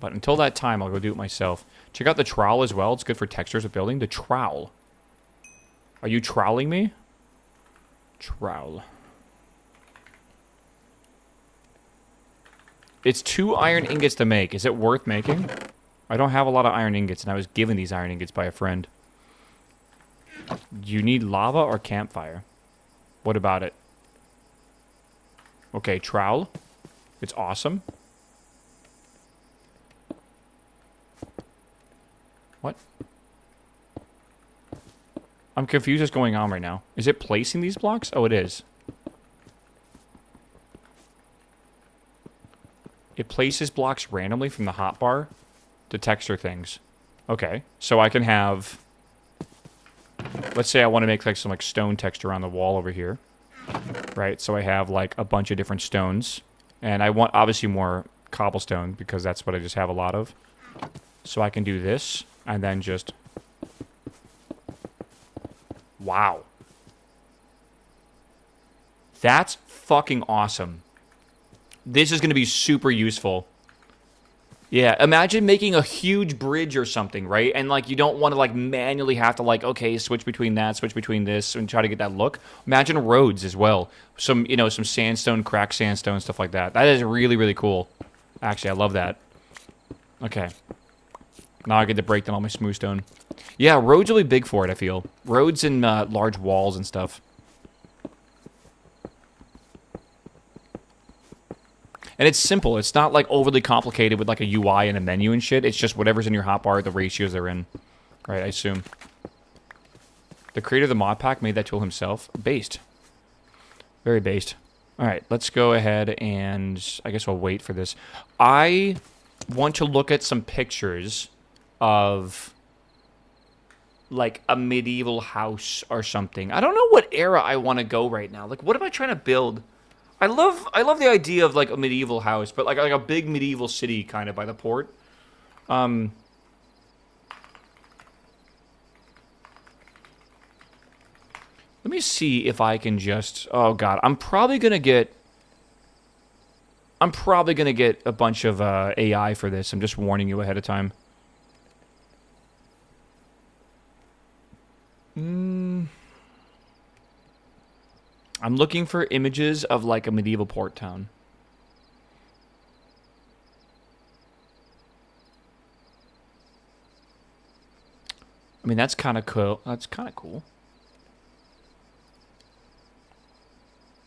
[SPEAKER 1] But until that time, I'll go do it myself. Check out the trowel as well. It's good for textures of building. The trowel. Are you troweling me? Trowel. It's 2 iron ingots to make. Is it worth making? I don't have a lot of iron ingots, and I was given these iron ingots by a friend. Do you need lava or campfire? What about it? Okay, trowel. It's awesome. What? I'm confused what's going on right now. Is it placing these blocks? Oh, it is. It places blocks randomly from the hotbar to texture things. Okay, so I can have... Let's say I want to make like some like stone texture on the wall over here. Right, so I have like a bunch of different stones. And I want obviously more cobblestone because that's what I just have a lot of. So I can do this and then just... Wow. That's fucking awesome. This is going to be super useful. Yeah, imagine making a huge bridge or something, right? And, like, you don't want to, like, manually have to, like, okay, switch between that, switch between this, and try to get that look. Imagine roads as well. Some, you know, some sandstone, cracked sandstone, stuff like that. That is really, really cool. Actually, I love that. Okay. Now I get to break down all my smooth stone. Yeah, roads will be big for it, I feel. Roads and large walls and stuff. And it's simple. It's not, like, overly complicated with, like, a UI and a menu and shit. It's just whatever's in your hotbar, the ratios they're in. Right, I assume. The creator of the mod pack made that tool himself. Based. Very based. Alright, let's go ahead and... I guess we'll wait for this. I want to look at some pictures of... like, a medieval house or something. I don't know what era I want to go right now. Like, what am I trying to build? I love the idea of, like, a medieval house, but, like a big medieval city kind of by the port. Let me see if I can just... Oh, God. I'm probably going to get a bunch of AI for this. I'm just warning you ahead of time. I'm looking for images of, like, a medieval port town. I mean, that's kind of cool. That's kind of cool.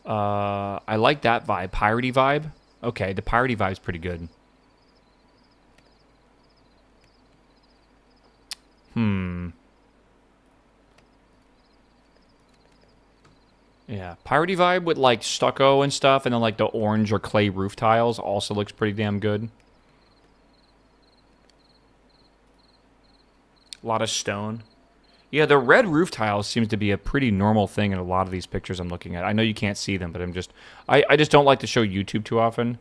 [SPEAKER 1] I like that vibe. Piratey vibe. Okay, the piratey vibe's pretty good. Yeah, piratey vibe with, like, stucco and stuff, and then, like, the orange or clay roof tiles also looks pretty damn good. A lot of stone. Yeah, the red roof tiles seems to be a pretty normal thing in a lot of these pictures I'm looking at. I know you can't see them, but I'm just... I just don't like to show YouTube too often.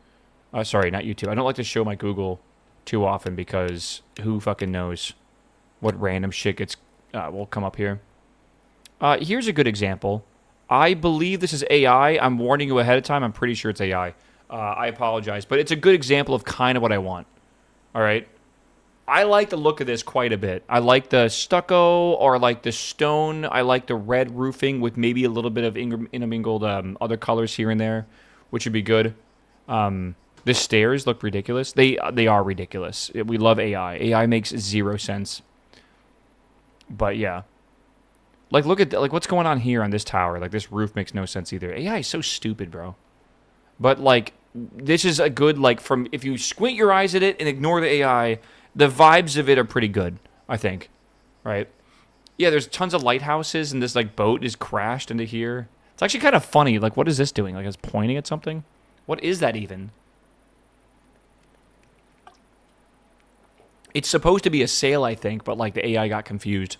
[SPEAKER 1] Sorry, not YouTube. I don't like to show my Google too often because who fucking knows what random shit gets... will come up here. Here's a good example. I believe this is AI. I'm warning you ahead of time. I'm pretty sure it's AI. I apologize. But it's a good example of kind of what I want. All right? I like the look of this quite a bit. I like the stucco or like the stone. I like the red roofing with maybe a little bit of intermingled other colors here and there, which would be good. The stairs look ridiculous. They are ridiculous. We love AI. AI makes 0 sense. But yeah. Like, look at like what's going on here on this tower. Like, this roof makes no sense either. AI is so stupid, bro. But, like, this is a good, like, from... If you squint your eyes at it and ignore the AI, the vibes of it are pretty good, I think. Right? Yeah, there's tons of lighthouses, and this, like, boat is crashed into here. It's actually kind of funny. Like, what is this doing? Like, it's pointing at something? What is that even? It's supposed to be a sail, I think, but, like, the AI got confused.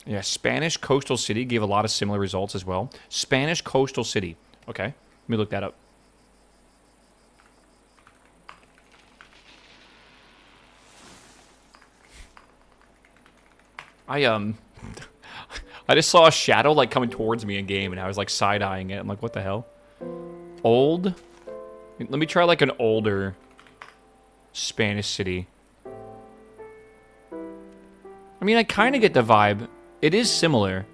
[SPEAKER 1] Yeah, Spanish coastal city gave a lot of similar results as well. Spanish coastal city. Okay, let me look that up. I just saw a shadow like coming towards me in game, and I was like side-eyeing it. I'm like, what the hell? Old? Let me try like an older Spanish city. I mean, I kind of get the vibe. It is similar.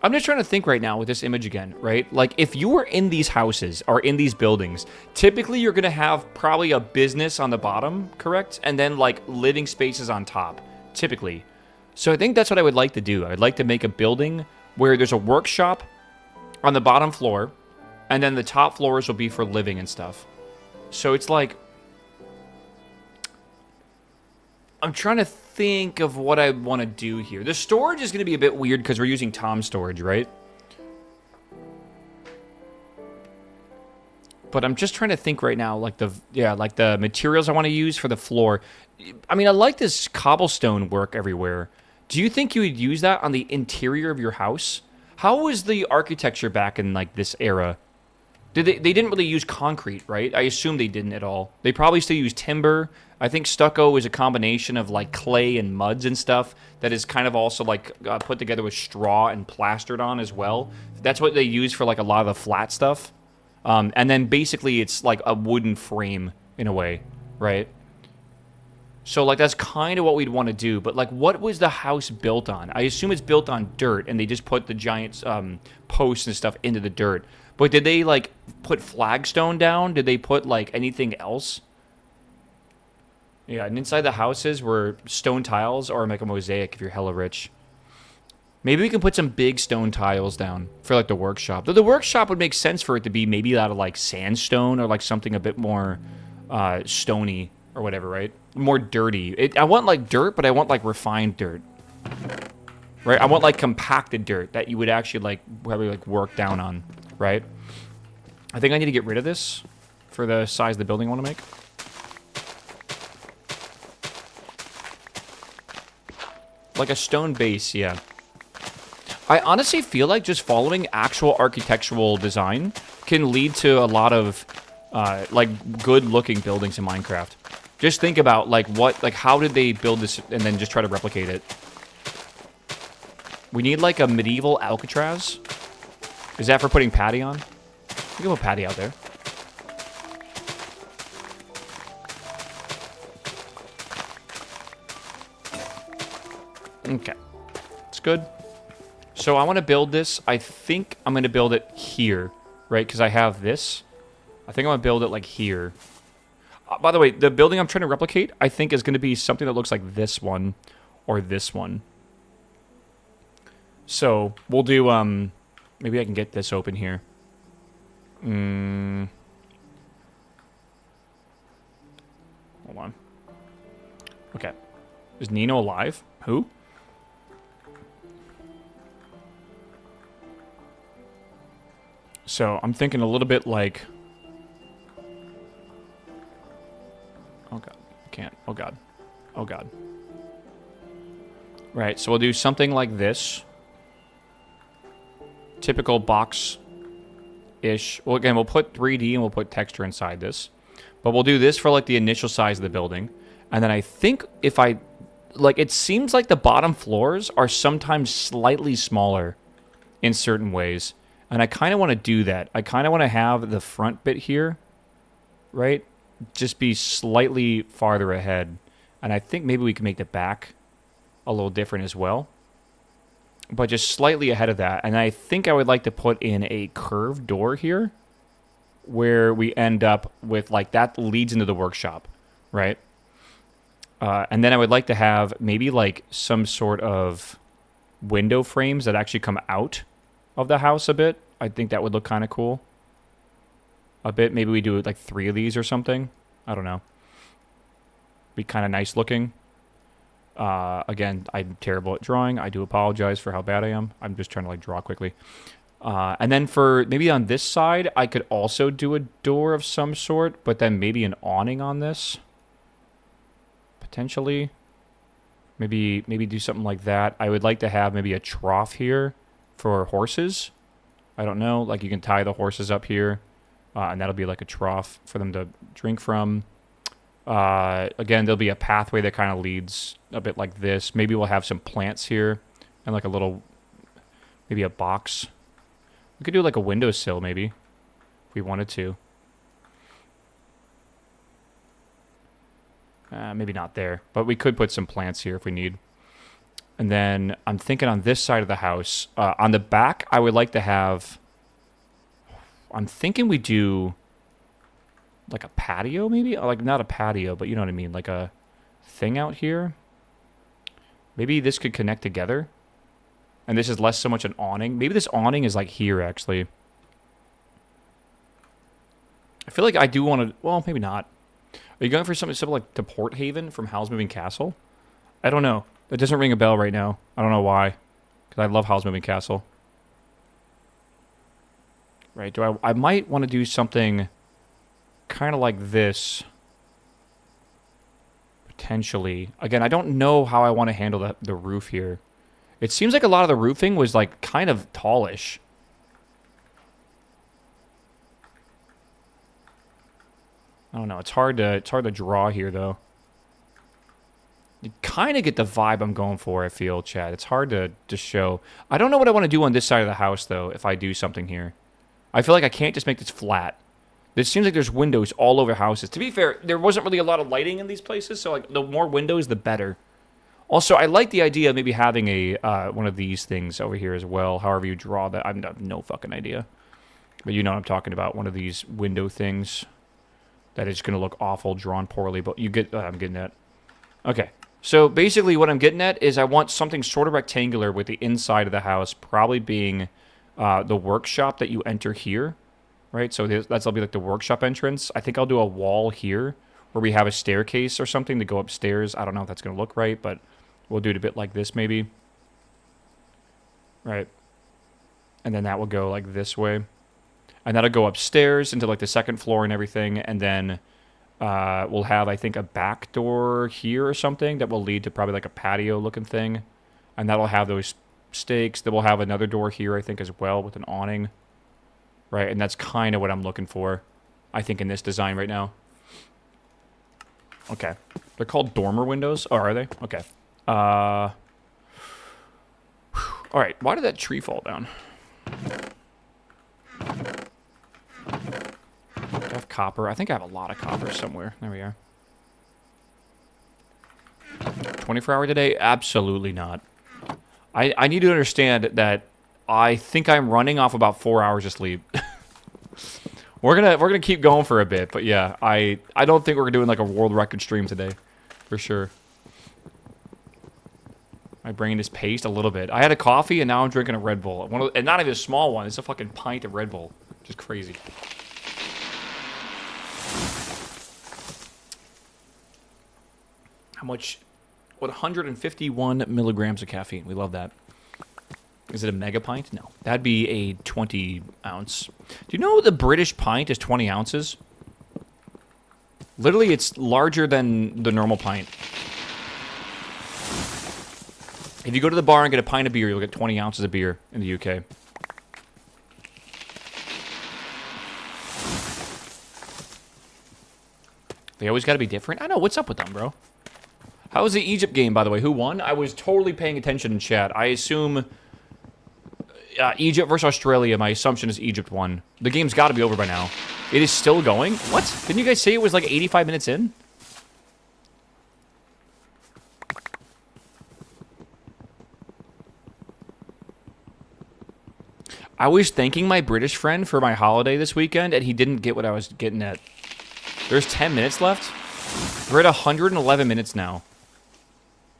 [SPEAKER 1] I'm just trying to think right now with this image again, right? Like, if you were in these houses or in these buildings, typically you're going to have probably a business on the bottom, correct? And then, like, living spaces on top, typically. So I think that's what I would like to do. I'd like to make a building where there's a workshop on the bottom floor, and then the top floors will be for living and stuff. So it's like... I'm trying to think of what I want to do here. The storage is going to be a bit weird because we're using Tom storage, right? But I'm just trying to think right now, like the materials I want to use for the floor. I mean, I like this cobblestone work everywhere. Do you think you would use that on the interior of your house? How was the architecture back in like this era? They didn't really use concrete, right? I assume they didn't at all. They probably still use timber. I think stucco is a combination of like clay and muds and stuff that is kind of also like put together with straw and plastered on as well. That's what they use for like a lot of the flat stuff. And then basically it's like a wooden frame in a way, right? So like that's kind of what we'd want to do. But like, what was the house built on? I assume it's built on dirt, and they just put the giant posts and stuff into the dirt. But did they, like, put flagstone down? Did they put, like, anything else? Yeah, and inside the houses were stone tiles or, like, a mosaic if you're hella rich. Maybe we can put some big stone tiles down for, like, the workshop. Though the workshop would make sense for it to be maybe out of, like, sandstone or, like, something a bit more stony or whatever, right? More dirty. I want, like, dirt, but I want, like, refined dirt. Right? I want, like, compacted dirt that you would actually, like, probably, like, work down on. Right? I think I need to get rid of this for the size of the building I want to make. Like a stone base, yeah. I honestly feel like just following actual architectural design can lead to a lot of, like, good-looking buildings in Minecraft. Just think about, like, how did they build this and then just try to replicate it? We need, like, a medieval Alcatraz. Is that for putting Patty on? We can put Patty out there. Okay. It's good. So I want to build this. I think I'm going to build it here, right? Because I have this. I think I'm going to build it, like, here. By the way, the building I'm trying to replicate, I think, is going to be something that looks like this one or this one. So we'll do... Maybe I can get this open here. Hold on. Okay. Is Nino alive? Who? So I'm thinking a little bit like... Oh god. I can't. Oh god. Oh god. Right, so we'll do something like this. Typical box-ish. Well, again, we'll put 3D and we'll put texture inside this. But we'll do this for, like, the initial size of the building. And then I think if I... Like, it seems like the bottom floors are sometimes slightly smaller in certain ways. And And I kind of want to do that. I kind of want to have the front bit here, right? Just be slightly farther ahead. And I think maybe we can make the back a little different as well. But just slightly ahead of that. And I think I would like to put in a curved door here, where we end up with, like, that leads into the workshop, right? And then I would like to have maybe, like, some sort of window frames that actually come out of the house a bit. I think that would look kind of cool. A bit. Maybe we do, like, 3 of these or something. I don't know. Be kind of nice looking. Again, I'm terrible at drawing. I do apologize for how bad I am. I'm just trying to, like, draw quickly. And then for maybe on this side, I could also do a door of some sort, but then maybe an awning on this. Potentially. Maybe do something like that. I would like to have maybe a trough here for horses. I don't know. Like, you can tie the horses up here, and that'll be like a trough for them to drink from. Again, there'll be a pathway that kind of leads a bit like this. Maybe we'll have some plants here and like a little, maybe a box. We could do like a windowsill, maybe, if we wanted to. Maybe not there, but we could put some plants here if we need. And then I'm thinking on this side of the house, on the back, I would like to have, I'm thinking we do like a patio, maybe? Like, not a patio, but you know what I mean, like a thing out here. Maybe this could connect together. And this is less so much an awning. Maybe this awning is like here, actually. I feel like I do want to... Well, maybe not. Are you going for something simple like to Port Haven from Howl's Moving Castle? I don't know. That doesn't ring a bell right now. I don't know why. Because I love Howl's Moving Castle. Right, I might want to do something kind of like this. Potentially. Again, I don't know how I want to handle the roof here. It seems like a lot of the roofing was, like, kind of tallish. I don't know. It's hard to draw here, though. You kind of get the vibe I'm going for, I feel, Chad. It's hard to show. I don't know what I want to do on this side of the house, though, if I do something here. I feel like I can't just make this flat. It seems like there's windows all over houses. To be fair, there wasn't really a lot of lighting in these places, so, like, the more windows, the better. Also, I like the idea of maybe having a one of these things over here as well. However you draw that, I have no fucking idea. But you know what I'm talking about. One of these window things that is going to look awful, drawn poorly. But you get I'm getting at. Okay. So basically what I'm getting at is I want something sort of rectangular with the inside of the house probably being the workshop that you enter here. Right? So that'll be like the workshop entrance. I think I'll do a wall here where we have a staircase or something to go upstairs. I don't know if that's going to look right, but... We'll do it a bit like this, maybe. Right. And then that will go like this way. And that'll go upstairs into like the second floor and everything. And then we'll have, I think, a back door here or something that will lead to probably like a patio looking thing. And that'll have those stakes. Then we'll have another door here, I think, as well with an awning. Right. And that's kind of what I'm looking for, I think, in this design right now. Okay. They're called dormer windows. Oh, are they? Okay. Alright, why did that tree fall down? I have copper. I think I have a lot of copper somewhere. There we are. 24-hour today? Absolutely not. I need to understand that I think I'm running off about 4 hours of sleep. We're gonna keep going for a bit, but yeah, I don't think we're doing like a world record stream today. For sure. My brain is paced a little bit. I had a coffee, and now I'm drinking a Red Bull. And not even a small one. It's a fucking pint of Red Bull. Just crazy. How much? 151 milligrams of caffeine. We love that. Is it a mega pint? No. That'd be a 20 ounce. Do you know the British pint is 20 ounces? Literally, it's larger than the normal pint. If you go to the bar and get a pint of beer, you'll get 20 ounces of beer in the UK. They always got to be different? I know. What's up with them, bro? How was the Egypt game, by the way? Who won? I was totally paying attention in chat. I assume Egypt versus Australia. My assumption is Egypt won. The game's got to be over by now. It is still going? What? Didn't you guys say it was like 85 minutes in? I was thanking my British friend for my holiday this weekend, and he didn't get what I was getting at. There's 10 minutes left. We're at 111 minutes now.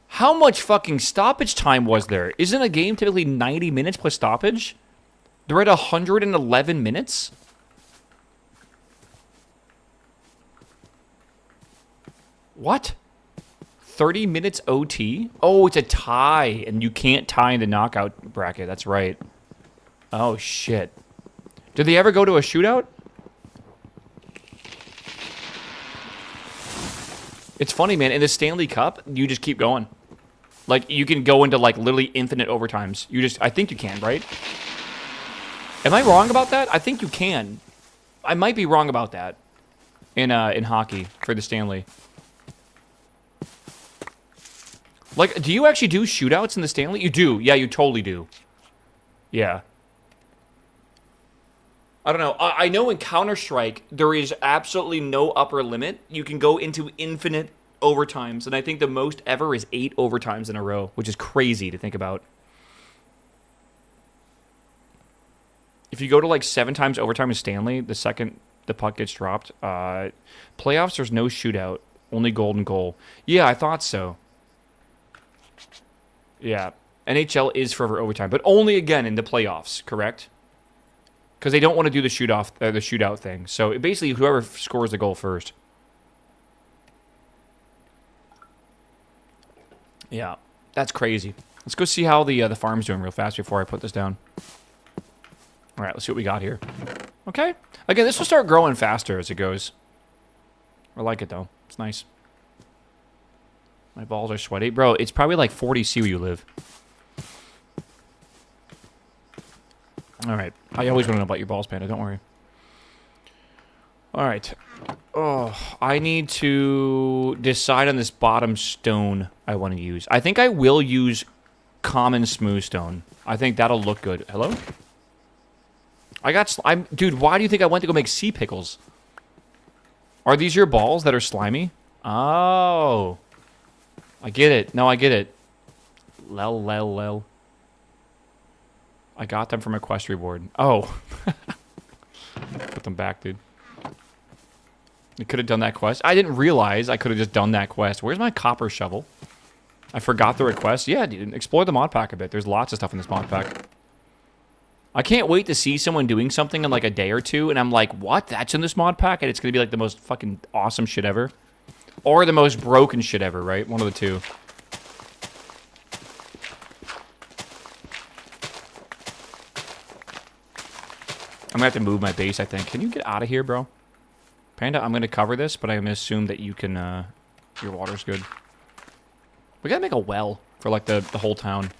[SPEAKER 1] How much fucking stoppage time was there? Isn't a game typically 90 minutes plus stoppage? They're at 111 minutes? What? 30 minutes OT? Oh, it's a tie, and you can't tie in the knockout bracket. That's right. Oh, shit. Did they ever go to a shootout? It's funny, man. In the Stanley Cup, you just keep going. Like, you can go into, like, literally infinite overtimes. I think you can, right? Am I wrong about that? I think you can. I might be wrong about that. In hockey, for the Stanley. Like, do you actually do shootouts in the Stanley? You do. Yeah, you totally do. Yeah. I don't know. I know in Counter-Strike, there is absolutely no upper limit. You can go into infinite overtimes, and I think the most ever is 8 overtimes in a row, which is crazy to think about. If you go to like 7 times overtime in Stanley, the second the puck gets dropped, playoffs, there's no shootout, only golden goal. Yeah, I thought so. Yeah, NHL is forever overtime, but only again in the playoffs, correct? Because they don't want to do the shootout thing. So basically, whoever scores the goal first. Yeah, that's crazy. Let's go see how the farm's doing real fast before I put this down. All right, let's see what we got here. Okay. Again, this will start growing faster as it goes. I like it, though. It's nice. My balls are sweaty. Bro, it's probably like 40 C where you live. All right. I always want to know about your balls, Panda. Don't worry. All right. Oh, I need to decide on this bottom stone I want to use. I think I will use common smooth stone. I think that'll look good. Hello? Dude, why do you think I went to go make sea pickles? Are these your balls that are slimy? Oh. I get it. No, I get it. Lel. I got them from a quest reward. Oh. Put them back, dude. I could have done that quest. I didn't realize I could have just done that quest. Where's my copper shovel? I forgot the request. Yeah, dude. Explore the mod pack a bit. There's lots of stuff in this mod pack. I can't wait to see someone doing something in like a day or two, and I'm like, what? That's in this mod pack? And it's going to be like the most fucking awesome shit ever. Or the most broken shit ever, right? One of the two. I'm going to have to move my base, I think. Can you get out of here, bro? Panda, I'm going to cover this, but I'm going to assume that you can, your water's good. We got to make a well for, like, the whole town.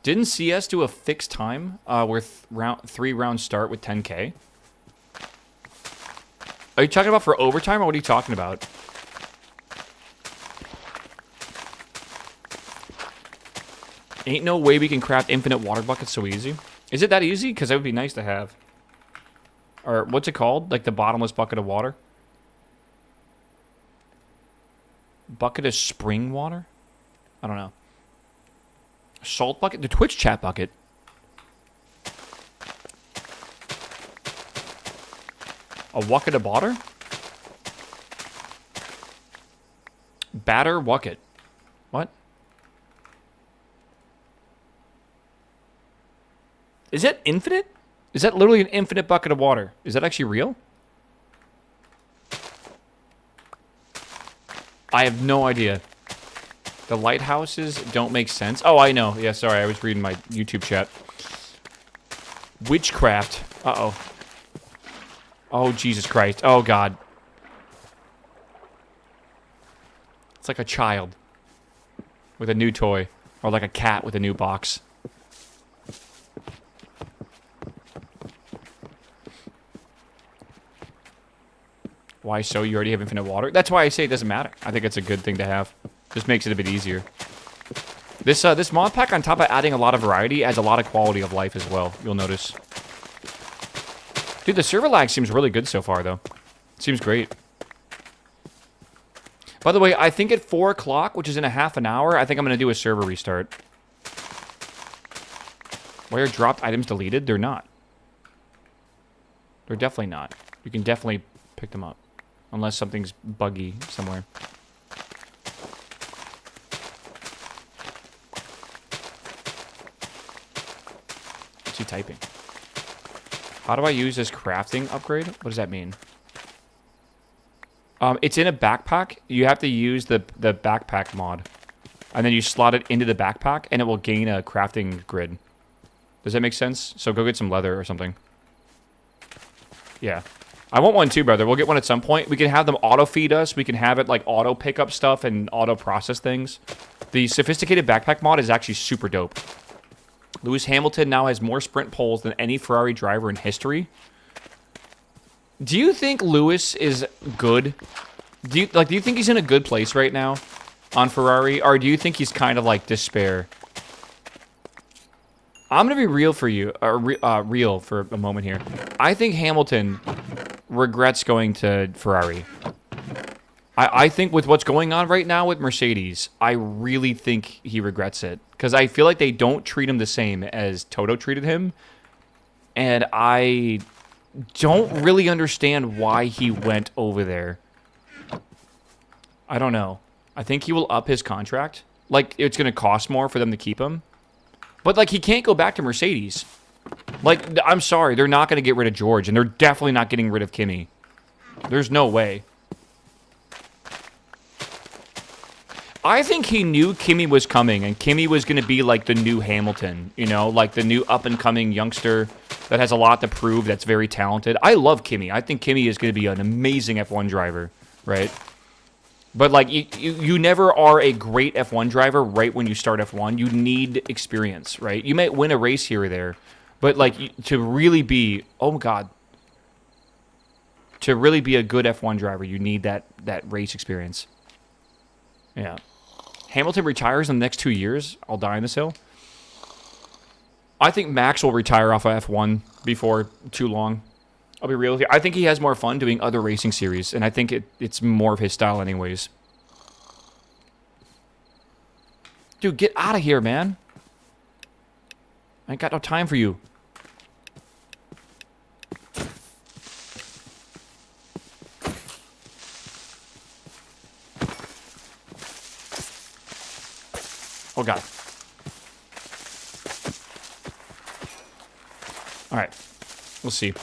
[SPEAKER 1] Didn't CEST do a fixed time where 3 rounds start with 10K? Are you talking about for overtime, or what are you talking about? Ain't no way we can craft infinite water buckets so easy. Is it that easy? Because that would be nice to have. Or what's it called? Like the bottomless bucket of water? Bucket of spring water? I don't know. Salt bucket? The Twitch chat bucket. A bucket of water? Batter bucket. What? Is that infinite? Is that literally an infinite bucket of water? Is that actually real? I have no idea. The lighthouses don't make sense. Oh, I know. Yeah, sorry. I was reading my YouTube chat. Witchcraft. Uh-oh. Oh, Jesus Christ. Oh, God. It's like a child with a new toy. Or like a cat with a new box. Why so? You already have infinite water? That's why I say it doesn't matter. I think it's a good thing to have. Just makes it a bit easier. This mod pack, on top of adding a lot of variety, adds a lot of quality of life as well. You'll notice. Dude, the server lag seems really good so far, though. Seems great. By the way, I think at 4 o'clock, which is in a half an hour, I think I'm going to do a server restart. Why are dropped items deleted? They're not. They're definitely not. You can definitely pick them up. Unless something's buggy somewhere. What's he typing? How do I use this crafting upgrade? What does that mean? It's in a backpack. You have to use the backpack mod. And then you slot it into the backpack, and it will gain a crafting grid. Does that make sense? So go get some leather or something. Yeah. I want one too, brother. We'll get one at some point. We can have them auto-feed us. We can have it, like, auto-pick up stuff and auto-process things. The sophisticated backpack mod is actually super dope. Lewis Hamilton now has more sprint poles than any Ferrari driver in history. Do you think Lewis is good? Do you think he's in a good place right now on Ferrari? Or do you think he's kind of like despair? I'm going to be real for you, real for a moment here. I think Hamilton regrets going to Ferrari. I think with what's going on right now with Mercedes, I really think he regrets it. Because I feel like they don't treat him the same as Toto treated him. And I don't really understand why he went over there. I don't know. I think he will up his contract. Like, it's going to cost more for them to keep him. But, like, he can't go back to Mercedes. Like, I'm sorry, they're not going to get rid of George, and they're definitely not getting rid of Kimi. There's no way. I think he knew Kimi was coming, and Kimi was going to be, like, the new Hamilton. You know, like the new up-and-coming youngster that has a lot to prove, that's very talented. I love Kimi. I think Kimi is going to be an amazing F1 driver, right? But, like, you never are a great F1 driver right when you start F1. You need experience, right? You might win a race here or there, but, like, to really be... Oh, God. To really be a good F1 driver, you need that race experience. Yeah. Hamilton retires in the next 2 years. I'll die on this hill. I think Max will retire off of F1 before too long. I'll be real with you. I think he has more fun doing other racing series, and I think it's more of his style anyways. Dude, get out of here, man. I ain't got no time for you. Oh, God. All right. We'll see.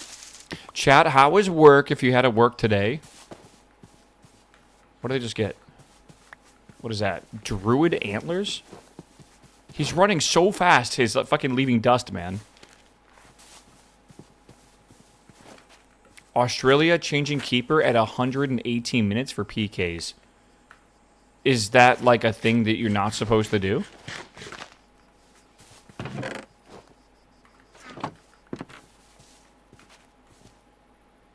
[SPEAKER 1] Chat, how was work if you had to work today? What did I just get? What is that? Druid antlers? He's running so fast, he's fucking leaving dust, man. Australia changing keeper at 118 minutes for PKs. Is that like a thing that you're not supposed to do?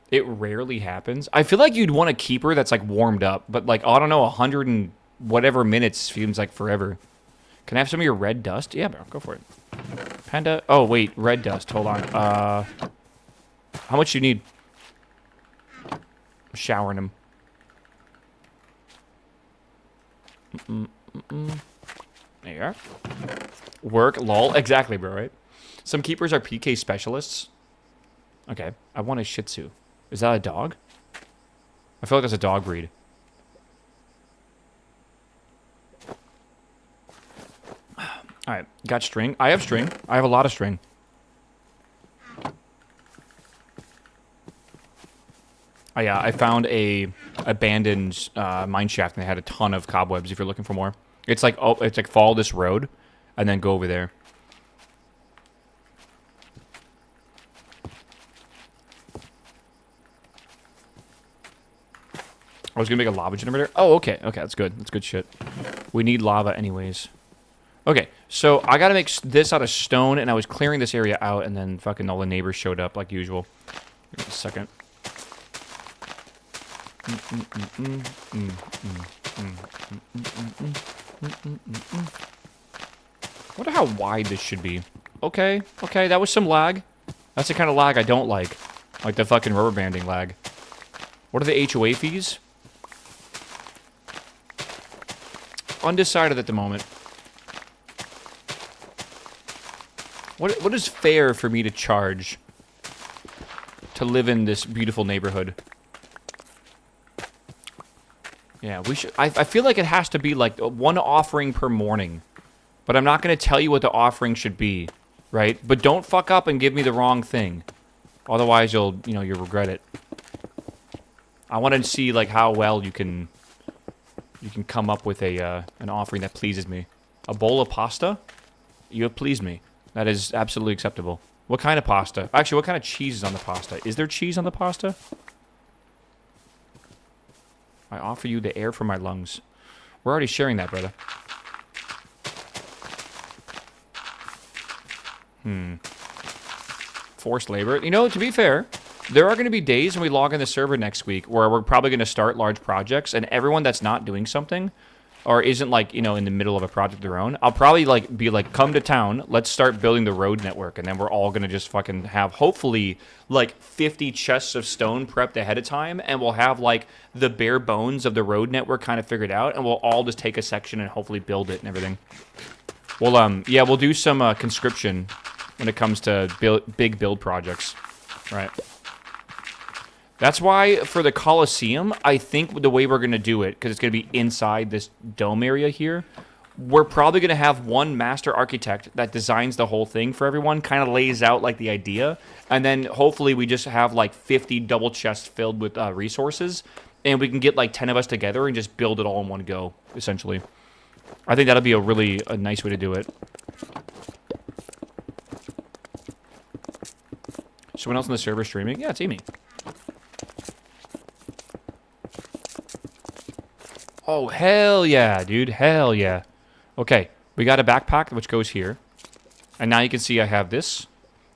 [SPEAKER 1] It rarely happens. I feel like you'd want a keeper that's like warmed up, but like, I don't know, 100 and whatever minutes seems like forever. Can I have some of your red dust? Yeah, bro, go for it. Panda. Oh, wait, red dust. Hold on. How much do you need? I'm showering him. There you are. Work, lol. Exactly, bro, right? Some keepers are PK specialists. Okay, I want a Shih Tzu. Is that a dog? I feel like that's a dog breed. Alright, got string. I have string. I have a lot of string. Oh yeah, I found a abandoned mine shaft and they had a ton of cobwebs if you're looking for more. It's like, oh, it's like follow this road and then go over there. I was gonna make a lava generator. Oh, okay. Okay, that's good. That's good shit. We need lava anyways. Okay, so I gotta make this out of stone, and I was clearing this area out, and then fucking all the neighbors showed up like usual. Give me a second. Wonder how wide this should be. Okay, okay, that was some lag. That's the kind of lag I don't like. Like the fucking rubber banding lag. What are the HOA fees? Undecided at the moment. What is fair for me to charge to live in this beautiful neighborhood? Yeah, we should. I feel like it has to be like one offering per morning, but I'm not going to tell you what the offering should be, right? But don't fuck up and give me the wrong thing, otherwise you'll regret it. I want to see like how well you can come up with a an offering that pleases me. A bowl of pasta? You have pleased me. That is absolutely acceptable. What kind of pasta? Actually, what kind of cheese is on the pasta? Is there cheese on the pasta? I offer you the air from my lungs. We're already sharing that, brother. Forced labor. You know, to be fair, there are going to be days when we log in the server next week where we're probably going to start large projects, and everyone that's not doing something or isn't like, in the middle of a project of their own, I'll probably like be like, come to town, let's start building the road network, and then we're all going to just fucking have hopefully like 50 chests of stone prepped ahead of time, and we'll have like the bare bones of the road network kind of figured out, and we'll all just take a section and hopefully build it and everything. Well, yeah, we'll do some conscription when it comes to big build projects, right? That's why for the Coliseum, I think the way we're going to do it, because it's going to be inside this dome area here, we're probably going to have one master architect that designs the whole thing for everyone, kind of lays out like the idea, and then hopefully we just have like 50 double chests filled with resources, and we can get like 10 of us together and just build it all in one go, essentially. I think that'll be a nice way to do it. Someone else on the server streaming? Yeah, it's Amy. Oh, hell yeah, dude. Hell yeah. Okay, we got a backpack which goes here. And now you can see I have this.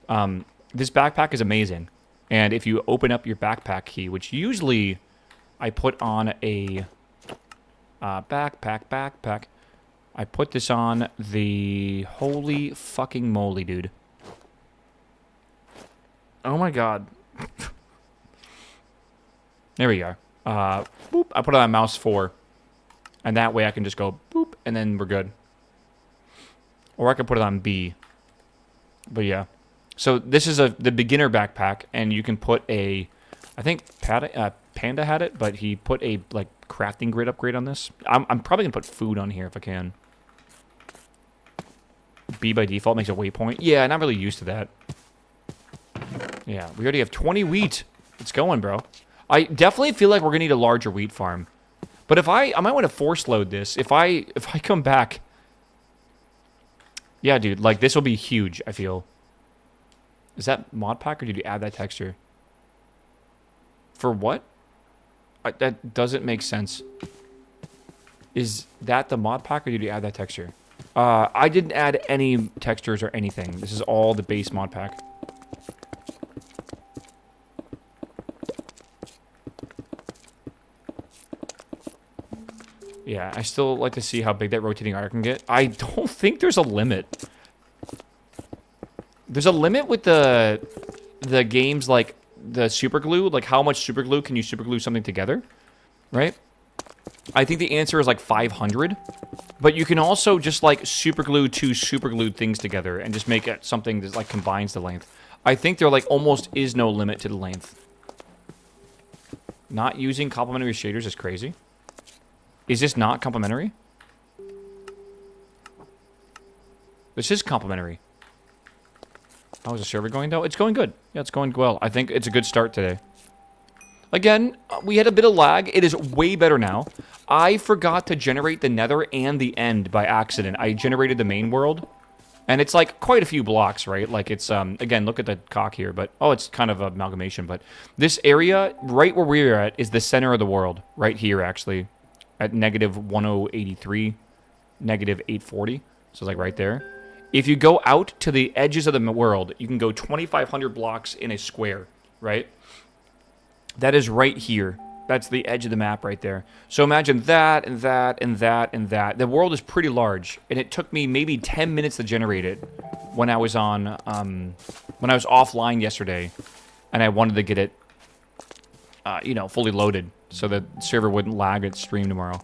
[SPEAKER 1] This backpack is amazing. And if you open up your backpack key, which usually I put on a backpack. I put this on the holy fucking moly, dude. Oh my god. There we go. Boop. I put it on mouse 4. And that way I can just go boop, and then we're good. Or I could put it on B. But yeah. So this is the beginner backpack, and you can put a... I think Panda had it, but he put a like crafting grid upgrade on this. I'm probably going to put food on here if I can. B by default makes a waypoint. Yeah, not really used to that. Yeah, we already have 20 wheat. It's going, bro. I definitely feel like we're going to need a larger wheat farm. But if I might want to force load this. If I come back. Yeah, dude, like this will be huge, I feel. Is that mod pack or did you add that texture? For what? That doesn't make sense. Is that the mod pack or did you add that texture? I didn't add any textures or anything. This is all the base mod pack. Yeah, I still like to see how big that rotating arc can get. I don't think there's a limit. There's a limit with the games like the super glue. Like how much super glue can you super glue something together? Right? I think the answer is like 500. But you can also just like super glue 2 super glued things together and just make it something that like combines the length. I think there like almost is no limit to the length. Not using complementary shaders is crazy. Is this not complimentary? This is complimentary. How is the server going, though? It's going good. Yeah, it's going well. I think it's a good start today. Again, we had a bit of lag. It is way better now. I forgot to generate the nether and the end by accident. I generated the main world. And it's like quite a few blocks, right? Like it's, again, look at the cock here. But, oh, it's kind of an amalgamation. But this area, right where we're at, is the center of the world. Right here, actually. At negative 1083, negative 840. So it's like right there. If you go out to the edges of the world, you can go 2,500 blocks in a square, right? That is right here. That's the edge of the map right there. So imagine that, and that, and that, and that. The world is pretty large, and it took me maybe 10 minutes to generate it when I was on, when I was offline yesterday, and I wanted to get it, you know, fully loaded, so that the server wouldn't lag its stream tomorrow.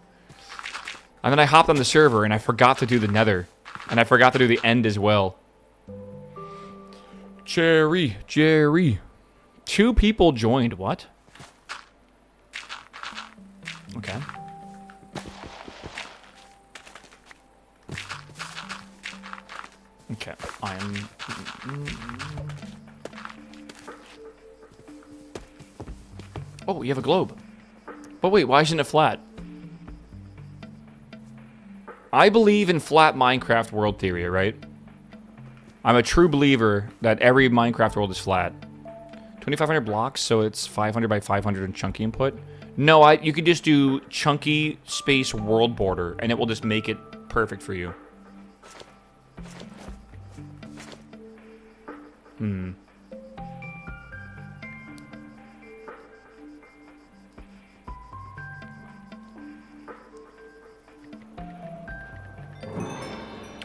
[SPEAKER 1] And then I hopped on the server, and I forgot to do the nether, and I forgot to do the end as well. Jerry. 2 people joined, what? Okay. Okay, I am... Oh, you have a globe. But wait, why isn't it flat? I believe in flat Minecraft world theory, right? I'm a true believer that every Minecraft world is flat. 2,500 blocks, so it's 500 by 500 in chunky input. No, you could just do chunky space world border, and it will just make it perfect for you.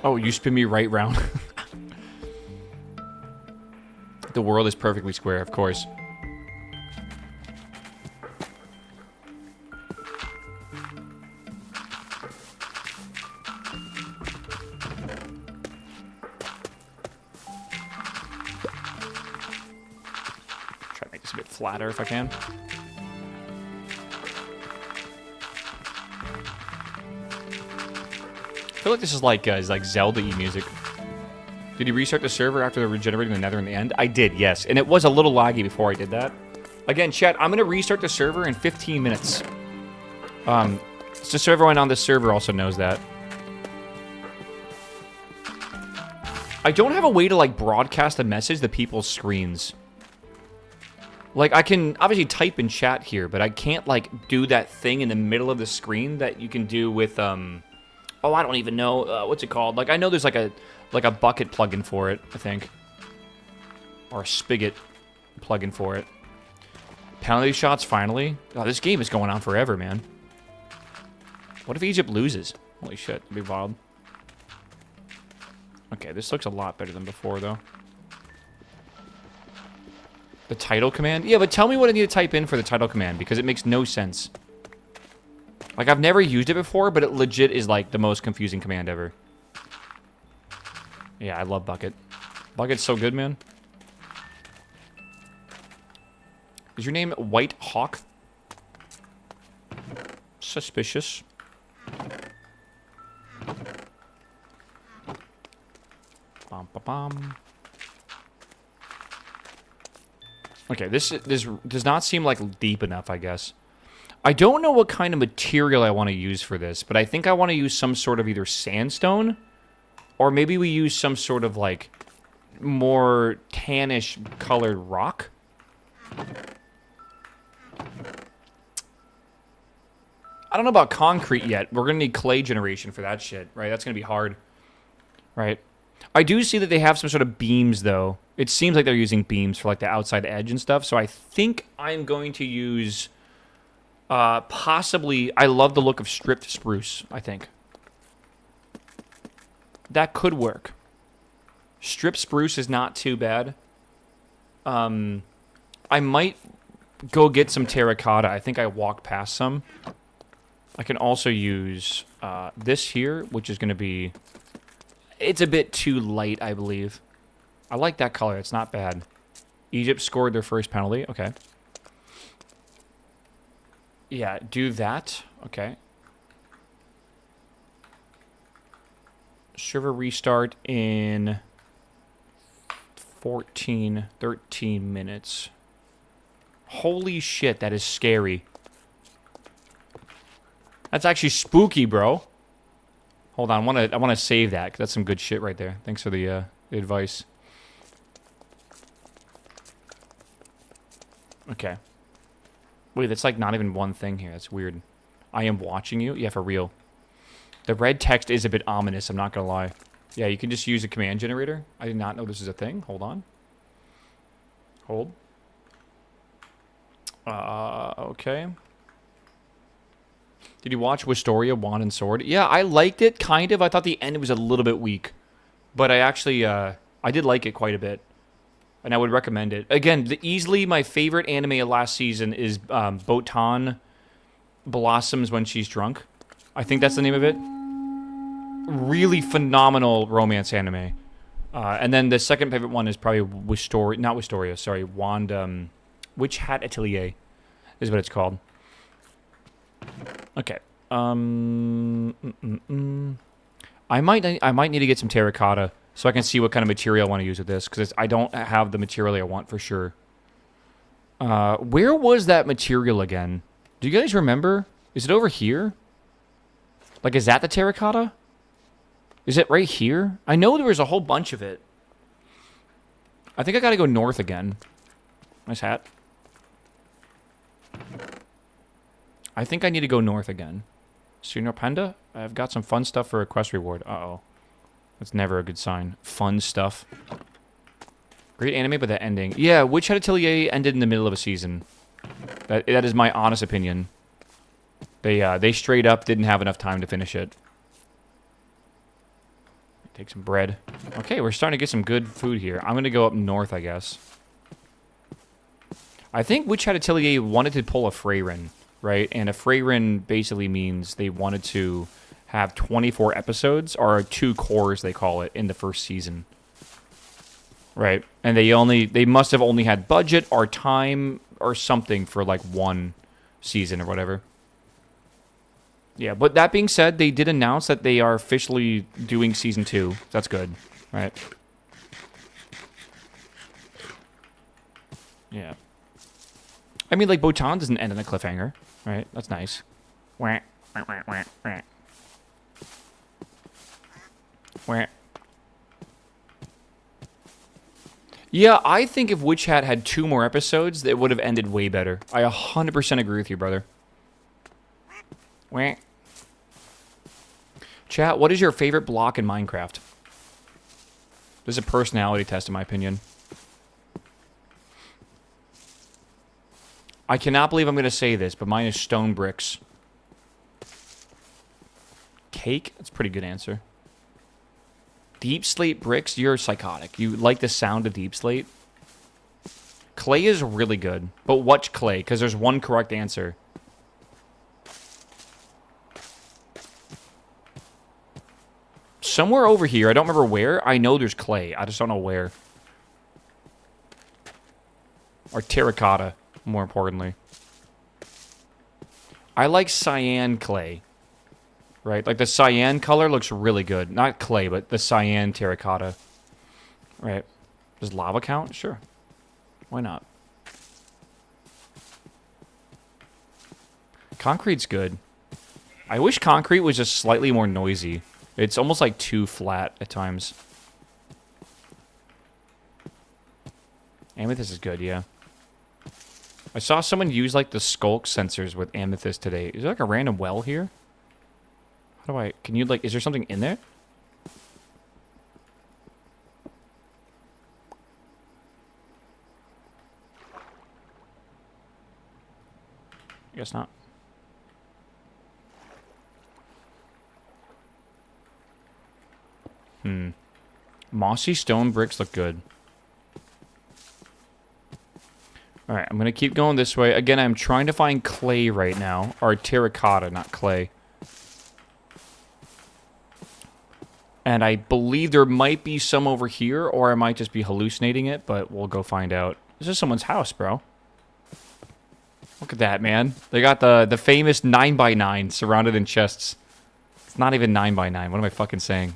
[SPEAKER 1] Oh, you spin me right round. The world is perfectly square, of course. Try to make this a bit flatter if I can. I feel like this is like Zelda-y music. Did you restart the server after regenerating the nether in the end? I did, yes. And it was a little laggy before I did that. Again, chat, I'm going to restart the server in 15 minutes. Just so everyone on this server also knows that. I don't have a way to, like, broadcast a message to people's screens. Like, I can obviously type in chat here, but I can't, like, do that thing in the middle of the screen that you can do with, oh, I don't even know, what's it called? Like, I know there's, like a bucket plugin for it, I think. Or a spigot plugin for it. Penalty shots, finally. Oh, this game is going on forever, man. What if Egypt loses? Holy shit, that'd be wild. Okay, this looks a lot better than before, though. The title command? Yeah, but tell me what I need to type in for the title command, because it makes no sense. Like, I've never used it before, but it legit is, like, the most confusing command ever. Yeah, I love Bucket. Bucket's so good, man. Is your name White Hawk? Suspicious. Bum, ba, bum. Okay, this does not seem like deep enough, I guess. I don't know what kind of material I want to use for this, but I think I want to use some sort of either sandstone, or maybe we use some sort of, like, more tannish colored rock. I don't know about concrete yet. We're going to need clay generation for that shit, right? That's going to be hard, right? I do see that they have some sort of beams, though. It seems like they're using beams for, like, the outside edge and stuff, so I think I'm going to use... possibly... I love the look of stripped spruce, I think. That could work. Stripped spruce is not too bad. I might go get some terracotta. I think I walked past some. I can also use this here, which is going to be... It's a bit too light, I believe. I like that color. It's not bad. Egypt scored their first penalty. Okay. Yeah, do that. Okay. Server restart in 13 minutes. Holy shit, that is scary. That's actually spooky, bro. Hold on, I want to save that, because that's some good shit right there. Thanks for the advice. Okay. Wait, that's like not even one thing here. That's weird. I am watching you? Yeah, for real. The red text is a bit ominous, I'm not gonna lie. Yeah, you can just use a command generator. I did not know this is a thing. Hold on. Hold. Okay. Did you watch Wisteria, Wand and Sword? Yeah, I liked it, kind of. I thought the end was a little bit weak. But I actually, I did like it quite a bit. And I would recommend it. Again, easily my favorite anime of last season is Botan Blossoms When She's Drunk. I think that's the name of it. Really phenomenal romance anime. And then the second favorite one is probably Wisteria, not Wisteria, sorry, Wand, Witch Hat Atelier is what it's called. Okay. I might need to get some terracotta so I can see what kind of material I want to use with this, because I don't have the material I want for sure. Where was that material again? Do you guys remember? Is it over here? Like, is that the terracotta? Is it right here? I know there was a whole bunch of it. I think I gotta go north again. Nice hat. I think I need to go north again. Senior Panda? I've got some fun stuff for a quest reward. Uh-oh. That's never a good sign. Fun stuff. Great anime, but the ending. Yeah, Witch Hat Atelier ended in the middle of a season. That is my honest opinion. They straight up didn't have enough time to finish it. Take some bread. Okay, we're starting to get some good food here. I'm going to go up north, I guess. I think Witch Hat Atelier wanted to pull a Freyrin, right? And a Freyrin basically means they wanted to have 24 episodes, or 2 cores, they call it, in the first season. Right? And they must have only had budget or time or something for like 1 season or whatever. Yeah, but that being said, they did announce that they are officially doing Season 2. That's good, right? Yeah. I mean, like, Botan doesn't end on a cliffhanger, right? That's nice. Wah, wah, wah, wah, wah. Wah. Yeah, I think if Witch Hat had 2 more episodes, it would have ended way better. I 100% agree with you, brother. Wah. Chat, what is your favorite block in Minecraft? This is a personality test, in my opinion. I cannot believe I'm going to say this, but mine is stone bricks. Cake? That's a pretty good answer. Deep slate bricks? You're psychotic. You like the sound of deep slate? Clay is really good. But what's clay? Because there's one correct answer. Somewhere over here, I don't remember where. I know there's clay. I just don't know where. Or terracotta, more importantly. I like cyan clay. Right? Like the cyan color looks really good. Not clay, but the cyan terracotta. Right. Does lava count? Sure. Why not? Concrete's good. I wish concrete was just slightly more noisy. It's almost like too flat at times. Amethyst is good, yeah. I saw someone use like the skulk sensors with amethyst today. Is there like a random well here? How do I... Can you like... Is there something in there? I guess not. Mossy stone bricks look good. Alright, I'm going to keep going this way. Again, I'm trying to find clay right now. Or terracotta, not clay. And I believe there might be some over here, or I might just be hallucinating it, but we'll go find out. This is someone's house, bro. Look at that, man. They got the famous 9x9 surrounded in chests. It's not even 9x9. What am I fucking saying?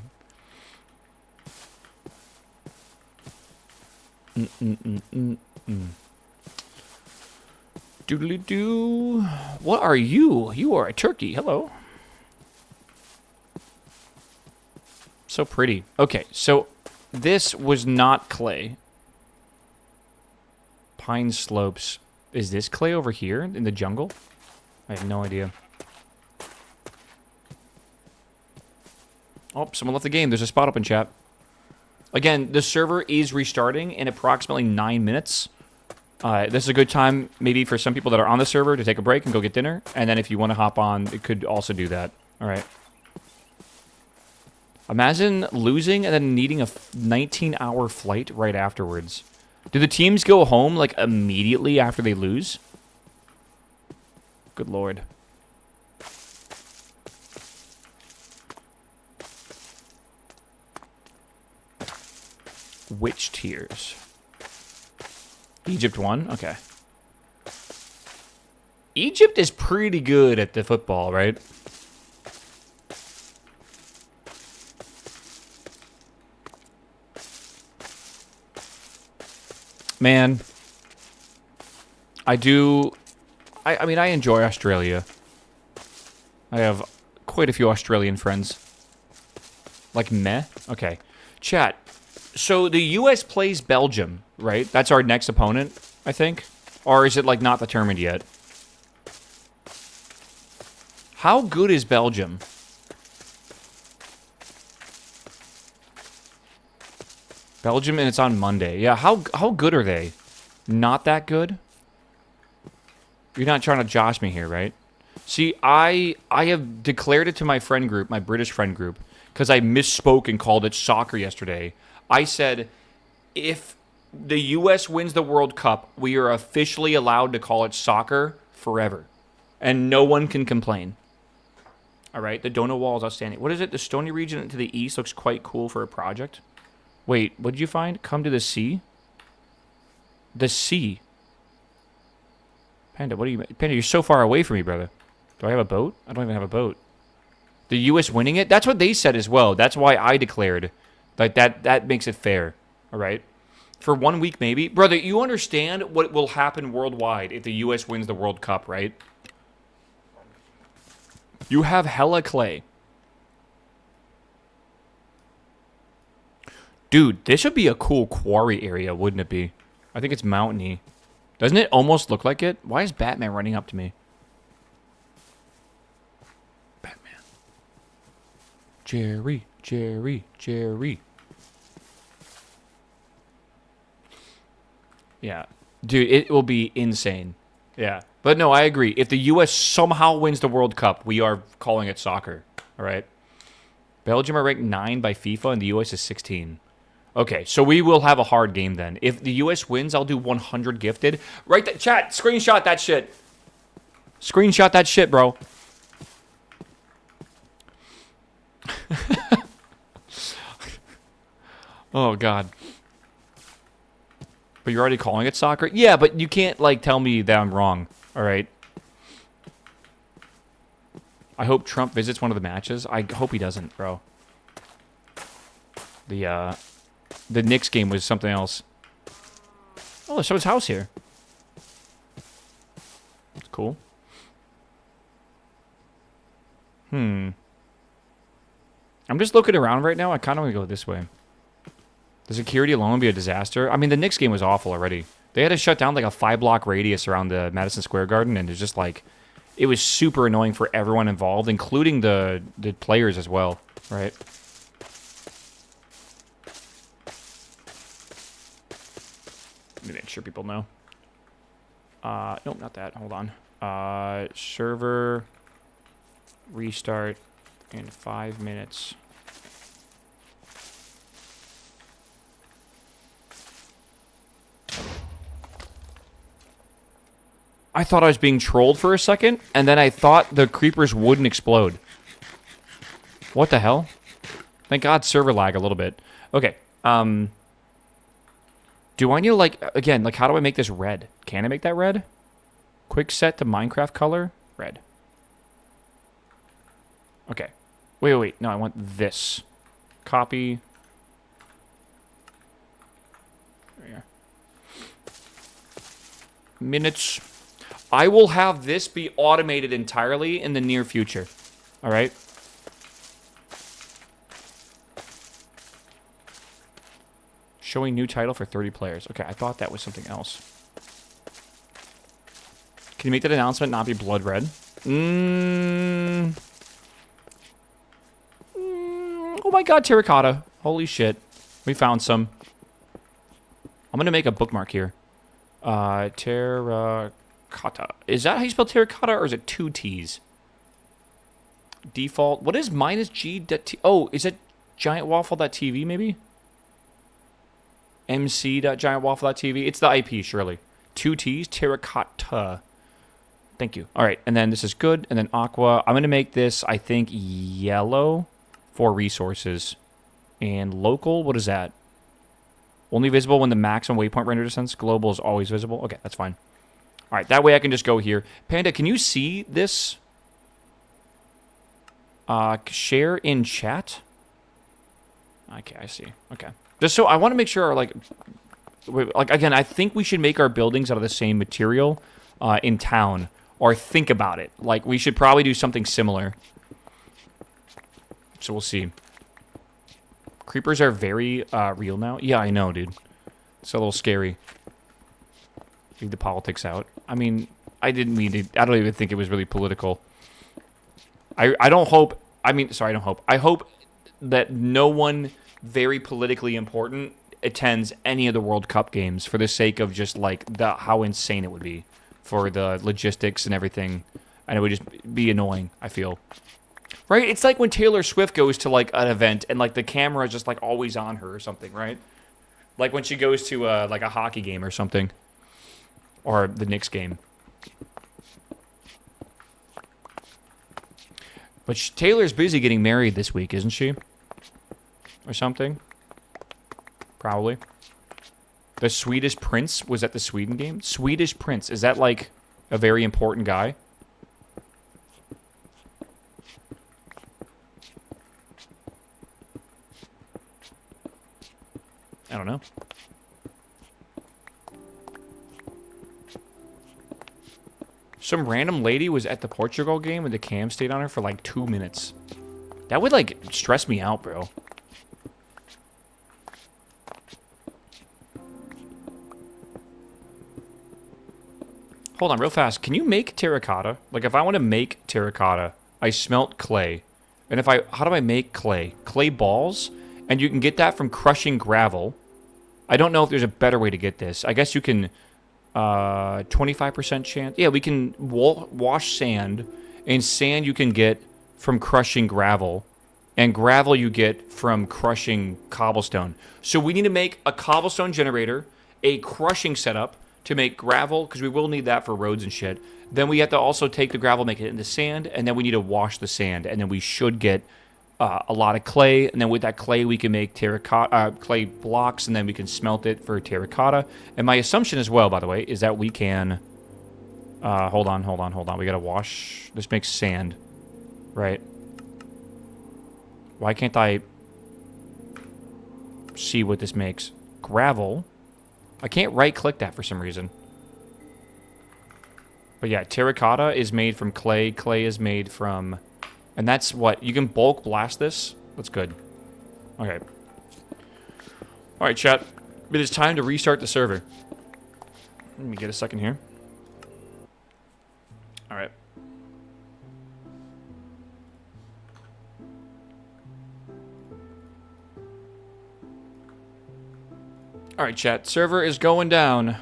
[SPEAKER 1] Doodly-doo. What are you? You are a turkey. Hello. So pretty. Okay, so this was not clay. Pine slopes. Is this clay over here in the jungle? I have no idea. Oh, someone left the game. There's a spot open, chat. Again, the server is restarting in approximately 9 minutes. This is a good time maybe for some people that are on the server to take a break and go get dinner. And then if you want to hop on, it could also do that. All right. Imagine losing and then needing a 19-hour flight right afterwards. Do the teams go home, like, immediately after they lose? Good lord. Which tiers? Egypt won? Okay. Egypt is pretty good at the football, right? Man, I mean, I enjoy Australia. I have quite a few Australian friends. Like meh? Okay. Chat. So the U.S. plays Belgium, right? That's our next opponent, I think. Or is it, like, not determined yet? How good is Belgium? Belgium, and it's on Monday. Yeah, how good are they? Not that good? You're not trying to josh me here, right? See, I have declared it to my friend group, my British friend group, because I misspoke and called it soccer yesterday. I said, if the U.S. wins the World Cup, we are officially allowed to call it soccer forever. And no one can complain. All right, the donut wall is outstanding. What is it? The stony region to the east looks quite cool for a project. Wait, what did you find? Come to the sea? The sea? Panda, what are you... Panda, you're so far away from me, brother. Do I have a boat? I don't even have a boat. The U.S. winning it? That's what they said as well. That's why I declared. Like, that makes it fair. All right? For 1 week, maybe. Brother, you understand what will happen worldwide if the U.S. wins the World Cup, right? You have hella clay. Dude, this would be a cool quarry area, wouldn't it be? I think it's mountainy. Doesn't it almost look like it? Why is Batman running up to me? Batman. Jerry, Jerry, Jerry. Yeah. Dude, it will be insane. Yeah. But no, I agree. If the U.S. somehow wins the World Cup, we are calling it soccer. All right? Belgium are ranked 9 by FIFA, and the U.S. is 16. Okay, so we will have a hard game then. If the U.S. wins, I'll do 100 gifted. Right, chat, screenshot that shit. Screenshot that shit, bro. Oh, God. But you're already calling it soccer? Yeah, but you can't, like, tell me that I'm wrong. All right? I hope Trump visits one of the matches. I hope he doesn't, bro. The Knicks game was something else. Oh, there's someone's house here. That's cool. I'm just looking around right now. I kind of want to go this way. The security alone would be a disaster. I mean, the Knicks game was awful already. They had to shut down like a 5-block radius around the Madison Square Garden, and it's just like... It was super annoying for everyone involved, including the players as well, right? Let me make sure people know. Nope, not that. Hold on. Server restart in 5 minutes. I thought I was being trolled for a second, and then I thought the creepers wouldn't explode. What the hell? Thank God server lag a little bit. Okay, do I need to, like, again, like, how do I make this red? Can I make that red? Quick set to Minecraft color? Red. Okay. Wait. No, I want this. Copy. There we are. Minutes. I will have this be automated entirely in the near future. All right? Showing new title for 30 players. Okay, I thought that was something else. Can you make that announcement not be blood red? Oh my God, terracotta. Holy shit. We found some. I'm going to make a bookmark here. Terracotta. Is that how you spell terracotta, or is it 2 T's? Default. What is minus G? Oh, is it GiantWaffle.tv maybe? MC.GiantWaffle.tv. It's the IP, surely. 2 T's, terracotta. Thank you. All right, and then this is good, and then aqua. I'm going to make this, I think, yellow for resources. And local, what is that? Only visible when the maximum waypoint render distance. Global is always visible. Okay, that's fine. All right, that way I can just go here. Panda, can you see this? Share in chat? Okay, I see. Okay. Just so I want to make sure, like, again, I think we should make our buildings out of the same material in town. Or think about it. Like, we should probably do something similar. So we'll see. Creepers are very real now. Yeah, I know, dude. It's a little scary. Leave the politics out. I mean, I didn't mean to. I don't even think it was really political. I don't hope. I mean, sorry, I don't hope. I hope that no one very politically important attends any of the World Cup games for the sake of just like how insane it would be for the logistics and everything, and it would just be annoying. I feel. Right? It's like when Taylor Swift goes to, like, an event and, like, the camera is just, like, always on her or something, right? Like when she goes to, like, a hockey game or something. Or the Knicks game. But Taylor's busy getting married this week, isn't she? Or something? Probably. The Swedish Prince was at the Sweden game? Swedish Prince. Is that, like, a very important guy? I don't know. Some random lady was at the Portugal game and the cam stayed on her for like 2 minutes. That would like stress me out, bro. Hold on real fast. Can you make terracotta? Like if I want to make terracotta, I smelt clay. And if how do I make clay? Clay balls? And you can get that from crushing gravel. I don't know if there's a better way to get this. I guess you can, 25% chance. Yeah, we can wash sand. And sand you can get from crushing gravel. And gravel you get from crushing cobblestone. So we need to make a cobblestone generator, a crushing setup to make gravel, because we will need that for roads and shit. Then we have to also take the gravel, make it into sand, and then we need to wash the sand. And then we should get a lot of clay, and then with that clay we can make terracotta clay blocks, and then we can smelt it for terracotta. And my assumption as well, by the way, is that we can hold on. We gotta wash. This makes sand, right? Why can't I see what this makes? Gravel. I can't right-click that for some reason. But yeah, terracotta is made from clay. Clay is made from... And that's what... You can bulk blast this? That's good. Okay. Alright, chat. It is time to restart the server. Let me get a second here. Alright. Alright, chat. Server is going down.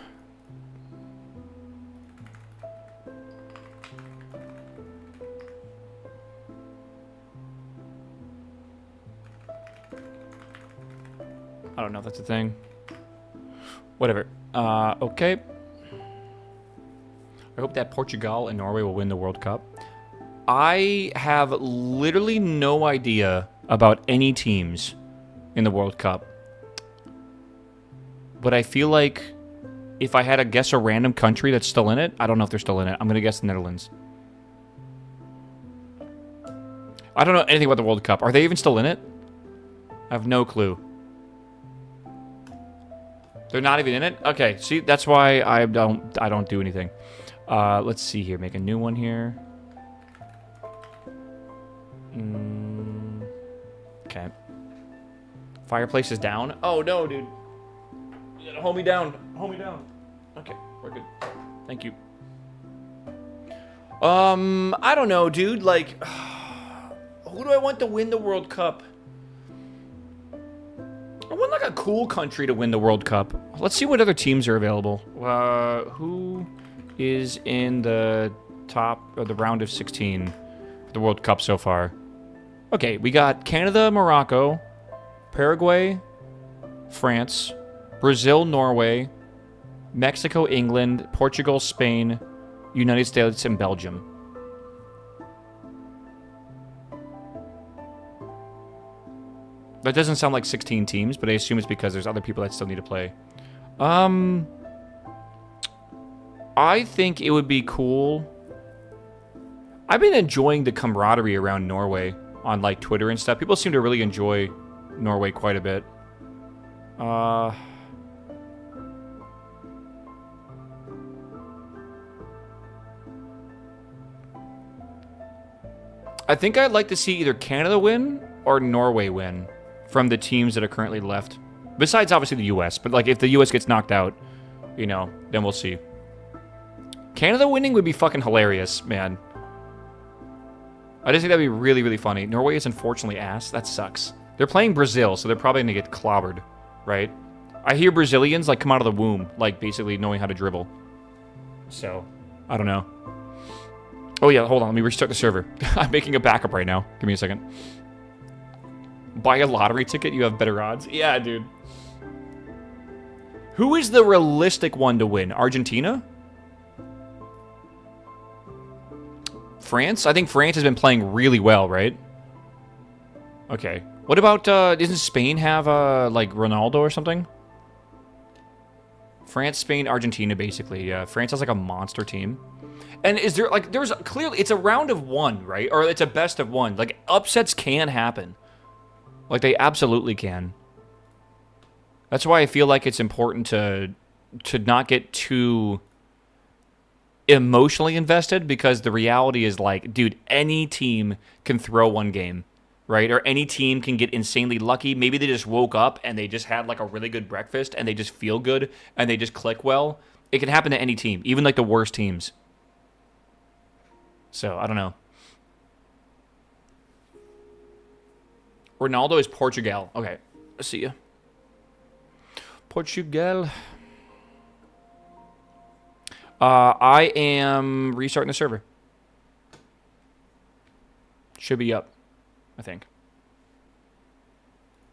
[SPEAKER 1] I don't know if that's a thing. Whatever. Okay. I hope that Portugal and Norway will win the World Cup. I have literally no idea about any teams in the World Cup. But I feel like if I had to guess a random country that's still in it, I don't know if they're still in it. I'm going to guess the Netherlands. I don't know anything about the World Cup. Are they even still in it? I have no clue. They're not even in it? Okay, see, that's why I don't do anything. Let's see here. Make a new one here. Okay. Fireplace is down. Oh, no, dude. You gotta hold me down. Hold me down. Okay, we're good. Thank you. I don't know, dude. Like, who do I want to win the World Cup? I want like a cool country to win the World Cup. Let's see what other teams are available. Who is in the top of the round of 16 for the World Cup so far? Okay, we got Canada, Morocco, Paraguay, France, Brazil, Norway, Mexico, England, Portugal, Spain, United States, and Belgium. That doesn't sound like 16 teams, but I assume it's because there's other people that still need to play. I think it would be cool. I've been enjoying the camaraderie around Norway on like Twitter and stuff. People seem to really enjoy Norway quite a bit. I think I'd like to see either Canada win or Norway win from the teams that are currently left. Besides, obviously, the U.S. But, like, if the U.S. gets knocked out, you know, then we'll see. Canada winning would be fucking hilarious, man. I just think that'd be really, really funny. Norway is unfortunately ass. That sucks. They're playing Brazil, so they're probably going to get clobbered, right? I hear Brazilians, like, come out of the womb, like, basically knowing how to dribble. So, I don't know. Oh, yeah, hold on. Let me restart the server. I'm making a backup right now. Give me a second. Buy a lottery ticket, you have better odds. Yeah, dude. Who is the realistic one to win? Argentina? France? I think France has been playing really well, right? Okay. What about, doesn't Spain have, like, Ronaldo or something? France, Spain, Argentina, basically. Yeah, France has, like, a monster team. And is there, like, there's clearly, it's a round of one, right? Or it's a best of one. Like, upsets can happen. Like, they absolutely can. That's why I feel like it's important to not get too emotionally invested, because the reality is, like, dude, any team can throw one game, right? Or any team can get insanely lucky. Maybe they just woke up and they just had, like, a really good breakfast and they just feel good and they just click well. It can happen to any team, even, like, the worst teams. So, I don't know. Ronaldo is Portugal. Okay, let's see ya. Portugal. I am restarting the server. Should be up, I think.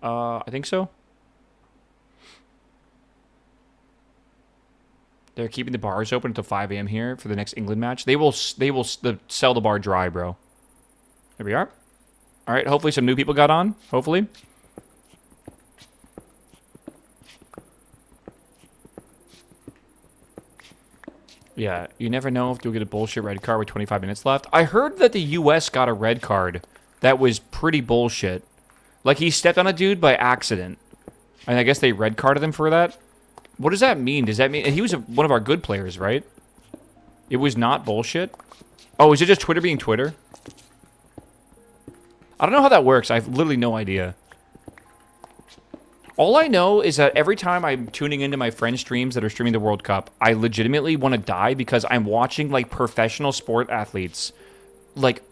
[SPEAKER 1] I think so. They're keeping the bars open until 5 a.m. here for the next England match. They will sell the bar dry, bro. There we are. All right, hopefully some new people got on. Hopefully. Yeah, you never know if you'll get a bullshit red card with 25 minutes left. I heard that the U.S. got a red card that was pretty bullshit. Like, he stepped on a dude by accident. And I guess they red carded him for that. What does that mean? Does that mean... He was one of our good players, right? It was not bullshit? Oh, is it just Twitter being Twitter? I don't know how that works. I have literally no idea. All I know is that every time I'm tuning into my friends' streams that are streaming the World Cup, I legitimately want to die because I'm watching, like, professional sport athletes, like,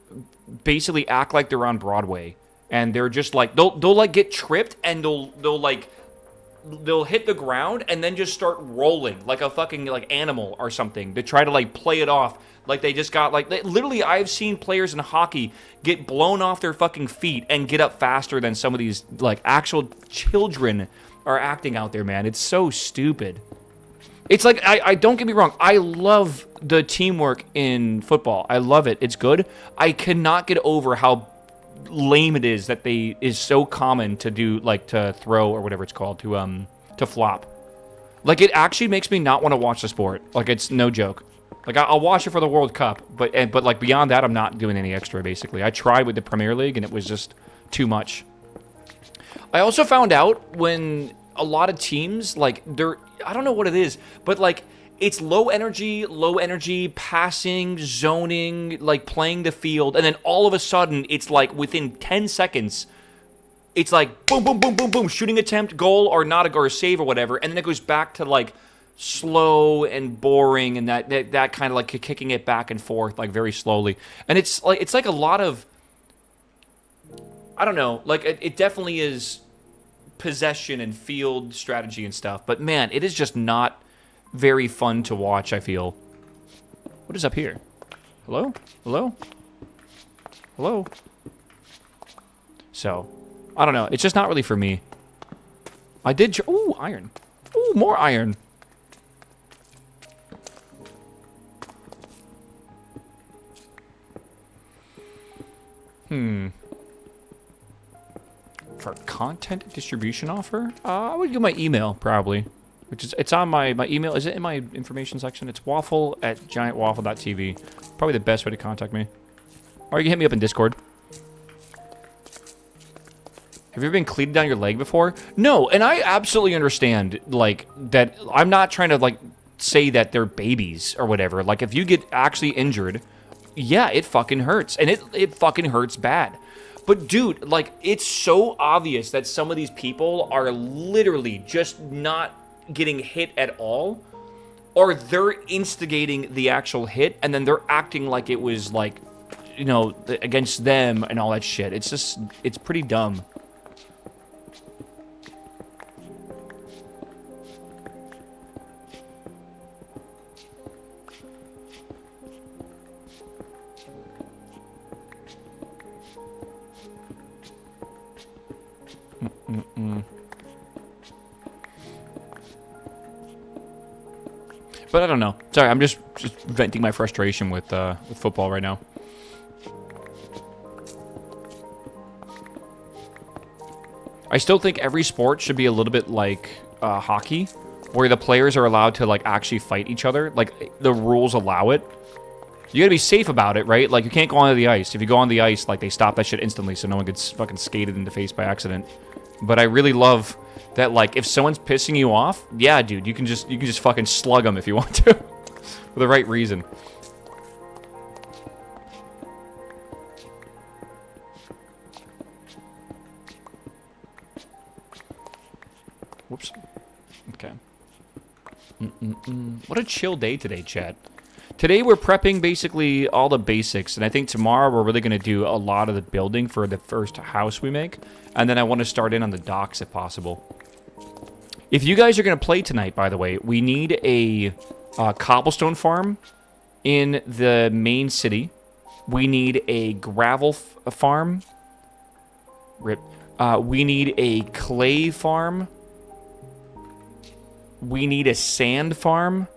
[SPEAKER 1] basically act like they're on Broadway. And they're just, like, they'll like, get tripped, and they'll hit the ground and then just start rolling like a fucking, like, animal or something to try to, like, play it off. Like, they just got, like... Literally, I've seen players in hockey get blown off their fucking feet and get up faster than some of these, like, actual children are acting out there, man. It's so stupid. It's like, I don't get me wrong. I love the teamwork in football. I love it. It's good. I cannot get over how lame it is that is so common to do, like, to throw or whatever it's called, to flop. Like, it actually makes me not want to watch the sport. Like, it's no joke. Like, I'll watch it for the World Cup, but like, beyond that, I'm not doing any extra, basically. I tried with the Premier League, and it was just too much. I also found out when a lot of teams, like, I don't know what it is, but, like, it's low energy, passing, zoning, like, playing the field, and then all of a sudden, it's like, within 10 seconds, it's like, boom, boom, boom, boom, boom, shooting attempt, goal, or not, or a save, or whatever, and then it goes back to, like, slow and boring, and that kind of, like, kicking it back and forth, like, very slowly. And it's like a lot of, I don't know, like, it definitely is possession and field strategy and stuff. But man, it is just not very fun to watch, I feel. What is up here? Hello? Hello? Hello? So, I don't know. It's just not really for me. I did... Ooh, iron. Ooh, more iron. For content distribution offer? I would do my email, probably. Which is... It's on my email. Is it in my information section? It's waffle@giantwaffle.tv. Probably the best way to contact me. Or you can hit me up in Discord. Have you ever been cleated down your leg before? No, and I absolutely understand, like, that I'm not trying to, like, say that they're babies or whatever. Like, if you get actually injured, yeah, it fucking hurts. And it fucking hurts bad. But, dude, like, it's so obvious that some of these people are literally just not getting hit at all. Or they're instigating the actual hit, and then they're acting like it was, like, you know, against them and all that shit. It's just, it's pretty dumb. But I don't know. Sorry, I'm just venting my frustration with football right now. I still think every sport should be a little bit like hockey, where the players are allowed to, like, actually fight each other. Like, the rules allow it. You gotta be safe about it, right? Like, you can't go onto the ice. If you go on the ice, like, they stop that shit instantly so no one gets fucking skated in the face by accident. But I really love that, like, if someone's pissing you off, yeah, dude, you can just fucking slug them if you want to. For the right reason. Whoops. Okay. What a chill day today, chat. Today we're prepping basically all the basics, and I think tomorrow we're really going to do a lot of the building for the first house we make, and then I want to start in on the docks if possible. If you guys are going to play tonight, by the way, we need a cobblestone farm in the main city. We need a gravel farm. Rip. We need a clay farm. We need a sand farm.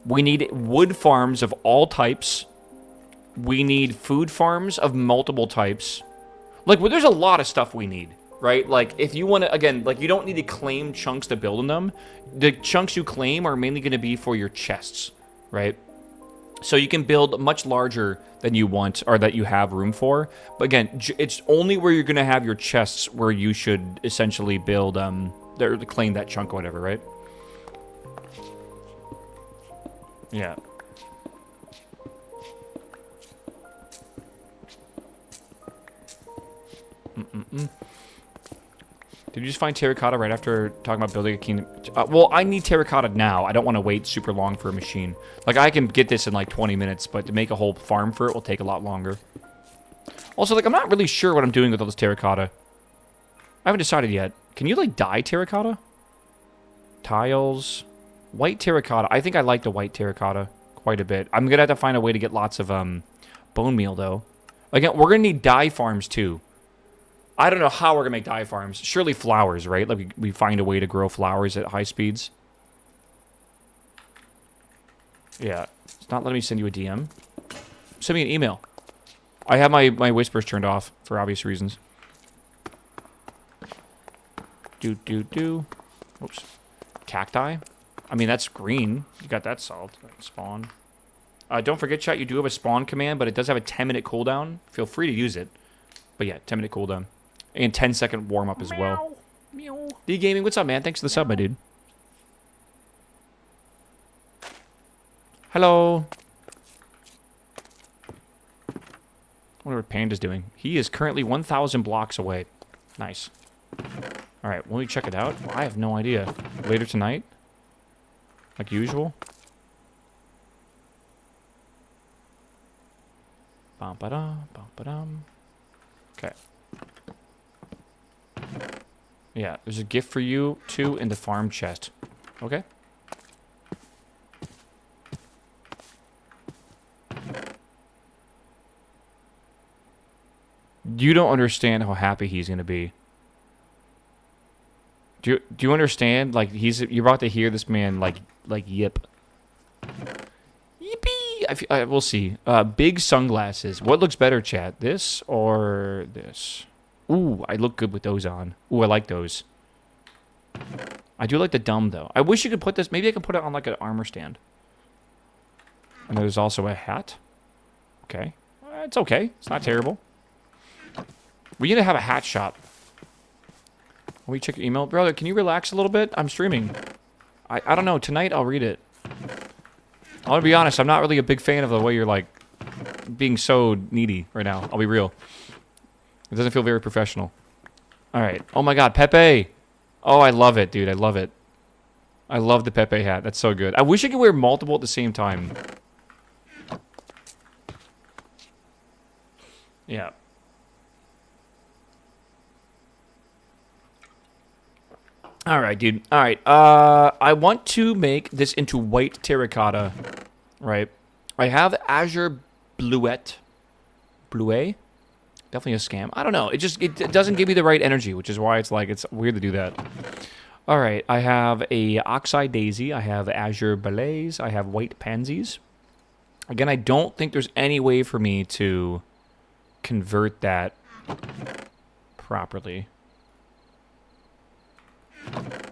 [SPEAKER 1] We need wood farms of all types. We need food farms of multiple types. Like, well, there's a lot of stuff we need, right? Like, if you want to, again, like, you don't need to claim chunks to build in them. The chunks you claim are mainly going to be for your chests, right? So you can build much larger than you want or that you have room for. But again, it's only where you're going to have your chests where you should essentially build, claim that chunk or whatever, right? Yeah. Did you just find terracotta right after talking about building a kingdom? Well, I need terracotta now. I don't want to wait super long for a machine. Like, I can get this in like 20 minutes, but to make a whole farm for it will take a lot longer. Also, like, I'm not really sure what I'm doing with all this terracotta. I haven't decided yet. Can you, like, dye terracotta? Tiles... White terracotta. I think I like the white terracotta quite a bit. I'm going to have to find a way to get lots of bone meal, though. Again, we're going to need dye farms, too. I don't know how we're going to make dye farms. Surely flowers, right? Like, we find a way to grow flowers at high speeds. Yeah. It's not letting me send you a DM. Send me an email. I have my whispers turned off for obvious reasons. Oops. Cacti? I mean, that's green. You got that solved. Spawn. Don't forget, chat, you do have a spawn command, but it does have a 10-minute cooldown. Feel free to use it. But yeah, 10-minute cooldown. And 10-second warm-up as well.
[SPEAKER 2] Meow.
[SPEAKER 1] D-Gaming, what's up, man? Thanks for the sub, my dude. Hello. I wonder what Panda's doing. He is currently 1,000 blocks away. Nice. Alright, will we check it out? Well, I have no idea. Later tonight? Like usual? Bum-ba-dum, bum-ba-dum. Okay. Yeah, there's a gift for you, too, in the farm chest. Okay? You don't understand how happy he's gonna be. Do you understand? Like, you're about to hear this man, like yip. Yippee! We'll see. Big sunglasses. What looks better, chat? This or this? Ooh, I look good with those on. Ooh, I like those. I do like the dumb, though. I wish you could put this... Maybe I can put it on, like, an armor stand. And there's also a hat. Okay. It's okay. It's not terrible. We need to have a hat shop. Will you check your email? Brother, can you relax a little bit? I'm streaming. I don't know. Tonight, I'll read it. I'm gonna be honest. I'm not really a big fan of the way you're, like, being so needy right now. I'll be real. It doesn't feel very professional. Alright. Oh my god, Pepe! Oh, I love it, dude. I love it. I love the Pepe hat. That's so good. I wish I could wear multiple at the same time. Yeah. Alright, dude. Alright. I want to make this into white terracotta. Right? I have Azure Bluette. Bluet? Definitely a scam. I don't know. It doesn't give me the right energy, which is why it's weird to do that. All right, I have a Oxeye Daisy. I have Azure Ballets. I have White Pansies. Again, I don't think there's any way for me to convert that properly.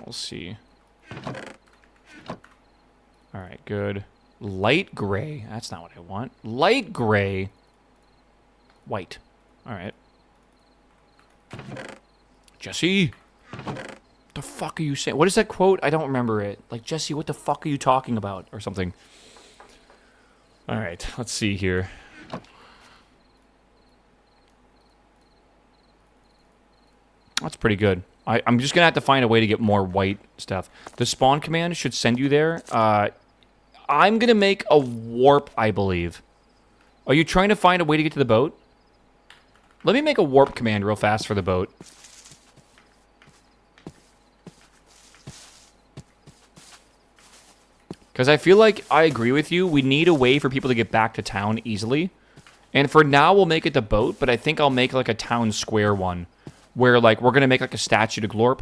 [SPEAKER 1] We'll see. All right, good. Light gray. That's not what I want. Light gray. White. All right. Jesse. What the fuck are you saying? What is that quote? I don't remember it. Like, Jesse, what the fuck are you talking about? Or something. All right. Let's see here. That's pretty good. I'm just going to have to find a way to get more white stuff. The spawn command should send you there. I'm going to make a warp, I believe. Are you trying to find a way to get to the boat? Let me make a warp command real fast for the boat. Because I feel like I agree with you. We need a way for people to get back to town easily. And for now, we'll make it the boat, but I think I'll make like a town square one. Where, like, we're going to make like a statue to Glorp.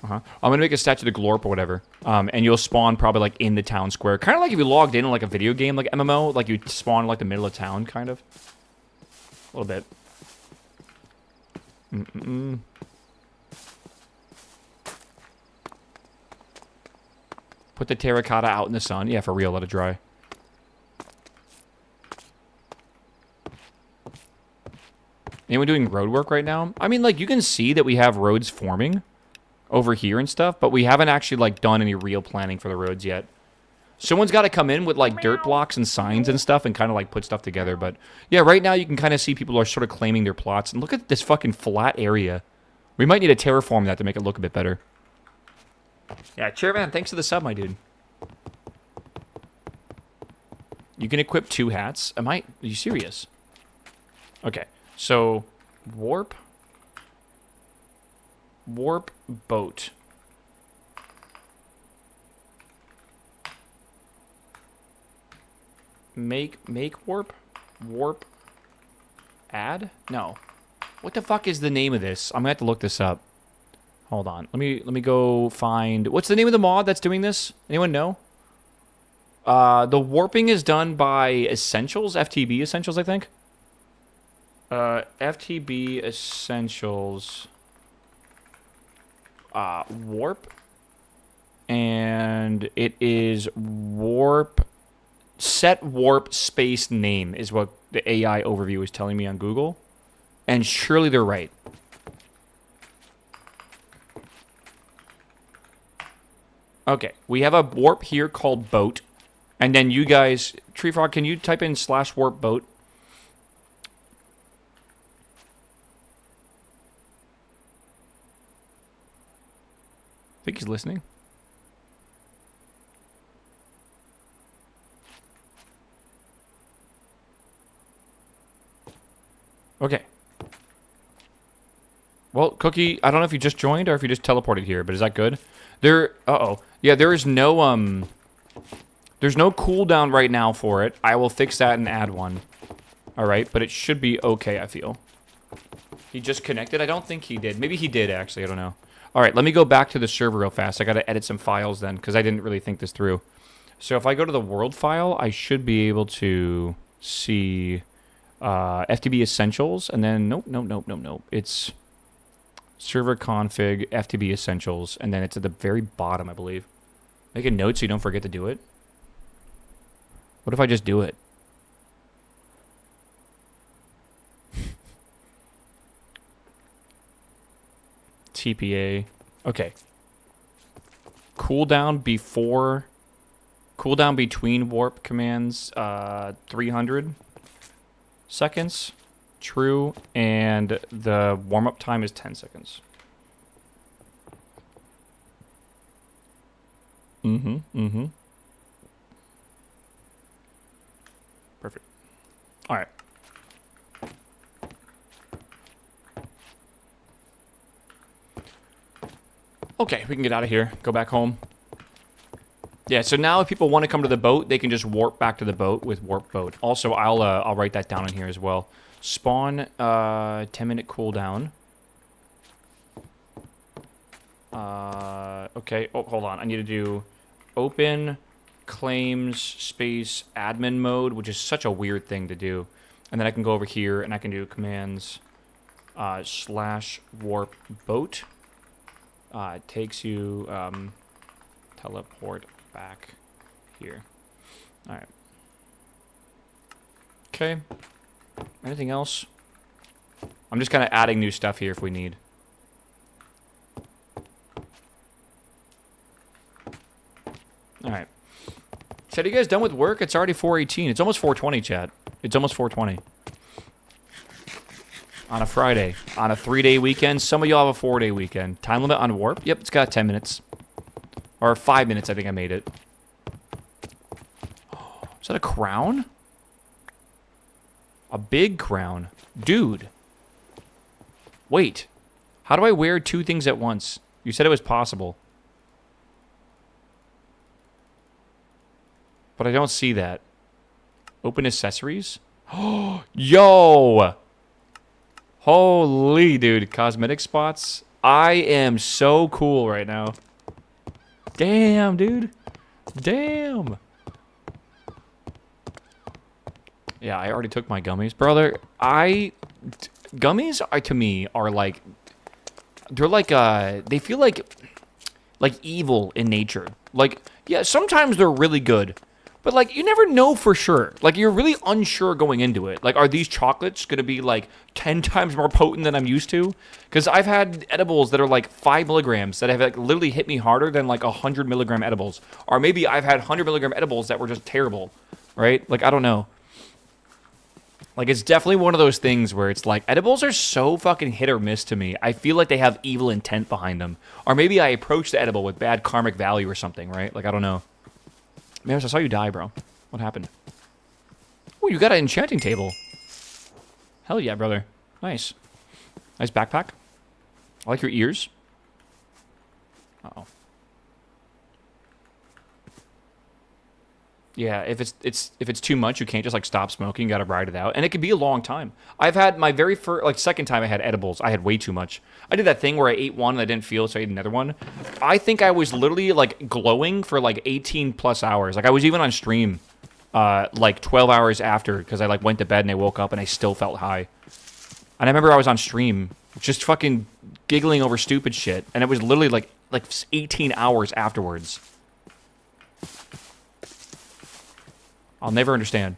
[SPEAKER 1] I'm going to make a statue to Glorp or whatever. And you'll spawn probably, like, in the town square. Kind of like if you logged in like a video game, like MMO. Like, you spawn in, like, the middle of town, kind of. A little bit. Put the terracotta out in the sun. Yeah, for real, let it dry. Anyone doing road work right now? I mean, like, you can see that we have roads forming over here and stuff, but we haven't actually, like, done any real planning for the roads yet. Someone's got to come in with, like, dirt blocks and signs and stuff and kind of, like, put stuff together. But, yeah, right now you can kind of see people are sort of claiming their plots. And look at this fucking flat area. We might need to terraform that to make it look a bit better. Yeah, Chairman, thanks for the sub, my dude. You can equip 2 hats. Are you serious? Okay. So, warp boat. Make warp add? No. What the fuck is the name of this? I'm gonna have to look this up. Hold on. Let me go find. What's the name of the mod that's doing this? Anyone know? The warping is done by Essentials, FTB Essentials, I think. FTB Essentials warp, and it is set warp space name is what the AI overview is telling me on Google, and surely they're right. Okay, we have a warp here called boat, and then you guys, Tree Frog, can you type in /warp boat? I think he's listening. Okay. Well, Cookie, I don't know if you just joined or if you just teleported here, but is that good? There, uh-oh. Yeah, there is no, there's no cooldown right now for it. I will fix that and add one. All right, but it should be okay, I feel. He just connected? I don't think he did. Maybe he did, actually. I don't know. All right, let me go back to the server real fast. I got to edit some files then, because I didn't really think this through. So if I go to the world file, I should be able to see FTB Essentials, and then, nope. It's server config, FTB Essentials, and then it's at the very bottom, I believe. Make a note so you don't forget to do it. What if I just do it? TPA. Okay. Cooldown between warp commands, 300 seconds. True. And the warm-up time is 10 seconds. Perfect. All right. Okay, we can get out of here. Go back home. Yeah, so now if people want to come to the boat, they can just warp back to the boat with warp boat. Also, I'll write that down in here as well. Spawn 10-minute cooldown. Okay. Oh, hold on. I need to do open claims space admin mode, which is such a weird thing to do. And then I can go over here and I can do commands / warp boat. It takes you teleport back here. All right. Okay. Anything else? I'm just kind of adding new stuff here if we need. All right. Chat, are you guys done with work? It's already 4:18. It's almost 4:20, chat. It's almost 4:20. On a Friday. On a 3-day weekend. Some of y'all have a 4-day weekend. Time limit on warp? Yep, it's got 10 minutes. Or 5 minutes, I think I made it. Is that a crown? A big crown. Dude. Wait. How do I wear 2 things at once? You said it was possible. But I don't see that. Open accessories? Oh, yo! Holy, dude. Cosmetic spots. I am so cool right now. Damn, dude. Damn. Yeah, I already took my gummies. Brother, gummies are, to me, are like... They're like, they feel like evil in nature. Like, yeah, sometimes they're really good. But, like, you never know for sure. Like, you're really unsure going into it. Like, are these chocolates going to be, like, 10 times more potent than I'm used to? Because I've had edibles that are, like, 5 milligrams that have, like, literally hit me harder than, like, 100 milligram edibles. Or maybe I've had 100 milligram edibles that were just terrible. Right? Like, I don't know. Like, it's definitely one of those things where it's like, edibles are so fucking hit or miss to me. I feel like they have evil intent behind them. Or maybe I approach the edible with bad karmic value or something, right? Like, I don't know. Maris, I saw you die, bro. What happened? Oh, you got an enchanting table. Hell yeah, brother. Nice. Nice backpack. I like your ears. Uh-oh. Yeah, if it's too much, you can't just like stop smoking. You gotta ride it out, and it could be a long time. I've had my very first, like second time I had edibles. I had way too much. I did that thing where I ate one and I didn't feel it, so I ate another one. I think I was literally like glowing for like 18 plus hours. Like I was even on stream, like 12 hours after because I like went to bed and I woke up and I still felt high. And I remember I was on stream just fucking giggling over stupid shit, and it was literally like 18 hours afterwards. I'll never understand.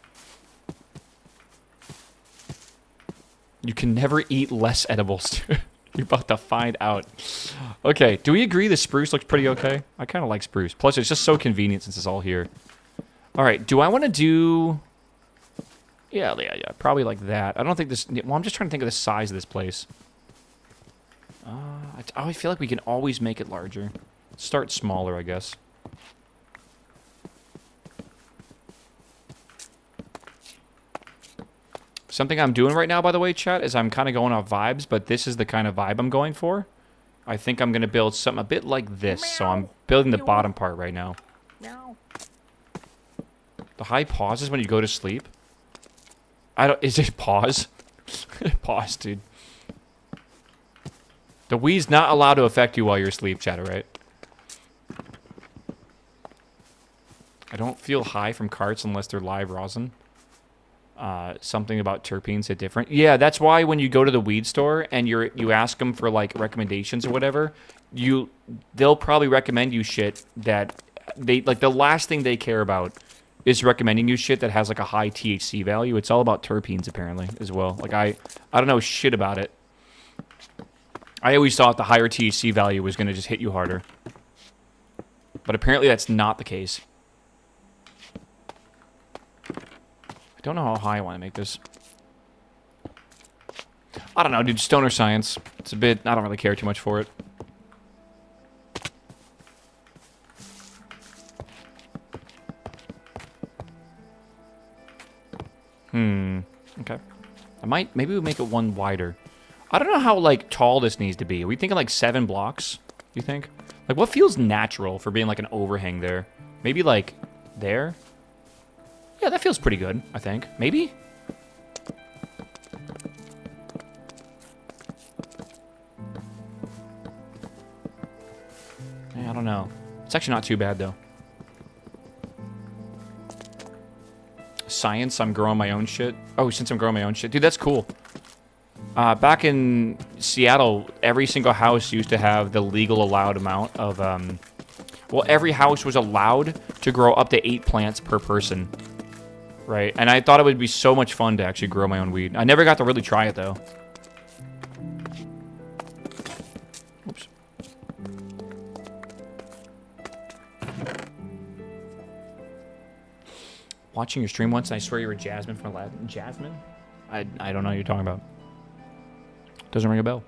[SPEAKER 1] You can never eat less edibles. You're about to find out. Okay, do we agree the spruce looks pretty okay? I kind of like spruce. Plus, it's just so convenient since it's all here. All right, do I want to do... Yeah, probably like that. I don't think this... Well, I'm just trying to think of the size of this place. I feel like we can always make it larger. Start smaller, I guess. Something I'm doing right now, by the way, chat, is I'm kind of going off vibes, but this is the kind of vibe I'm going for. I think I'm going to build something a bit like this. So I'm building the bottom part right now.
[SPEAKER 2] Meow.
[SPEAKER 1] The high pauses when you go to sleep. I don't... Is it pause? Pause, dude. The Wii's not allowed to affect you while you're asleep, chat, right? I don't feel high from carts unless they're live rosin. Something about terpenes hit different. Yeah, that's why when you go to the weed store and you ask them for like recommendations or whatever, they'll probably recommend you shit that they like. The last thing they care about is recommending you shit that has like a high THC value. It's all about terpenes apparently as well. Like I don't know shit about it. I always thought the higher THC value was going to just hit you harder, but apparently that's not the case. I don't know how high I want to make this. I don't know, dude. Stoner science. It's a bit... I don't really care too much for it. Okay. Maybe we make it one wider. I don't know how, like, tall this needs to be. Are we thinking, like, 7 blocks? Do you think? Like, what feels natural for being, like, an overhang there? Maybe, like, there? Yeah, that feels pretty good, I think. Maybe? Yeah, I don't know. It's actually not too bad, though. Science, I'm growing my own shit. Oh, since I'm growing my own shit. Dude, that's cool. Back in Seattle, every single house used to have the legal allowed amount of... Well, every house was allowed to grow up to 8 plants per person. Right, and I thought it would be so much fun to actually grow my own weed. I never got to really try it, though. Oops. Watching your stream once, and I swear you were Jasmine from Aladdin. Jasmine? I don't know what you're talking about. Doesn't ring a bell.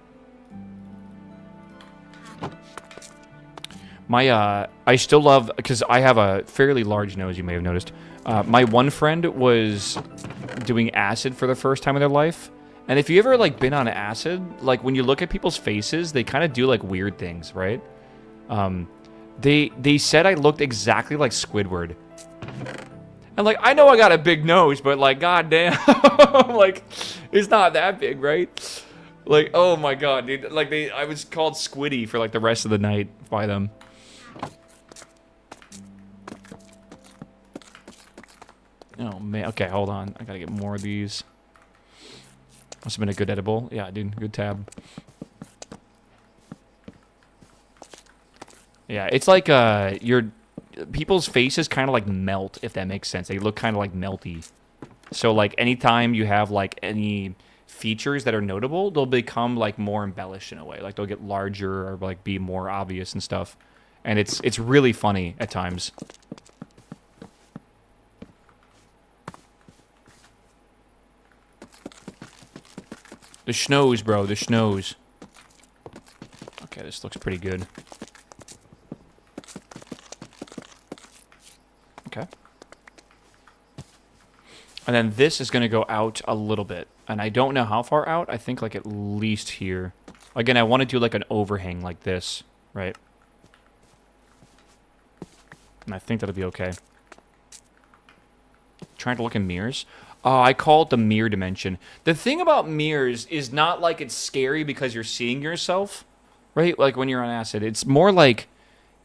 [SPEAKER 1] I still love, because I have a fairly large nose, you may have noticed. My one friend was doing acid for the first time in their life. And if you ever, like, been on acid, like, when you look at people's faces, they kind of do, like, weird things, right? They said I looked exactly like Squidward. And, like, I know I got a big nose, but, like, goddamn, like, it's not that big, right? Like, oh my god, dude. Like, I was called Squiddy for, like, the rest of the night by them. Oh, man. Okay, hold on. I gotta get more of these. Must have been a good edible. Yeah, dude. Good tab. Yeah, it's like, people's faces kind of, like, melt, if that makes sense. They look kind of, like, melty. So, like, anytime you have, like, any features that are notable, they'll become, like, more embellished in a way. Like, they'll get larger or, like, be more obvious and stuff. And it's really funny at times. The schnoz, bro. The schnoz. Okay, this looks pretty good. Okay. And then this is going to go out a little bit. And I don't know how far out. I think, like, at least here. Again, I want to do, like, an overhang like this, right? And I think that'll be okay. Trying to look in mirrors. Oh, I call it the mirror dimension. The thing about mirrors is not like it's scary because you're seeing yourself, right? Like when you're on acid. It's more like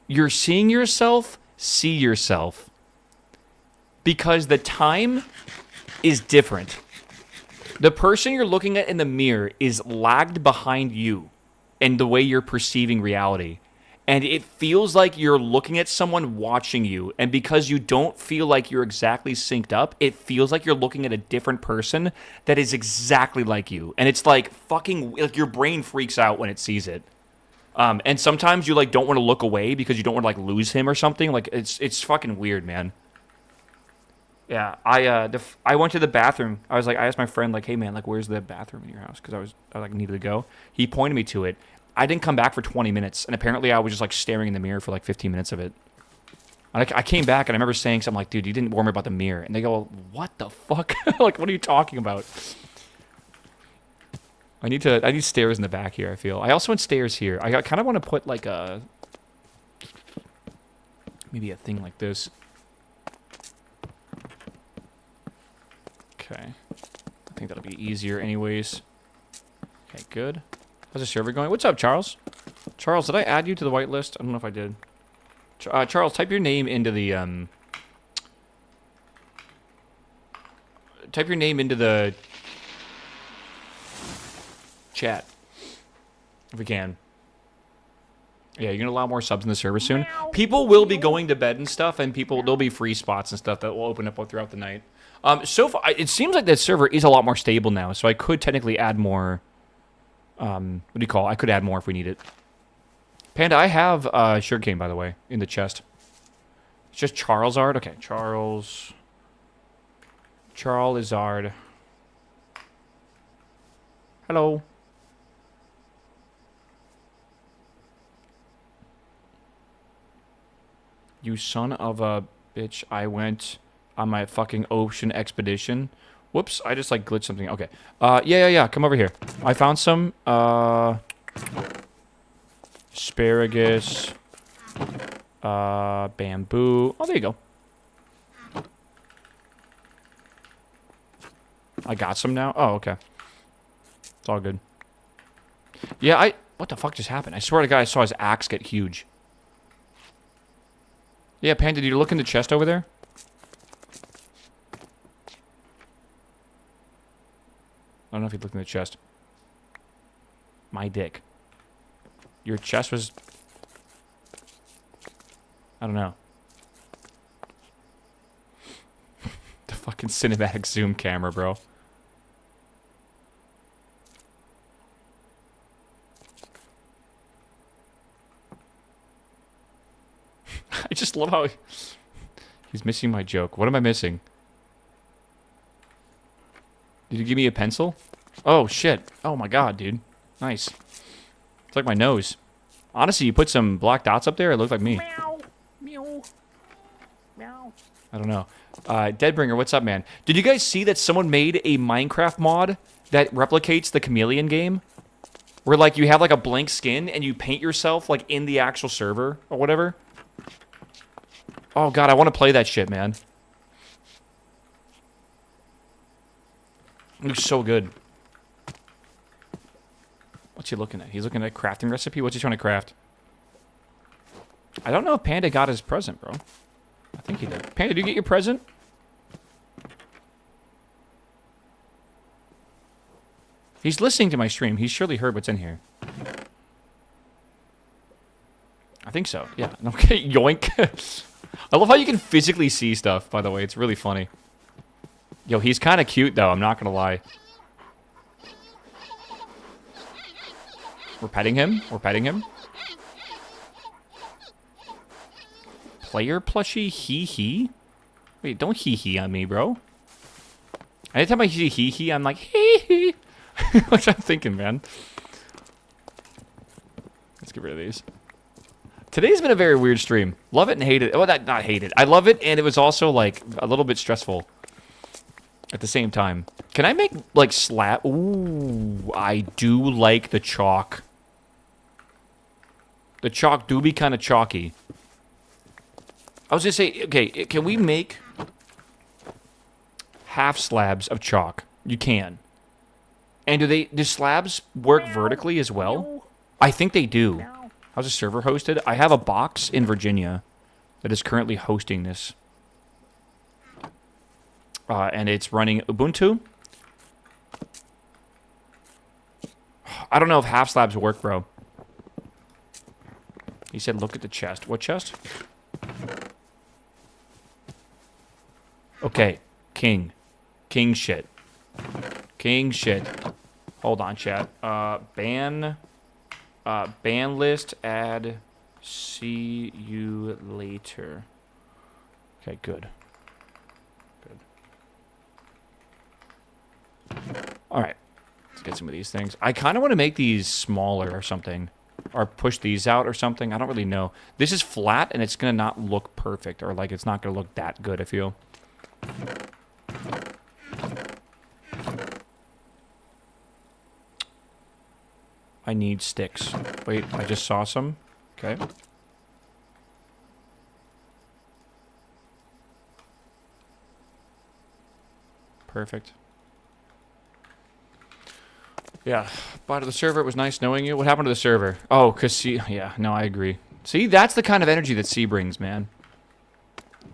[SPEAKER 1] you're seeing yourself see yourself. Because the time is different. The person you're looking at in the mirror is lagged behind you in the way you're perceiving reality. And it feels like you're looking at someone watching you. And because you don't feel like you're exactly synced up, it feels like you're looking at a different person that is exactly like you. And it's like fucking, like your brain freaks out when it sees it. And sometimes you like don't want to look away because you don't want to like lose him or something. Like it's fucking weird, man. Yeah, I went to the bathroom. I asked my friend like, hey man, like where's the bathroom in your house? Because I like needed to go. He pointed me to it. I didn't come back for 20 minutes, and apparently I was just, like, staring in the mirror for, like, 15 minutes of it. And I came back, and I remember saying something like, dude, you didn't warn me about the mirror. And they go, what the fuck? Like, what are you talking about? I need stairs in the back here, I feel. I also want stairs here. I kind of want to put like a... maybe a thing like this. Okay. I think that'll be easier anyways. Okay, good. How's the server going? What's up, Charles? Charles, did I add you to the whitelist? I don't know if I did. Charles, type your name into the, type your name into the chat. If we can. Yeah, you're gonna allow more subs in the server soon. People will be going to bed and stuff, and there'll be free spots and stuff that will open up throughout the night. So far, it seems like that server is a lot more stable now, so I could technically add more. What do you call it? I could add more if we need it. Panda, I have sugarcane, by the way, in the chest. It's just Charlesard. Okay, Charlesard. Hello. You son of a bitch. I went on my fucking ocean expedition. Whoops, I just like glitched something. Okay. Yeah. Come over here. I found some asparagus, bamboo. Oh, there you go. I got some now. Oh, okay. It's all good. Yeah, what the fuck just happened? I swear to God, I saw his axe get huge. Yeah, Panda, did you look in the chest over there? I don't know if you looked in the chest. My dick. Your chest was... I don't know. The fucking cinematic zoom camera, bro. I just love how he's missing my joke. What am I missing? Did you give me a pencil? Oh, shit. Oh, my God, dude. Nice. It's like my nose. Honestly, you put some black dots up there, it looked like me.
[SPEAKER 2] Meow. Meow. Meow.
[SPEAKER 1] I don't know. Deadbringer, what's up, man? Did you guys see that someone made a Minecraft mod that replicates the Chameleon game? Where, like, you have, like, a blank skin and you paint yourself, like, in the actual server or whatever? Oh, God, I want to play that shit, man. It looks so good. What's he looking at? He's looking at a crafting recipe? What's he trying to craft? I don't know if Panda got his present, bro. I think he did. Panda, did you get your present? He's listening to my stream. He's surely heard what's in here. I think so. Yeah. Okay, yoink. I love how you can physically see stuff, by the way. It's really funny. Yo, he's kind of cute, though. I'm not going to lie. We're petting him. We're petting him. Player plushie hee-hee? Wait, don't hee-hee on me, bro. Anytime I see hee-hee, I'm like, hee-hee. What I'm thinking, man. Let's get rid of these. Today's been a very weird stream. Love it and hate it. Well, not hate it. I love it, and it was also, like, a little bit stressful at the same time. Can I make, like, slab? Ooh, I do like the chalk. The chalk do be kind of chalky. I was going to say, okay, can we make half slabs of chalk? You can. And do slabs work vertically as well? I think they do. How's the server hosted? I have a box in Virginia that is currently hosting this. And it's running Ubuntu. I don't know if half slabs work, bro. He said, look at the chest. What chest? Okay. King. King shit. King shit. Hold on, chat. Ban list, add, see you later. Okay, good. Alright. Let's get some of these things. I kind of want to make these smaller or something. Or push these out or something. I don't really know. This is flat, and it's going to not look perfect. Or, like, it's not going to look that good, I feel. I need sticks. Wait, I just saw some. Okay. Perfect. Yeah, bye to the server. It was nice knowing you. What happened to the server? Oh, cause C. Yeah, no, I agree. See, that's the kind of energy that C brings, man.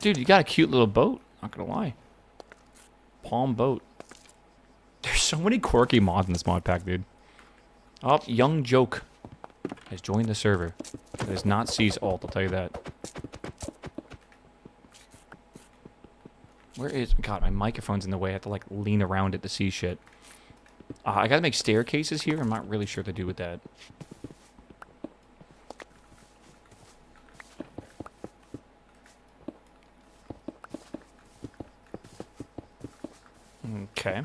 [SPEAKER 1] Dude, you got a cute little boat. Not gonna lie. Palm boat. There's so many quirky mods in this mod pack, dude. Oh, Young Joke has joined the server. It is not C's alt, I'll tell you that. Where is... God, my microphone's in the way. I have to, like, lean around it to see shit. I gotta make staircases here. I'm not really sure what to do with that. Okay.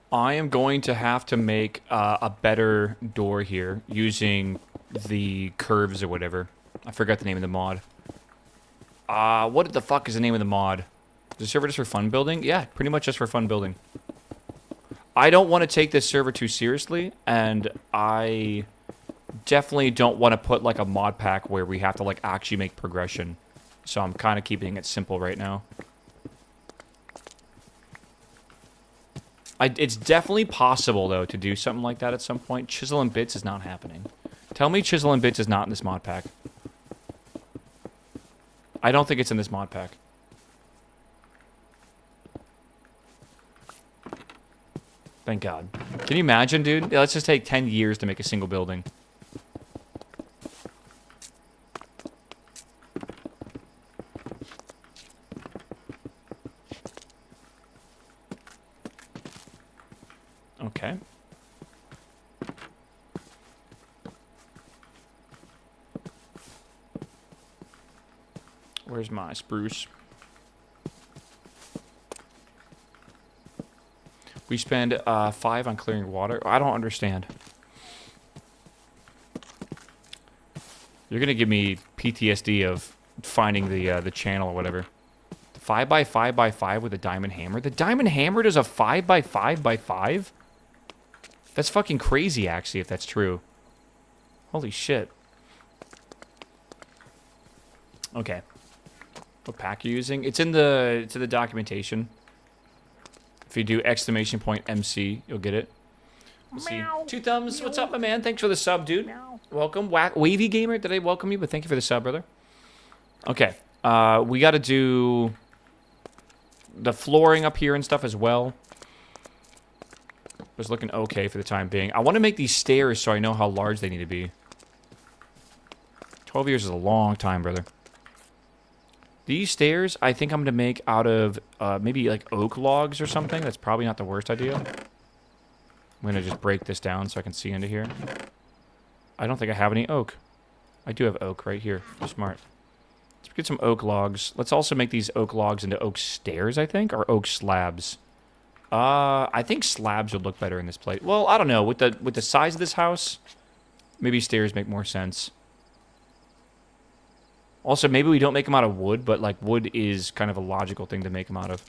[SPEAKER 1] I am going to have to make a better door here using the curves or whatever. I forgot the name of the mod. What the fuck is the name of the mod? Is the server just for fun building? Yeah, pretty much just for fun building. I don't want to take this server too seriously, and I definitely don't want to put like a mod pack where we have to like actually make progression. So I'm kind of keeping it simple right now. It's definitely possible, though, to do something like that at some point. Chisel and Bits is not happening. Tell me Chisel and Bits is not in this mod pack. I don't think it's in this mod pack. Thank God. Can you imagine, dude? Let's just take 10 years to make a single building. Okay. Where's my spruce? We spend 5 on clearing water. I don't understand. You're gonna give me PTSD of finding the channel or whatever. 5 by 5 by 5 with a diamond hammer. The diamond hammer does a 5 by 5 by 5? That's fucking crazy, actually, if that's true. Holy shit. Okay. What pack are you using? It's in the documentation. If you do !MC, you'll get it. We'll see. 2 thumbs. What's up, my man? Thanks for the sub, dude. Welcome. Wavy Gamer, did I welcome you? But thank you for the sub, brother. Okay. We got to do the flooring up here and stuff as well. Was looking okay for the time being. I want to make these stairs so I know how large they need to be. 12 years is a long time, brother. These stairs, I think I'm going to make out of maybe like oak logs or something. That's probably not the worst idea. I'm going to just break this down so I can see into here. I don't think I have any oak. I do have oak right here. Smart. Let's get some oak logs. Let's also make these oak logs into oak stairs, I think, or oak slabs. I think slabs would look better in this place. Well, I don't know. With the size of this house, maybe stairs make more sense. Also, maybe we don't make them out of wood, but like wood is kind of a logical thing to make them out of.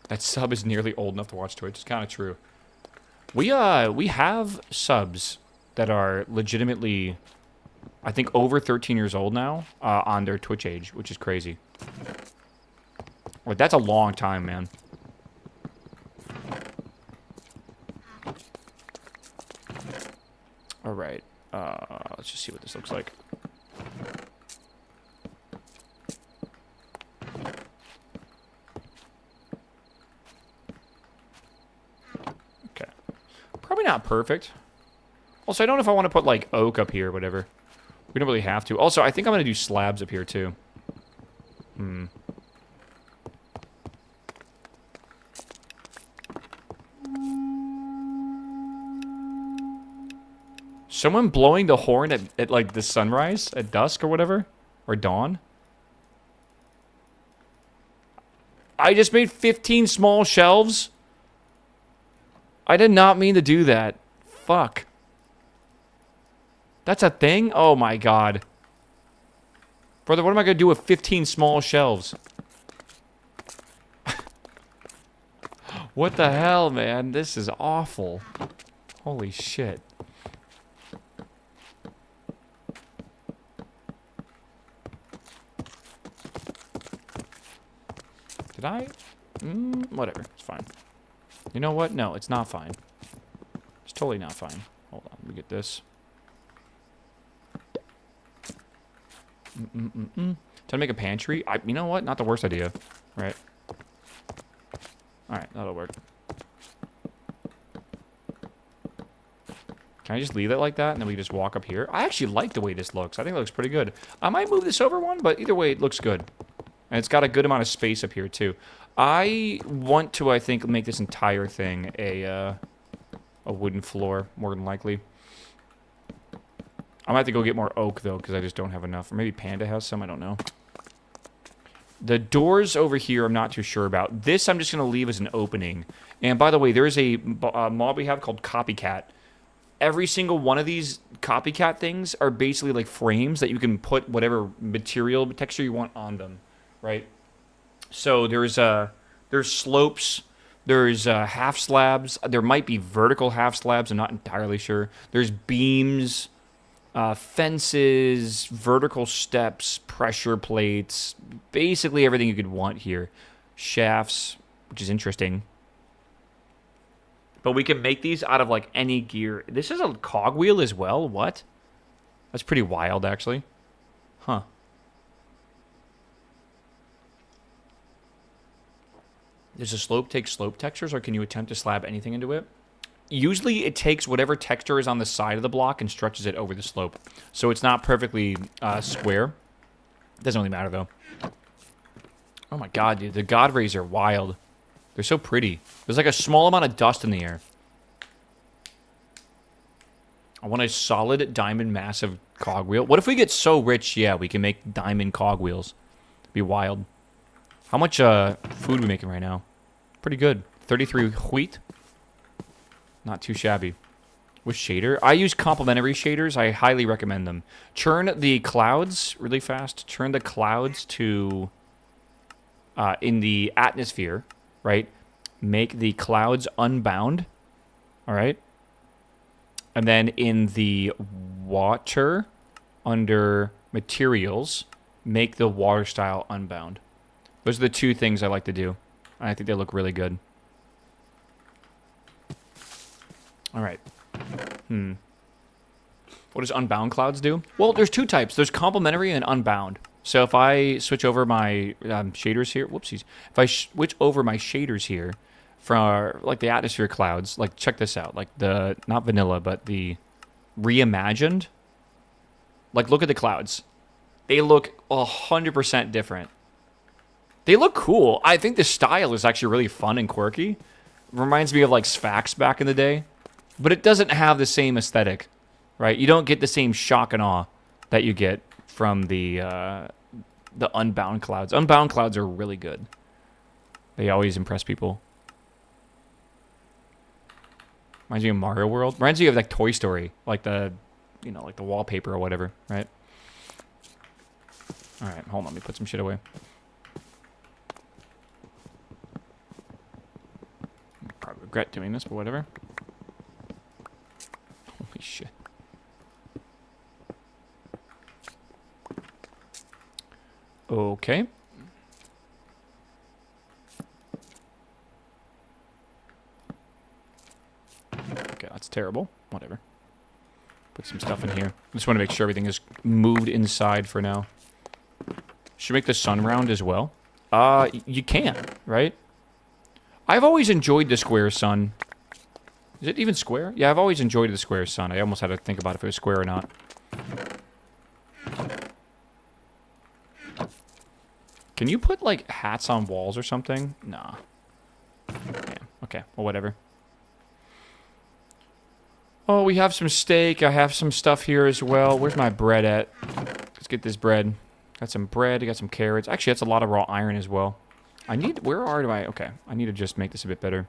[SPEAKER 1] That sub is nearly old enough to watch Twitch. It's kind of true. We have subs that are legitimately, I think, over 13 years old now on their Twitch age, which is crazy. Like, that's a long time, man. All right. Let's just see what this looks like. Okay. Probably not perfect. Also, I don't know if I want to put, like, oak up here or whatever. We don't really have to. Also, I think I'm going to do slabs up here, too. Someone blowing the horn at like, the sunrise? At dusk or whatever? Or dawn? I just made 15 small shelves. I did not mean to do that. Fuck. That's a thing? Oh my god. Brother, what am I going to do with 15 small shelves? What the hell, man? This is awful. Holy shit. Did I? Whatever. It's fine. You know what? No, it's not fine. It's totally not fine. Hold on. Let me get this. Trying to make a pantry? You know what? Not the worst idea. Right. Alright, that'll work. Can I just leave it like that and then we just walk up here? I actually like the way this looks. I think it looks pretty good. I might move this over one, but either way, it looks good. And it's got a good amount of space up here, too. I want to, I think, make this entire thing a wooden floor, more than likely. I might have to go get more oak, though, because I just don't have enough. Or maybe Panda has some, I don't know. The doors over here, I'm not too sure about. This, I'm just going to leave as an opening. And by the way, there is a mob we have called Copycat. Every single one of these Copycat things are basically like frames that you can put whatever material, texture you want on them, right? So there's slopes, there's half slabs. There might be vertical half slabs, I'm not entirely sure. There's beams, fences, vertical steps, pressure plates, basically everything you could want here. Shafts, which is interesting. But we can make these out of like any gear. This is a cogwheel as well? What? That's pretty wild, actually. Huh. Does the slope take slope textures, or can you attempt to slab anything into it? Usually it takes whatever texture is on the side of the block and stretches it over the slope. So it's not perfectly square. Doesn't really matter, though. Oh my god, dude. The God Rays are wild. They're so pretty. There's like a small amount of dust in the air. I want a solid diamond massive cogwheel. What if we get so rich, yeah, we can make diamond cogwheels? It'd be wild. How much food are we making right now? Pretty good. 33 wheat. Not too shabby. With shader. I use complementary shaders. I highly recommend them. Churn the clouds really fast. Turn the clouds to in the atmosphere, right? Make the clouds unbound. All right. And then in the water under materials, make the water style unbound. Those are the two things I like to do. I think they look really good. All right. What does unbound clouds do? Well, there's two types. There's complementary and unbound. So if I switch over my shaders here, whoopsies. If I switch over my shaders here for like the atmosphere clouds, like check this out, like the, not vanilla, but the reimagined. Like look at the clouds. They look 100% different. They look cool. I think the style is actually really fun and quirky. Reminds me of like Sphax back in the day. But it doesn't have the same aesthetic, right? You don't get the same shock and awe that you get from the unbound clouds. Unbound clouds are really good. They always impress people. Reminds me of Mario World. Reminds me of like Toy Story, like the, you know, like the wallpaper or whatever, right? All right, hold on. Let me put some shit away. Probably regret doing this, but whatever. Holy shit. Okay. Okay, that's terrible. Whatever. Put some stuff in here. Just want to make sure everything is moved inside for now. Should make the sun round as well. You can, right? I've always enjoyed the square sun. Is it even square? Yeah, I've always enjoyed the square sun. I almost had to think about if it was square or not. Can you put, like, hats on walls or something? Nah. Yeah, okay. Well, whatever. Oh, we have some steak. I have some stuff here as well. Where's my bread at? Let's get this bread. Got some bread. I got some carrots. Actually, that's a lot of raw iron as well. I need... Where are I... Okay. I need to just make this a bit better.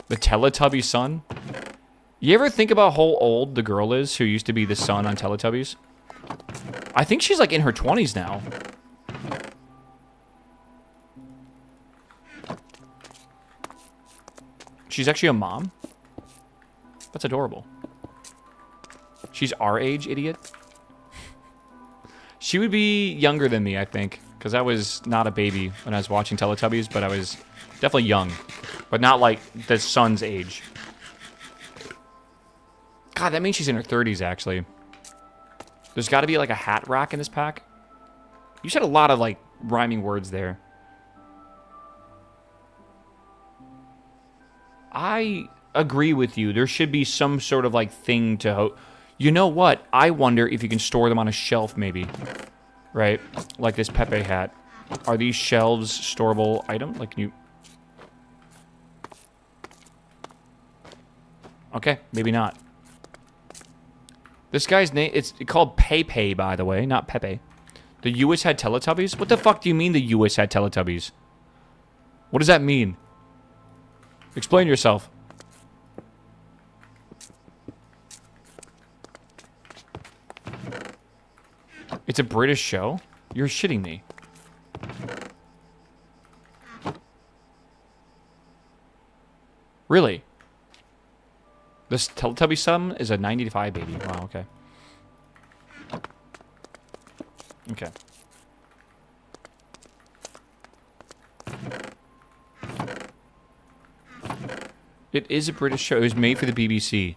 [SPEAKER 1] The Teletubby son? You ever think about how old the girl is who used to be the son on Teletubbies? I think she's like in her 20s now. She's actually a mom? That's adorable. She's our age, idiot. She would be younger than me, I think. Because I was not a baby when I was watching Teletubbies, but I was definitely young. But not like the son's age. God, that means she's in her 30s, actually. There's got to be like a hat rack in this pack. You said a lot of like rhyming words there. I agree with you. There should be some sort of like thing to... You know what? I wonder if you can store them on a shelf, maybe. Right? Like this Pepe hat. Are these shelves storable item? Like, can you... Okay, maybe not. This guy's name... It's called Pepe, by the way, not Pepe. The US had Teletubbies? What the fuck do you mean the US had Teletubbies? What does that mean? Explain yourself. It's a British show? You're shitting me. Really? This Teletubby son is a 95 baby. Wow, okay. Okay. It is a British show. It was made for the BBC.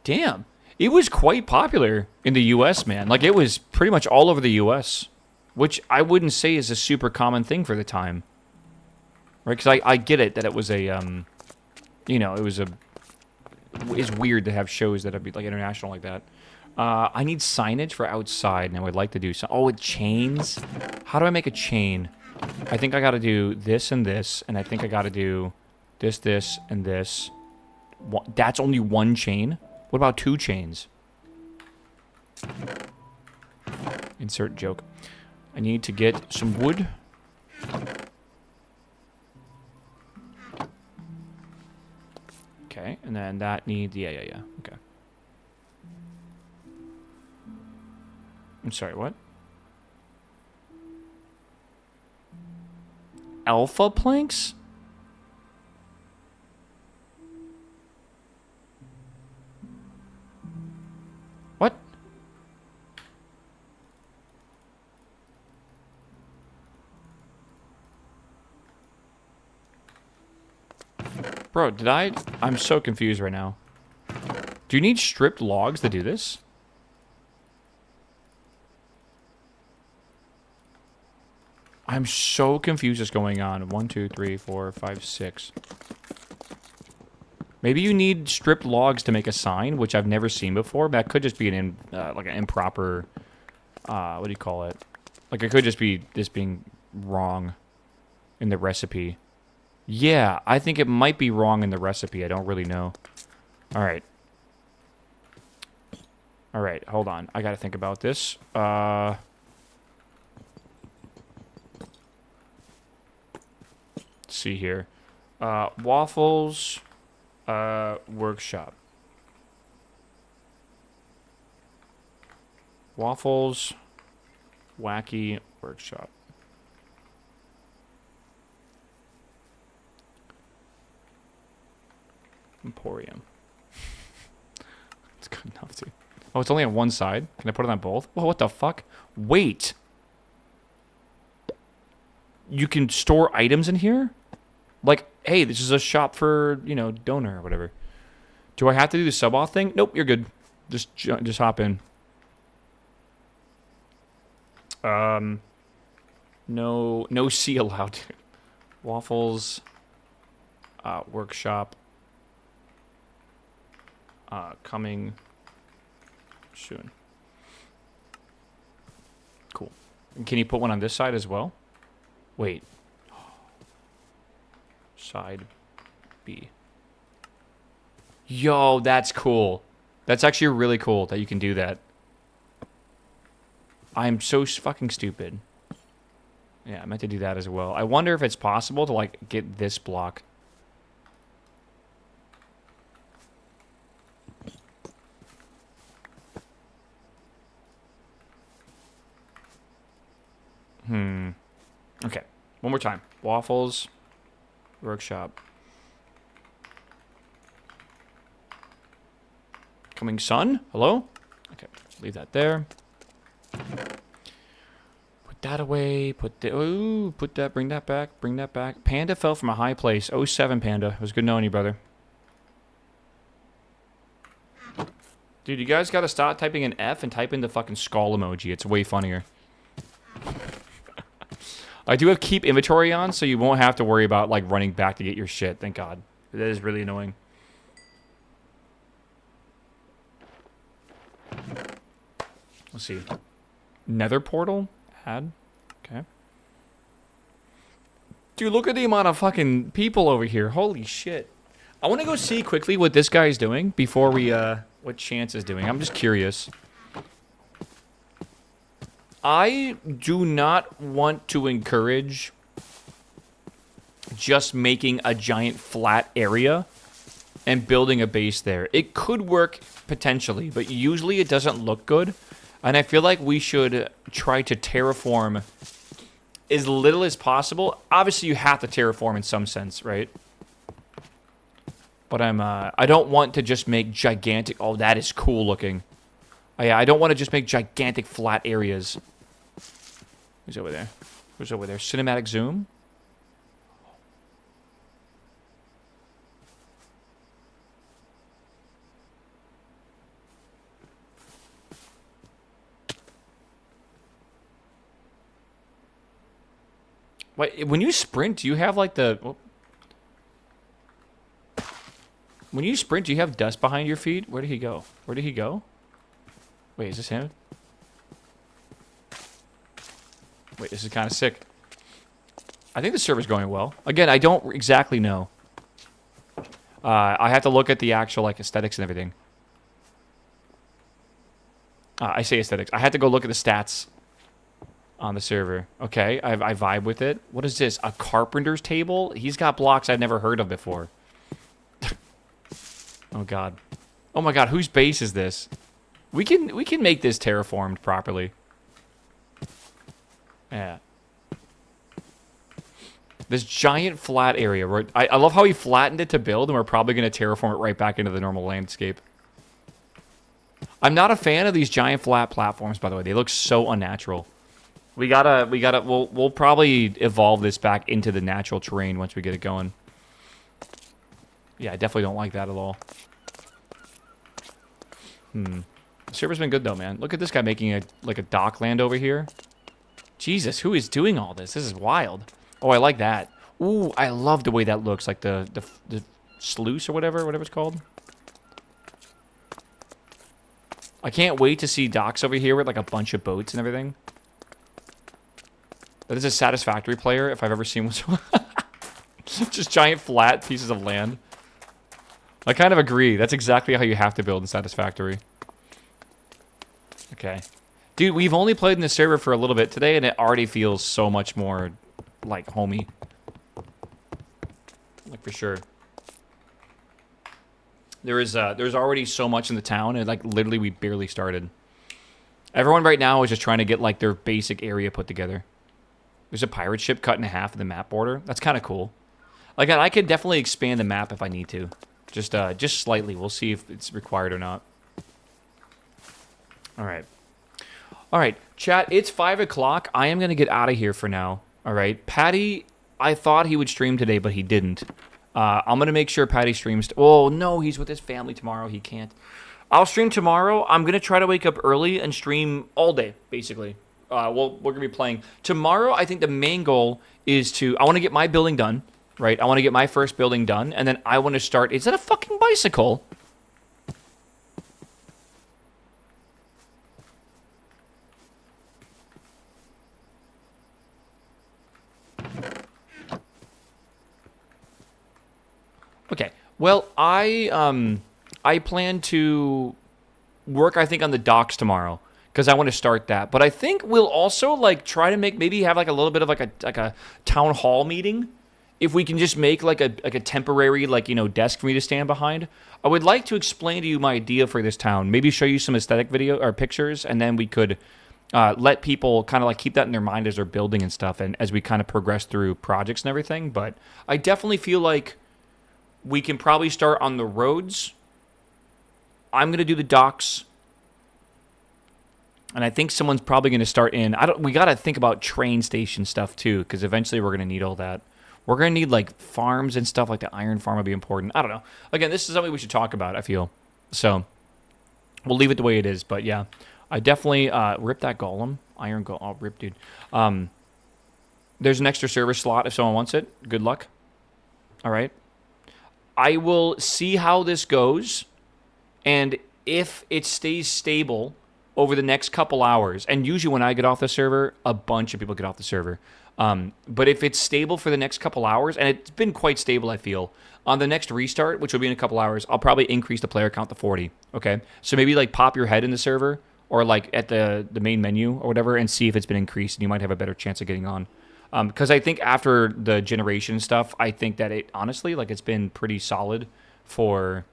[SPEAKER 1] Damn. It was quite popular in the US, man. Like, it was pretty much all over the US. Which I wouldn't say is a super common thing for the time. Right? Because I get it that it was a, you know, it was a... It's weird to have shows that are like international like that. I need signage for outside, and I would like to do some... Oh, with chains? How do I make a chain? I think I gotta do this and this, and I think I gotta do this, this, and this. That's only one chain? What about 2 chains? Insert joke. I need to get some wood. Okay, and then that needs... Yeah. Okay. I'm sorry, what? Alpha planks? What? Bro, did I... I'm so confused right now. Do you need stripped logs to do this? I'm so confused what's going on. 1, 2, 3, 4, 5, 6. Maybe you need stripped logs to make a sign, which I've never seen before. That could just be an like an improper... what do you call it? Like, it could just be this being wrong in the recipe. Yeah, I think it might be wrong in the recipe. I don't really know. Alright. Alright, hold on. I gotta think about this. Let's see here. Waffles workshop. Waffles wacky workshop. Emporium. It's good enough to... Oh, it's only on one side? Can I put it on both? Whoa, what the fuck? Wait! You can store items in here? Like, hey, this is a shop for, you know, donor or whatever. Do I have to do the sub-auth thing? Nope, you're good. Just hop in. No C allowed. Waffles workshop coming soon. Cool. And can you put one on this side as well? Wait. Side B. Yo, that's cool. That's actually really cool that you can do that. I'm so fucking stupid. Yeah, I meant to do that as well. I wonder if it's possible to, like, get this block. Okay. One more time. Waffles. Workshop. Coming sun? Hello? Okay. Leave that there. Put that away. Put that. Bring that back. Bring that back. Panda fell from a high place. 07 Panda. It was good knowing you, brother. Dude, you guys gotta stop typing an F and type in the fucking skull emoji. It's way funnier. I do have keep inventory on, so you won't have to worry about, like, running back to get your shit. Thank God. That is really annoying. Let's see. Nether portal? Add. Okay. Dude, look at the amount of fucking people over here. Holy shit. I want to go see quickly what this guy is doing before we, what Chance is doing. I'm just curious. I do not want to encourage just making a giant flat area and building a base there. It could work potentially, but usually it doesn't look good. And I feel like we should try to terraform as little as possible. Obviously, you have to terraform in some sense, right? But I don't want to just make gigantic... Oh, that is cool looking. Oh, yeah, I don't want to just make gigantic flat areas. Who's over there? Who's over there? Cinematic zoom? Wait, when you sprint, do you have like the... Oh. When you sprint, do you have dust behind your feet? Where did he go? Where did he go? Wait, is this him? Wait, this is kind of sick. I think the server's going well. Again, I don't exactly know. I have to look at the actual like aesthetics and everything. I say aesthetics. I had to go look at the stats on the server. Okay, I vibe with it. What is this? A carpenter's table? He's got blocks I've never heard of before. Oh god. Oh my god, whose base is this? We can make this terraformed properly. Yeah. This giant flat area. Where I love how he flattened it to build, and we're probably going to terraform it right back into the normal landscape. I'm not a fan of these giant flat platforms, by the way. They look so unnatural. We'll probably evolve this back into the natural terrain once we get it going. Yeah, I definitely don't like that at all. The server's been good though, man. Look at this guy making a dock land over here. Jesus, who is doing all this? This is wild. Oh, I like that. Ooh, I love the way that looks, like the sluice or whatever it's called. I can't wait to see docks over here with like a bunch of boats and everything. That is a Satisfactory player if I've ever seen one. Just giant flat pieces of land. I kind of agree. That's exactly how you have to build in Satisfactory. Okay. Dude, we've only played in this server for a little bit today, and it already feels so much more, like, homey. Like, for sure. There's already so much in the town, and, like, literally we barely started. Everyone right now is just trying to get, like, their basic area put together. There's a pirate ship cut in half in the map border. That's kind of cool. Like, I could definitely expand the map if I need to. Just slightly. We'll see if it's required or not. Alright. Alright, chat, it's 5 o'clock. I am going to get out of here for now. Alright, Patty, I thought he would stream today, but he didn't. I'm going to make sure Patty streams... Oh, no, he's with his family tomorrow. He can't. I'll stream tomorrow. I'm going to try to wake up early and stream all day, basically. We're going to be playing. Tomorrow, I think the main goal is to... I want to get my building done, right? I want to get my first building done, and then I want to start... Is that a fucking bicycle? Okay. Well, I plan to work, I think, on the docks tomorrow. because I want to start that. But I think we'll also like try to maybe have like a little bit of like a town hall meeting. If we can just make like a temporary like desk for me to stand behind. I would like to explain to you my idea for this town. Maybe show you some aesthetic video or pictures, and then we could let people kind of like keep that in their mind as they're building and stuff, and as we kind of progress through projects and everything. But I definitely feel like we can probably start on the roads. I'm gonna do the docks. And I think someone's probably going to start in. We got to think about train station stuff too, because eventually we're going to need all that. We're going to need like farms and stuff, like the iron farm would be important. I don't know. Again, this is something we should talk about, I feel. So we'll leave it the way it is. But yeah, I definitely rip that golem. Iron golem. Oh, rip, dude. There's an extra server slot if someone wants it. Good luck. All right. I will see how this goes. And if it stays stable over the next couple hours, and usually when I get off the server, a bunch of people get off the server. But if it's stable for the next couple hours, and it's been quite stable, I feel, on the next restart, which will be in a couple hours, I'll probably increase the player count to 40, okay? So maybe, like, pop your head in the server, or, like, at the main menu or whatever, and see if it's been increased, and you might have a better chance of getting on. Because I think after the generation stuff, I think that it, honestly, like, it's been pretty solid for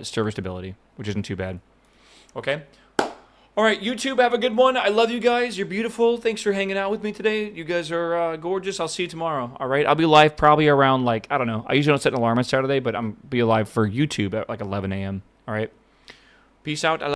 [SPEAKER 1] server stability, which isn't too bad. Okay? All right, YouTube, have a good one. I love you guys. You're beautiful. Thanks for hanging out with me today. You guys are gorgeous. I'll see you tomorrow. All right, I'll be live probably around, like, I don't know. I usually don't set an alarm on Saturday, but I'm be live for YouTube at like 11 a.m. All right, peace out.